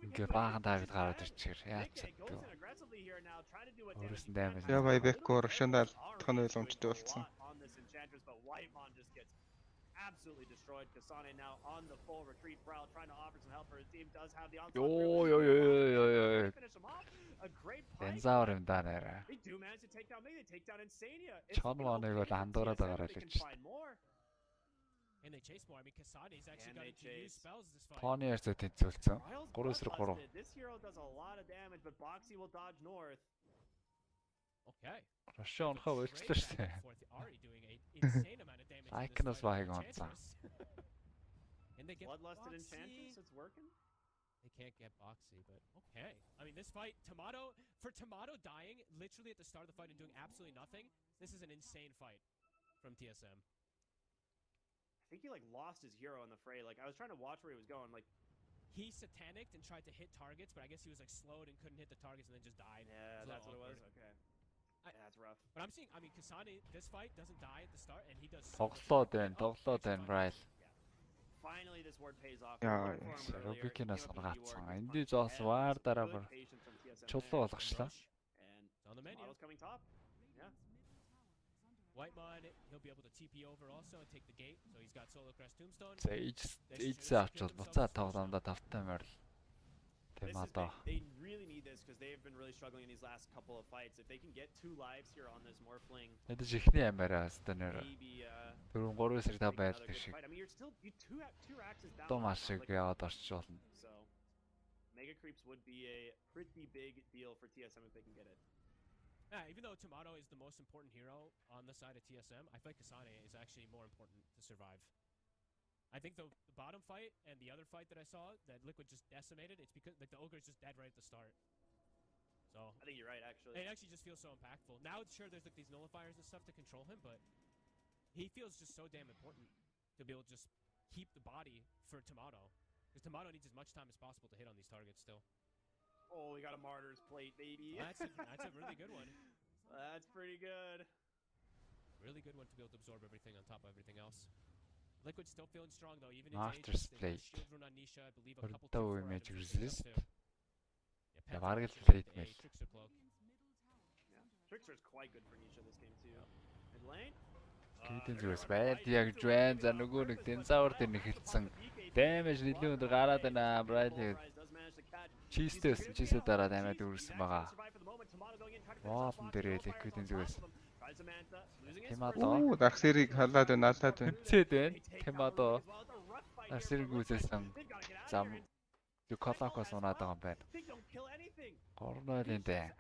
[SPEAKER 1] Ингээ баахан таагд гараад ирчихэр. Яач чаддаг. Өөрөөс нь даймаж.
[SPEAKER 2] Яа байбекко Рашандал тохны ойлгомжтой болсон.
[SPEAKER 14] Absolutely destroyed. Kasane now on the full retreat. Bryle trying to offer some help for his team. Does have the onslaught.
[SPEAKER 1] Yo.
[SPEAKER 14] Finish him off. A great
[SPEAKER 1] Дензаур юм даа нэрэ.
[SPEAKER 14] They do manage to take down. Maybe they take down Insania.
[SPEAKER 1] Чонвоныг бол андуураад байгаа л гэж.
[SPEAKER 13] And they chase more. I mean, Kasane is actually going to use spells this fight.
[SPEAKER 1] Тоны ярьцаа тэнцүүлсэн. 3-3.
[SPEAKER 14] This hero does a lot of damage, but Boxy will dodge north.
[SPEAKER 13] Okay.
[SPEAKER 1] Рашаа онхоо болчихлоо шүү дээ. Icon-ос байг онцсон.
[SPEAKER 14] Bloodlusted Enchantress, it's working.
[SPEAKER 13] They can't get Boxy, but okay. I mean, this fight, for Tomato dying literally at the start of the fight and doing absolutely nothing, this is an insane fight from TSM.
[SPEAKER 14] I think he lost his hero in the fray. I was trying to watch where he was going.
[SPEAKER 13] He satanicked and tried to hit targets, but I guess he was slowed and couldn't hit the targets and then just died.
[SPEAKER 14] Yeah, that's what it was. Okay. Yeah, that's rough.
[SPEAKER 13] But I'm seeing, I mean, Kasane, this fight doesn't die at the start, and he does.
[SPEAKER 1] Тоглоод байна, Bryle.
[SPEAKER 14] Finally, this word pays off.
[SPEAKER 1] Rubik-ээс гаргацсан. Энд зоос ваар дараа бүр чулуу болгочлаа.
[SPEAKER 13] On the menu.
[SPEAKER 14] Coming top. Yeah.
[SPEAKER 13] Whitemon, he'll be able to TP over also and take the gate. So he's got Solo Crest Tombstone.
[SPEAKER 1] Хийж авчвал буцаа тоглоомда тавтай морил. Темадо.
[SPEAKER 14] They really need this because they've been really struggling in these last couple of fights. If they can get 2 lives here on this Morphling.
[SPEAKER 1] Эдэж ихний амаараа станер. Түрүүн 3-5 байдаг шиг.
[SPEAKER 14] I mean, you're still two axes down.
[SPEAKER 1] Томас шиг яваад орч болно.
[SPEAKER 14] So Mega Creeps would be a pretty big deal for TSM if they can get it.
[SPEAKER 13] Yeah, even though Tomato is the most important hero on the side of TSM, I feel like Kasane is actually more important to survive. I think the bottom fight and the other fight that I saw that Liquid just decimated, it's because the Ogre is just dead right at the start. So
[SPEAKER 14] I think you're right, actually.
[SPEAKER 13] It actually just feels so impactful. Now, sure, there's these nullifiers and stuff to control him, but he feels just so damn important to be able to just keep the body for Tomato. Because Tomato needs as much time as possible to hit on these targets still.
[SPEAKER 14] Oh, we got a Martyr's Plate, baby.
[SPEAKER 13] That's a really good one.
[SPEAKER 14] That's pretty good.
[SPEAKER 13] Really good one to be able to absorb everything on top of everything else. Liquid still feeling strong though, even in
[SPEAKER 1] Martyr's Plate.
[SPEAKER 13] Shield rune on Nisha, I believe a couple
[SPEAKER 1] Өртөө image resist.
[SPEAKER 13] Yeah,
[SPEAKER 1] Vargal Plate мэл.
[SPEAKER 13] Trickster cloak.
[SPEAKER 14] Yeah, Trickster's quite good for Nisha this game too. Mid lane.
[SPEAKER 1] Китэн зүгээс байд яг Joanne за нөгөө нэг Дензаур дээр нэг хэлсэн. Damage нэлээд өндөр гараад байна. Bryle чистээс дараа дамиад үрсэн байгаа. Воолн дээр Liquid-ийн зүгээс. Темадо.
[SPEAKER 2] Дарах сэрийг халаад байна, алдаад байна.
[SPEAKER 1] Цэд байна. Темадо. Сэргүүсээсэн зам Колокос унаад байгаа юм байна. 3-0 дээ.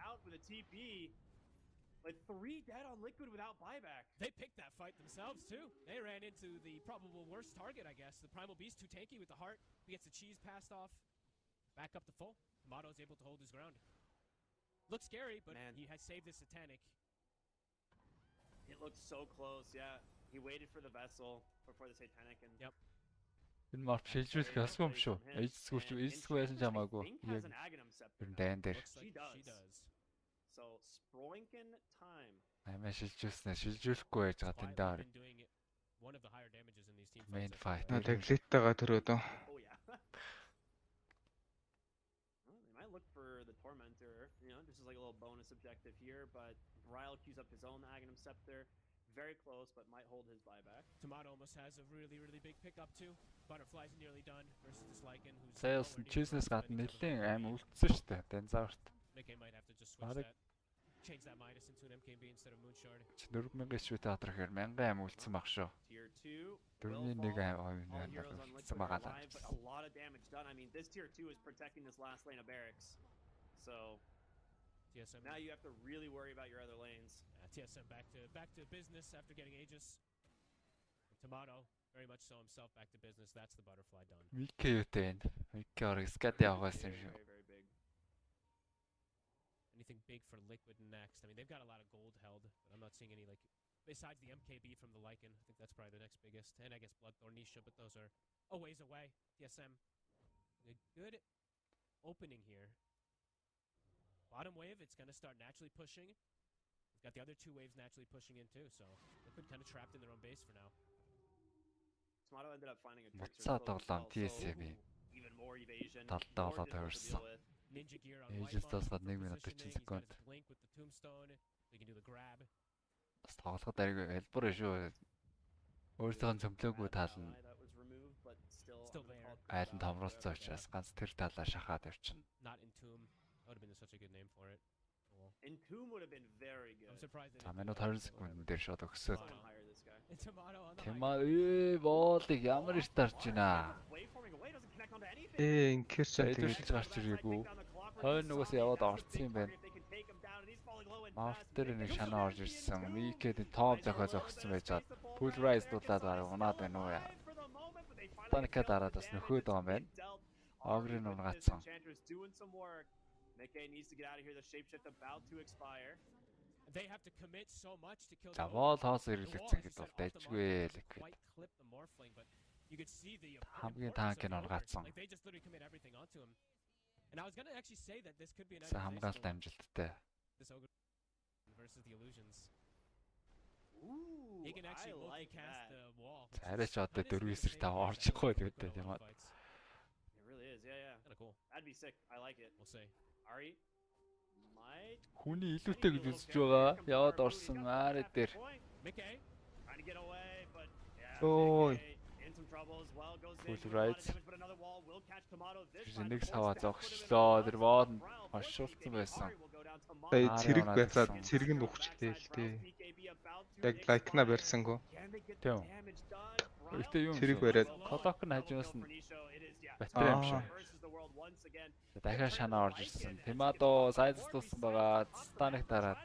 [SPEAKER 14] Like 3 dead on Liquid without buyback.
[SPEAKER 13] They picked that fight themselves too. They ran into the probable worst target, I guess. The Primal Beast too tanky with the heart. He gets the cheese passed off. Back up to full. Tomato's able to hold his ground. Looks scary, but he has saved his Satanic.
[SPEAKER 14] It looks so close, yeah. He waited for the vessel before the Satanic and
[SPEAKER 13] Yep.
[SPEAKER 1] Энэ мар шилжүүлэх ёсгүй юм шүү. Эцсгүйсэн ч хамаагүй. Яг ер нь дайн дээр.
[SPEAKER 14] She does. So Sproinken time.
[SPEAKER 1] Аймаа шилжүүлэхгүй байж байгаа тэндээ хараа.
[SPEAKER 13] One of the higher damages in these team
[SPEAKER 1] Main fight.
[SPEAKER 2] Таглиттайгаа төрөөд.
[SPEAKER 14] Oh yeah. Well, they might look for the Tormentor, you know, just as like a little bonus objective here, but Ryle queues up his own Aghanim Scepter. Very close, but might hold his buyback.
[SPEAKER 13] Tomato almost has a really big pickup too. Butterfly's nearly done versus this Lycan who's
[SPEAKER 1] Sales cheese-нэс гадна нэлээд аим үлдсэн шүү дээ. Дензаарт.
[SPEAKER 13] MK might have to just switch that. Change that minus into an MKB instead of Moonshard.
[SPEAKER 1] 4000 швэ театр гэхээр 1000 аим үлдсэн баг шүү.
[SPEAKER 14] Tier 2.
[SPEAKER 1] 4-1 аим үлдсэн байгаа даа.
[SPEAKER 14] But a lot of damage done. I mean, this tier 2 is protecting this last lane of barracks. So
[SPEAKER 13] TSM
[SPEAKER 14] now you have to really worry about your other lanes.
[SPEAKER 13] TSM back to business after getting Aegis. And Tomato very much so himself back to business. That's the butterfly done.
[SPEAKER 1] Вики юутэй энэ. Вики орыг скат яваасан юм шүү.
[SPEAKER 14] Very big.
[SPEAKER 13] Anything big for Liquid next? I mean, they've got a lot of gold held, but I'm not seeing any like besides the MKB from the Lycan. I think that's probably the next biggest, and I guess Bloodthorn Nisha, but those are a ways away. TSM, a good opening here. Bottom wave, it's gonna start naturally pushing. We've got the other two waves naturally pushing in too, so Liquid kind of trapped in their own base for now.
[SPEAKER 14] Tomato ended up finding a
[SPEAKER 1] Буцаа тоглоом TSM.
[SPEAKER 14] Even more evasion.
[SPEAKER 1] Талдаа тавьсан.
[SPEAKER 13] Ninja gear on
[SPEAKER 1] Aegis тасгаад 1 минут 40 секунд.
[SPEAKER 13] Blink with the tombstone. They can do the grab.
[SPEAKER 1] Бас тоглоход ариг хэлбэр шүү. Өөртөө цөмлөөгүй тал нь
[SPEAKER 13] Still there.
[SPEAKER 1] айл нь томруулсан учраас ганц тэр талаа шахаад явчихна.
[SPEAKER 13] Not Entomb. That would have been such a good name for it. Cool.
[SPEAKER 14] Entomb would have been very good.
[SPEAKER 13] I'm surprised they
[SPEAKER 1] За минут 20 секунд дээр шууд өгсөд.
[SPEAKER 14] Hire this guy.
[SPEAKER 13] Tomato on the
[SPEAKER 1] Тэмаа боолыг ямар их тарж байна.
[SPEAKER 14] Waveforming away doesn't connect onto anything.
[SPEAKER 2] Инкер ч
[SPEAKER 1] Тэгээд гарч ирээгүй. Хойно нугас яваад орцсон юм байна. Мафтер нэг шанаа орж ирсэн. Микэд топ зохио зогссон байж чад. Pulverize дуулаад гараа унаад байна уу яа. Таника дараад бас нөхөөд байгаа юм байна. Огрын унгацсан.
[SPEAKER 14] MK needs to get out of here. The shapeshift about to expire.
[SPEAKER 13] They have to commit so much to kill
[SPEAKER 1] За вол хоос ирлэгцэн гэдэг бол дайжгүй Liquid.
[SPEAKER 13] quite clip the morphling, but you could see the
[SPEAKER 1] Хамгийн таанкын унгацсан.
[SPEAKER 13] like they just literally commit everything onto him. And I was gonna actually say that this could be an
[SPEAKER 1] За хамгаалт амжилттай.
[SPEAKER 13] this ogre versus the illusions.
[SPEAKER 14] Ooh,
[SPEAKER 13] He can actually
[SPEAKER 14] I like
[SPEAKER 13] multicast
[SPEAKER 14] that.
[SPEAKER 13] the wall.
[SPEAKER 1] Арайч одоо 4-9-5 орж ихгүй гэдэг юм аа.
[SPEAKER 14] It really is. Yeah.
[SPEAKER 13] Kind of cool.
[SPEAKER 14] That'd be sick. I like it.
[SPEAKER 13] We'll see.
[SPEAKER 14] Ari might
[SPEAKER 1] Хүний илүүтэй гэж үзэж байгаа. Яваад орсон аарэ дээр.
[SPEAKER 13] Mickey.
[SPEAKER 14] trying to get away, but yeah.
[SPEAKER 2] Ой.
[SPEAKER 14] MK in some trouble as well. Goes in.
[SPEAKER 1] Pulverize.
[SPEAKER 14] But another wall will catch Tomato this
[SPEAKER 1] Жишээ
[SPEAKER 14] time.
[SPEAKER 1] нэг саваа зогшлоо. Тэр вол нь хошуулсан байсан.
[SPEAKER 2] Тэгээ цэрэг байцаад цэрэг нь ухчихтэй л тээ. Яг лайкна барьсангүй.
[SPEAKER 1] Тийм. Өөртөө юм.
[SPEAKER 2] Цэрэг бариад.
[SPEAKER 1] Колок нь хажуунаас нь батарей юм шиг. Дахиад шанаа орж ирсэн. Тимадо сайз тулсан байгаа. Станыг дараад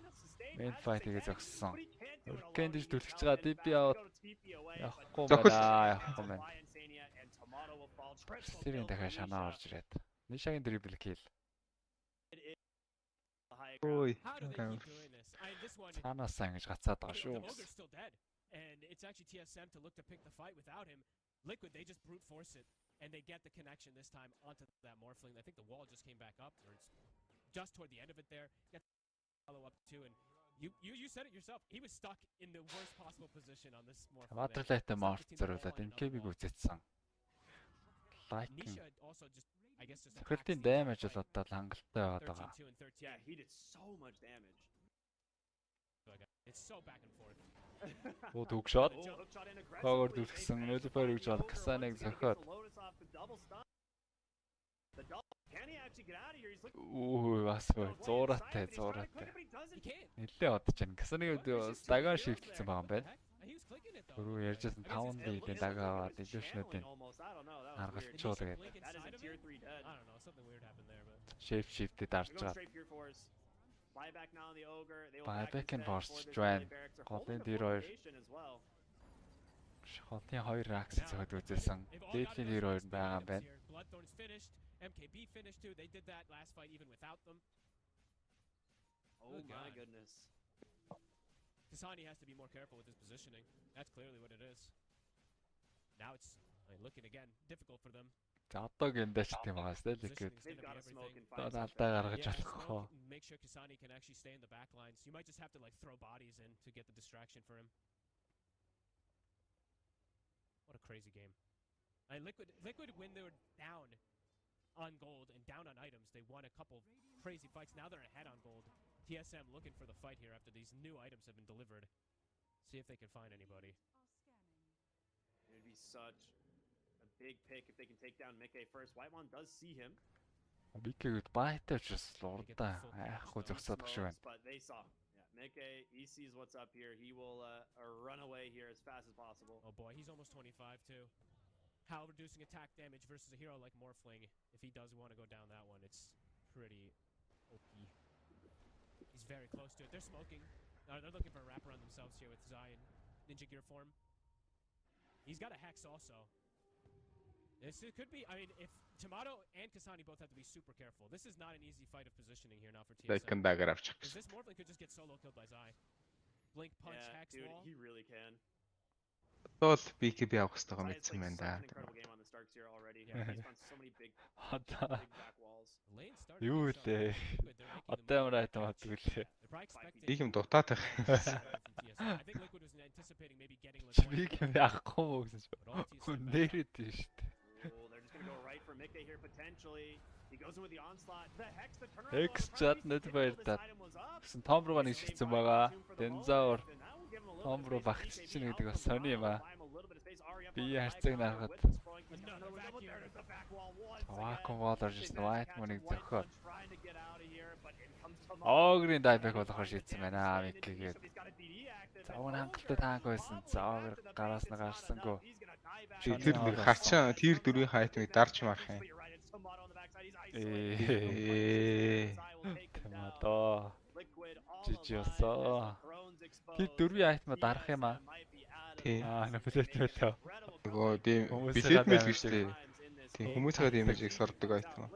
[SPEAKER 1] main fight-ийг зогссон. Өркэндж түлхэж байгаа DP аваад явахгүй байна. Явахгүй байна. Тэрийн дахиад шанаа орж ирээд. Нишагийн дрибл kill.
[SPEAKER 2] Ой.
[SPEAKER 13] How do they keep doing this? This one.
[SPEAKER 1] Цаанаасаа ингэж гацаад байгаа
[SPEAKER 13] The
[SPEAKER 1] шүү.
[SPEAKER 13] ogre's still dead, and it's actually TSM to look to pick the fight without him. Liquid, they just brute force it, and they get the connection this time onto that morphling. I think the wall just came back up, or it's just toward the end of it there. Get follow up too, and you said it yourself. He was stuck in the worst possible position on this morphling.
[SPEAKER 1] Ватерлайтай морт зориулаад MKB-г үзээдсэн. Like
[SPEAKER 13] Nisha also just, I guess, just
[SPEAKER 1] Security damage бол одоо хангалттай байгаад байгаа.
[SPEAKER 13] 13-2 and 13.
[SPEAKER 14] Yeah, he did so much damage.
[SPEAKER 13] It's so back and forth.
[SPEAKER 1] Оо төгшөөд. Хогор дүлгсэн нөлөөр үгж бол Касаныг зөхөөд. Оо бас зуураатай. Нилээ одож байна. Касаныг бас даган шивтэлсэн байгаа юм байна.
[SPEAKER 13] He was clicking it
[SPEAKER 1] Гүрүү ярьжсэн 5 лидийн дагаад illusion-уудын гаргалчуулаа гэдэг.
[SPEAKER 14] That is a tier 3 dead.
[SPEAKER 13] I don't know, something weird happened there, but
[SPEAKER 1] Shape shift-д дарж
[SPEAKER 14] Going
[SPEAKER 1] байгаа.
[SPEAKER 14] straight for your fours. Buyback now on the ogre. They will
[SPEAKER 1] Buyback
[SPEAKER 14] back
[SPEAKER 1] and
[SPEAKER 14] instead
[SPEAKER 1] force
[SPEAKER 14] for this
[SPEAKER 1] join.
[SPEAKER 14] early barracks. They're
[SPEAKER 1] Голын
[SPEAKER 14] holding the
[SPEAKER 1] дээр хоёр
[SPEAKER 14] formation as well.
[SPEAKER 1] Хотын 2 аксис зөхөд үзсэн. Дээдлийн дээр хоёр байгаа юм байна.
[SPEAKER 13] Bloodthorn's finished. MKB finished too. They did that last fight even without them.
[SPEAKER 14] Oh my goodness.
[SPEAKER 13] Kasani has to be more careful with his positioning. That's clearly what it is. Now it's looking again difficult for them.
[SPEAKER 1] За одоо гэндэч тийм байгаас л Liquid.
[SPEAKER 14] They've got to smoke and
[SPEAKER 1] Одоо
[SPEAKER 14] fight.
[SPEAKER 1] алдаа гаргаж болохоо.
[SPEAKER 13] Make sure Kasani can actually stay in the back lines. You might just have to like throw bodies in to get the distraction for him. What a crazy game. Liquid when they were down on gold and down on items, they won a couple crazy fights. Now they're ahead on gold. TSM looking for the fight here after these new items have been delivered. See if they can find anybody.
[SPEAKER 14] It would be such a big pick if they can take down Mickey first. Whitemon does see him.
[SPEAKER 1] Бикэгд байтаа ч бас лурдаа айхгүй зогсоод багш байна.
[SPEAKER 14] But they saw. Yeah, Mickey, he sees what's up here. He will run away here as fast as possible.
[SPEAKER 13] Oh boy, he's almost 25 too. How reducing attack damage versus a hero like Morphling. If he does want to go down that one, it's pretty OP. He's very close to it. They're smoking. No, they're looking for a wrap around themselves here with Zion. Ninja gear form. He's got a hex also. This could be, I mean, if Tomato and Kasani both have to be super careful. This is not an easy fight of positioning here now for TSM.
[SPEAKER 2] Дайкандагаар авчих
[SPEAKER 13] Because
[SPEAKER 2] гэсэн.
[SPEAKER 13] this Morphling could just get solo killed by Zai. Blink, punch,
[SPEAKER 14] Yeah,
[SPEAKER 13] hex,
[SPEAKER 14] dude,
[SPEAKER 13] wall.
[SPEAKER 14] he really can.
[SPEAKER 2] Одоо л BKB авах хэрэгтэй
[SPEAKER 14] Zai
[SPEAKER 2] мэдсэн
[SPEAKER 14] has
[SPEAKER 2] байна
[SPEAKER 14] played
[SPEAKER 2] да.
[SPEAKER 14] such an incredible game on the Starks here already. Yeah, he's found so many big
[SPEAKER 1] Одоо
[SPEAKER 14] back walls.
[SPEAKER 13] Lane started
[SPEAKER 1] юу
[SPEAKER 13] to show
[SPEAKER 1] лээ.
[SPEAKER 13] Liquid, they're making the
[SPEAKER 1] Одоо
[SPEAKER 13] move.
[SPEAKER 1] ямар айтам авдаг лээ.
[SPEAKER 13] They're probably expecting
[SPEAKER 2] Би юм дутаад байх.
[SPEAKER 13] from TSM. I think Liquid was anticipating maybe getting like one
[SPEAKER 1] Би
[SPEAKER 13] hit,
[SPEAKER 1] юм яахгүй мó гэсэн
[SPEAKER 13] but all
[SPEAKER 1] чинь.
[SPEAKER 13] TSM
[SPEAKER 1] Нээрэд тийм шүү дээ.
[SPEAKER 14] Oh, they're just gonna go right for Mickey here potentially. He goes in with the onslaught. The hex, the turnaround.
[SPEAKER 1] Hex чаднад баяртаа. Гэсэн том руу нэгшсэн байгаа. Дензаур том руу багч чинь гэдэг бас сони юм аа. Би харцаг нарахад Вакуум вол орж ирсэн Whitemon-ыг зөхөө. Огрын дайбек болохоор шийдсэн байна Mickey-гээд. Заван хангалттай таанк байсан. Заавар гараас нь гарсангүй.
[SPEAKER 2] Тэр нэг хачаа тэр 4-ийн хайтмыг дарж марах юм.
[SPEAKER 1] Тэмэдо. Жижиосоо. Тэр 4-ийн хайтмаа дарах юм аа.
[SPEAKER 2] Тий.
[SPEAKER 1] Наплет байлаа.
[SPEAKER 2] Нөгөө тийм билет мэл биш тий. Тийм хүмүүс хаад имижийг сордог айтмаа.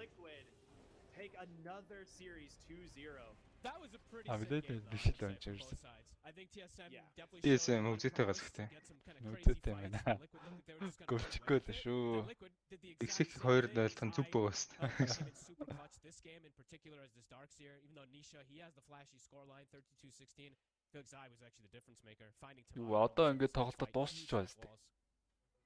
[SPEAKER 14] Take another series 2-0.
[SPEAKER 13] That was a pretty
[SPEAKER 1] Билет
[SPEAKER 13] sick game
[SPEAKER 1] биш
[SPEAKER 13] on
[SPEAKER 1] л байна ч
[SPEAKER 13] both
[SPEAKER 1] ерөөсөн.
[SPEAKER 13] sides. I think TSM
[SPEAKER 14] Yeah.
[SPEAKER 13] definitely
[SPEAKER 2] TSM
[SPEAKER 13] showed
[SPEAKER 2] үзээтэйгээс
[SPEAKER 13] to
[SPEAKER 2] ихтэй.
[SPEAKER 13] get some kind of crazy
[SPEAKER 1] Үзээтэй
[SPEAKER 13] fights.
[SPEAKER 1] байна.
[SPEAKER 13] Liquid looked like they were just gonna
[SPEAKER 1] Гөлчгөө л шүү.
[SPEAKER 13] Then Liquid did the exact
[SPEAKER 2] Exec
[SPEAKER 13] same
[SPEAKER 2] 2
[SPEAKER 13] thing.
[SPEAKER 2] ойлтон зүг байгаа
[SPEAKER 13] Zai,
[SPEAKER 2] шүү.
[SPEAKER 13] came in super clutch this game in particular as this Darks here, even though Nisha, he has the flashy scoreline 32-16. I feel like Zai was actually the difference maker, finding
[SPEAKER 1] Юу
[SPEAKER 13] Tomato
[SPEAKER 1] одоо
[SPEAKER 13] also
[SPEAKER 1] ингээд
[SPEAKER 13] in this
[SPEAKER 1] тоглолтод
[SPEAKER 13] fight,
[SPEAKER 1] дуусчих
[SPEAKER 13] huge
[SPEAKER 1] байна шүү дээ.
[SPEAKER 13] walls.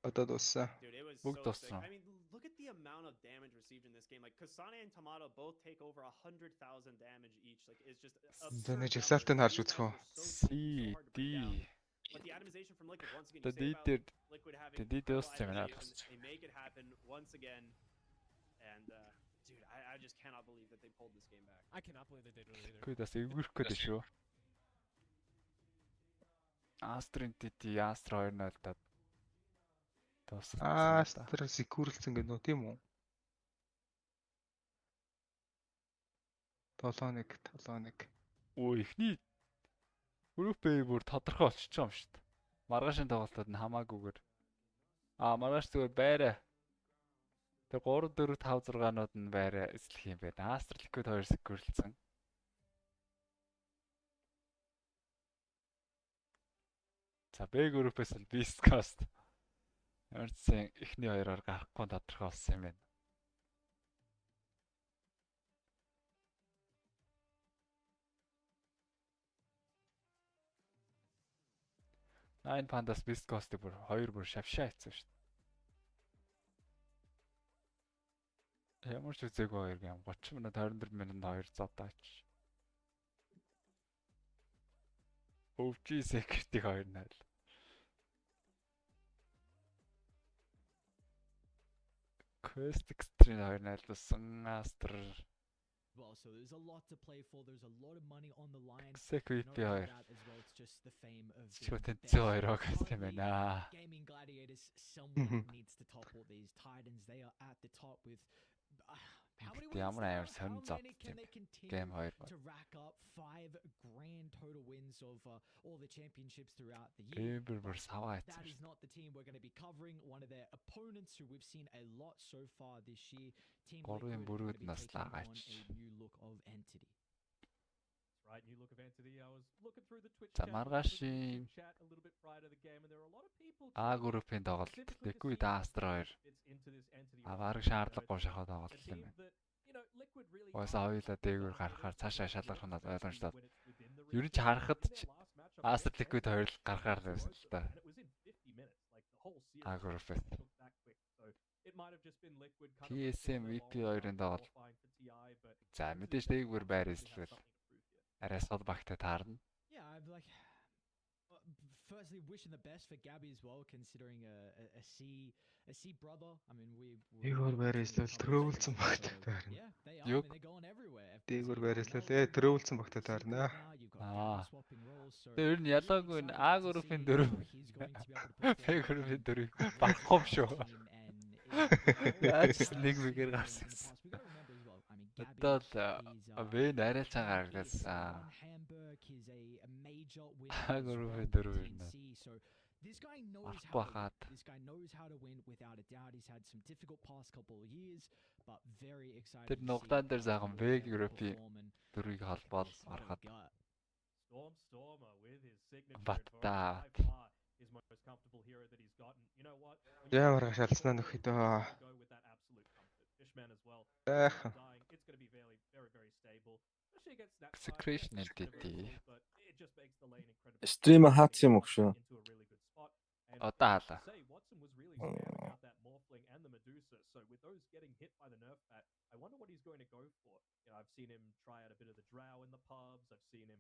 [SPEAKER 2] Одоо дууссан.
[SPEAKER 14] Dude, it was
[SPEAKER 1] Бүгд
[SPEAKER 14] so sick.
[SPEAKER 1] дууссан.
[SPEAKER 14] I mean, look at the amount of damage received in this game. Like Kasane and Tomato both take over 100,000 damage each. Like it's just
[SPEAKER 2] Зэнэ жигсаалтыг харж үзэх үү?
[SPEAKER 1] CD.
[SPEAKER 14] But the atomization from Liquid once again.
[SPEAKER 1] The
[SPEAKER 14] You say about
[SPEAKER 1] D-дээр
[SPEAKER 14] Liquid having
[SPEAKER 1] the D-дээр
[SPEAKER 14] auto
[SPEAKER 1] дууссан юм аа.
[SPEAKER 14] atomization, they make it happen once again. And dude, I just cannot believe that they pulled this game back.
[SPEAKER 13] I cannot believe they did it either.
[SPEAKER 1] Гэхдээ бас эвгүрх гээд шүү. Астрын TT Астра 2-0 даад.
[SPEAKER 2] Астра секюрлцэн гэнэ үү тийм үү? 7-1.
[SPEAKER 1] Оо ихний группээ бүр тодорхой болчихж байгаа юм шүү дээ. Маргаашийн тоглолтод нь хамаагүйгээр. Маргааш зүгээр байраа. Тэр 3 4 5 6-нууд нь байраа эслэх юм байна. Астра Liquid 2 секюрлцэн. За Б группээс л Beast Coast. Ярцсан эхний хоёроор гарахгүй тодорхой болсон юм байна. Nine Pandas Beast Coast-ыг бүр 2 шавшаа хийсэн шүү дээ. Ямар ч үзээгүй хоёр гейм 30 минут 24 минут 2 зодаач. OG Security 2-0. Quest Extreme 2-0 болсон Астр
[SPEAKER 5] Well, so there's a lot to play for. There's a lot of money on the line.
[SPEAKER 1] Secret
[SPEAKER 5] Not only
[SPEAKER 1] PR.
[SPEAKER 5] that, as well, it's just the fame of being
[SPEAKER 1] Чего
[SPEAKER 5] the
[SPEAKER 1] ты
[SPEAKER 5] best.
[SPEAKER 1] делаешь, Костемена?
[SPEAKER 5] Gaming Gladiators, someone needs to topple these Titans. They are at the top with how many wins
[SPEAKER 1] Ямар
[SPEAKER 5] now?
[SPEAKER 1] амар сонь
[SPEAKER 5] How many can
[SPEAKER 1] зовсон
[SPEAKER 5] they
[SPEAKER 1] юм.
[SPEAKER 5] continue
[SPEAKER 1] Game 2
[SPEAKER 5] to rack up 5 grand total wins of all the championships throughout the year?
[SPEAKER 1] Бүр саваа
[SPEAKER 5] That
[SPEAKER 1] хийсэн.
[SPEAKER 5] is not the team we're going to be covering. One of their opponents who we've seen a lot so far this year. Team
[SPEAKER 1] Борын
[SPEAKER 5] Liquid are
[SPEAKER 1] бүрүүд
[SPEAKER 5] going to be
[SPEAKER 1] нас
[SPEAKER 5] taking on
[SPEAKER 1] лагаач.
[SPEAKER 5] a new look of entity.
[SPEAKER 6] Right, new look of entity. I was looking through the Twitch
[SPEAKER 1] За
[SPEAKER 6] chat,
[SPEAKER 1] маргаашийн
[SPEAKER 6] chat a little bit prior to the game, and there are a lot of people
[SPEAKER 1] А
[SPEAKER 6] tuning in
[SPEAKER 1] группийн тоглолт
[SPEAKER 6] specifically to
[SPEAKER 1] Liquid
[SPEAKER 6] see how
[SPEAKER 1] Astra 2.
[SPEAKER 6] fits into this entity
[SPEAKER 1] Аваар
[SPEAKER 6] roster.
[SPEAKER 1] шаардлагагүй шахаад
[SPEAKER 6] A
[SPEAKER 1] тоглолт
[SPEAKER 6] team
[SPEAKER 1] юм байна.
[SPEAKER 6] that, you know, Liquid really
[SPEAKER 1] Уус
[SPEAKER 6] are
[SPEAKER 1] хоёулаа дээгүүр
[SPEAKER 6] dominated
[SPEAKER 1] гарахаар цаашаа шалгарх нь ойлгомжтой.
[SPEAKER 6] when it's within the
[SPEAKER 1] Ер нь ч
[SPEAKER 6] region.
[SPEAKER 1] харахад
[SPEAKER 6] In
[SPEAKER 1] ч
[SPEAKER 6] their last matchup
[SPEAKER 1] Astra
[SPEAKER 6] against
[SPEAKER 1] Liquid
[SPEAKER 6] Riyadh,
[SPEAKER 1] хоёр л гарахаар
[SPEAKER 6] they
[SPEAKER 1] байсан л та.
[SPEAKER 6] and it was in 50 minutes, like the whole series.
[SPEAKER 1] А группээс.
[SPEAKER 6] Took that quick, so it might have just been Liquid kind of
[SPEAKER 1] TSM
[SPEAKER 6] resting
[SPEAKER 1] VP
[SPEAKER 6] their
[SPEAKER 1] хоёрын
[SPEAKER 6] long
[SPEAKER 1] тоглолт.
[SPEAKER 6] qualifying for TI, but
[SPEAKER 1] За мэдээж дээгүүр байр эслэл арай сод багтай таарна.
[SPEAKER 5] Yeah, I'm like, firstly, wishing the best for Gabby as well, considering a C brother. I mean,
[SPEAKER 2] Дээгүүр байр эслэл төрөвлөсөн багтай таарна.
[SPEAKER 5] yeah, they are. I mean, they're going everywhere.
[SPEAKER 2] Дээгүүр байр эслэл төрөвлөсөн багтай таарна.
[SPEAKER 1] Аа. Тэр нь ялаагүй н А группийн дөрөв. Б группийн дөрөв багхгүй юм шүү. Яаж нэг мэгээр гарсан. Одоо л Вэн арай цагаар гаргасан. А группийн дөрөв юм.
[SPEAKER 5] This guy knows this guy knows how to win without a doubt. He's had some difficult past couple of years, but very excited.
[SPEAKER 1] Тэр нугдаан дээр заахан Б группийн дөрвийг холбоод ороход
[SPEAKER 6] Stormer with his signature
[SPEAKER 1] Bat-UlziiAK.
[SPEAKER 6] by far his most comfortable hero that he's gotten. You know what?
[SPEAKER 2] Ямар шалснаа нөхөдөө.
[SPEAKER 6] Go with that absolute comfort. Fishman as well. Dying. It's going to be very stable. Especially against that
[SPEAKER 1] Secretion entity.
[SPEAKER 6] but it just makes the lane incredibly
[SPEAKER 4] Stream хаацсан юм уу шүү?
[SPEAKER 6] into a really good spot. And
[SPEAKER 1] Одоо хаалаа.
[SPEAKER 6] say Watson was really sparing out that Morphling and the Medusa. So with those getting hit by the nerf bat, I wonder what he's going to go for. You know, I've seen him try out a bit of the drow in the pubs. I've seen him